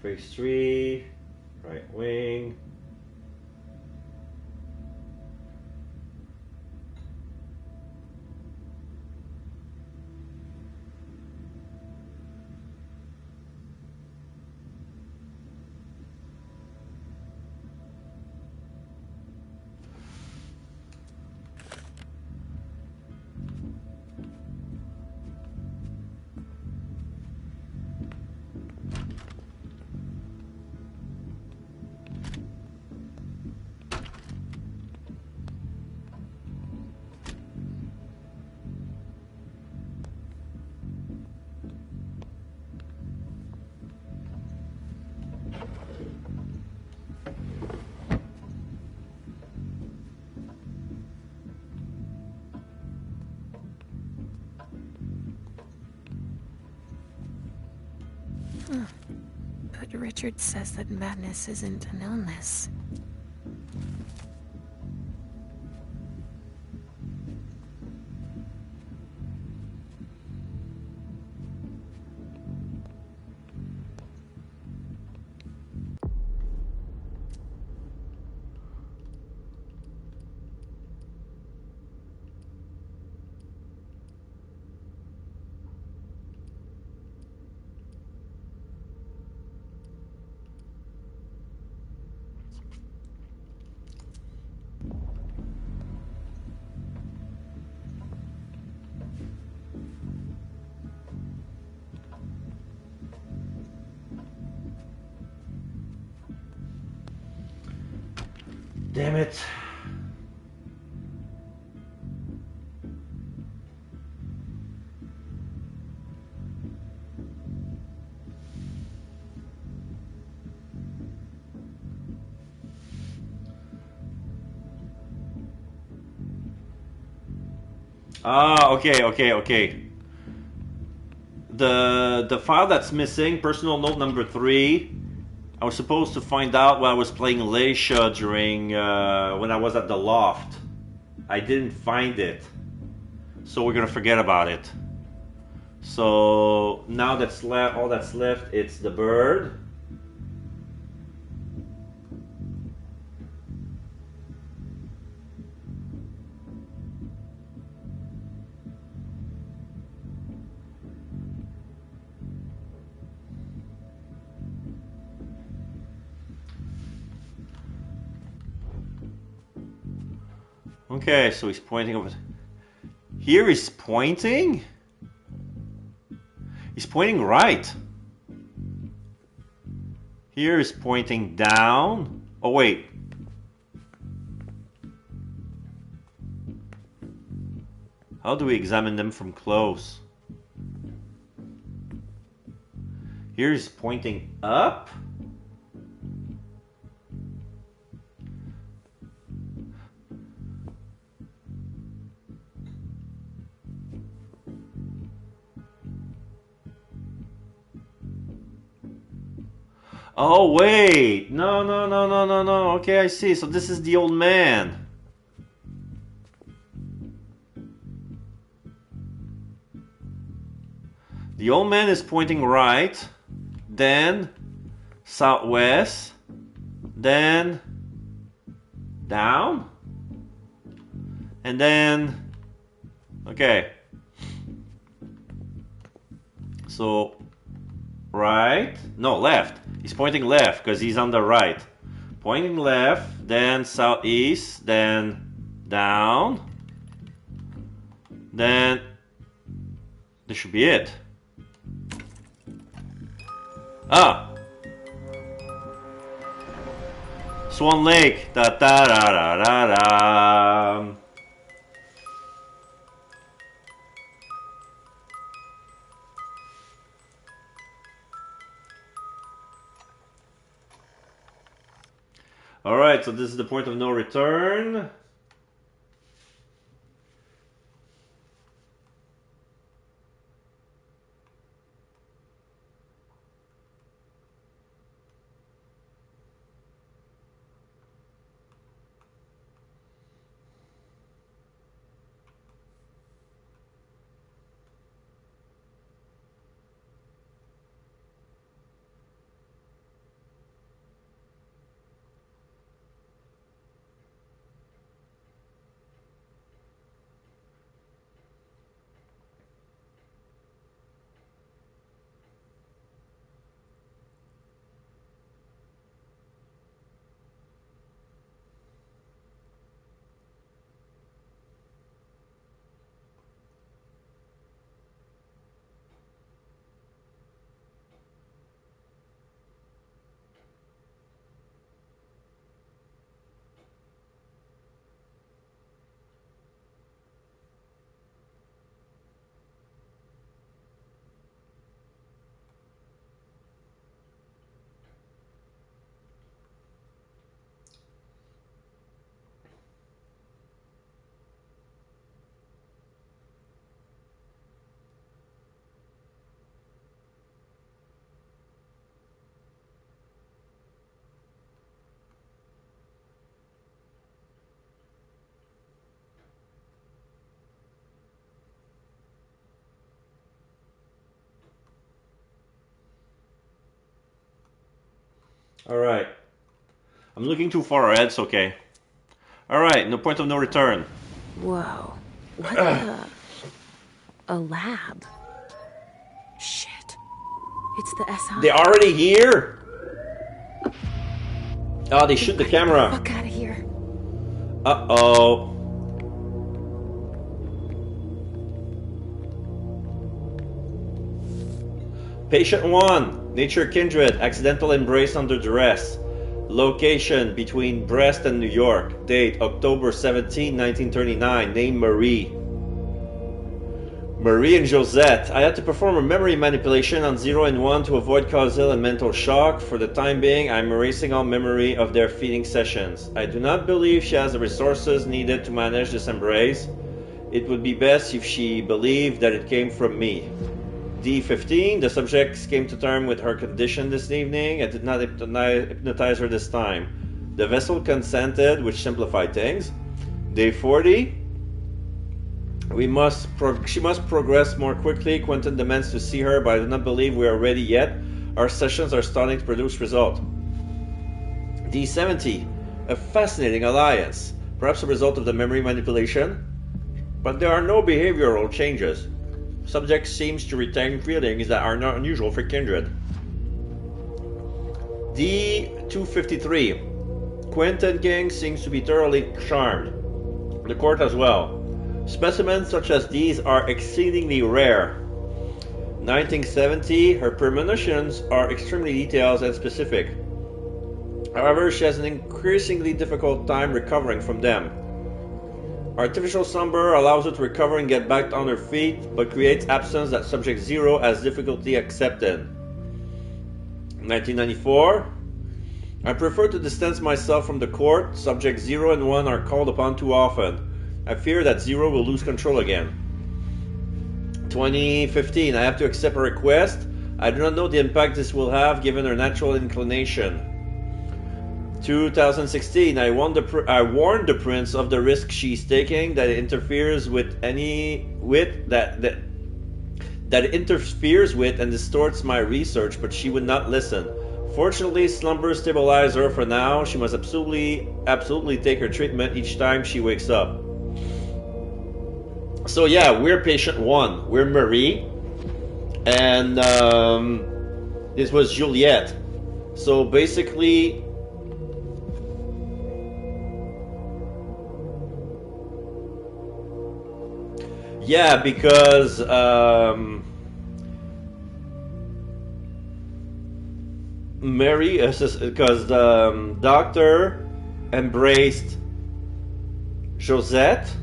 Phase 3, right wing. But Richard says that madness isn't an illness. Damn it. Ah, okay. The file that's missing, personal note number 3. I was supposed to find out while I was playing Leisha during when I was at the loft. I didn't find it, so we're gonna forget about it. So now that's left. All that's left, it's the bird. Okay, so he's pointing over. Here he's pointing? He's pointing right. Here he's pointing down. Oh, wait. How do we examine them from close? Here he's pointing up. Oh, wait. No. Okay, I see. So this is the old man. The old man is pointing right, then southwest, then down, and then, okay. So, right, no, left. He's pointing left because he's on the right. Pointing left, then southeast, then down, then this should be it. Ah, Swan Lake. Da da da da da da. All right, so this is the point of no return. Alright. I'm looking too far ahead, it's okay. Alright, no point of no return. Whoa. What the... A lab? Shit. It's the SI. They're already here? Oh, they shoot the camera. Fuck out of here. Uh-oh. Patient 1, Nature Kindred, accidental embrace under duress. Location between Brest and New York. Date October 17, 1939. Name Marie. Marie and Josette. I had to perform a memory manipulation on 0 and 1 to avoid causal and mental shock. For the time being, I'm erasing all memory of their feeding sessions. I do not believe she has the resources needed to manage this embrace. It would be best if she believed that it came from me. D15. The subject came to terms with her condition this evening. I did not hypnotize her this time. The vessel consented, which simplified things. Day 40. She must progress more quickly. Quentin demands to see her, but I do not believe we are ready yet. Our sessions are starting to produce result. D70. A fascinating alliance. Perhaps a result of the memory manipulation. But there are no behavioral changes. Subject seems to retain feelings that are not unusual for kindred. D253. Quentin King seems to be thoroughly charmed. The court as well. Specimens such as these are exceedingly rare. 1970. Her premonitions are extremely detailed and specific. However, she has an increasingly difficult time recovering from them. Artificial slumber allows her to recover and get back on her feet, but creates absence that subject 0 has difficulty accepting. 1994. I prefer to distance myself from the court. Subject 0 and 1 are called upon too often. I fear that 0 will lose control again. 2015. I have to accept a request. I do not know the impact this will have given her natural inclination. 2016. I warned the prince of the risk she's taking, that it interferes with that it interferes with and distorts my research, but she would not listen. Fortunately, slumber stabilized her for now. She must absolutely take her treatment each time she wakes up. So yeah, we're patient 1. We're Marie. And this was Juliette. So basically, yeah, because Mary, because the doctor embraced Josette.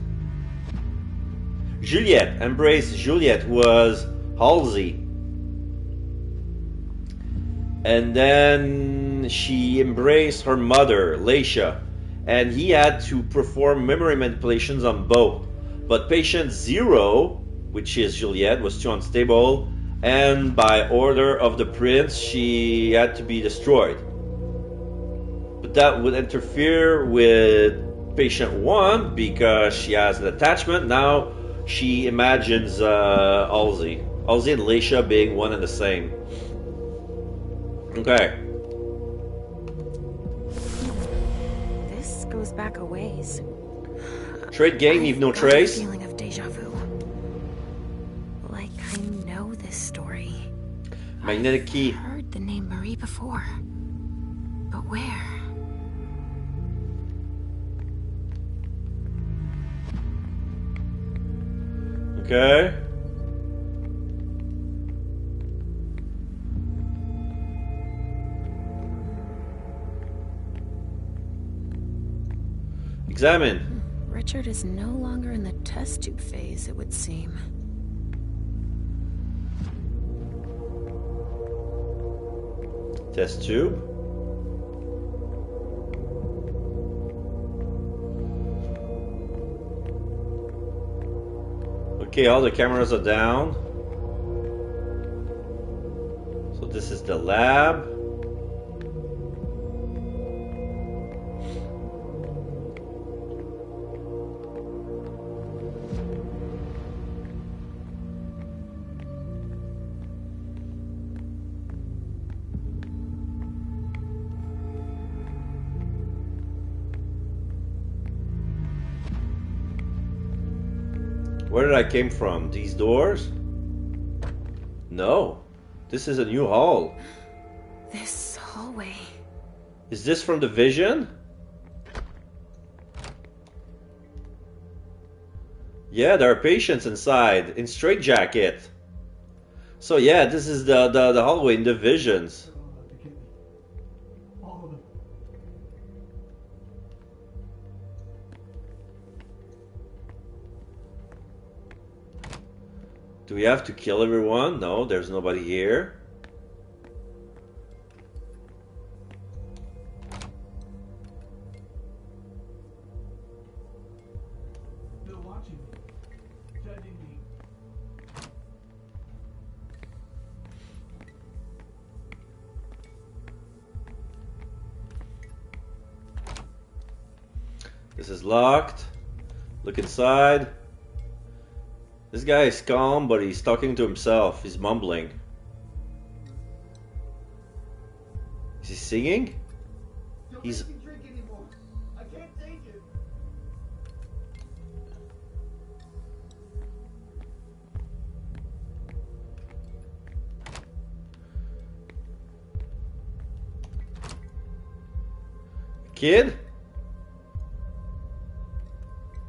Juliette embraced Juliette, who was Halsey. And then she embraced her mother, Laisha. And he had to perform memory manipulations on both. But patient 0, which is Juliette, was too unstable. And by order of the prince, she had to be destroyed. But that would interfere with patient 1 because she has an attachment. Now she imagines Halsey. Halsey and Laisha being one and the same. Okay. This goes back a ways. Trade game, leave no trace. A feeling of deja vu. Like I know this story. Magnetic key. I've heard the name Marie before. But where? Okay. Examine. Richard is no longer in the test tube phase, it would seem. Test tube. Okay, all the cameras are down. So this is the lab. Where did I came from? These doors? No. This is a new hall. This hallway. Is this from the vision? Yeah, there are patients inside in straitjacket. So yeah, this is the hallway in the visions. Do we have to kill everyone? No, there's nobody here. This is locked. Look inside. This guy is calm, but he's talking to himself. He's mumbling. Is he singing? He's... Kid?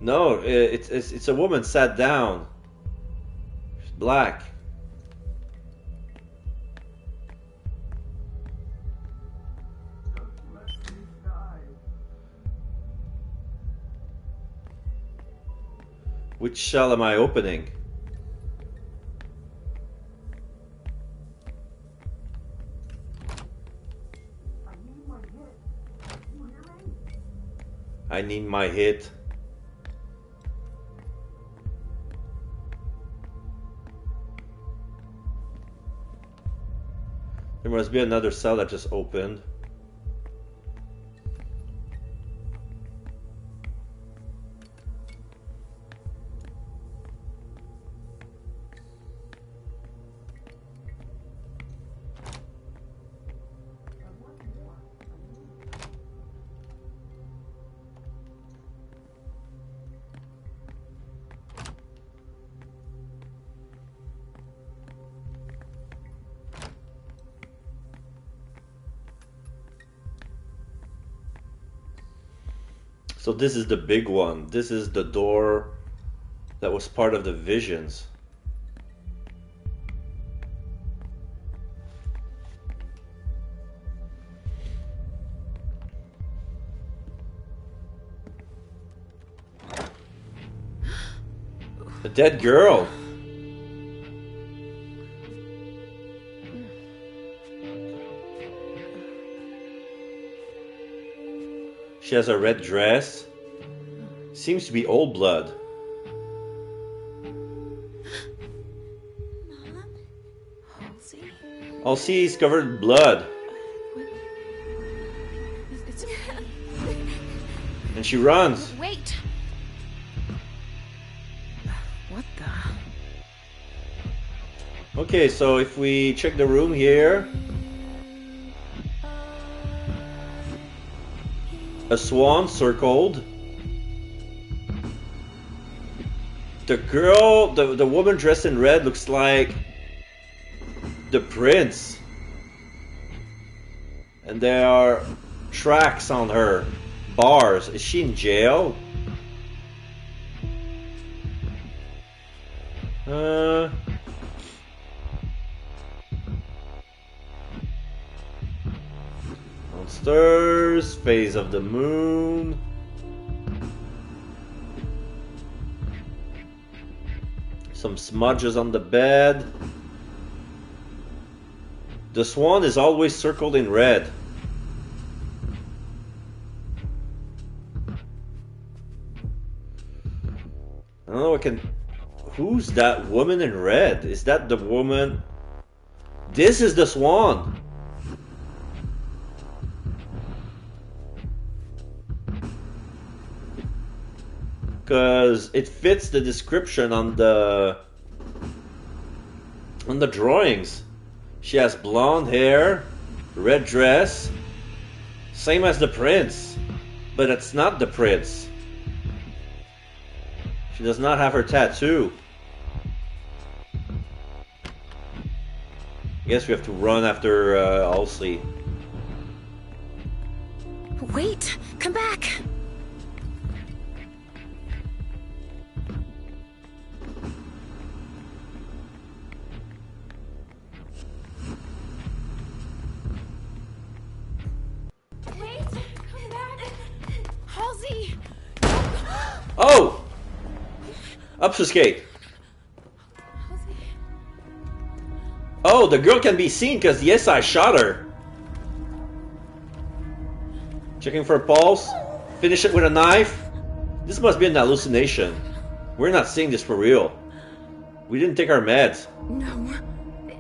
No, it's a woman sat down. She's black. Which cell am I opening? I need my hit. There must be another cell that just opened. So this is the big one. This is the door that was part of the visions. A dead girl. She has a red dress. Seems to be old blood. Halsey is covered in blood. And she runs. Wait. What the? Okay, so if we check the room here. A swan circled. The girl, the woman dressed in red looks like the prince. And there are tracks on her. Bars. Is she in jail? Monsters. Phase of the moon. Some smudges on the bed. The swan is always circled in red. I don't know, I can... Who's that woman in red? Is that the woman? This is the swan. Because it fits the description on the drawings. She has blonde hair, red dress, same as the prince, but it's not the prince. She does not have her tattoo. I guess we have to run after Halsey. Wait! Come back! Wait! Come back! Halsey! Oh! Obfuscate. Oh, the girl can be seen because the SI shot her. Checking for a pulse. Finish it with a knife. This must be an hallucination. We're not seeing this for real. We didn't take our meds. No,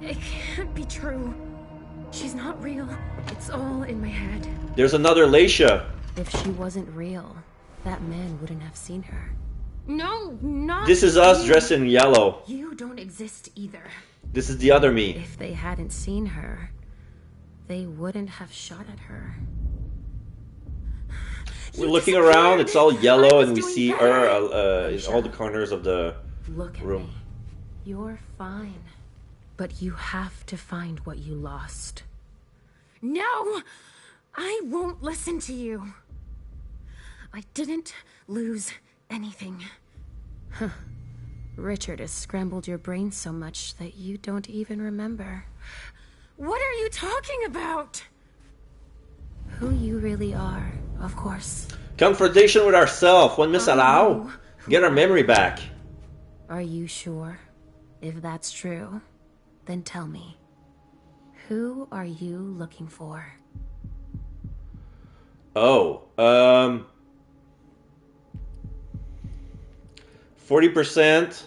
it can't be true. She's not real. It's all in my head. There's another Laisha. If she wasn't real, that man wouldn't have seen her. No, not This is us dressed in yellow. You don't exist either. This is the other me. If they hadn't seen her, they wouldn't have shot at her. We're looking around, it's all yellow, and we see her in all the corners of the Look at room. me. You're fine. But you have to find what you lost. No! I won't listen to you. I didn't lose anything. Huh. Richard has scrambled your brain so much that you don't even remember What are you talking about? who you really are, of course. Confrontation with ourselves. One miss allow. Get our memory back. Are you sure? If that's true, then tell me. Who are you looking for? Oh, 40%.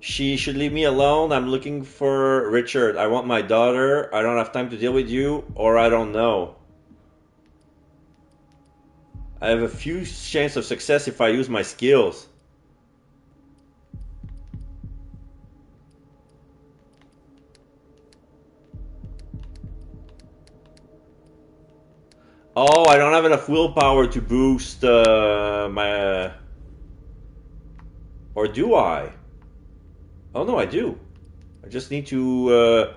She should leave me alone. I'm looking for Richard. I want my daughter. I don't have time to deal with you, or I don't know. I have a few chance of success if I use my skills. Oh, I don't have enough willpower to boost my... or do I? Oh no, I do. I just need to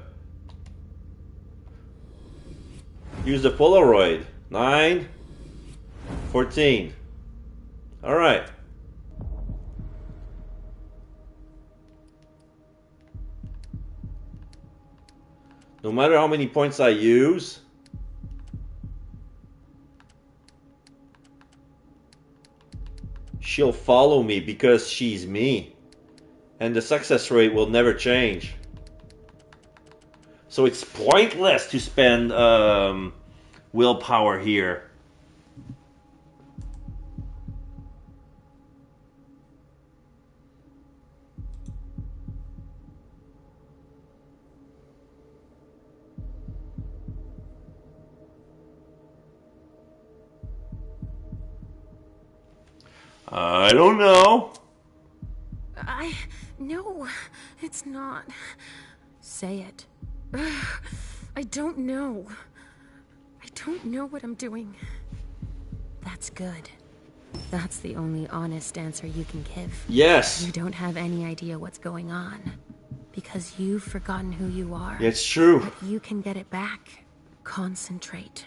use the Polaroid. 9, 14. Alright. No matter how many points I use, she'll follow me because she's me. And the success rate will never change. So it's pointless to spend willpower here. I don't know. No, it's not. Say it. I don't know. I don't know what I'm doing. That's good. That's the only honest answer you can give. Yes. You don't have any idea what's going on. Because you've forgotten who you are. It's true. But you can get it back. Concentrate.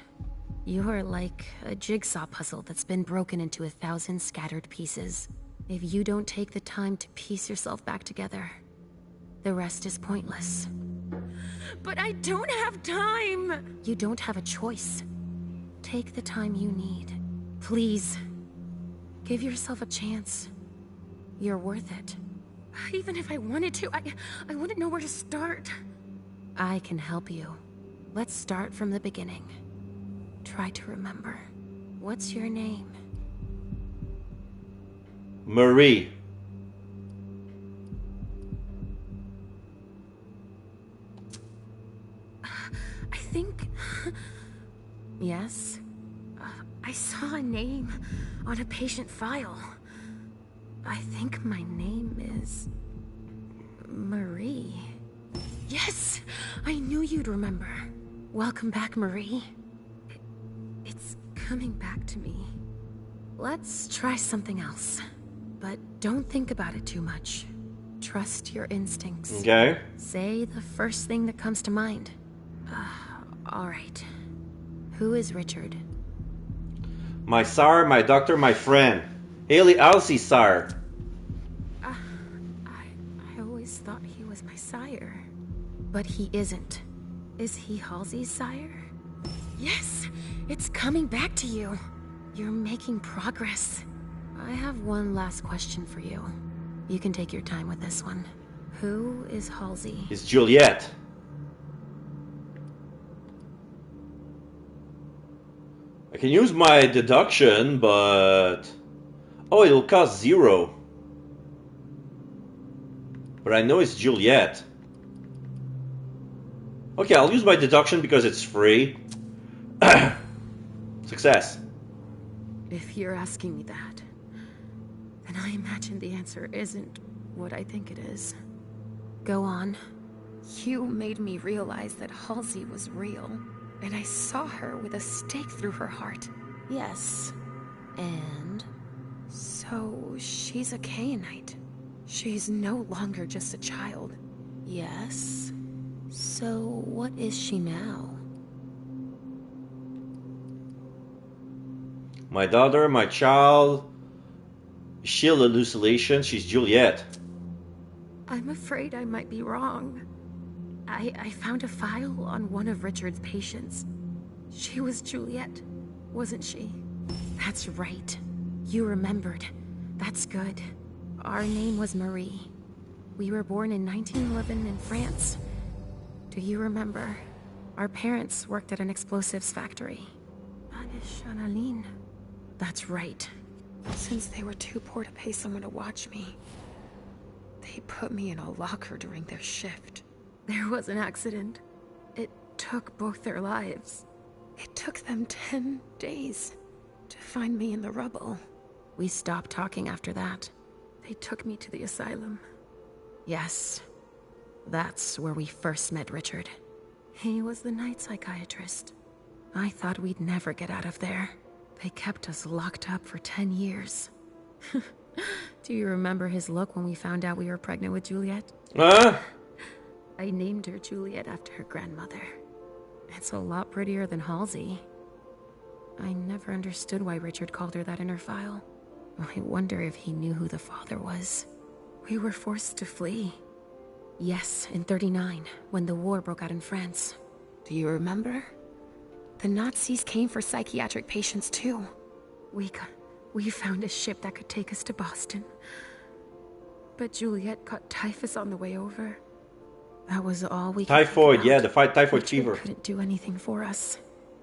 You're like a jigsaw puzzle that's been broken into 1,000 scattered pieces. If you don't take the time to piece yourself back together, the rest is pointless. But I don't have time! You don't have a choice. Take the time you need. Please. Give yourself a chance. You're worth it. Even if I wanted to, I wouldn't know where to start. I can help you. Let's start from the beginning. Try to remember. What's your name? Marie. I think... Yes? I saw a name on a patient file. I think my name is... Marie. Yes! I knew you'd remember. Welcome back, Marie. It's coming back to me. Let's try something else. But don't think about it too much. Trust your instincts. Okay. Say the first thing that comes to mind. All right. Who is Richard? My sire, my doctor, my friend. Halsey, sire. I always thought he was my sire. But he isn't. Is he Halsey's sire? Yes! It's coming back to you. You're making progress. I have one last question for you. You can take your time with this one. Who is Halsey? It's Juliet. I can use my deduction, but... Oh, it'll cost 0. But I know it's Juliet. Okay, I'll use my deduction because it's free. Success. If you're asking me that, then I imagine the answer isn't what I think it is. Go on. You made me realize that Halsey was real, and I saw her with a stake through her heart. Yes. And? So, she's a Canaanite. She's no longer just a child. Yes. So, what is she now? My daughter, my child. Shield hallucination. She's Juliet. I'm afraid I might be wrong. I found a file on one of Richard's patients. She was Juliet, wasn't she? That's right. You remembered. That's good. Our name was Marie. We were born in 1911 in France. Do you remember? Our parents worked at an explosives factory. Channeline. That's right. Since they were too poor to pay someone to watch me, they put me in a locker during their shift. There was an accident. It took both their lives. It took them 10 days to find me in the rubble. We stopped talking after that. They took me to the asylum. Yes. That's where we first met Richard. He was the night psychiatrist. I thought we'd never get out of there. They kept us locked up for 10 years. Do you remember his look when we found out we were pregnant with Juliet? I named her Juliet after her grandmother. It's a lot prettier than Halsey. I never understood why Richard called her that in her file. I wonder if he knew who the father was. We were forced to flee. Yes, in '39, when the war broke out in France. Do you remember? The Nazis came for psychiatric patients too. We found a ship that could take us to Boston. But Juliet caught typhus on the way over. That was all we could Typhoid, yeah, the typhoid Richard fever. Couldn't do anything for us.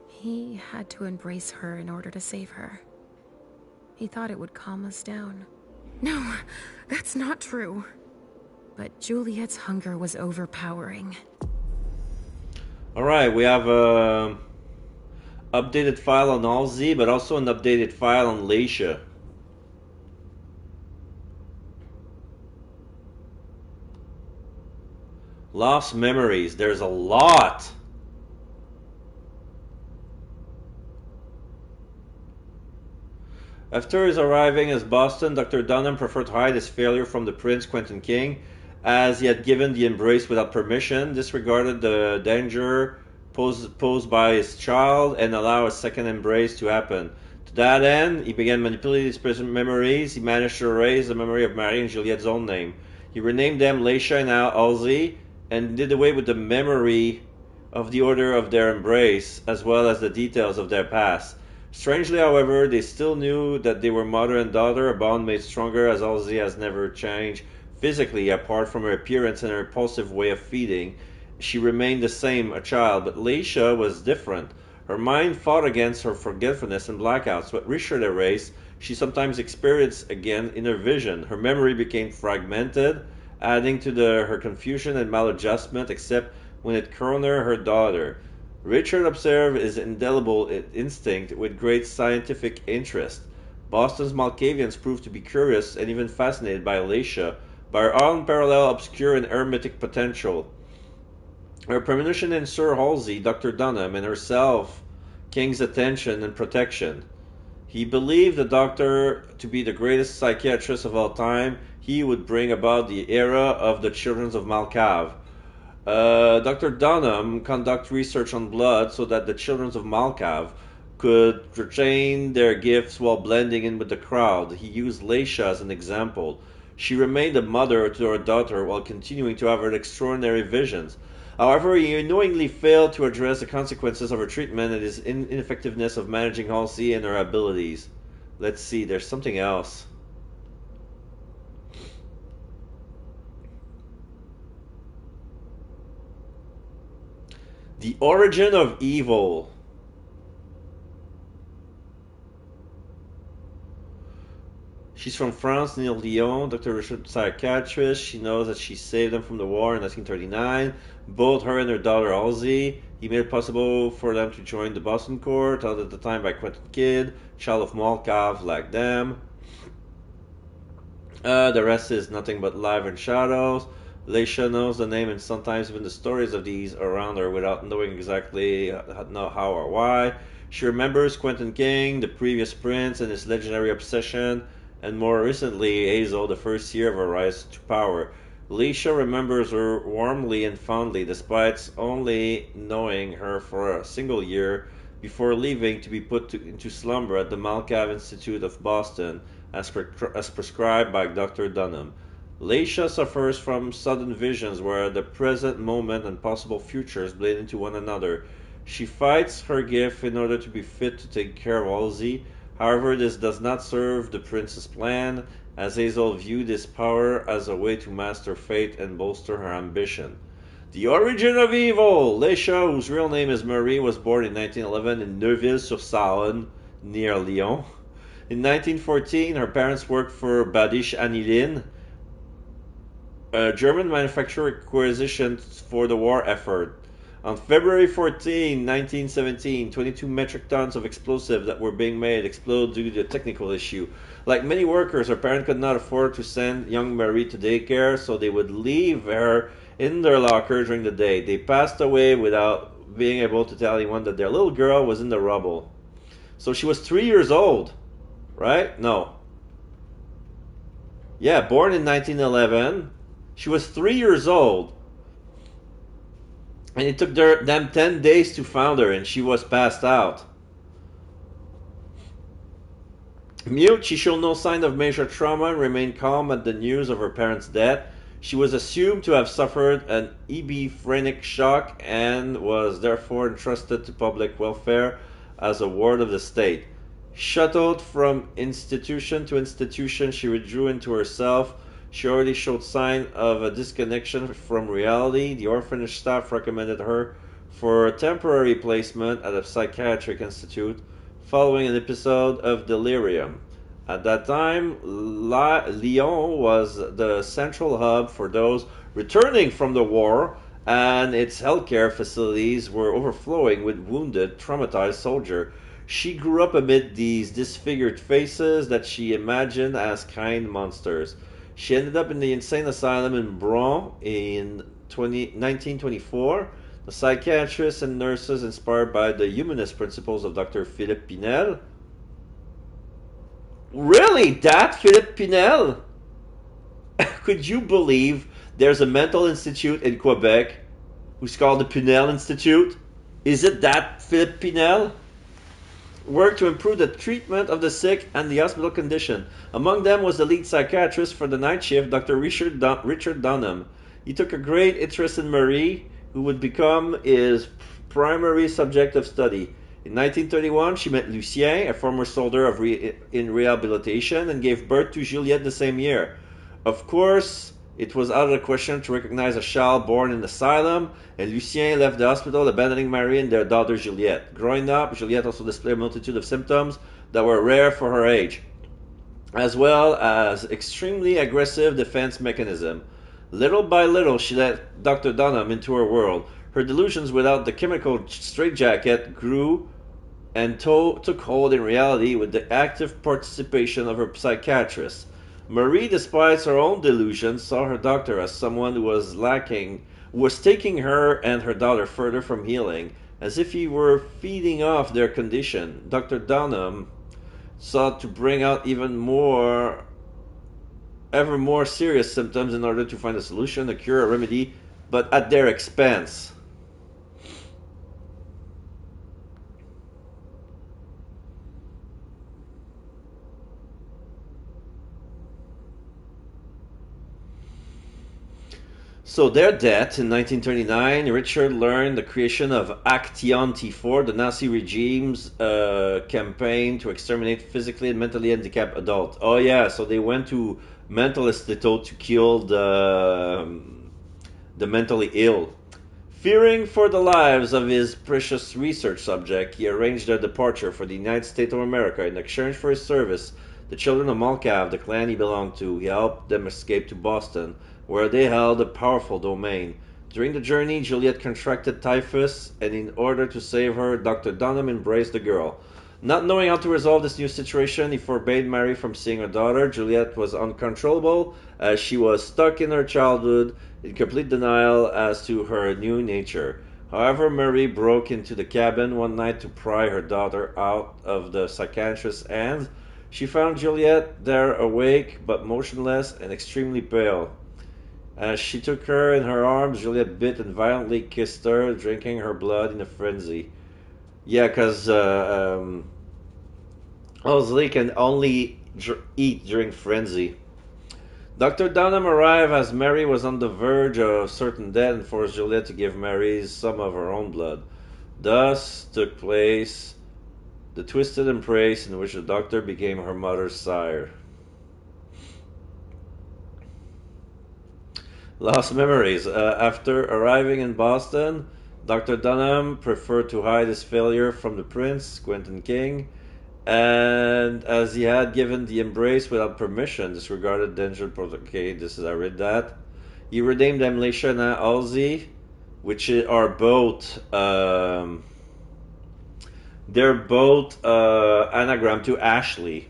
He had to embrace her in order to save her. He thought it would calm us down. No, that's not true. But Juliet's hunger was overpowering. Alright, we have a updated file on Halsey, but also an updated file on Leisha. Lost memories. There's a lot. After his arriving as Boston, Dr. Dunham preferred to hide his failure from the Prince, Quentin King, as he had given the embrace without permission, disregarded the danger posed by his child, and allowed a second embrace to happen. To that end, he began manipulating his present memories. He managed to erase the memory of Marie and Juliet's own name. He renamed them Leisha and Halsey, and did away with the memory of the order of their embrace, as well as the details of their past. Strangely, however, they still knew that they were mother and daughter, a bond made stronger as Halsey has never changed physically, apart from her appearance and her impulsive way of feeding. She remained the same, a child, but Leisha was different. Her mind fought against her forgetfulness and blackouts. What Richard erased, she sometimes experienced again in her vision. Her memory became fragmented, adding to her confusion and maladjustment, except when it cornered her daughter. Richard observed his indelible instinct with great scientific interest. Boston's Malkavians proved to be curious and even fascinated by Leisha, by her unparalleled obscure and hermetic potential. Her premonition in Sir Halsey, Dr. Dunham, and herself, King's attention and protection. He believed the doctor to be the greatest psychiatrist of all time. He would bring about the era of the children of Malkav. Dr. Dunham conducted research on blood so that the children of Malkav could retain their gifts while blending in with the crowd. He used Leisha as an example. She remained a mother to her daughter while continuing to have her extraordinary visions. However, he unknowingly failed to address the consequences of her treatment and his ineffectiveness of managing Halsey and her abilities. Let's see, there's something else. The origin of evil. She's from France, near Lyon. Dr. Richard, psychiatrist. She knows that she saved them from the war in 1939. Both her and her daughter Halsey. He made it possible for them to join the Boston Court, held at the time by Quentin Kidd, child of Malkav like them. The rest is nothing but life and shadows. Leisha knows the name and sometimes even the stories of these around her without knowing exactly how or why. She remembers Quentin King, the previous prince, and his legendary obsession, and more recently Hazel, the first year of her rise to power. Leisha remembers her warmly and fondly, despite only knowing her for a single year before leaving to be put into slumber at the Malkav Institute of Boston, as prescribed by Dr. Dunham. Leisha suffers from sudden visions where the present moment and possible futures blend into one another. She fights her gift in order to be fit to take care of Halsey. However, this does not serve the prince's plan, as Hazel viewed this power as a way to master fate and bolster her ambition. The origin of evil! Leisha, whose real name is Marie, was born in 1911 in Neuville-sur-Saône, near Lyon. In 1914, her parents worked for Badish Anilin, a German manufacturer requisitioned for the war effort. On February 14, 1917, 22 metric tons of explosives that were being made exploded due to a technical issue. Like many workers, her parents could not afford to send young Marie to daycare, so they would leave her in their locker during the day. They passed away without being able to tell anyone that their little girl was in the rubble. So she was 3 years old, right? No. Yeah, born in 1911. She was 3 years old. And it took them 10 days to find her, and she was passed out. Mute, she showed no sign of major trauma and remained calm at the news of her parents' death. She was assumed to have suffered an epiphrenic shock and was therefore entrusted to public welfare as a ward of the state. Shuttled from institution to institution, she withdrew into herself. She already showed signs of a disconnection from reality. The orphanage staff recommended her for temporary placement at a psychiatric institute following an episode of delirium. At that time, Lyon was the central hub for those returning from the war, and its healthcare facilities were overflowing with wounded, traumatized soldiers. She grew up amid these disfigured faces that she imagined as kind monsters. She ended up in the insane asylum in Bron in 1924. The psychiatrists and nurses, inspired by the humanist principles of Dr. Philippe Pinel. Really? That Philippe Pinel? Could you believe there's a mental institute in Quebec who's called the Pinel Institute? Is it that Philippe Pinel? Worked to improve the treatment of the sick and the hospital condition. Among them was the lead psychiatrist for the night shift, Dr. Richard Dunham. He took a great interest in Marie, who would become his primary subject of study. In 1931, she met Lucien, a former soldier in rehabilitation, and gave birth to Juliette the same year. Of course, it was out of the question to recognize a child born in an asylum, and Lucien left the hospital, abandoning Marie and their daughter Juliette. Growing up, Juliette also displayed a multitude of symptoms that were rare for her age, as well as extremely aggressive defense mechanism. Little by little, she let Dr. Dunham into her world. Her delusions without the chemical straitjacket grew and took hold in reality with the active participation of her psychiatrist. Marie, despite her own delusions, saw her doctor as someone who was taking her and her daughter further from healing, as if he were feeding off their condition. Dr. Dunham sought to bring out ever more serious symptoms in order to find a solution, a cure, a remedy, but at their expense. So their death in 1939, Richard learned the creation of Action T4, the Nazi regime's campaign to exterminate physically and mentally handicapped adults. Oh yeah, so they went to mental hospital to kill the mentally ill. Fearing for the lives of his precious research subject, he arranged their departure for the United States of America. In exchange for his service, the children of Malkav, the clan he belonged to, he helped them escape to Boston, where they held a powerful domain. During the journey, Juliet contracted typhus, and in order to save her, Dr. Dunham embraced the girl. Not knowing how to resolve this new situation, he forbade Mary from seeing her daughter. Juliet was uncontrollable, as she was stuck in her childhood, in complete denial as to her new nature. However, Mary broke into the cabin one night to pry her daughter out of the psychiatrist's hands. She found Juliet there awake, but motionless and extremely pale. As she took her in her arms, Juliet bit and violently kissed her, drinking her blood in a frenzy. Yeah, because Owsley can only eat during frenzy. Dr. Dunham arrived as Mary was on the verge of certain death and forced Juliet to give Mary some of her own blood. Thus took place the twisted embrace in which the doctor became her mother's sire. Lost memories. After arriving in Boston, Dr. Dunham preferred to hide his failure from the prince, Quentin King, and as he had given the embrace without permission, disregarded danger protocol. Okay, I read that. He renamed them Leisha and Halsey, which are both they're both anagram to Ashley.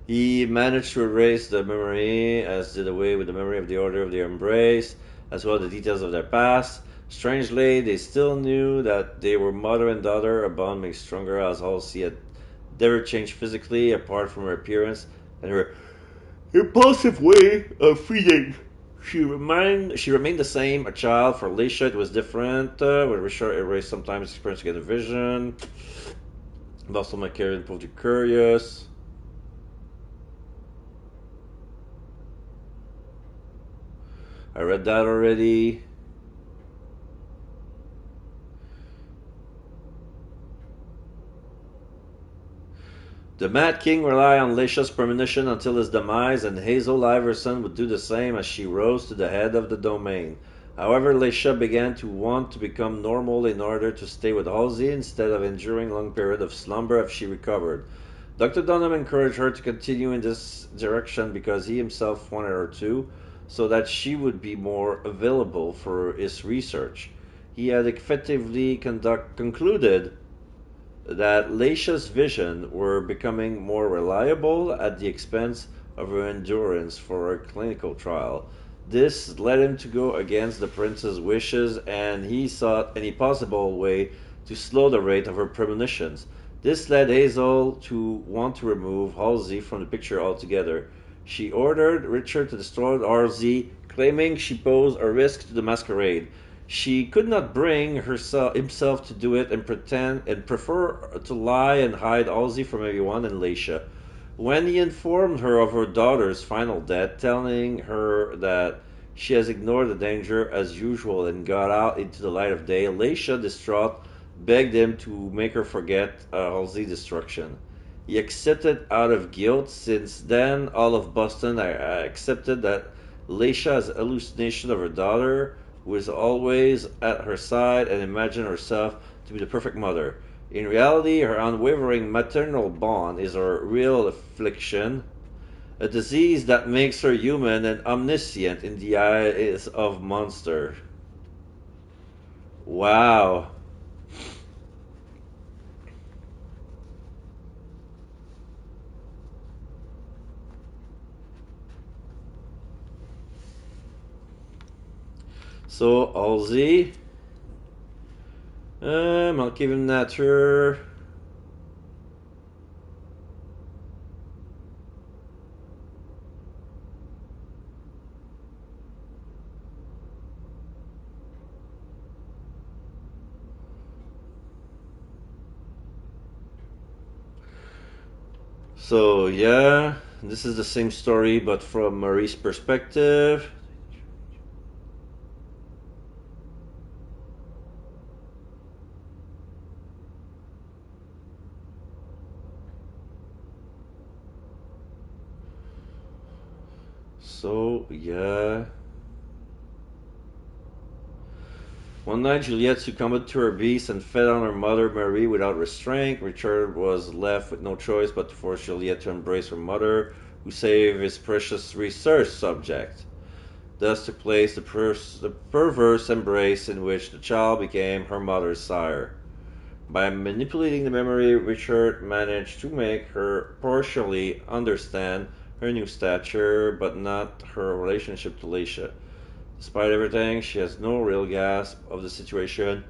He managed to erase the memory, as did away with the memory of the order of their embrace, as well as the details of their past. Strangely, they still knew that they were mother and daughter, a bond made stronger as Halsey had never changed physically, apart from her appearance and her impulsive way of feeding. She remained the same, a child. For Alicia, it was different. With Richard erased sometimes experiencing a vision. Boston McCarran proved you curious. I read that already. The Mad King relied on Leisha's premonition until his demise, and Hazel Iverson would do the same as she rose to the head of the domain. However, Leisha began to want to become normal in order to stay with Halsey instead of enduring a long period of slumber as she recovered. Dr. Dunham encouraged her to continue in this direction because he himself wanted her to, so that she would be more available for his research. He had effectively concluded that Leisha's vision were becoming more reliable at the expense of her endurance for a clinical trial. This led him to go against the prince's wishes, and he sought any possible way to slow the rate of her premonitions. This led Hazel to want to remove Halsey from the picture altogether. She ordered Richard to destroy Halsey, claiming she posed a risk to the masquerade. She could not bring himself to do it and prefer to lie and hide Halsey from everyone and Leisha. When he informed her of her daughter's final death, telling her that she has ignored the danger as usual and got out into the light of day, Leisha, distraught, begged him to make her forget Halsey's destruction. He accepted out of guilt. Since then, all of Boston accepted that Leisha has a hallucination of her daughter, who is always at her side, and imagined herself to be the perfect mother. In reality, her unwavering maternal bond is her real affliction, a disease that makes her human and omniscient in the eyes of monster. Wow. So, Halsey, I'll give him nature. So yeah, this is the same story but from Marie's perspective. So yeah. One night, Juliette succumbed to her beast and fed on her mother, Marie, without restraint. Richard was left with no choice but to force Juliette to embrace her mother, who saved his precious research subject. Thus took place the perverse embrace in which the child became her mother's sire. By manipulating the memory, Richard managed to make her partially understand her new stature, but not her relationship to Leisha. Despite everything, she has no real grasp of the situation,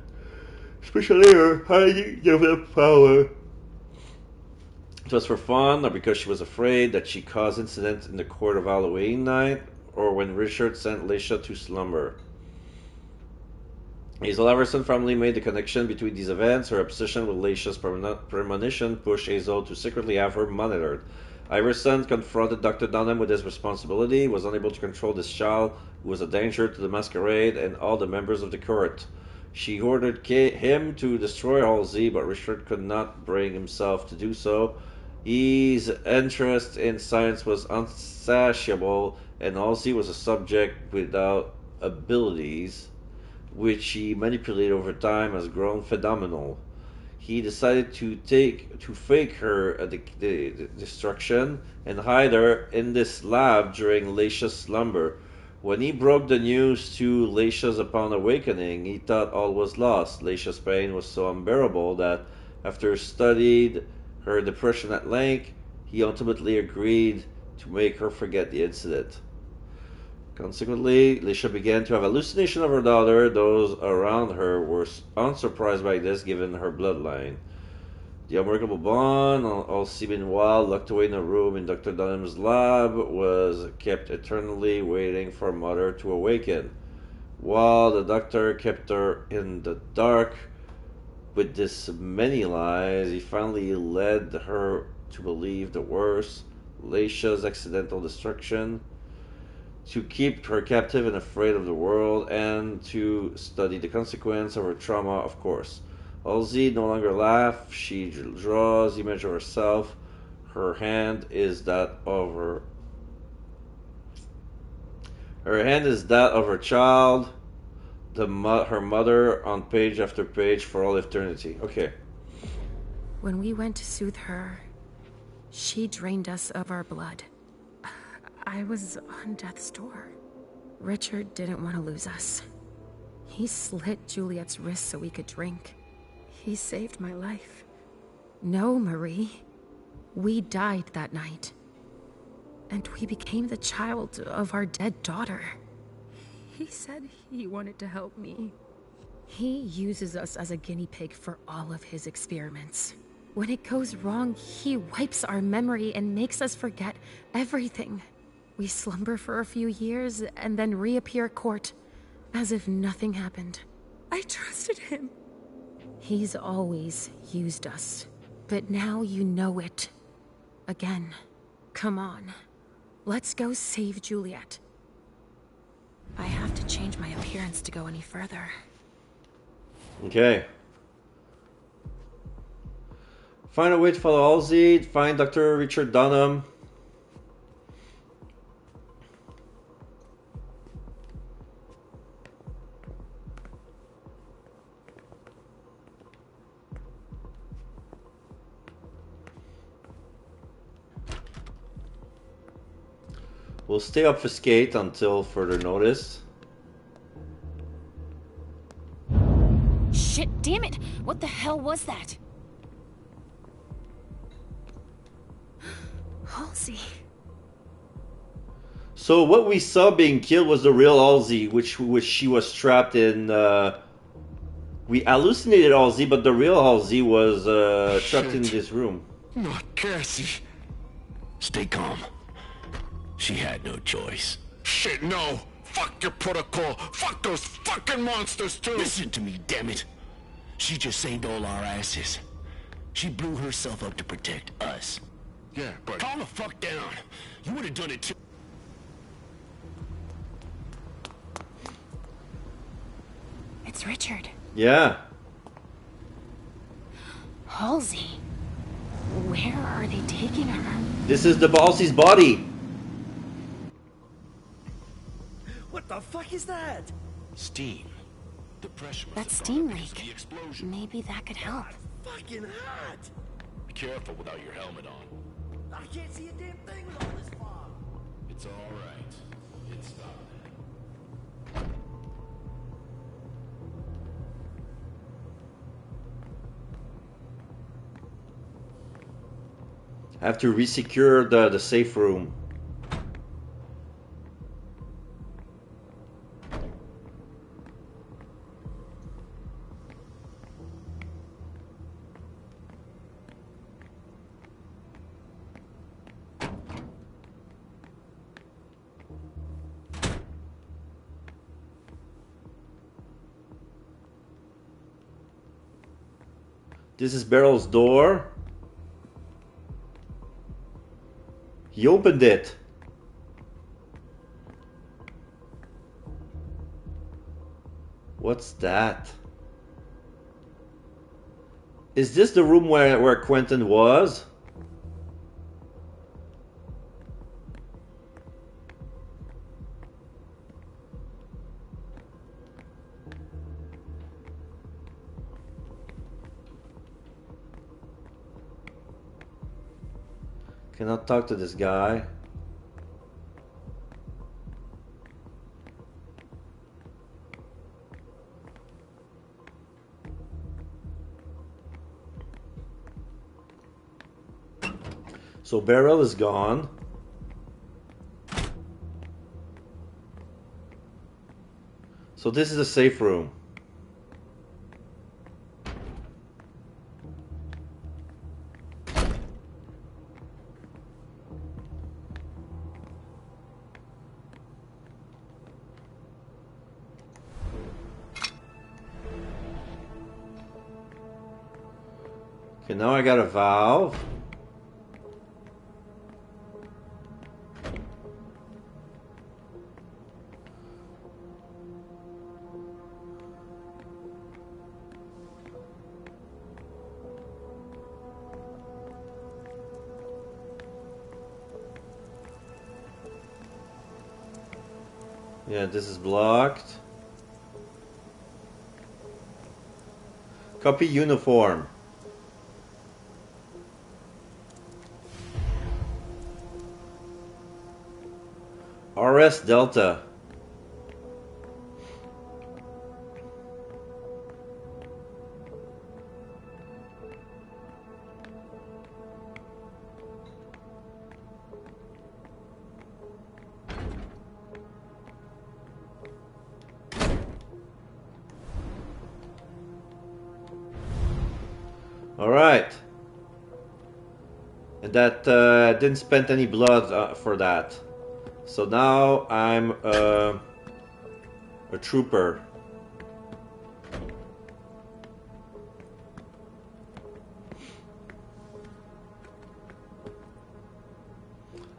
especially her highly developed power. It was for fun, or because she was afraid that she caused incidents in the court of Halloween night, or when Richard sent Leisha to slumber. Hazel Iverson family made the connection between these events. Her obsession with Leisha's premonition pushed Hazel to secretly have her monitored. Iverson confronted Dr. Dunham with his responsibility, was unable to control this child, who was a danger to the masquerade and all the members of the court. She ordered him to destroy Halsey, but Richard could not bring himself to do so. His interest in science was insatiable, and Halsey was a subject without abilities, which he manipulated over time has grown phenomenal. He decided to fake her the destruction and hide her in this lab during Leisha's slumber. When he broke the news to Leisha's upon awakening, he thought all was lost. Leisha's pain was so unbearable that, after studied her depression at length, he ultimately agreed to make her forget the incident. Consequently, Leisha began to have hallucinations of her daughter. Those around her were unsurprised by this, given her bloodline. The unbreakable bond, all meanwhile locked away in a room in Dr. Dunham's lab, was kept eternally waiting for Mother to awaken. While the doctor kept her in the dark with this many lies, he finally led her to believe the worst, Leisha's accidental destruction, to keep her captive and afraid of the world, and to study the consequence of her trauma, of course. Halsey no longer laughs, she draws image of herself. Her hand is that of her child, her mother, on page after page for all eternity. Okay. When we went to soothe her, she drained us of our blood. I was on death's door. Richard didn't want to lose us. He slit Juliet's wrist so we could drink. He saved my life. No, Marie. We died that night. And we became the child of our dead daughter. He said he wanted to help me. He uses us as a guinea pig for all of his experiments. When it goes wrong, he wipes our memory and makes us forget everything. We slumber for a few years and then reappear court, as if nothing happened. I trusted him. He's always used us, but now you know it. Again. Come on. Let's go save Juliet. I have to change my appearance to go any further. Okay. Find a way to follow Halsey, find Dr. Richard Dunham. We'll stay obfuscate until further notice. Shit, damn it! What the hell was that? Halsey. So what we saw being killed was the real Halsey, which she was trapped in. We hallucinated Halsey, but the real Halsey was trapped in this room. Not Cassie. Stay calm. She had no choice. Shit, no! Fuck your protocol! Fuck those fucking monsters too! Listen to me, damn it! She just saved all our asses. She blew herself up to protect us. Yeah, but... Calm the fuck down. You would have done it too. It's Richard. Yeah. Halsey. Where are they taking her? This is the Halsey's body. What the fuck is that? Steam. The pressure That steam leak. Maybe that could help. Fucking hot! Be careful without your helmet on. I can't see a damn thing with all this fog. It's all right. It's stopped. I have to resecure the safe room. This is Beryl's door. He opened it. What's that? Is this the room where Quentin was? Cannot talk to this guy. So Beryl is gone. So this is a safe room. Okay, now I got a valve. Yeah, this is blocked. Copy uniform. RS Delta. All right. And that didn't spend any blood for that. So now I'm a trooper.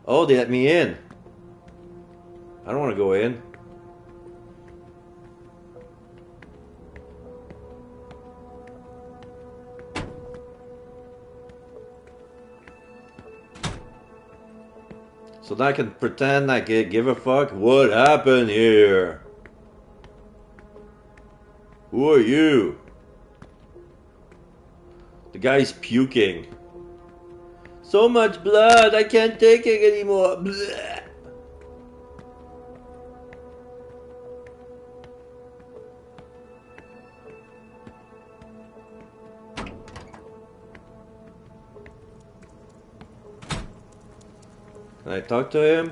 Oh, they let me in. I don't want to go in. So now I can pretend I give a fuck. What happened here? Who are you? The guy's puking. So much blood, I can't take it anymore. Blech. Can I talk to him?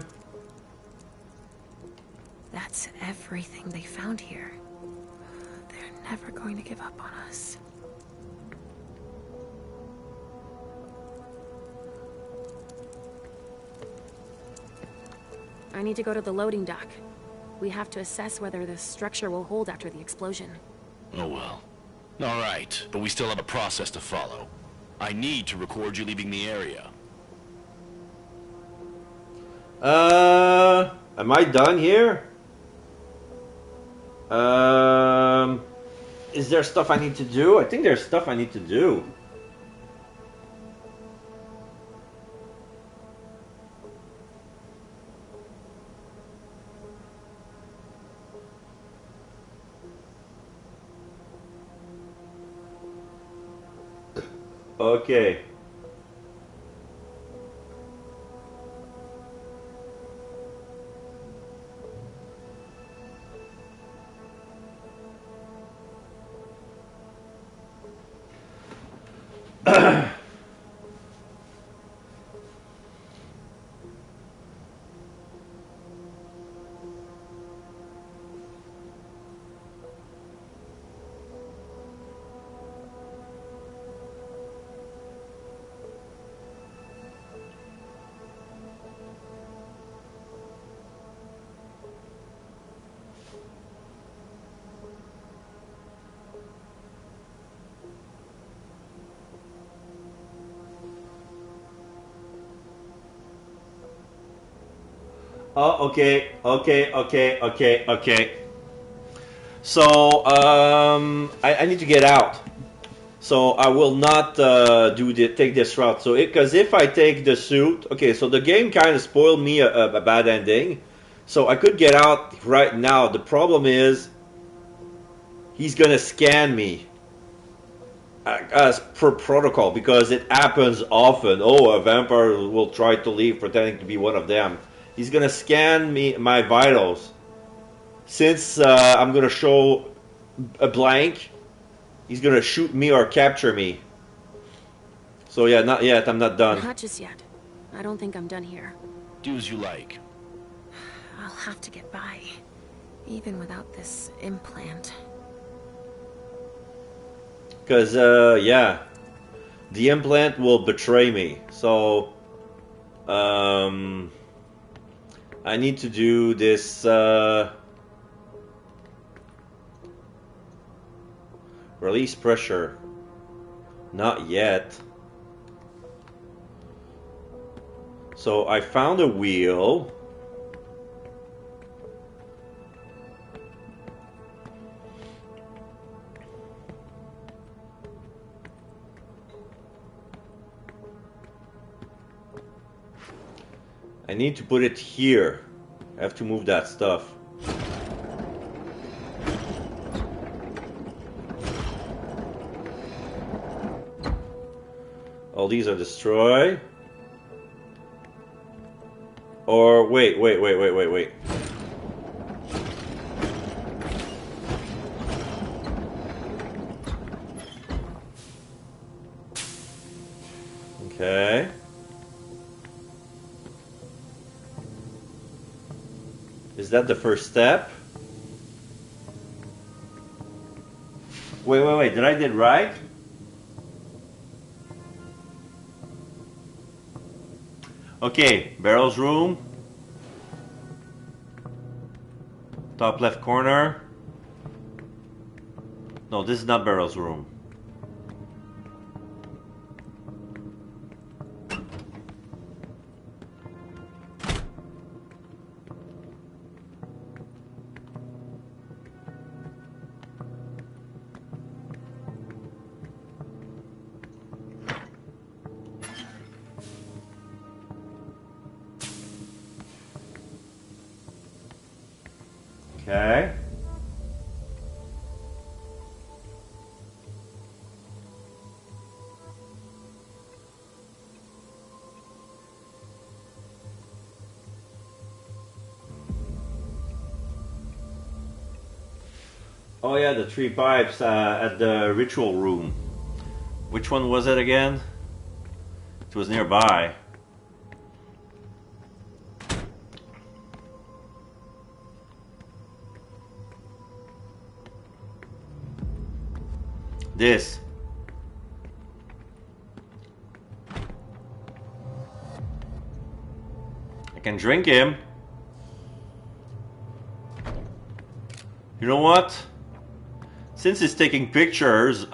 That's everything they found here. There ever going to give up on us. I need to go to the loading dock. We have to assess whether the structure will hold after the explosion. Oh well. Alright, but we still have a process to follow. I need to record you leaving the area. Am I done here? Is there stuff I need to do? I think there's stuff I need to do. Okay. Oh, okay. So, I need to get out. So I will not take this route. So because if I take the suit, okay. So the game kind of spoiled me a bad ending. So I could get out right now. The problem is he's gonna scan me as per protocol because it happens often. Oh, a vampire will try to leave pretending to be one of them. He's gonna scan me, my vitals. Since I'm gonna show a blank, he's gonna shoot me or capture me. So yeah, not yet. I'm not done. Not just yet. I don't think I'm done here. Do as you like. I'll have to get by, even without this implant. Because, yeah, the implant will betray me. So, I need to do this, release pressure. Not yet. So, I found a wheel. I need to put it here. I have to move that stuff. All these are destroyed. Or wait. Okay. Is that the first step? Wait. Did I did right? Okay, Barrel's room. Top left corner. No, this is not Barrel's room. Okay. Oh yeah, the 3 pipes at the ritual room. Which one was it again? It was nearby. this. I can drink him. You know what? Since he's taking pictures,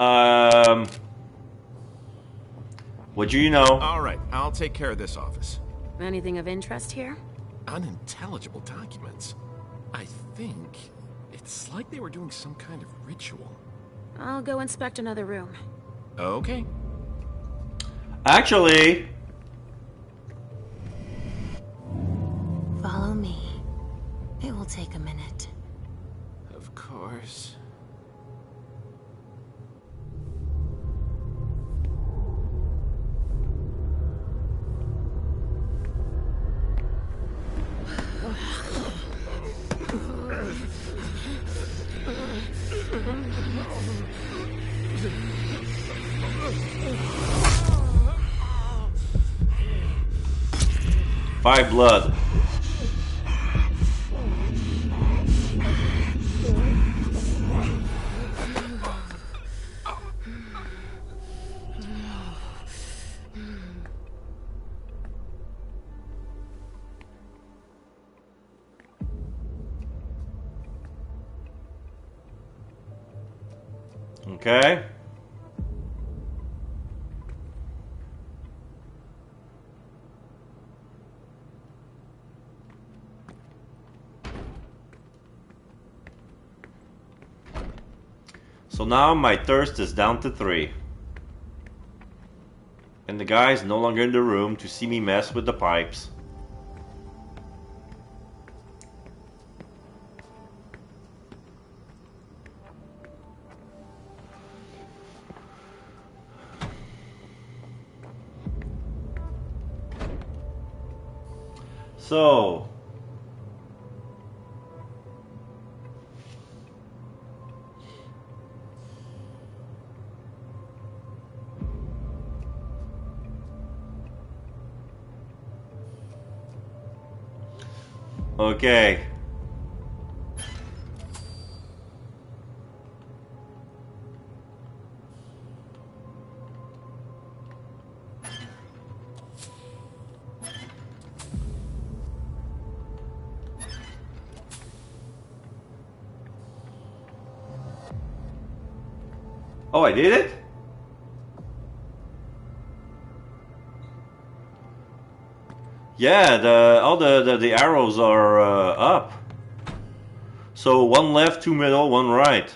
what do you know? All right, I'll take care of this office. Anything of interest here? Unintelligible documents. I think it's like they were doing some kind of ritual. I'll go inspect another room. Okay. Actually, follow me. It will take a minute. Of course. Five blood. Okay. So now my thirst is down to 3. And the guy's no longer in the room to see me mess with the pipes. So okay. Oh, I did it? Yeah, all the arrows are up. So one left, 2 middle, 1 right.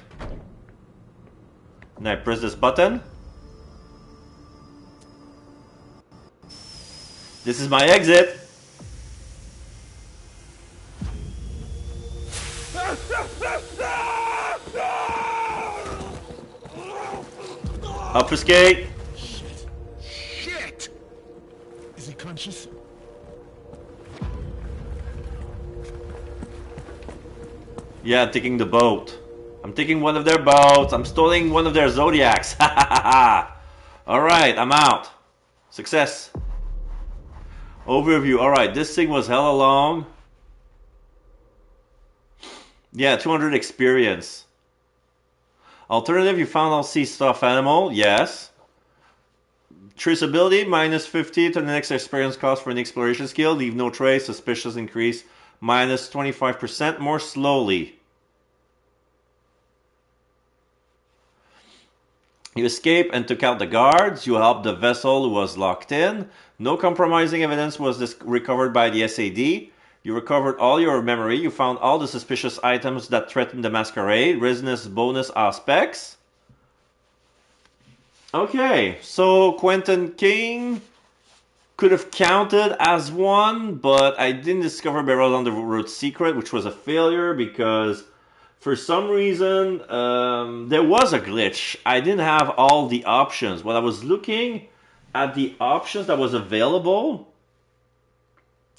And I press this button. This is my exit. Obfuscate. Shit! Is he conscious? Yeah, I'm taking the boat. I'm taking one of their boats. I'm stealing one of their zodiacs. Ha ha ha ha. Alright, I'm out. Success. Overview. Alright, this thing was hella long. Yeah, 200 experience. Alternative, you found all sea stuff animal. Yes. Traceability, minus 50 to the next experience cost for an exploration skill. Leave no trace. Suspicious increase, minus 25% more slowly. You escape and took out the guards. You helped the vessel who was locked in. No compromising evidence was recovered by the SAD. You recovered all your memory. You found all the suspicious items that threatened the masquerade. Resonance bonus aspects. Okay, so Quentin King could have counted as one, but I didn't discover Barrel on the Road Secret, which was a failure because for some reason there was a glitch. I didn't have all the options. When I was looking at the options that was available,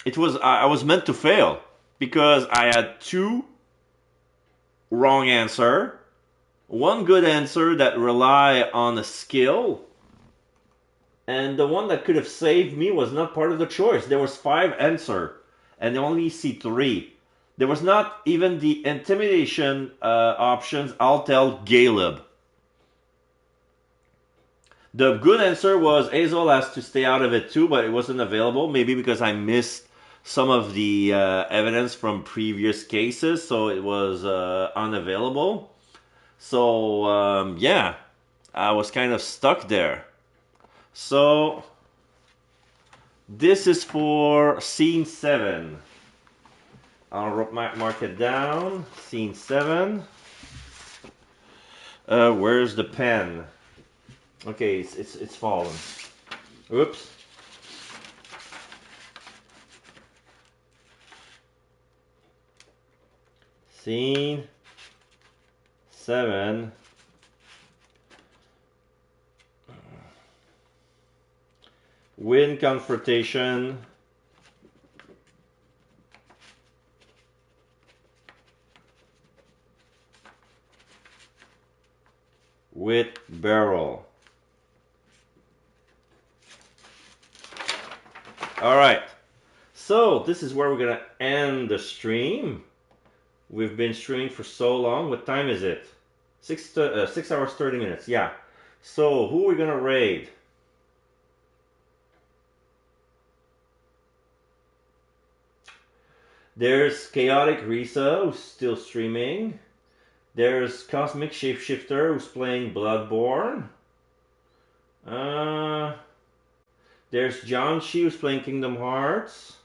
I was meant to fail because I had 2 wrong answer, 1 good answer that rely on a skill, and the one that could have saved me was not part of the choice. There was 5 answer, and I only see 3. There was not even the intimidation options. I'll tell Caleb. The good answer was Hazel has to stay out of it too, but it wasn't available. Maybe because I missed some of the evidence from previous cases, so it was unavailable. So, yeah, I was kind of stuck there. So, this is for scene 7. I'll mark it down. Scene 7. Where's the pen? Okay, it's fallen. Oops. Scene 7. Win confrontation. With Beryl. Alright. So, this is where we're going to end the stream. We've been streaming for so long. What time is it? 6 hours, 30 minutes. Yeah. So, who are we going to raid? There's Chaotic Risa, who's still streaming. There's Cosmic Shapeshifter, who's playing Bloodborne. There's John Shi, who's playing Kingdom Hearts.